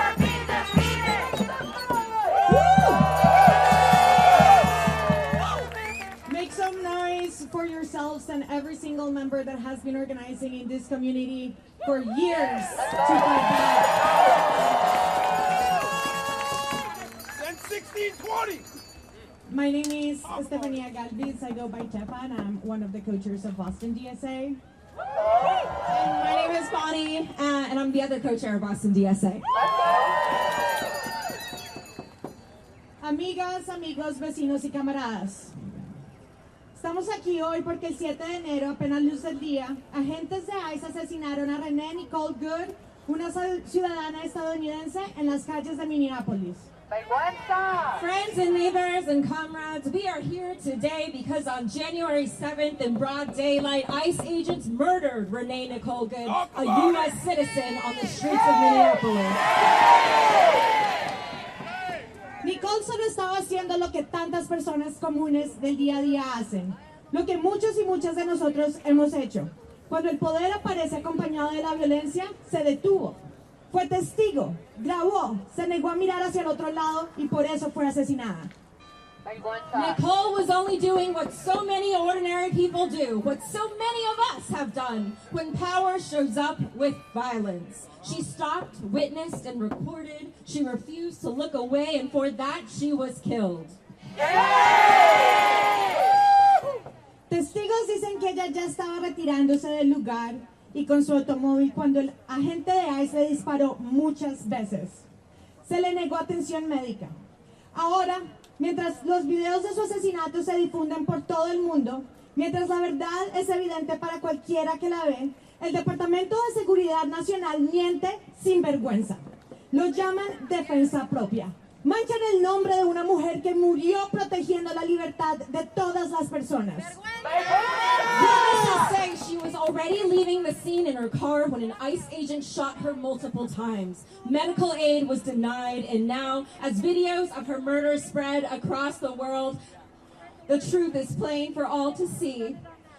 be defeated. Make some noise for yourselves and every single member that has been organizing in this community for years to fight back. Since 1620. My name is Estefania Galvis. I go by Tepa, and I'm one of the co-chairs of Boston DSA. And my name is Bonnie, and I'm the other co-chair of Boston DSA. Amigas, amigos, vecinos y camaradas. Estamos aquí hoy porque el 7 de enero, apenas luz del día, agentes de ICE asesinaron a Renee Nicole Good, una ciudadana estadounidense, en las calles de Minneapolis. Friends and neighbors and comrades, we are here today because on January 7th in broad daylight, ICE agents murdered Renee Nicole Good, a U.S. citizen, on the streets of Minneapolis. Nicole solo estaba haciendo lo que tantas personas comunes del día a día hacen, lo que muchos y muchas de nosotros hemos hecho. Cuando el poder aparece acompañado de la violencia, se detuvo. Fue testigo, grabó, se negó a mirar hacia el otro lado y por eso fue asesinada. Nicole was only doing what so many ordinary people do, what so many of us have done when power shows up with violence. She stopped, witnessed, and recorded. She refused to look away, and for that, she was killed. Testigos dicen que ella ya estaba retirándose del lugar y con su automóvil cuando el agente de ICE le disparó muchas veces. Se le negó atención médica. Ahora, mientras los videos de su asesinato se difunden por todo el mundo, mientras la verdad es evidente para cualquiera que la ve, el Departamento de Seguridad Nacional miente sin vergüenza. Lo llaman defensa propia. Manchan el nombre de una mujer que murió protegiendo la libertad de todas las personas. Witnesses say she was already leaving the scene in her car when an ICE agent shot her multiple times. Medical aid was denied, and now, as videos of her murder spread across the world, the truth is plain for all to see.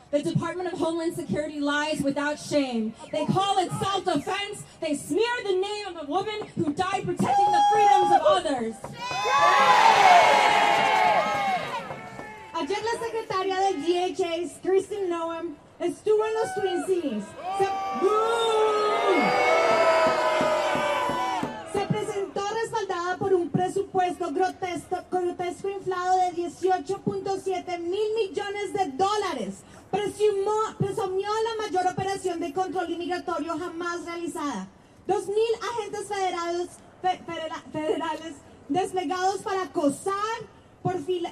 The Department of Homeland Security lies without shame. They call it self-defense. They smear the name of a woman who died protecting the freedoms of others. Ayer la secretaria del DHS, Kristen Noem, estuvo en los Twin Cities. Se presentó respaldada por un presupuesto grotesco inflado de $18.7 mil millones de dólares. Presumió la mayor operación de control inmigratorio jamás realizada. 2,000 agentes federales desplegados para acosar,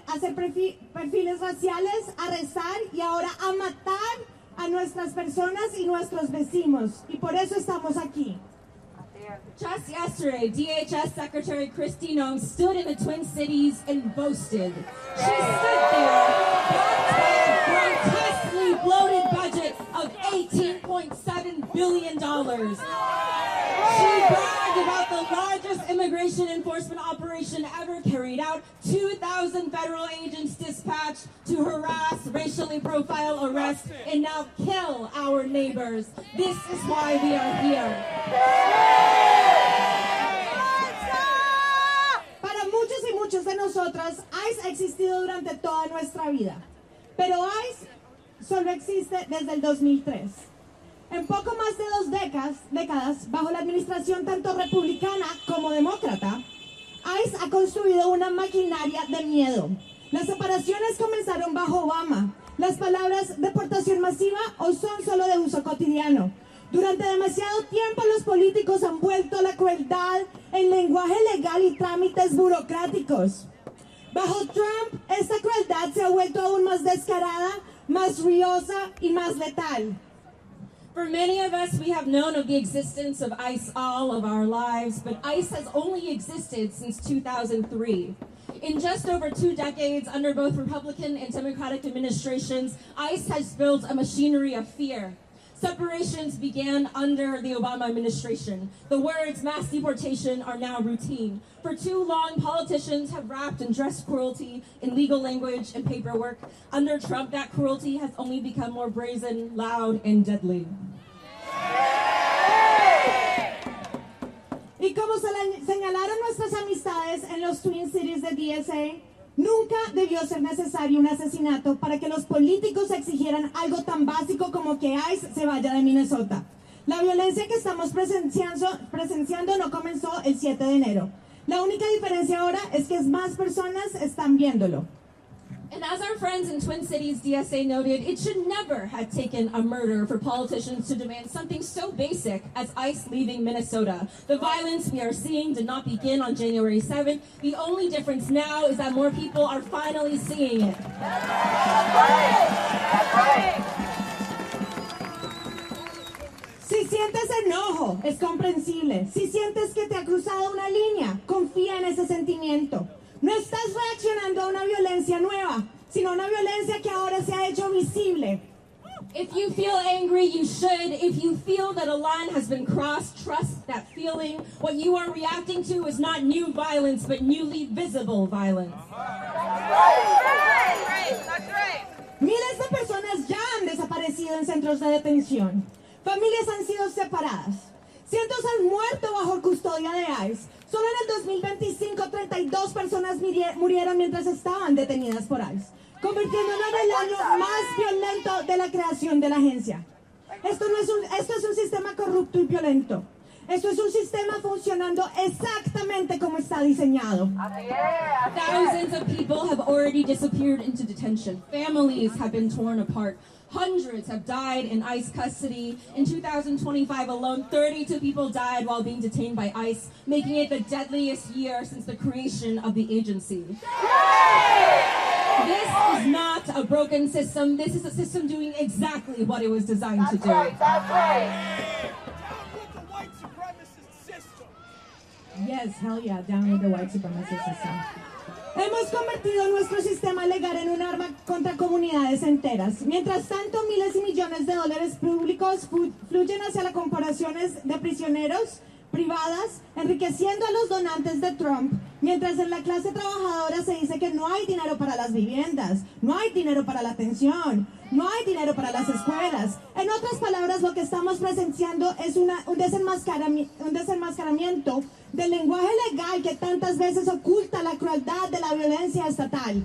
hacer perfiles raciales, arrestar y ahora a matar a nuestras personas y nuestros vecinos. Y por eso estamos aquí. Just yesterday, DHS Secretary Kristi Noem stood in the Twin Cities and boasted. She stood there backed by a grotesquely bloated budget of $18.7 billion. She bragged about the largest immigration enforcement operation ever carried out, 2,000 federal agents dispatched to harass, racially profile, arrest, and now kill our neighbors. This is why we are here. Para muchos y muchas de nosotras, ICE ha existido durante toda nuestra vida. Pero ICE solo existe desde el 2003. En poco más de 2 décadas, bajo la administración tanto republicana como demócrata, ICE ha construido una maquinaria de miedo. Las separaciones comenzaron bajo Obama. Las palabras deportación masiva hoy son solo de uso cotidiano. Durante demasiado tiempo los políticos han vuelto la crueldad en lenguaje legal y trámites burocráticos. Bajo Trump, esta crueldad se ha vuelto aún más descarada, más riosa y más letal. For many of us, we have known of the existence of ICE all of our lives, but ICE has only existed since 2003. In just over 2 decades, under both Republican and Democratic administrations, ICE has built a machinery of fear. Separations began under the Obama administration. The words mass deportation are now routine. For too long, politicians have wrapped and dressed cruelty in legal language and paperwork. Under Trump, that cruelty has only become more brazen, loud, and deadly. Y como señalaron nuestras amistades en los Twin Cities de DSA, nunca debió ser necesario un asesinato para que los políticos exigieran algo tan básico como que ICE se vaya de Minnesota. La violencia que estamos presenciando no comenzó el 7 de enero. La única diferencia ahora es que más personas están viéndolo. And as our friends in Twin Cities DSA noted, it should never have taken a murder for politicians to demand something so basic as ICE leaving Minnesota. The violence we are seeing did not begin on January 7th. The only difference now is that more people are finally seeing it. Si sientes enojo, es comprensible. Si sientes que te ha cruzado una línea, confía en ese sentimiento. No estás reaccionando a una violencia nueva, sino a una violencia que ahora se ha hecho visible. If you feel angry, you should. If you feel that a line has been crossed, trust that feeling. What you are reacting to is not new violence, but newly visible violence. Miles de personas ya han desaparecido en centros de detención. Familias han sido separadas. Cientos han muerto bajo custodia de ICE. Solo en el 2025, 32 personas murieron mientras estaban detenidas por ICE, convirtiéndolo en el año más violento de la creación de la agencia. Esto es un sistema corrupto y violento. Esto es un sistema funcionando exactamente como está diseñado. Thousands of people have already disappeared into detention. Families have been torn apart. Hundreds have died in ICE custody. In 2025 alone, 32 people died while being detained by ICE, making it the deadliest year since the creation of the agency. This is not a broken system. This is a system doing exactly what it was designed to do. That's right. Yes, hell yeah, down with the white supremacist system. Hemos convertido nuestro sistema legal en un arma contra comunidades enteras. Mientras tanto, miles y millones de dólares públicos fluyen hacia las corporaciones de prisioneros privadas, enriqueciendo a los donantes de Trump, mientras en la clase trabajadora se dice que no hay dinero para las viviendas, no hay dinero para la atención, no hay dinero para las escuelas. En otras palabras, lo que estamos presenciando es un desenmascaramiento del lenguaje legal que tantas veces oculta la crueldad de la violencia estatal.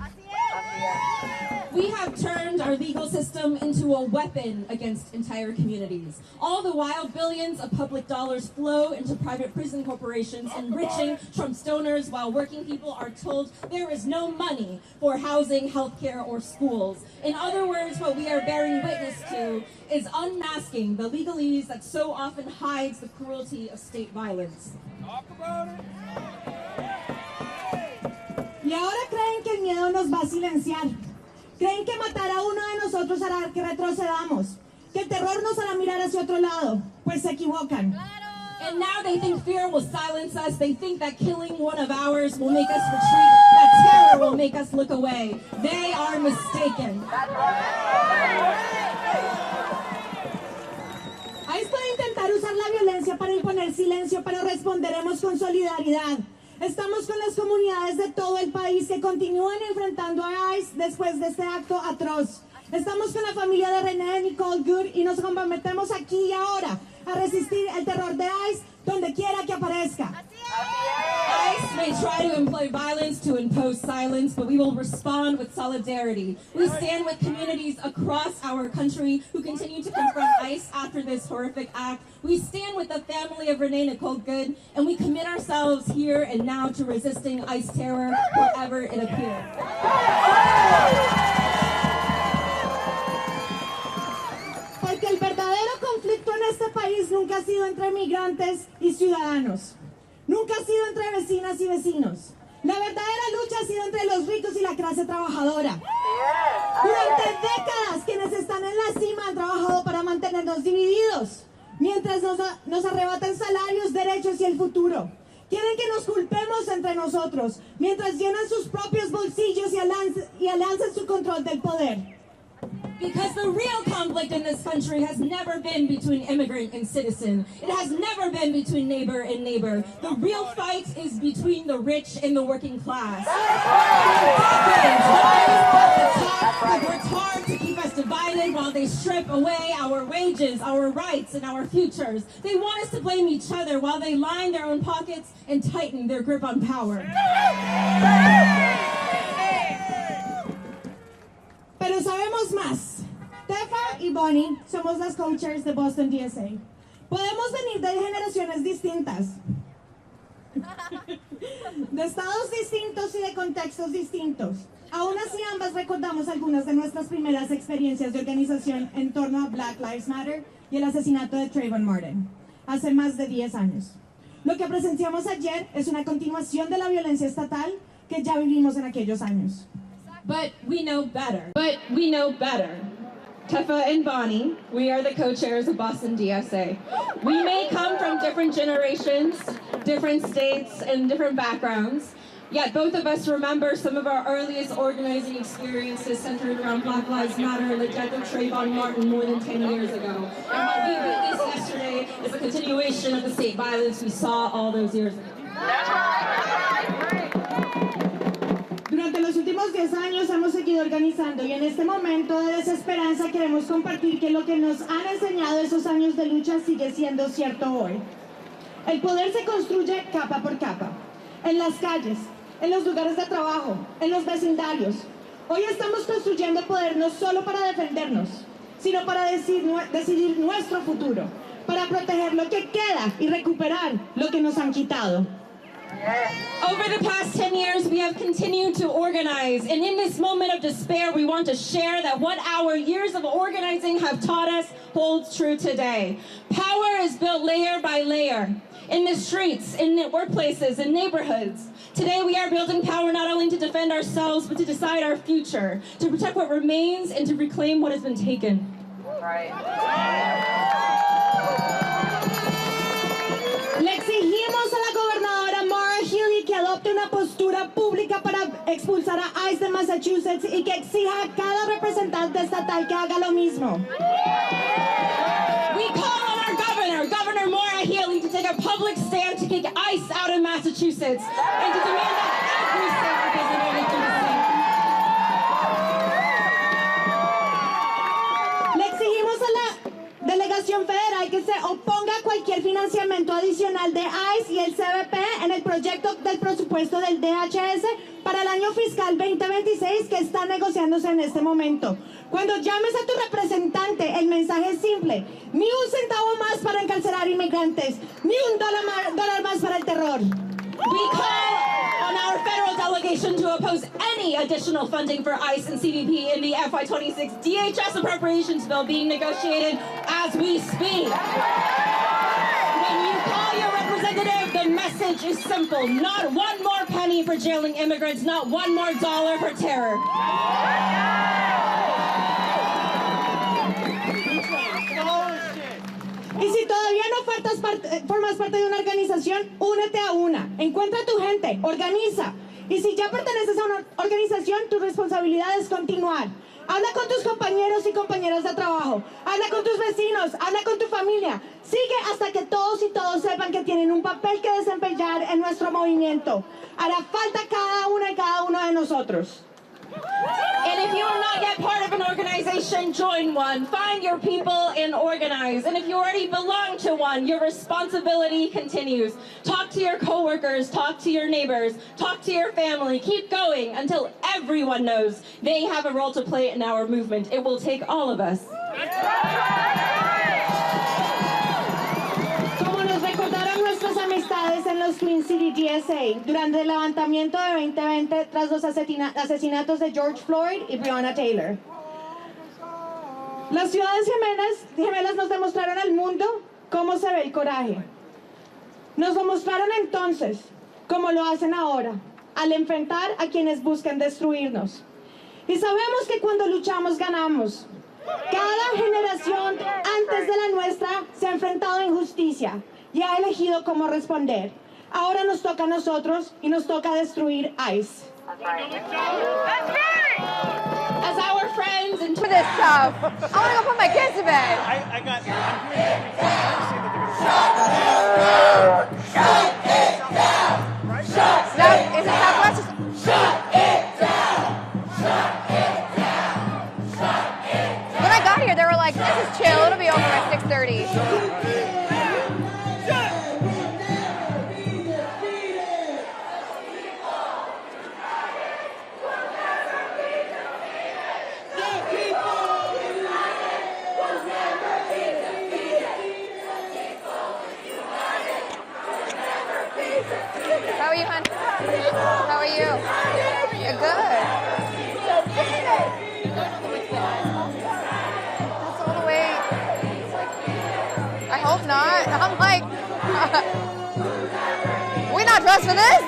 We have turned our legal system into a weapon against entire communities. All the while, billions of public dollars flow into private prison corporations, enriching Trump's donors, while working people are told there is no money for housing, healthcare, or schools. In other words, what we are bearing witness to is unmasking the legalese that so often hides the cruelty of state violence. Y ahora creen que el miedo nos va a silenciar. Creen que matar a uno de nosotros hará que retrocedamos, que el terror nos hará mirar hacia otro lado. Pues se equivocan. And now they think fear will silence us. They think that killing one of ours will make us retreat, that terror will make us look away. They are mistaken. ICE puede intentar usar la violencia para imponer silencio, pero responderemos con solidaridad. Estamos con las comunidades de todo el país que continúan enfrentando a ICE después de este acto atroz. Estamos con la familia de Renee Nicole Good y nos comprometemos aquí y ahora a resistir el terror de ICE donde quiera que aparezca. ICE may try to employ violence to impose silence, but we will respond with solidarity. We stand with communities across our country who continue to confront ICE after this horrific act. We stand with the family of Renee Nicole Good, and we commit ourselves here and now to resisting ICE terror wherever it appears. Porque el verdadero conflicto en este país nunca ha sido entre migrantes y ciudadanos. Nunca ha sido entre vecinas y vecinos. La verdadera lucha ha sido entre los ricos y la clase trabajadora. Durante décadas, quienes están en la cima han trabajado para mantenernos divididos, mientras nos arrebatan salarios, derechos y el futuro. Quieren que nos culpemos entre nosotros, mientras llenan sus propios bolsillos y alcanzan su control del poder. Because the real conflict in this country has never been between immigrant and citizen. It has never been between neighbor and neighbor. The real fight is between the rich and the working class. They've worked hard to keep us divided while they strip away our wages, our rights, and our futures. They want us to blame each other while they line their own pockets and tighten their grip on power. Pero sabemos más. Tefa y Bonnie somos las co-chairs de Boston DSA. Podemos venir de generaciones distintas, de estados distintos y de contextos distintos. Aún así, ambas recordamos algunas de nuestras primeras experiencias de organización en torno a Black Lives Matter y el asesinato de Trayvon Martin, hace más de 10 años. Lo que presenciamos ayer es una continuación de la violencia estatal que ya vivimos en aquellos años. But we know better. Tefa and Bonnie, we are the co-chairs of Boston DSA. We may come from different generations, different states, and different backgrounds, yet both of us remember some of our earliest organizing experiences centered around Black Lives Matter and the death of Trayvon Martin more than 10 years ago. And what we witnessed yesterday is a continuation of the state violence we saw all those years ago. Durante los últimos 10 años hemos seguido organizando y en este momento de desesperanza queremos compartir que lo que nos han enseñado esos años de lucha sigue siendo cierto hoy. El poder se construye capa por capa, en las calles, en los lugares de trabajo, en los vecindarios. Hoy estamos construyendo poder no solo para defendernos, sino para decidir nuestro futuro, para proteger lo que queda y recuperar lo que nos han quitado. Over the past 10 years, we have continued to organize, and in this moment of despair, we want to share that what our years of organizing have taught us holds true today. Power is built layer by layer, in the streets, in the workplaces, in neighborhoods. Today, we are building power not only to defend ourselves, but to decide our future, to protect what remains, and to reclaim what has been taken. Right. Le exigimos a la gobernadora que adopte una postura pública para expulsar a ICE de Massachusetts y que exija a cada representante estatal que haga lo mismo. We call on our governor, Governor Maura Healey, to take a public stand to kick ICE out of Massachusetts and to demand that every state representative do the same. Le exigimos a la delegación federal que se oponga a cualquier financiamiento adicional de ICE y el CBP en el proyecto del presupuesto del DHS para el año fiscal 2026 que está negociándose en este momento. Cuando llames a tu representante, el mensaje es simple: ni un centavo más para encarcelar inmigrantes, ni un dólar más para el terror. We call on our federal delegation to oppose any additional funding for ICE and CBP in the FY26 DHS appropriations bill being negotiated as we speak. When you call your representative, the message is simple: not one more penny for jailing immigrants, not one more dollar for terror. Y si todavía no formas parte de una organización, únete a una. Encuentra a tu gente, organiza. Y si ya perteneces a una organización, tu responsabilidad es continuar. Habla con tus compañeros y compañeras de trabajo. Habla con tus vecinos, habla con tu familia. Sigue hasta que todos y todos sepan que tienen un papel que desempeñar en nuestro movimiento. Hará falta cada una y cada uno de nosotros. And if you are not yet part of an organization, join one. Find your people and organize. And if you already belong to one, your responsibility continues. Talk to your coworkers, talk to your neighbors, talk to your family. Keep going until everyone knows they have a role to play in our movement. It will take all of us. Como nos recordaron nuestras amistades en los Twin City GSA durante el levantamiento de 2020 tras los asesinatos de George Floyd y Breonna Taylor. Las ciudades gemelas nos demostraron al mundo cómo se ve el coraje. Nos lo mostraron entonces, como lo hacen ahora, al enfrentar a quienes buscan destruirnos. Y sabemos que cuando luchamos ganamos. Cada generación antes de la nuestra se ha enfrentado a injusticia y ha elegido cómo responder. Ahora nos toca a nosotros y nos toca destruir ICE. As our friends and for this stuff, I want to go put my kids to bed. I got. Shut it down. Shut it down. Is it Southwest? Shut it down. Shut it down. Shut it down. When I got here, they were like, "This is chill. It'll be over by 6:30." How are you, hon? How are you? You're good. That's all the way. I hope not. I'm like, we're not dressed for this.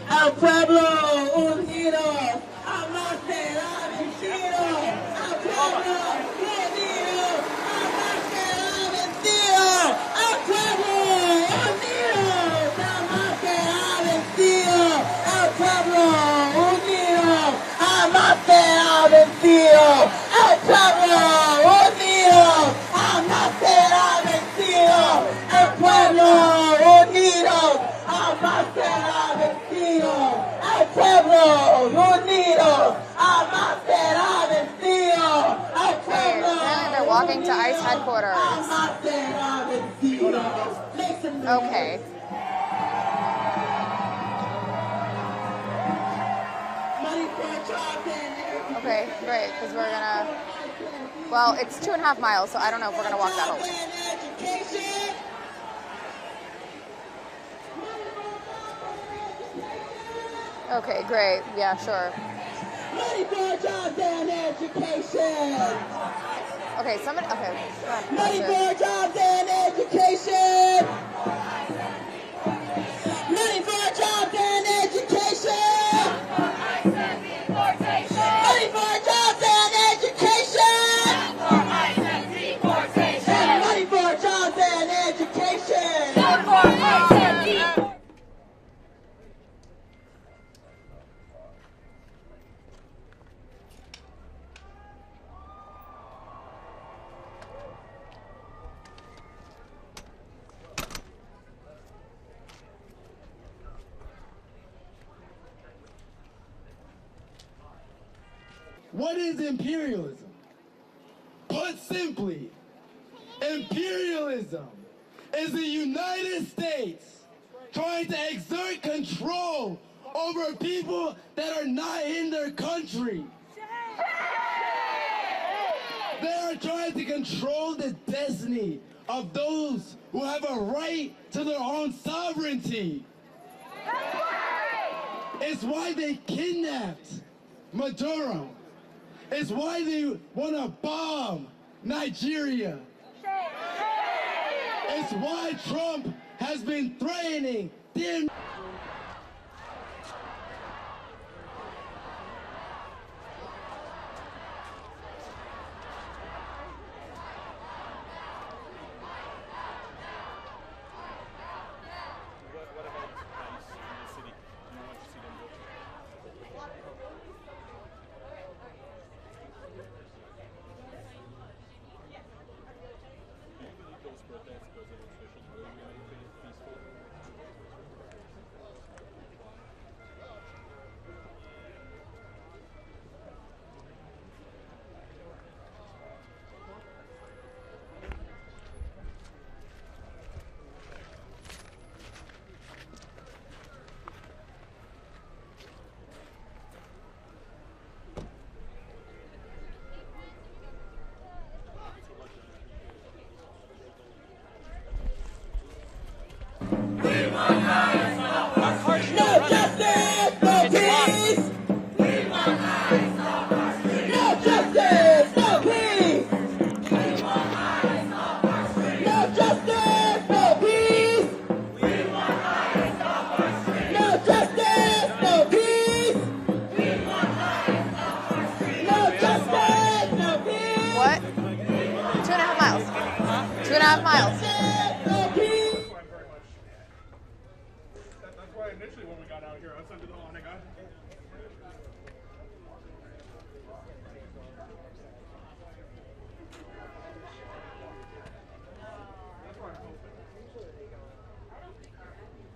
Al pueblo unido, jamás será vencido. Al pueblo unido, jamás será vencido. Al pueblo unido, jamás será vencido. Al pueblo unido, jamás será vencido. Al pueblo unido, jamás será vencido. Al pueblo unido, jamás será vencido. Al pueblo unido, jamás será vencido. Al pueblo Apparently they're walking to ICE headquarters. jamás será vencido. Okay. Okay, great, because we're gonna, well, it's 2.5 miles, so I don't know if we're gonna walk that whole way. Okay, great. Yeah, sure. Money for jobs and education. Okay, somebody. Okay. Money for jobs and education. Money for jobs and education. Money for jobs and education. Money for jobs and education. What is imperialism? Put simply, imperialism is the United States trying to exert control over people that are not in their country. They are trying to control the destiny of those who have a right to their own sovereignty. It's why they kidnapped Maduro. It's why they want to bomb Nigeria. It's why Trump has been threatening them. What? 2.5 miles. 2.5 miles. That's why initially when we got out here, I was under the awning. That's why I'm hoping.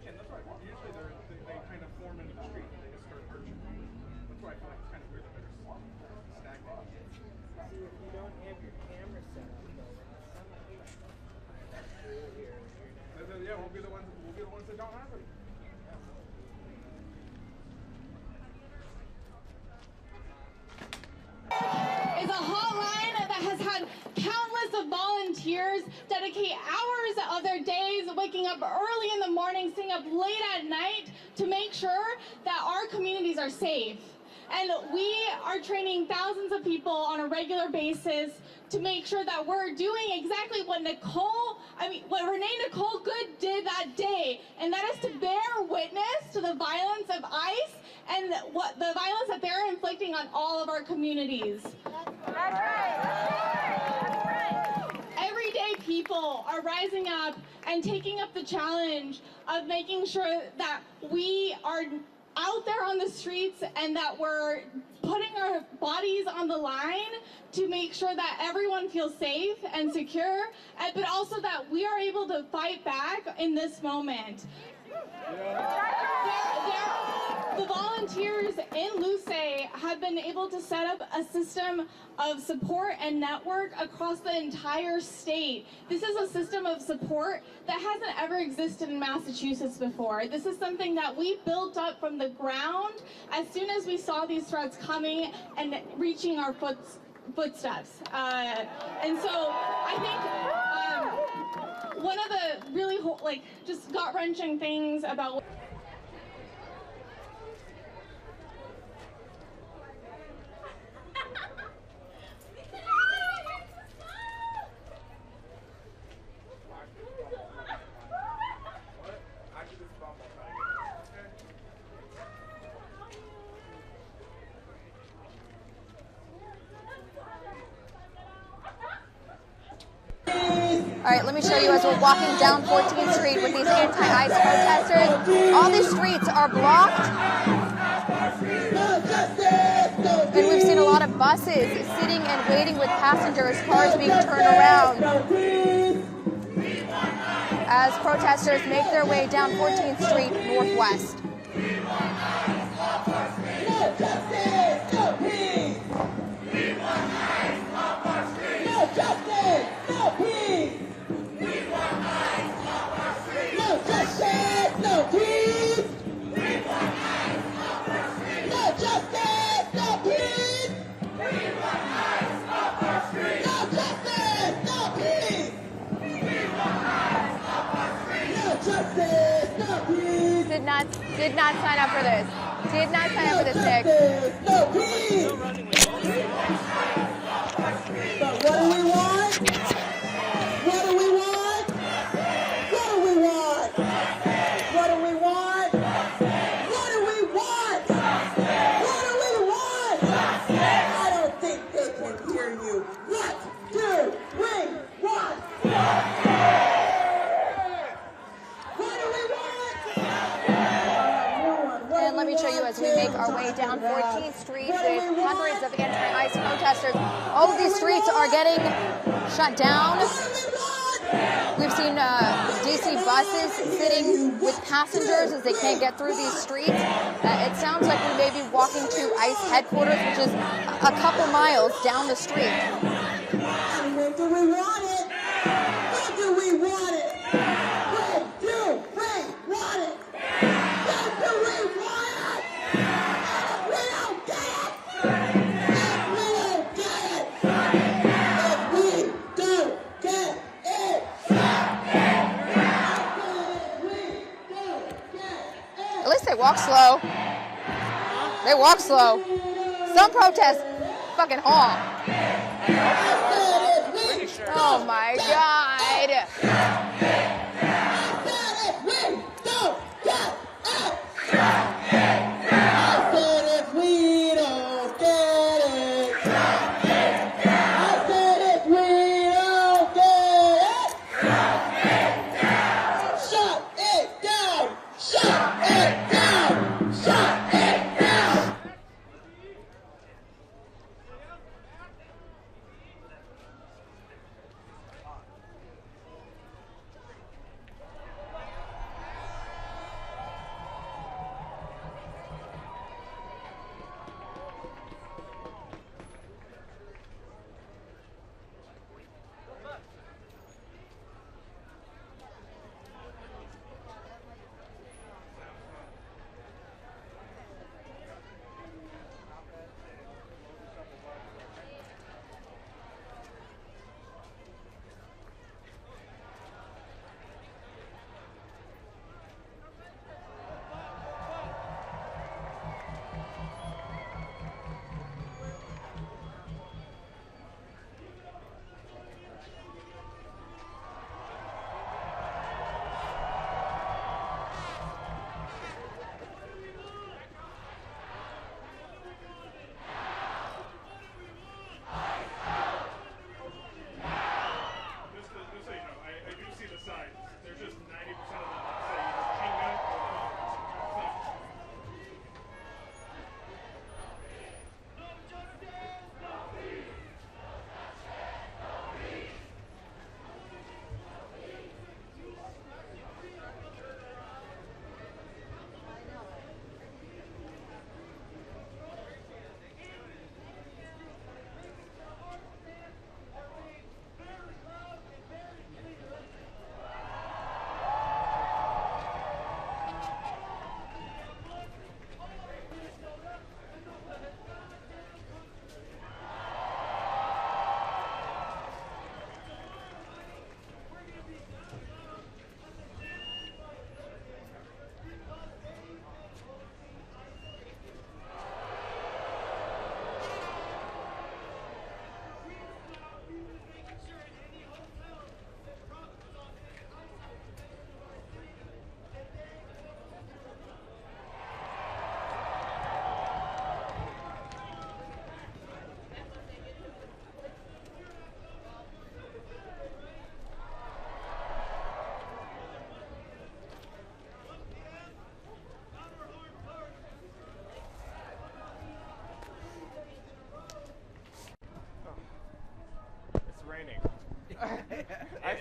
And that's why usually they kind of form into the street and they just start marching. That's why I feel like it's kind of weird that they're just stagnant. See, if you don't have your camera set up, yeah, we'll be the ones that don't have it. Is a hotline that has had countless of volunteers dedicate hours of their days waking up early in the morning, staying up late at night to make sure that our communities are safe. And we are training thousands of people on a regular basis to make sure that we're doing exactly what Renee Nicole Good did that day, and that is to bear witness to the violence of ICE and what the violence that they're inflicting on all of our communities. That's right. Everyday people are rising up and taking up the challenge of making sure that we are out there on the streets and that we're putting our bodies on the line to make sure that everyone feels safe and secure, but also that we are able to fight back in this moment. The volunteers in Luce have been able to set up a system of support and network across the entire state. This is a system of support that hasn't ever existed in Massachusetts before. This is something that we built up from the ground as soon as we saw these threats coming and reaching our footsteps. And so I think one of the really just gut-wrenching things about All right, let me show you as we're walking down 14th Street with these anti-ICE protesters. All these streets are blocked. And we've seen a lot of buses sitting and waiting with passengers, cars being turned around as protesters make their way down 14th Street Northwest. Did not sign up for this. Did not sign up for this, Nick. But what do we want? What do we want? What do we want? What do we want? What do we want? What do we want? I don't think they can hear you. What do we want? And let me show you as we make our way down 14th Street with hundreds of anti-ICE protesters. All of these streets are getting shut down. We've seen DC buses sitting with passengers as they can't get through these streets. It sounds like we may be walking to ICE headquarters, which is a couple miles down the street. When do we want it? When do we want it? When do we want it? When do we want it? If we don't get it, if we don't get it, if we don't get it, At least they walk slow. They walk slow. Some protests fucking honk. Oh my God.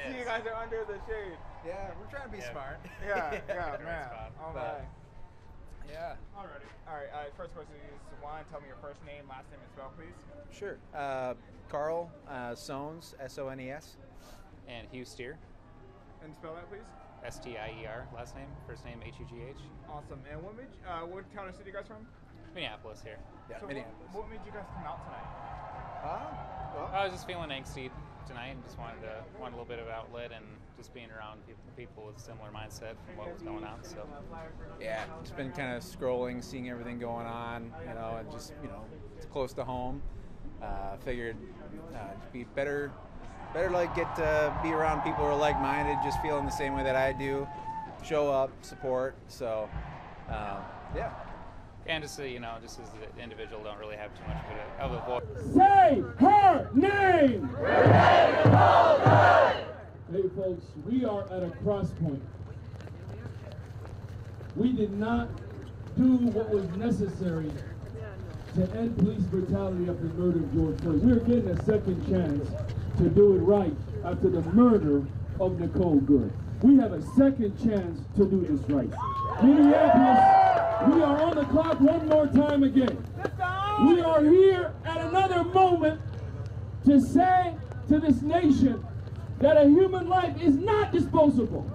see you guys are under the shade. Yeah, we're trying to be smart. Yeah, man. All right. Yeah. All right. First question is, Juan, tell me your first name, last name, and spell, please. Sure. Carl Sones, S-O-N-E-S. And Hugh Steer. And spell that, please. S-T-I-E-R, last name, first name H-U-G-H. Awesome. And what town or city you guys from? Minneapolis here. Yeah, so Minneapolis. What made you guys come out tonight? I was just feeling angsty tonight and just wanted a little bit of outlet and just being around people with similar mindset from what was going on. So yeah, just been kind of scrolling, seeing everything going on, and just, it's close to home. Figured it'd be better like get to be around people who are like-minded, just feeling the same way that I do, show up, support. So yeah. And just just as an individual, don't really have too much of a voice. Say her name! Renee Nicole Good! Hey folks, we are at a cross point. We did not do what was necessary to end police brutality after the murder of George Floyd. We're getting a second chance to do it right after the murder of Nicole Good. We have a second chance to do this right. Minneapolis, we are on the clock one more time again. We are here at another moment to say to this nation that a human life is not disposable.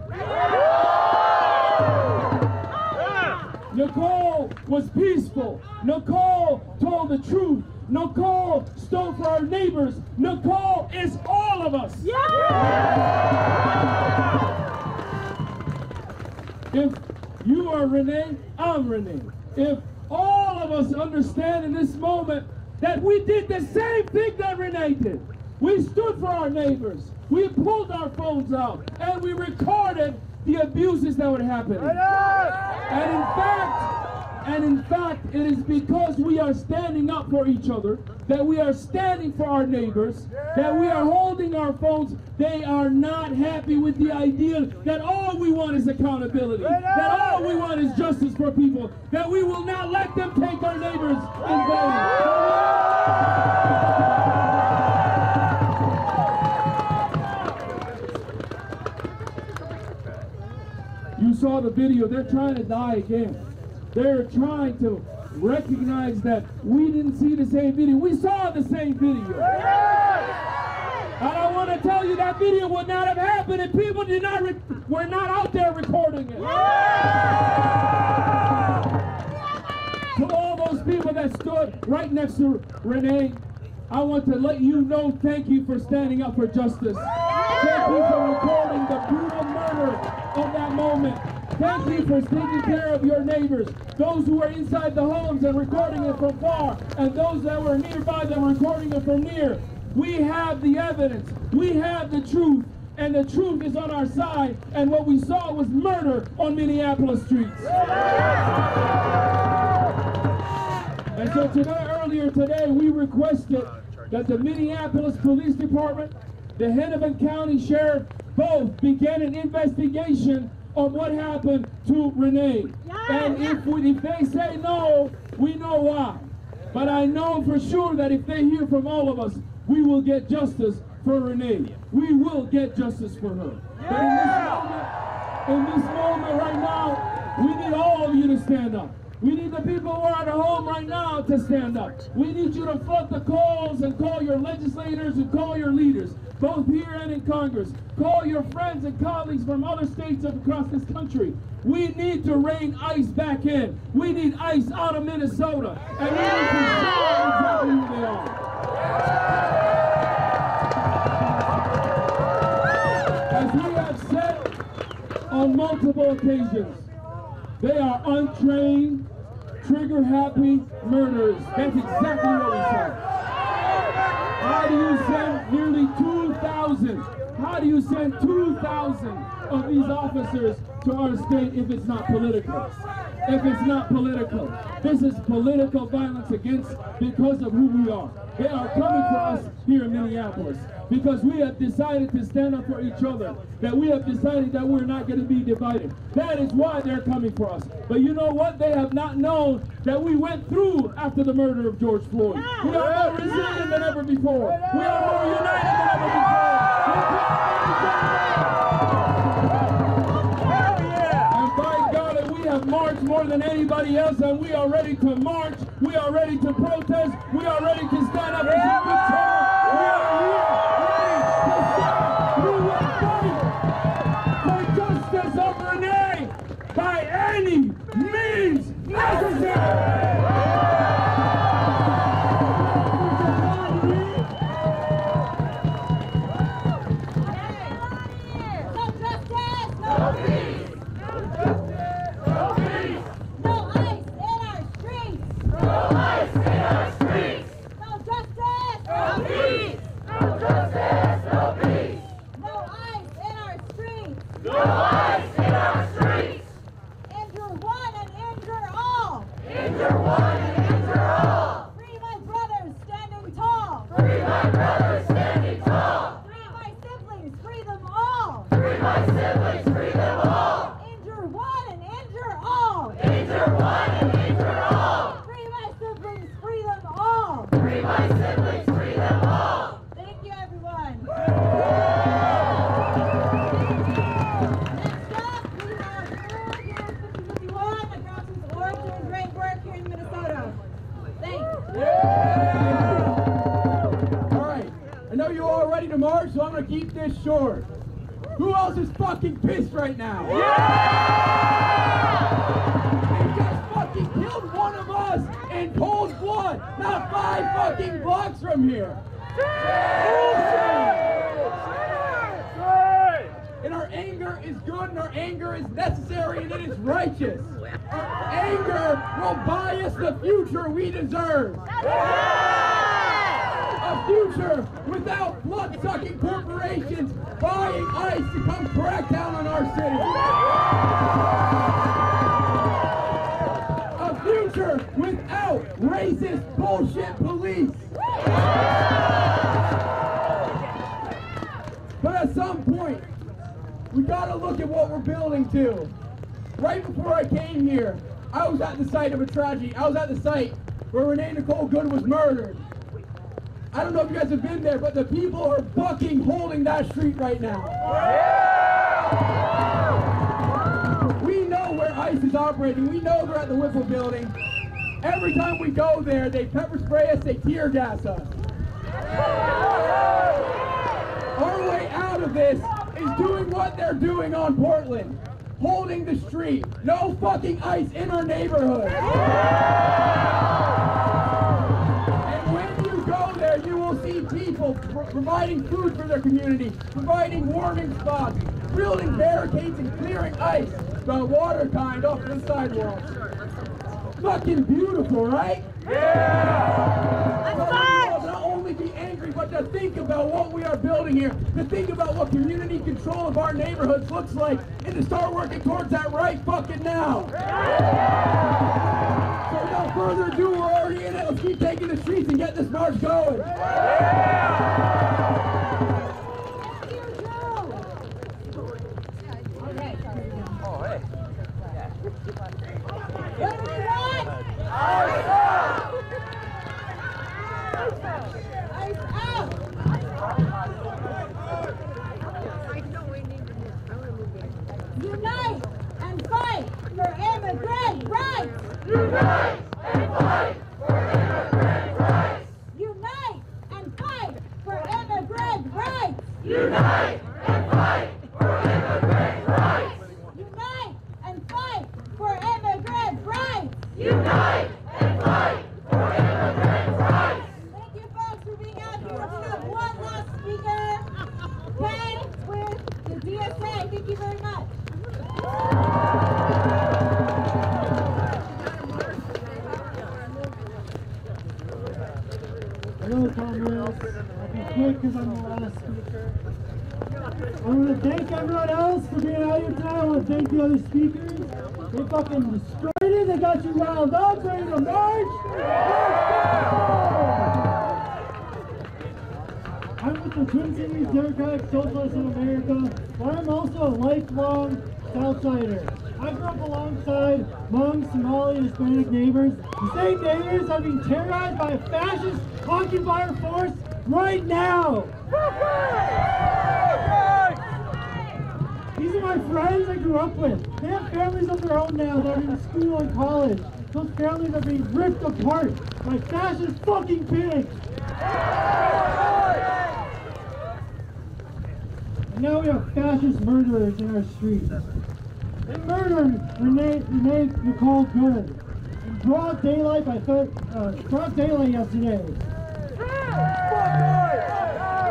Nicole was peaceful. Nicole told the truth. Nicole stood for our neighbors. Nicole is all of us. If you are Renee, I'm Renee. If all of us understand in this moment that we did the same thing that Renee did. We stood for our neighbors. We pulled our phones out and we recorded the abuses that were happening. And in fact, it is because we are standing up for each other, that we are standing for our neighbors, that we are holding our phones. They are not happy with the idea that all we want is accountability, that all we want is justice for people, that we will not let them take our neighbors in vain. You saw the video. They're trying to die again. They're trying to recognize that we didn't see the same video. We saw the same video. And I want to tell you that video would not have happened if people were not out there recording it. To all those people that stood right next to Renee, I want to let you know, thank you for standing up for justice. Thank you for recording the brutal murder of that moment. Thank you for taking care of your neighbors, those who were inside the homes and recording it from far, and those that were nearby that were recording it from near. We have the evidence, we have the truth, and the truth is on our side, and what we saw was murder on Minneapolis streets. And so earlier today, we requested that the Minneapolis Police Department, the Hennepin County Sheriff, both begin an investigation on what happened to Renee. And if they say no, we know why. But I know for sure that if they hear from all of us, we will get justice for Renee. We will get justice for her. But in this moment right now, we need all of you to stand up. We need the people who are at home right now to stand up. We need you to flood the calls and call your legislators and call your leaders, both here and in Congress. Call your friends and colleagues from other states across this country. We need to rein ICE back in. We need ICE out of Minnesota. And we need to show exactly who they are. As we have said on multiple occasions, they are untrained, trigger-happy murderers. That's exactly what we said. How do you send nearly 2,000? How do you send 2,000 of these officers to our state if it's not political? If it's not political. This is political violence because of who we are. They are coming for us here in Minneapolis because we have decided to stand up for each other, that we have decided that we're not going to be divided. That is why they're coming for us. But you know what? They have not known that we went through after the murder of George Floyd. We are more resilient than ever before. We are more united than ever before. And by God, if we have marched more than anybody else, and we are ready to march, we are ready to protest, we are ready to stand up and say, good job. We are here ready to stand. We will fight for justice of Renee by any means necessary. So I'm gonna keep this short. Who else is fucking pissed right now? They just fucking killed one of us in cold blood, not 5 fucking blocks from here. And our anger is good, and our anger is necessary, and it is righteous. Our anger will buy us the future we deserve. A future without blood-sucking corporations buying ICE to come crack down on our city. A future without racist bullshit police. But at some point, we gotta look at what we're building to. Right before I came here, I was at the site of a tragedy. I was at the site where Renee Nicole Good was murdered. I don't know if you guys have been there, but the people are fucking holding that street right now. We know where ICE is operating. We know they're at the Whipple building. Every time we go there, they pepper spray us, they tear gas us. Our way out of this is doing what they're doing on Portland. Holding the street. No fucking ICE in our neighborhood. You will see people providing food for their community, providing warming spots, building barricades and clearing ICE, the water kind, off the sidewalks. Fucking beautiful, right? Yeah! Not only be angry, but to think about what we are building here, to think about what community control of our neighborhoods looks like, and to start working towards that right fucking now. So without further ado, we're already in it. Let's keep taking the streets and get this march going. What do we want? ICE out! Unite and fight for immigrant rights! Unite and fight for immigrant rights! Unite and fight for immigrant rights! Unite and fight for immigrant rights! Unite and fight for immigrant rights! Unite and fight for immigrant rights! Thank you folks for being out here. We have one last speaker, Frey with the DSA. Thank you very much. Hello, comrades. I'll be quick because I'm the last speaker. I want to thank everyone else for being out here tonight. I want to thank the other speakers. They fucking destroyed it. They got you riled up, ready to march. I'm with the Twin Cities Democratic Socialists in America, but I'm also a lifelong Southsider. I grew up alongside Hmong, Somali, and Hispanic neighbors. The same neighbors are being terrorized by a fascist occupier force right now. my friends I grew up with. They have families of their own now that are in school and college. Those families are being ripped apart by fascist fucking pigs. And now we have fascist murderers in our streets. They murdered Renee Nicole Good in broad daylight broad daylight yesterday.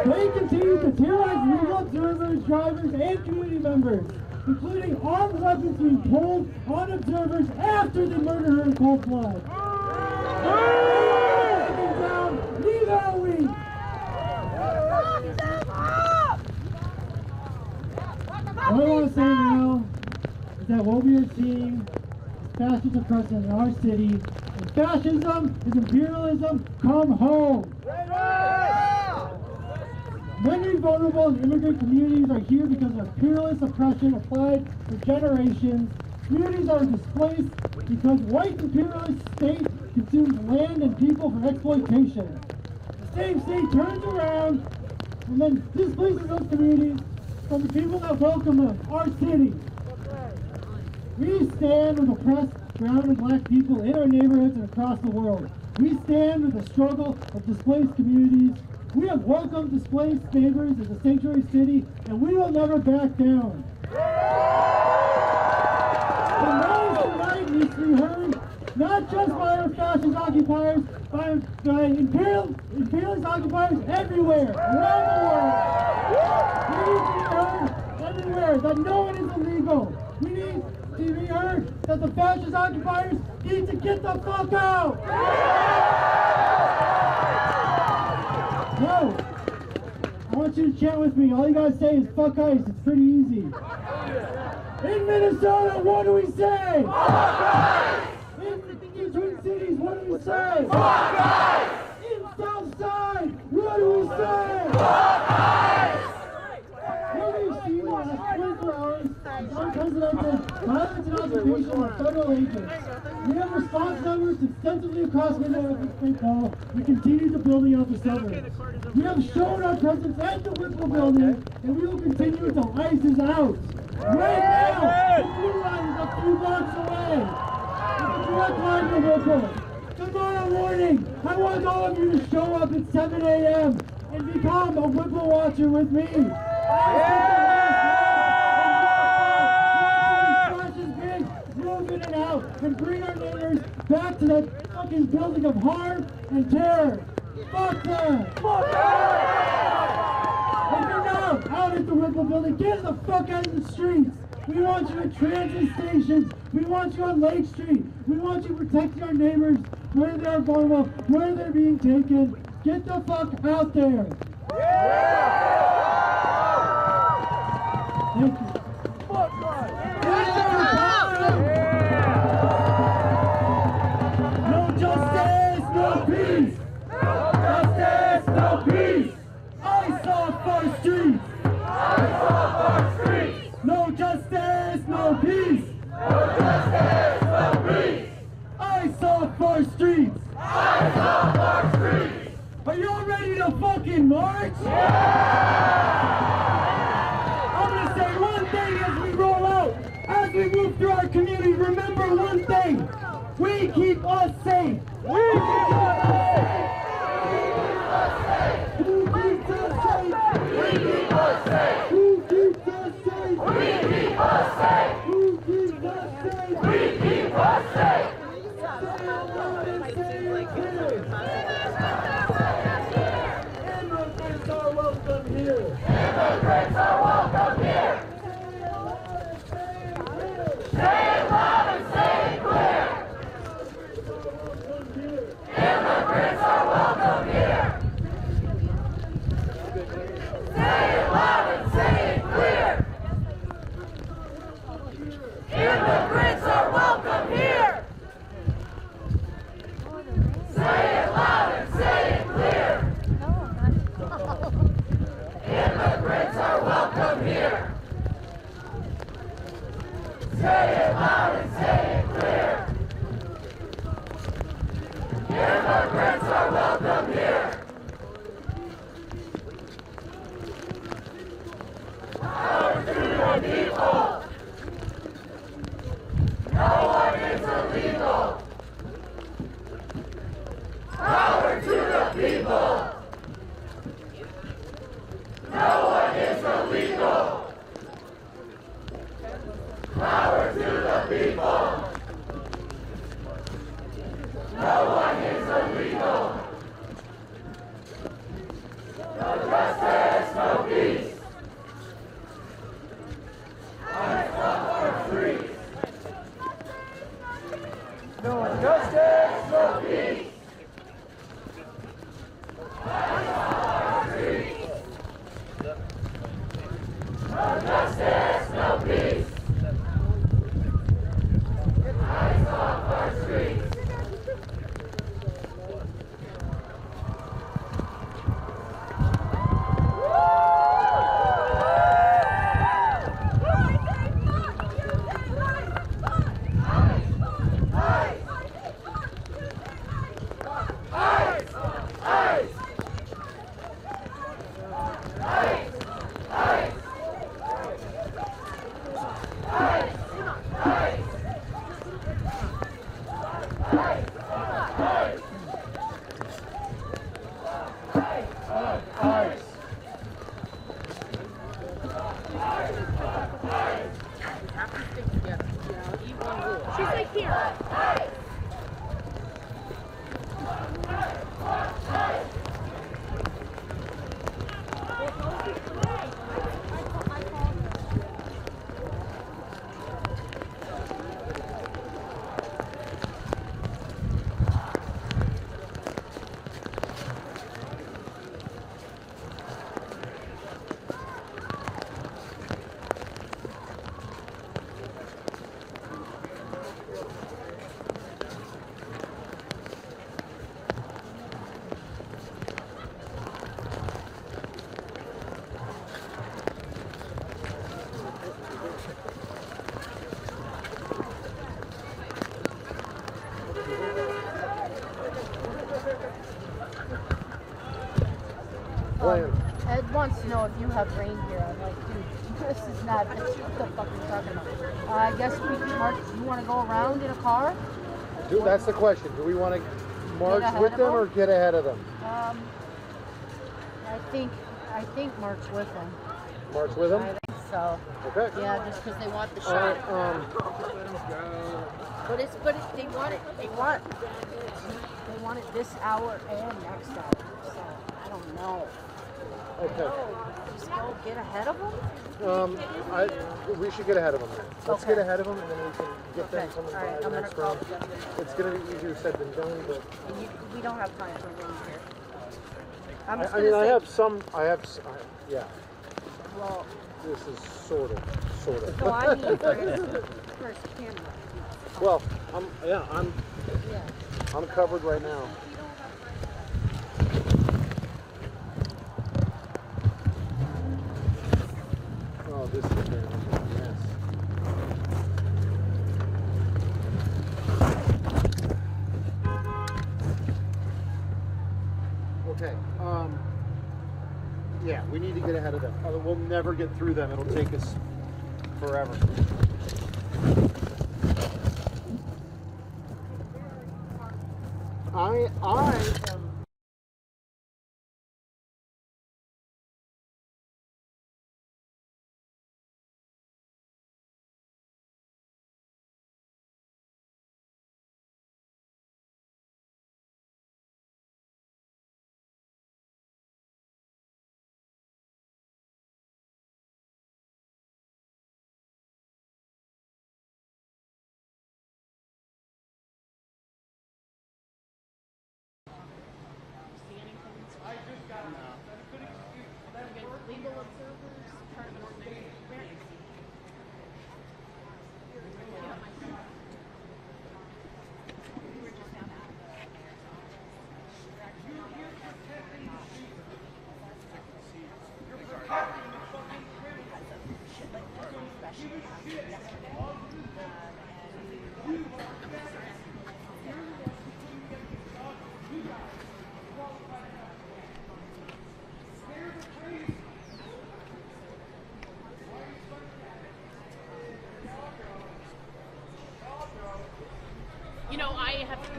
They continue to terrorize legal observers, drivers, and community members, including armed weapons being pulled on observers after they murder her in cold blood. Neither are we. What I want to say now is that what we are seeing is fascist oppression in our city. And fascism is imperialism. Come home. Many vulnerable and immigrant communities are here because of imperialist oppression applied for generations. Communities are displaced because white imperialist state consumes land and people for exploitation. The same state turns around and then displaces those communities from the people that welcome them, our city. We stand with oppressed brown and black people in our neighborhoods and across the world. We stand with the struggle of displaced communities. We have welcomed displaced neighbors in the sanctuary city, and we will never back down. The noise tonight needs to be heard, not just by our fascist occupiers, by imperialist occupiers everywhere, around the world. We need to be heard everywhere that no one is illegal. We need to be heard that the fascist occupiers need to get the fuck out. No! I want you to chant with me. All you gotta say is fuck ICE. It's pretty easy. In Minnesota, what do we say? Fuck ICE! In the Twin Cities, what do we say? Fuck ICE! In Southside, what do we say? Fuck ICE! What we've seen in the last 24 hours is unprecedented violence and occupation of federal agents. We have response numbers extensively across Minneapolis and St. Paul. We continue to building out the suburbs. We have shown our presence at the Whipple building, and we will continue until ICE is out. Right now, the blue line is a few blocks away. It's a direct line to Whipple. Tomorrow morning, I want all of you to show up at 7 a.m. and become a Whipple watcher with me. Move in and out and bring our neighbors back to that fucking building of harm and terror. Fuck them! Fuck them! If you're now out at the Whipple building, get the fuck out of the streets! We want you at transit stations. We want you on Lake Street. We want you protecting our neighbors where they're vulnerable, where they're being taken. Get the fuck out there! Thank you. No justice, no peace. No justice, no peace. ICE off our streets. ICE off our streets. No justice, no peace. No justice, no peace. ICE off our streets. ICE off our streets. Are y'all ready to fucking march? I'm gonna say one thing as we roll out. As we move through our community, remember one thing. We keep us safe. We keep us safe. Who keeps us safe? We keep us safe. Who keeps us safe? We keep us safe. Who keeps us safe? We keep us safe. Immigrants are welcome here. Immigrants are welcome here. Say it loud and say it clear. Immigrants are welcome here. Say it loud and say it clear. Immigrants are welcome here. Say it loud and say it clear. Immigrants are welcome here. Say it loud and say it clear. Immigrants are welcome here. Power to the people. Power to the people! No one is illegal! Power to the people! No one is illegal! No justice, no peace! Eyes up our streets! No justice, no peace! Eyes up our streets! No justice, no peace! Eyes off our streets! She's like here. Ed wants to know if you have reindeer. I'm like, dude, this is not, what the fuck are you talking about? I guess we can march. You want to go around in a car? Dude, that's the question. Do we want to march with them or get ahead of them? I think march with them. March with them? I think so. Okay. Yeah, just because they want the shot. But they want it this hour and next hour. So I don't know. Okay. Just go get ahead of them? We should get ahead of them then. Let's Okay. get ahead of them and then we can get them coming All right, by the I'm next gonna round. call them. It's going to be easier said than done, but We don't have time for reindeer. I have some, yeah. Well, This is sort of. no, I mean first camera. Well, I'm covered right now. Oh, this is very much a mess. Okay, yeah, we need to get ahead of them. We'll never get through them. It'll take us forever. I am Legal observers, tournament.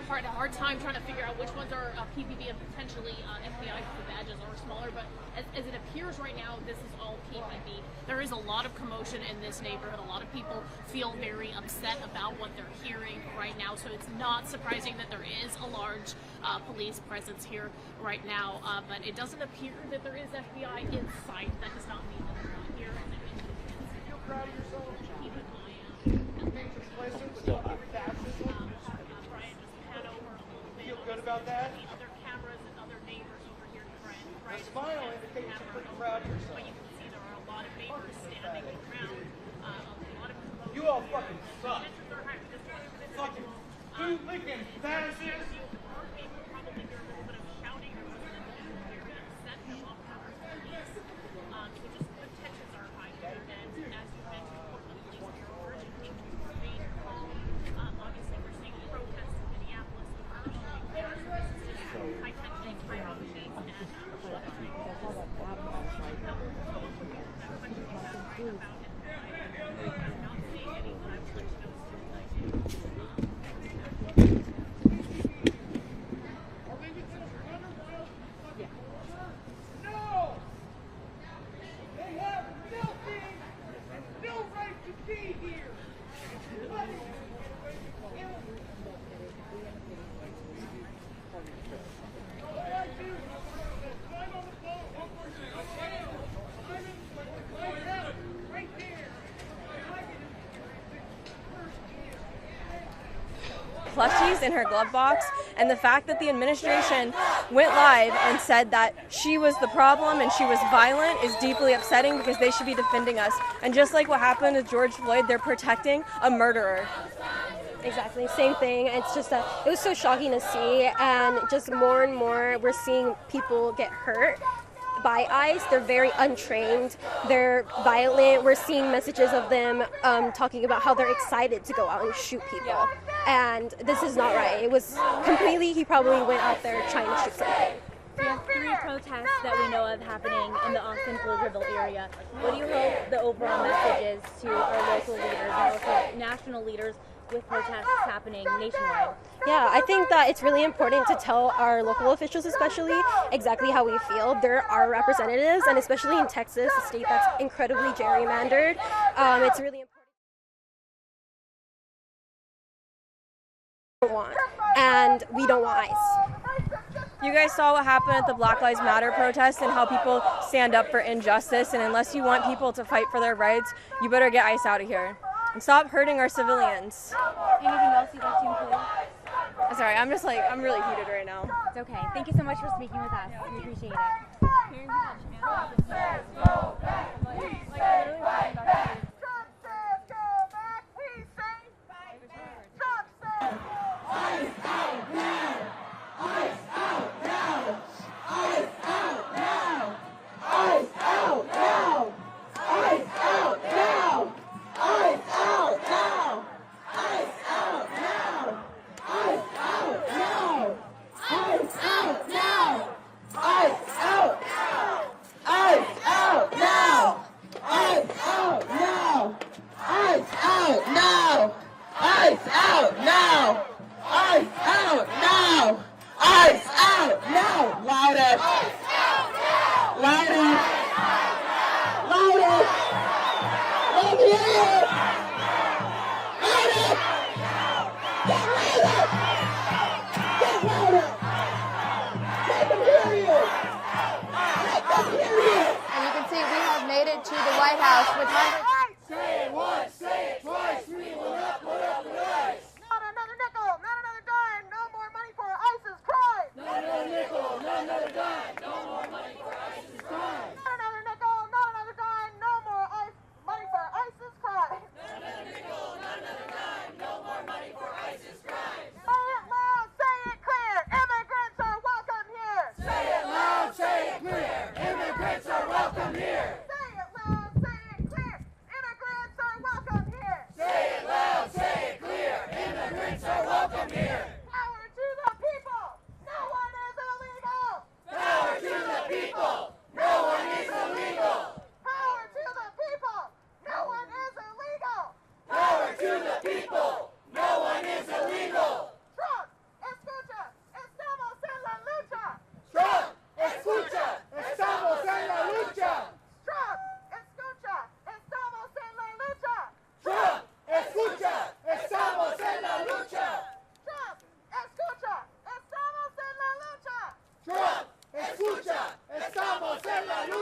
hard time trying to figure out which ones are PPV and potentially FBI badges or smaller, but as it appears right now, this is all PPV. There is a lot of commotion in this neighborhood. A lot of people feel very upset about what they're hearing right now, so it's not surprising that there is a large police presence here right now, but it doesn't appear that there is FBI in sight. That does not mean that they're not here. And that means that you feel proud of yourself? Keep an eye Feel good about that? The other cameras and other neighbors over here to Frey. The smile indicates you're pretty proud of yourself. But you can see there are a lot of neighbors standing around. A lot of commotion. You all fucking suck. Fucking bootlicking fascists. Probably hear a little bit of shouting or something very upset them off our police. So just the tensions are high here. And as you mentioned, Portland police are urging people to remain calm. Obviously, we're seeing protests in Minneapolis. High tension, high emotion, No! They have no right to be here! Plushies in her glove box, and the fact that the administration went live and said that she was the problem and she was violent is deeply upsetting because they should be defending us. And just like what happened with George Floyd, they're protecting a murderer. Exactly, same thing. It's just that it was so shocking to see, and just more and more we're seeing people get hurt by ICE. They're very untrained, they're violent. We're seeing messages of them talking about how they're excited to go out and shoot people, and this is not right. It was completely, he probably went out there trying to shoot something. We have 3 protests that we know of happening in the Austin-Pflugerville area. What do you hope the overall message is to our local leaders and also national leaders with protests happening nationwide? Yeah, I think that it's really important to tell our local officials especially exactly how we feel. They're our representatives, and especially in Texas, a state that's incredibly gerrymandered, it's really important. And we don't want ICE. You guys saw what happened at the Black Lives Matter protest and how people stand up for injustice, and unless you want people to fight for their rights, you better get ICE out of here. And stop hurting our civilians. Anything else you'd like to include? Sorry, I'm really heated right now. It's okay. Thank you so much for speaking with us. We appreciate it. And you can see we have made it to the White House with hundreds. Say it once, say it twice, we will not put up with ICE. Not another nickel, not another dime, no more money for ICE's crime. Not another nickel, not another dime, no more money for ICE's crime. Not another nickel, not another dime, no more money for ICE's crime. Not another nickel, not another dime, no more money for ICE's crime. Say it loud, say it clear, immigrants are welcome here. Say it loud, say it clear, immigrants are welcome here. Say it loud, say it clear,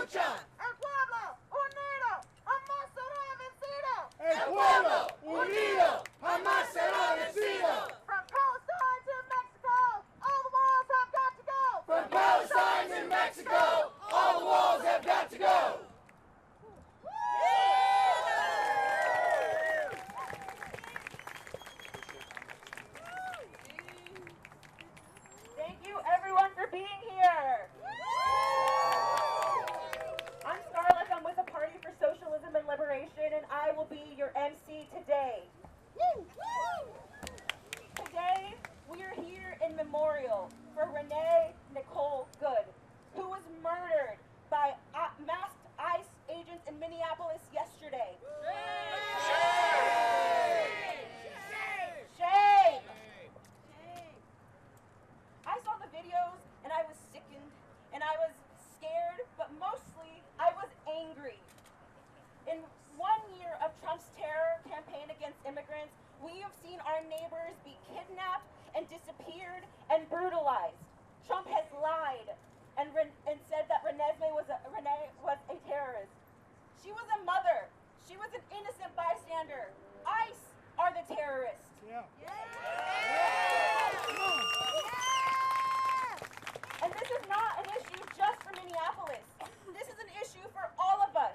lucha. El pueblo unido jamás será vencido. El pueblo unido jamás será vencido. From Palestine to Mexico, all the walls have got to go. From Palestine to Mexico, all the walls have got to go. Thank you everyone for being here. I'm Scarlett, I'm with the Party for Socialism and Liberation, and I will be your MC today. Today, we are here in memorial for Renee Nicole Good, who was murdered by masked ICE agents in Minneapolis yesterday. Shame! I saw the videos and I was sickened and I was scared, but mostly I was angry. In 1 year of Trump's terror campaign against immigrants, we have seen our neighbors be kidnapped and disappeared and brutalized. Trump has lied and said that Renee was a terrorist. She was a mother. She was an innocent bystander. ICE are the terrorists. And this is not an issue just for Minneapolis. This is an issue for all of us.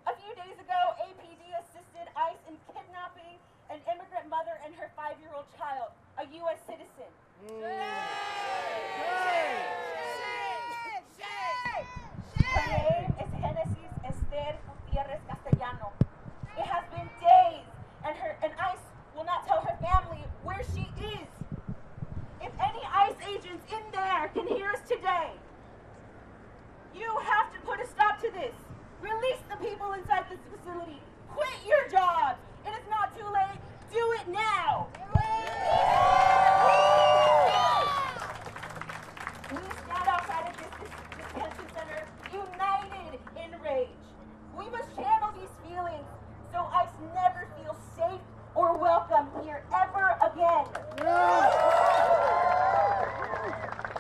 A few days ago, APD assisted ICE in kidnapping an immigrant mother and her 5-year-old child, a U.S. citizen. Her name is Genesis Esther Gutierrez Castellano. It has been days, and ICE will not tell her family where she is. If any ICE agents in there can hear us today, you have to put a stop to this. Release the people inside this facility. Quit your jobs. It is not too late. Do it now. We stand outside of this detention center united in rage. We must channel these feelings so ICE never feels safe or welcome here ever again.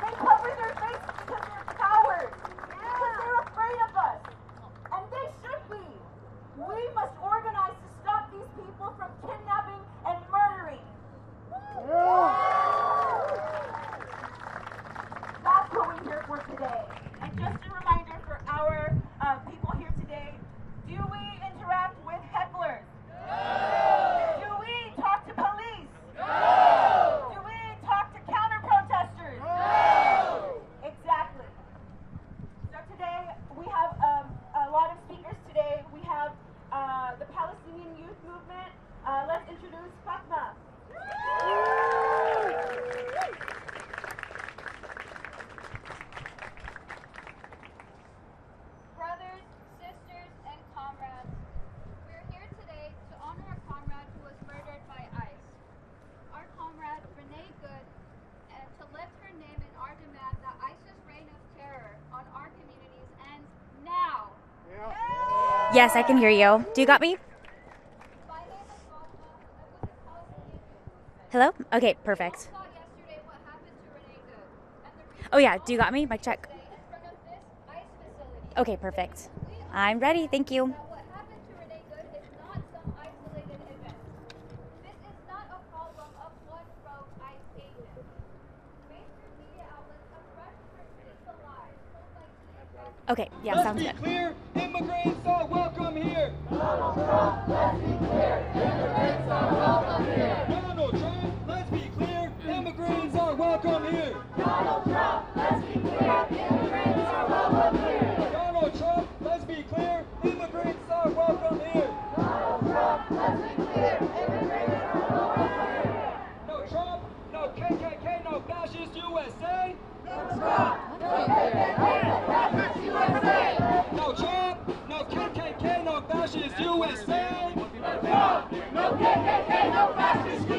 They cover their faces because they're cowards, because they're afraid of us. And they should be. We must organize to stop these people from kidnapping and murdering. That's what we're here for today. And just a reminder for our people here today, do we interact with hecklers? No. Do we talk to police? No. Do we talk to counter-protesters? No. Exactly. So today we have a lot of speakers today. We have the Palestinian Youth Movement. Let's introduce Fatma. Brothers, sisters, and comrades, we're here today to honor a comrade who was murdered by ICE. Our comrade, Renee Good, and to lift her name in our demand that ICE's reign of terror on our communities ends now. Yes, I can hear you. Do you got me? Hello? Okay, perfect. Oh yeah, do you got me? Mic check. Okay, perfect. I'm ready, thank you. What happened to Renee Good is not some isolated event. This is not a problem of one rogue ICE agent. Mainstream media outlets have rushed to repeat the lies told by key Okay, yeah, sounds good. Let's be clear, immigrants are welcome here. Donald Trump, let's be clear, immigrants are welcome here. Donald Trump, let's be clear, immigrants are welcome here. Donald Trump, let's be clear, immigrants are welcome here. Donald Trump, let's be clear, immigrants are welcome here. Donald Trump, let's be clear, immigrants are welcome here. No Trump, no KKK, no fascist USA. No Trump, no KKK, no fascist USA. No Trump, no KKK, no fascist USA. No Trump, no KKK, no fascist USA.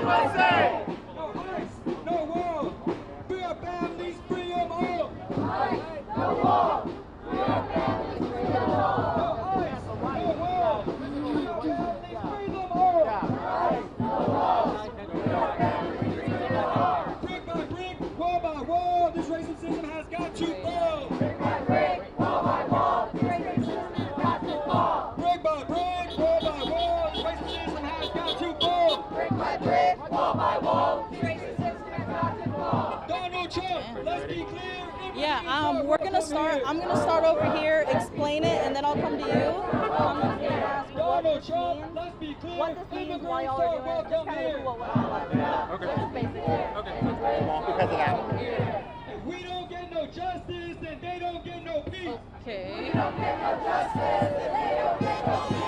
We're gonna start. I'm gonna start over here, explain it, and then I'll come to you. I'm just gonna ask what this means, why y'all are doing it, just kind of what we're all about. Okay. Just basically. Okay. Because of that. If we don't get no justice, then they don't get no peace. Okay. We don't get no justice, then they don't get no peace.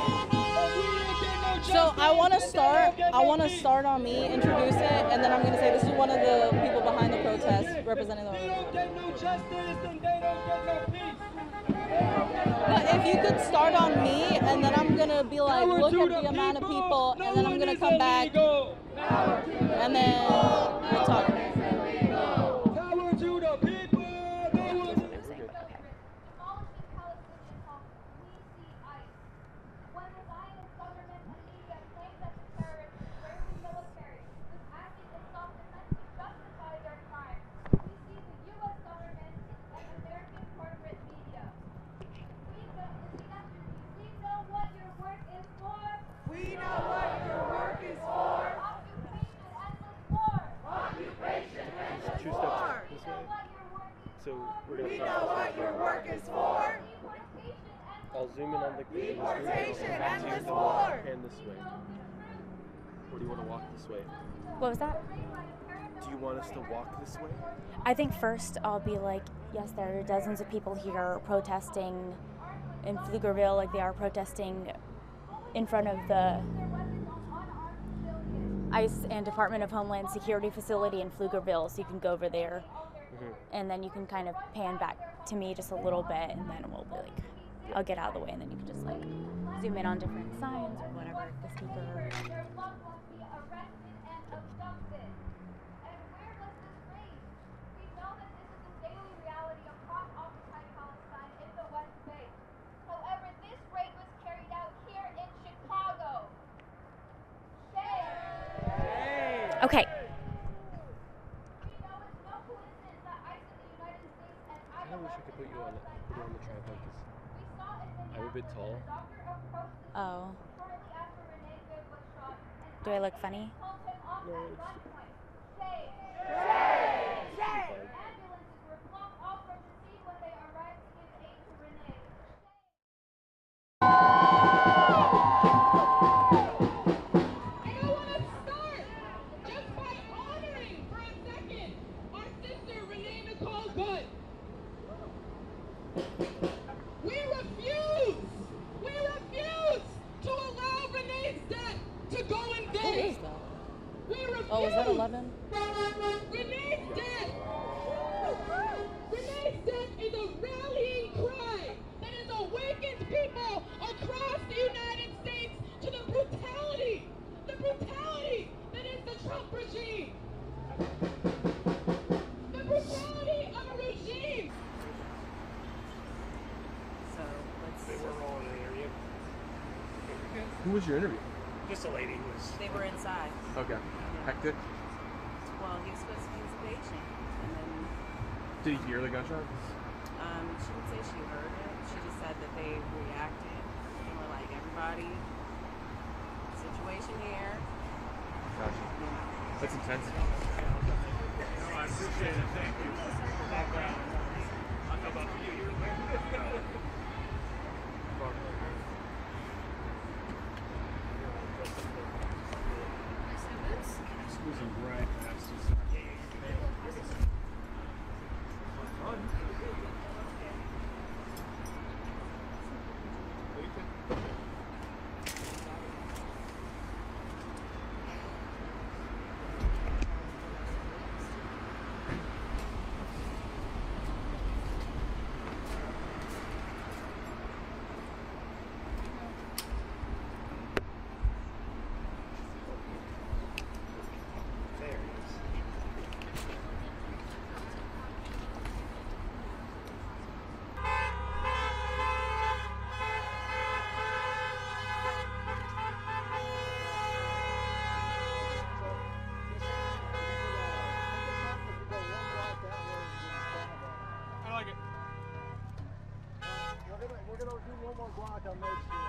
So I want to start on me, introduce it, and then I'm going to say this is one of the people behind the protest representing the don't get no justice, then they don't get no peace. But if you could start on me, and then I'm going to be like, look at the amount of people, and then I'm going to come back, and then we'll talk. Power to the people. We know what your work is for. Occupation endless war. So we're We know what your work is for. I'll zoom in on the Deportation, endless war. And this way. Or do you want to walk this way? What was that? Do you want us to walk this way? I think first I'll be like, yes, there are dozens of people here protesting in Pflugerville, like they are protesting in front of the ICE and Department of Homeland Security facility in Pflugerville, so you can go over there, and then you can kind of pan back to me just a little bit, and then we'll be like, I'll get out of the way, and then you can just like zoom in on different signs or whatever, the speaker. Okay. I wish I could put you on the tripod because I'm a bit tall. Oh. Do I look funny? No, Renee Nicole Good. We refuse to allow Renee's death to go in vain. Who is that? We refuse. Oh, is that 11? Renee's death. Renee's death is a rallying cry that has awakened people across the United States to the brutality that is the Trump regime. The brutality of a regime. So let's. They were all in the area. Who was your interview? Just a lady who was. They were inside. Okay. Hectic. Well, he was supposed to be a patient, and then. Did he hear the gunshot? She didn't say she heard it. She just said that they reacted and were like, everybody, situation here. Gotcha. That's intense. No, I appreciate it. Thank you. Background. I know about you. Squeezing right past us. We're gonna do one more block on Main Street.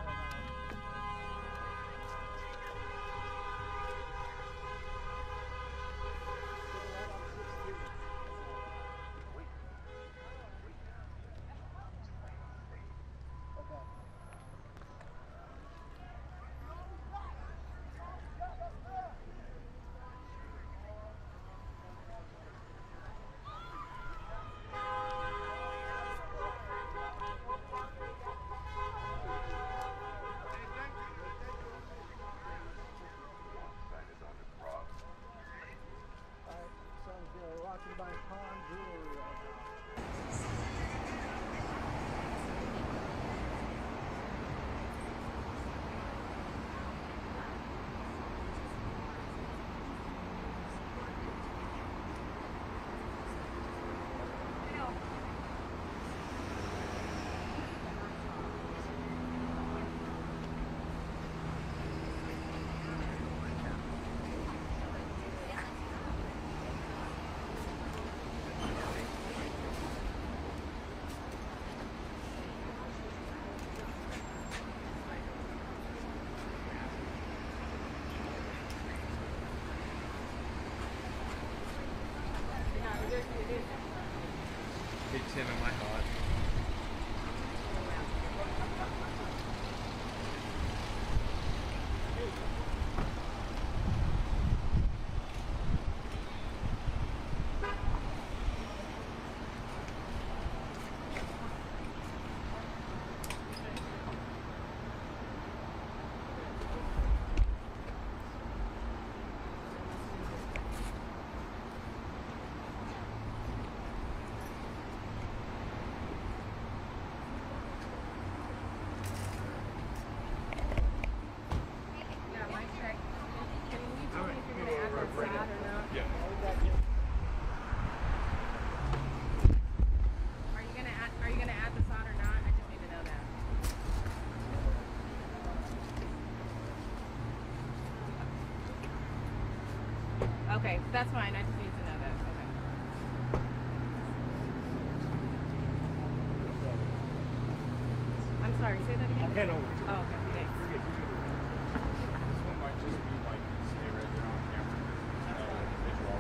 Big Tim in my heart. Okay, that's fine. I just need to know that. Okay. I'm sorry. Say that again. Okay, no. Oh, okay. Thanks. This one might just be like stay right there on camera. Visual.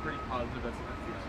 Pretty positive that's what I feel.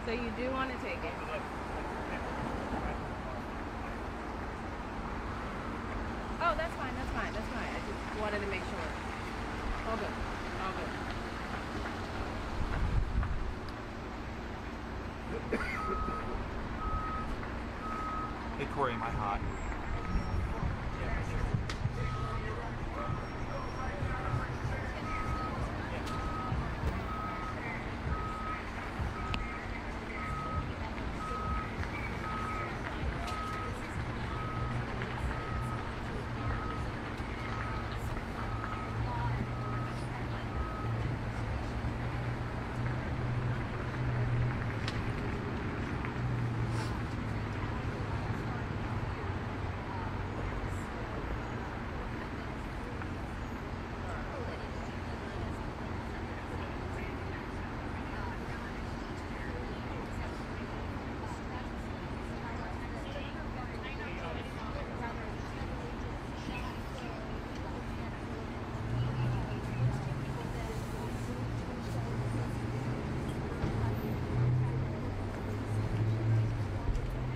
So you do want to take it? Oh, that's fine. That's fine. That's fine. I just wanted to make sure. All good. All good. Hey Corey, am I hot?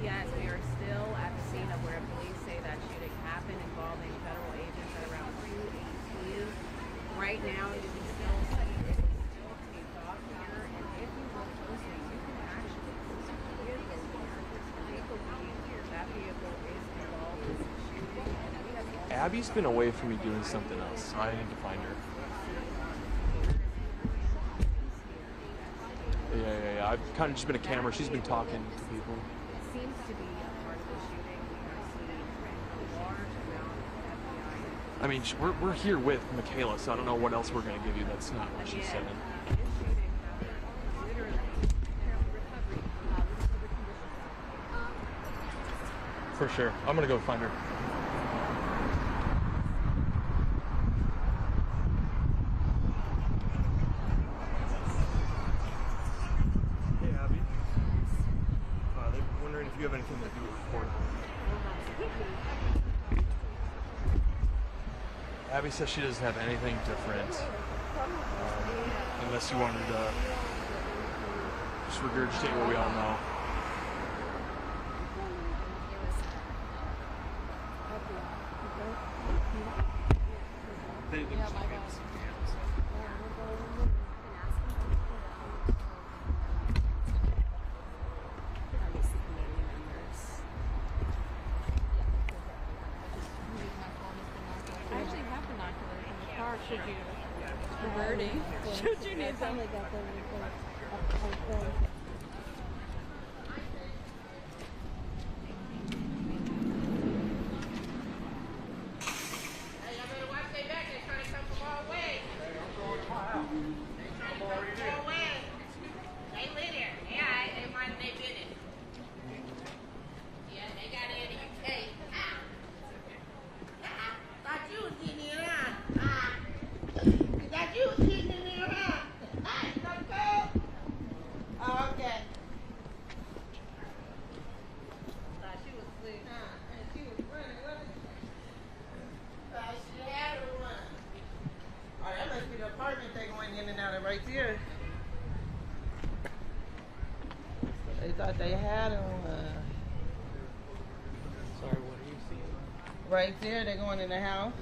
Yes, we are still at the scene of where police say that shooting happened involving federal agents at around 2:18. Right now, you can still see it is still taped off here, and if you look closely, you can actually see a vehicle here. They believe that vehicle is involved in the shooting. And we have Abby's been away from me doing something else, so I need to find her. Yeah. I've kind of just been a camera. She's been talking to people. seems to be a part of the shooting. We are seeing a large amount of FBI. I mean, we're here with Michaela, so I don't know what else we're going to give you that's not what she said. For sure. I'm going to go find her. Hey, Abby. They're wondering if you have anything to do with report. Abby says she doesn't have anything different, unless you wanted to just regurgitate what we all know. should you? Birdie. Should you need some? Right there. They thought they had him. Sorry, what are you seeing? Right there, they're going in the house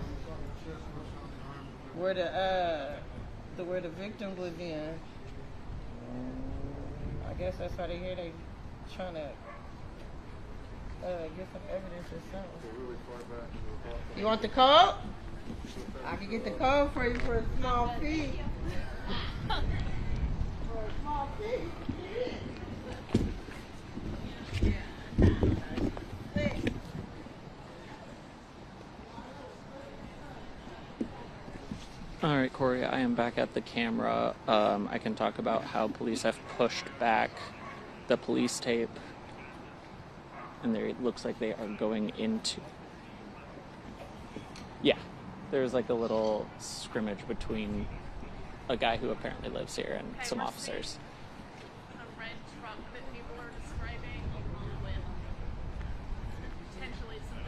where the victim was in. I guess that's why they here. They trying to get some evidence or something. You want the code? I can get the code for you for a small fee. For a small fee. All right, Corey, I am back at the camera. I can talk about how police have pushed back the police tape. And there it looks like they are going into... Yeah, there's like a little scrimmage between a guy who apparently lives here and some officers. A red truck that people are describing with potentially some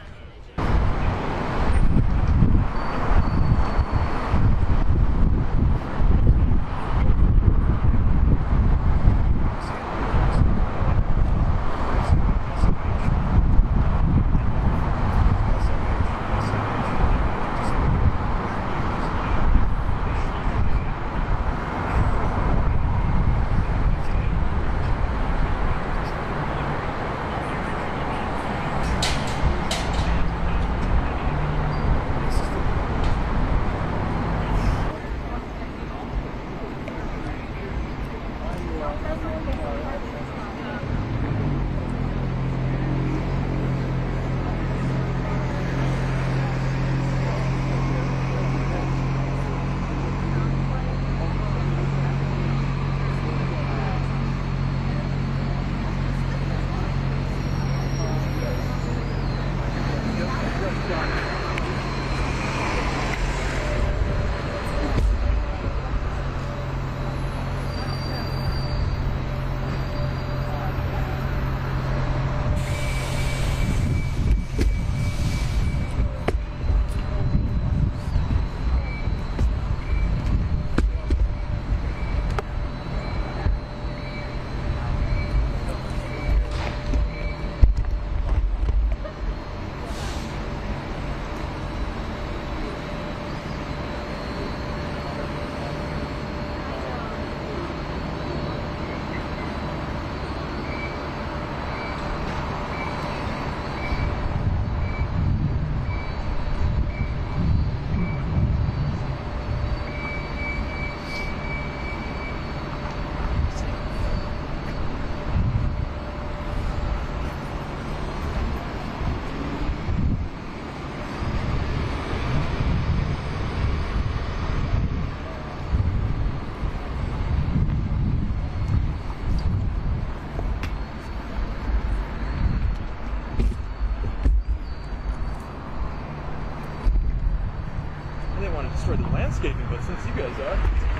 I didn't want to destroy the landscaping, but since you guys are...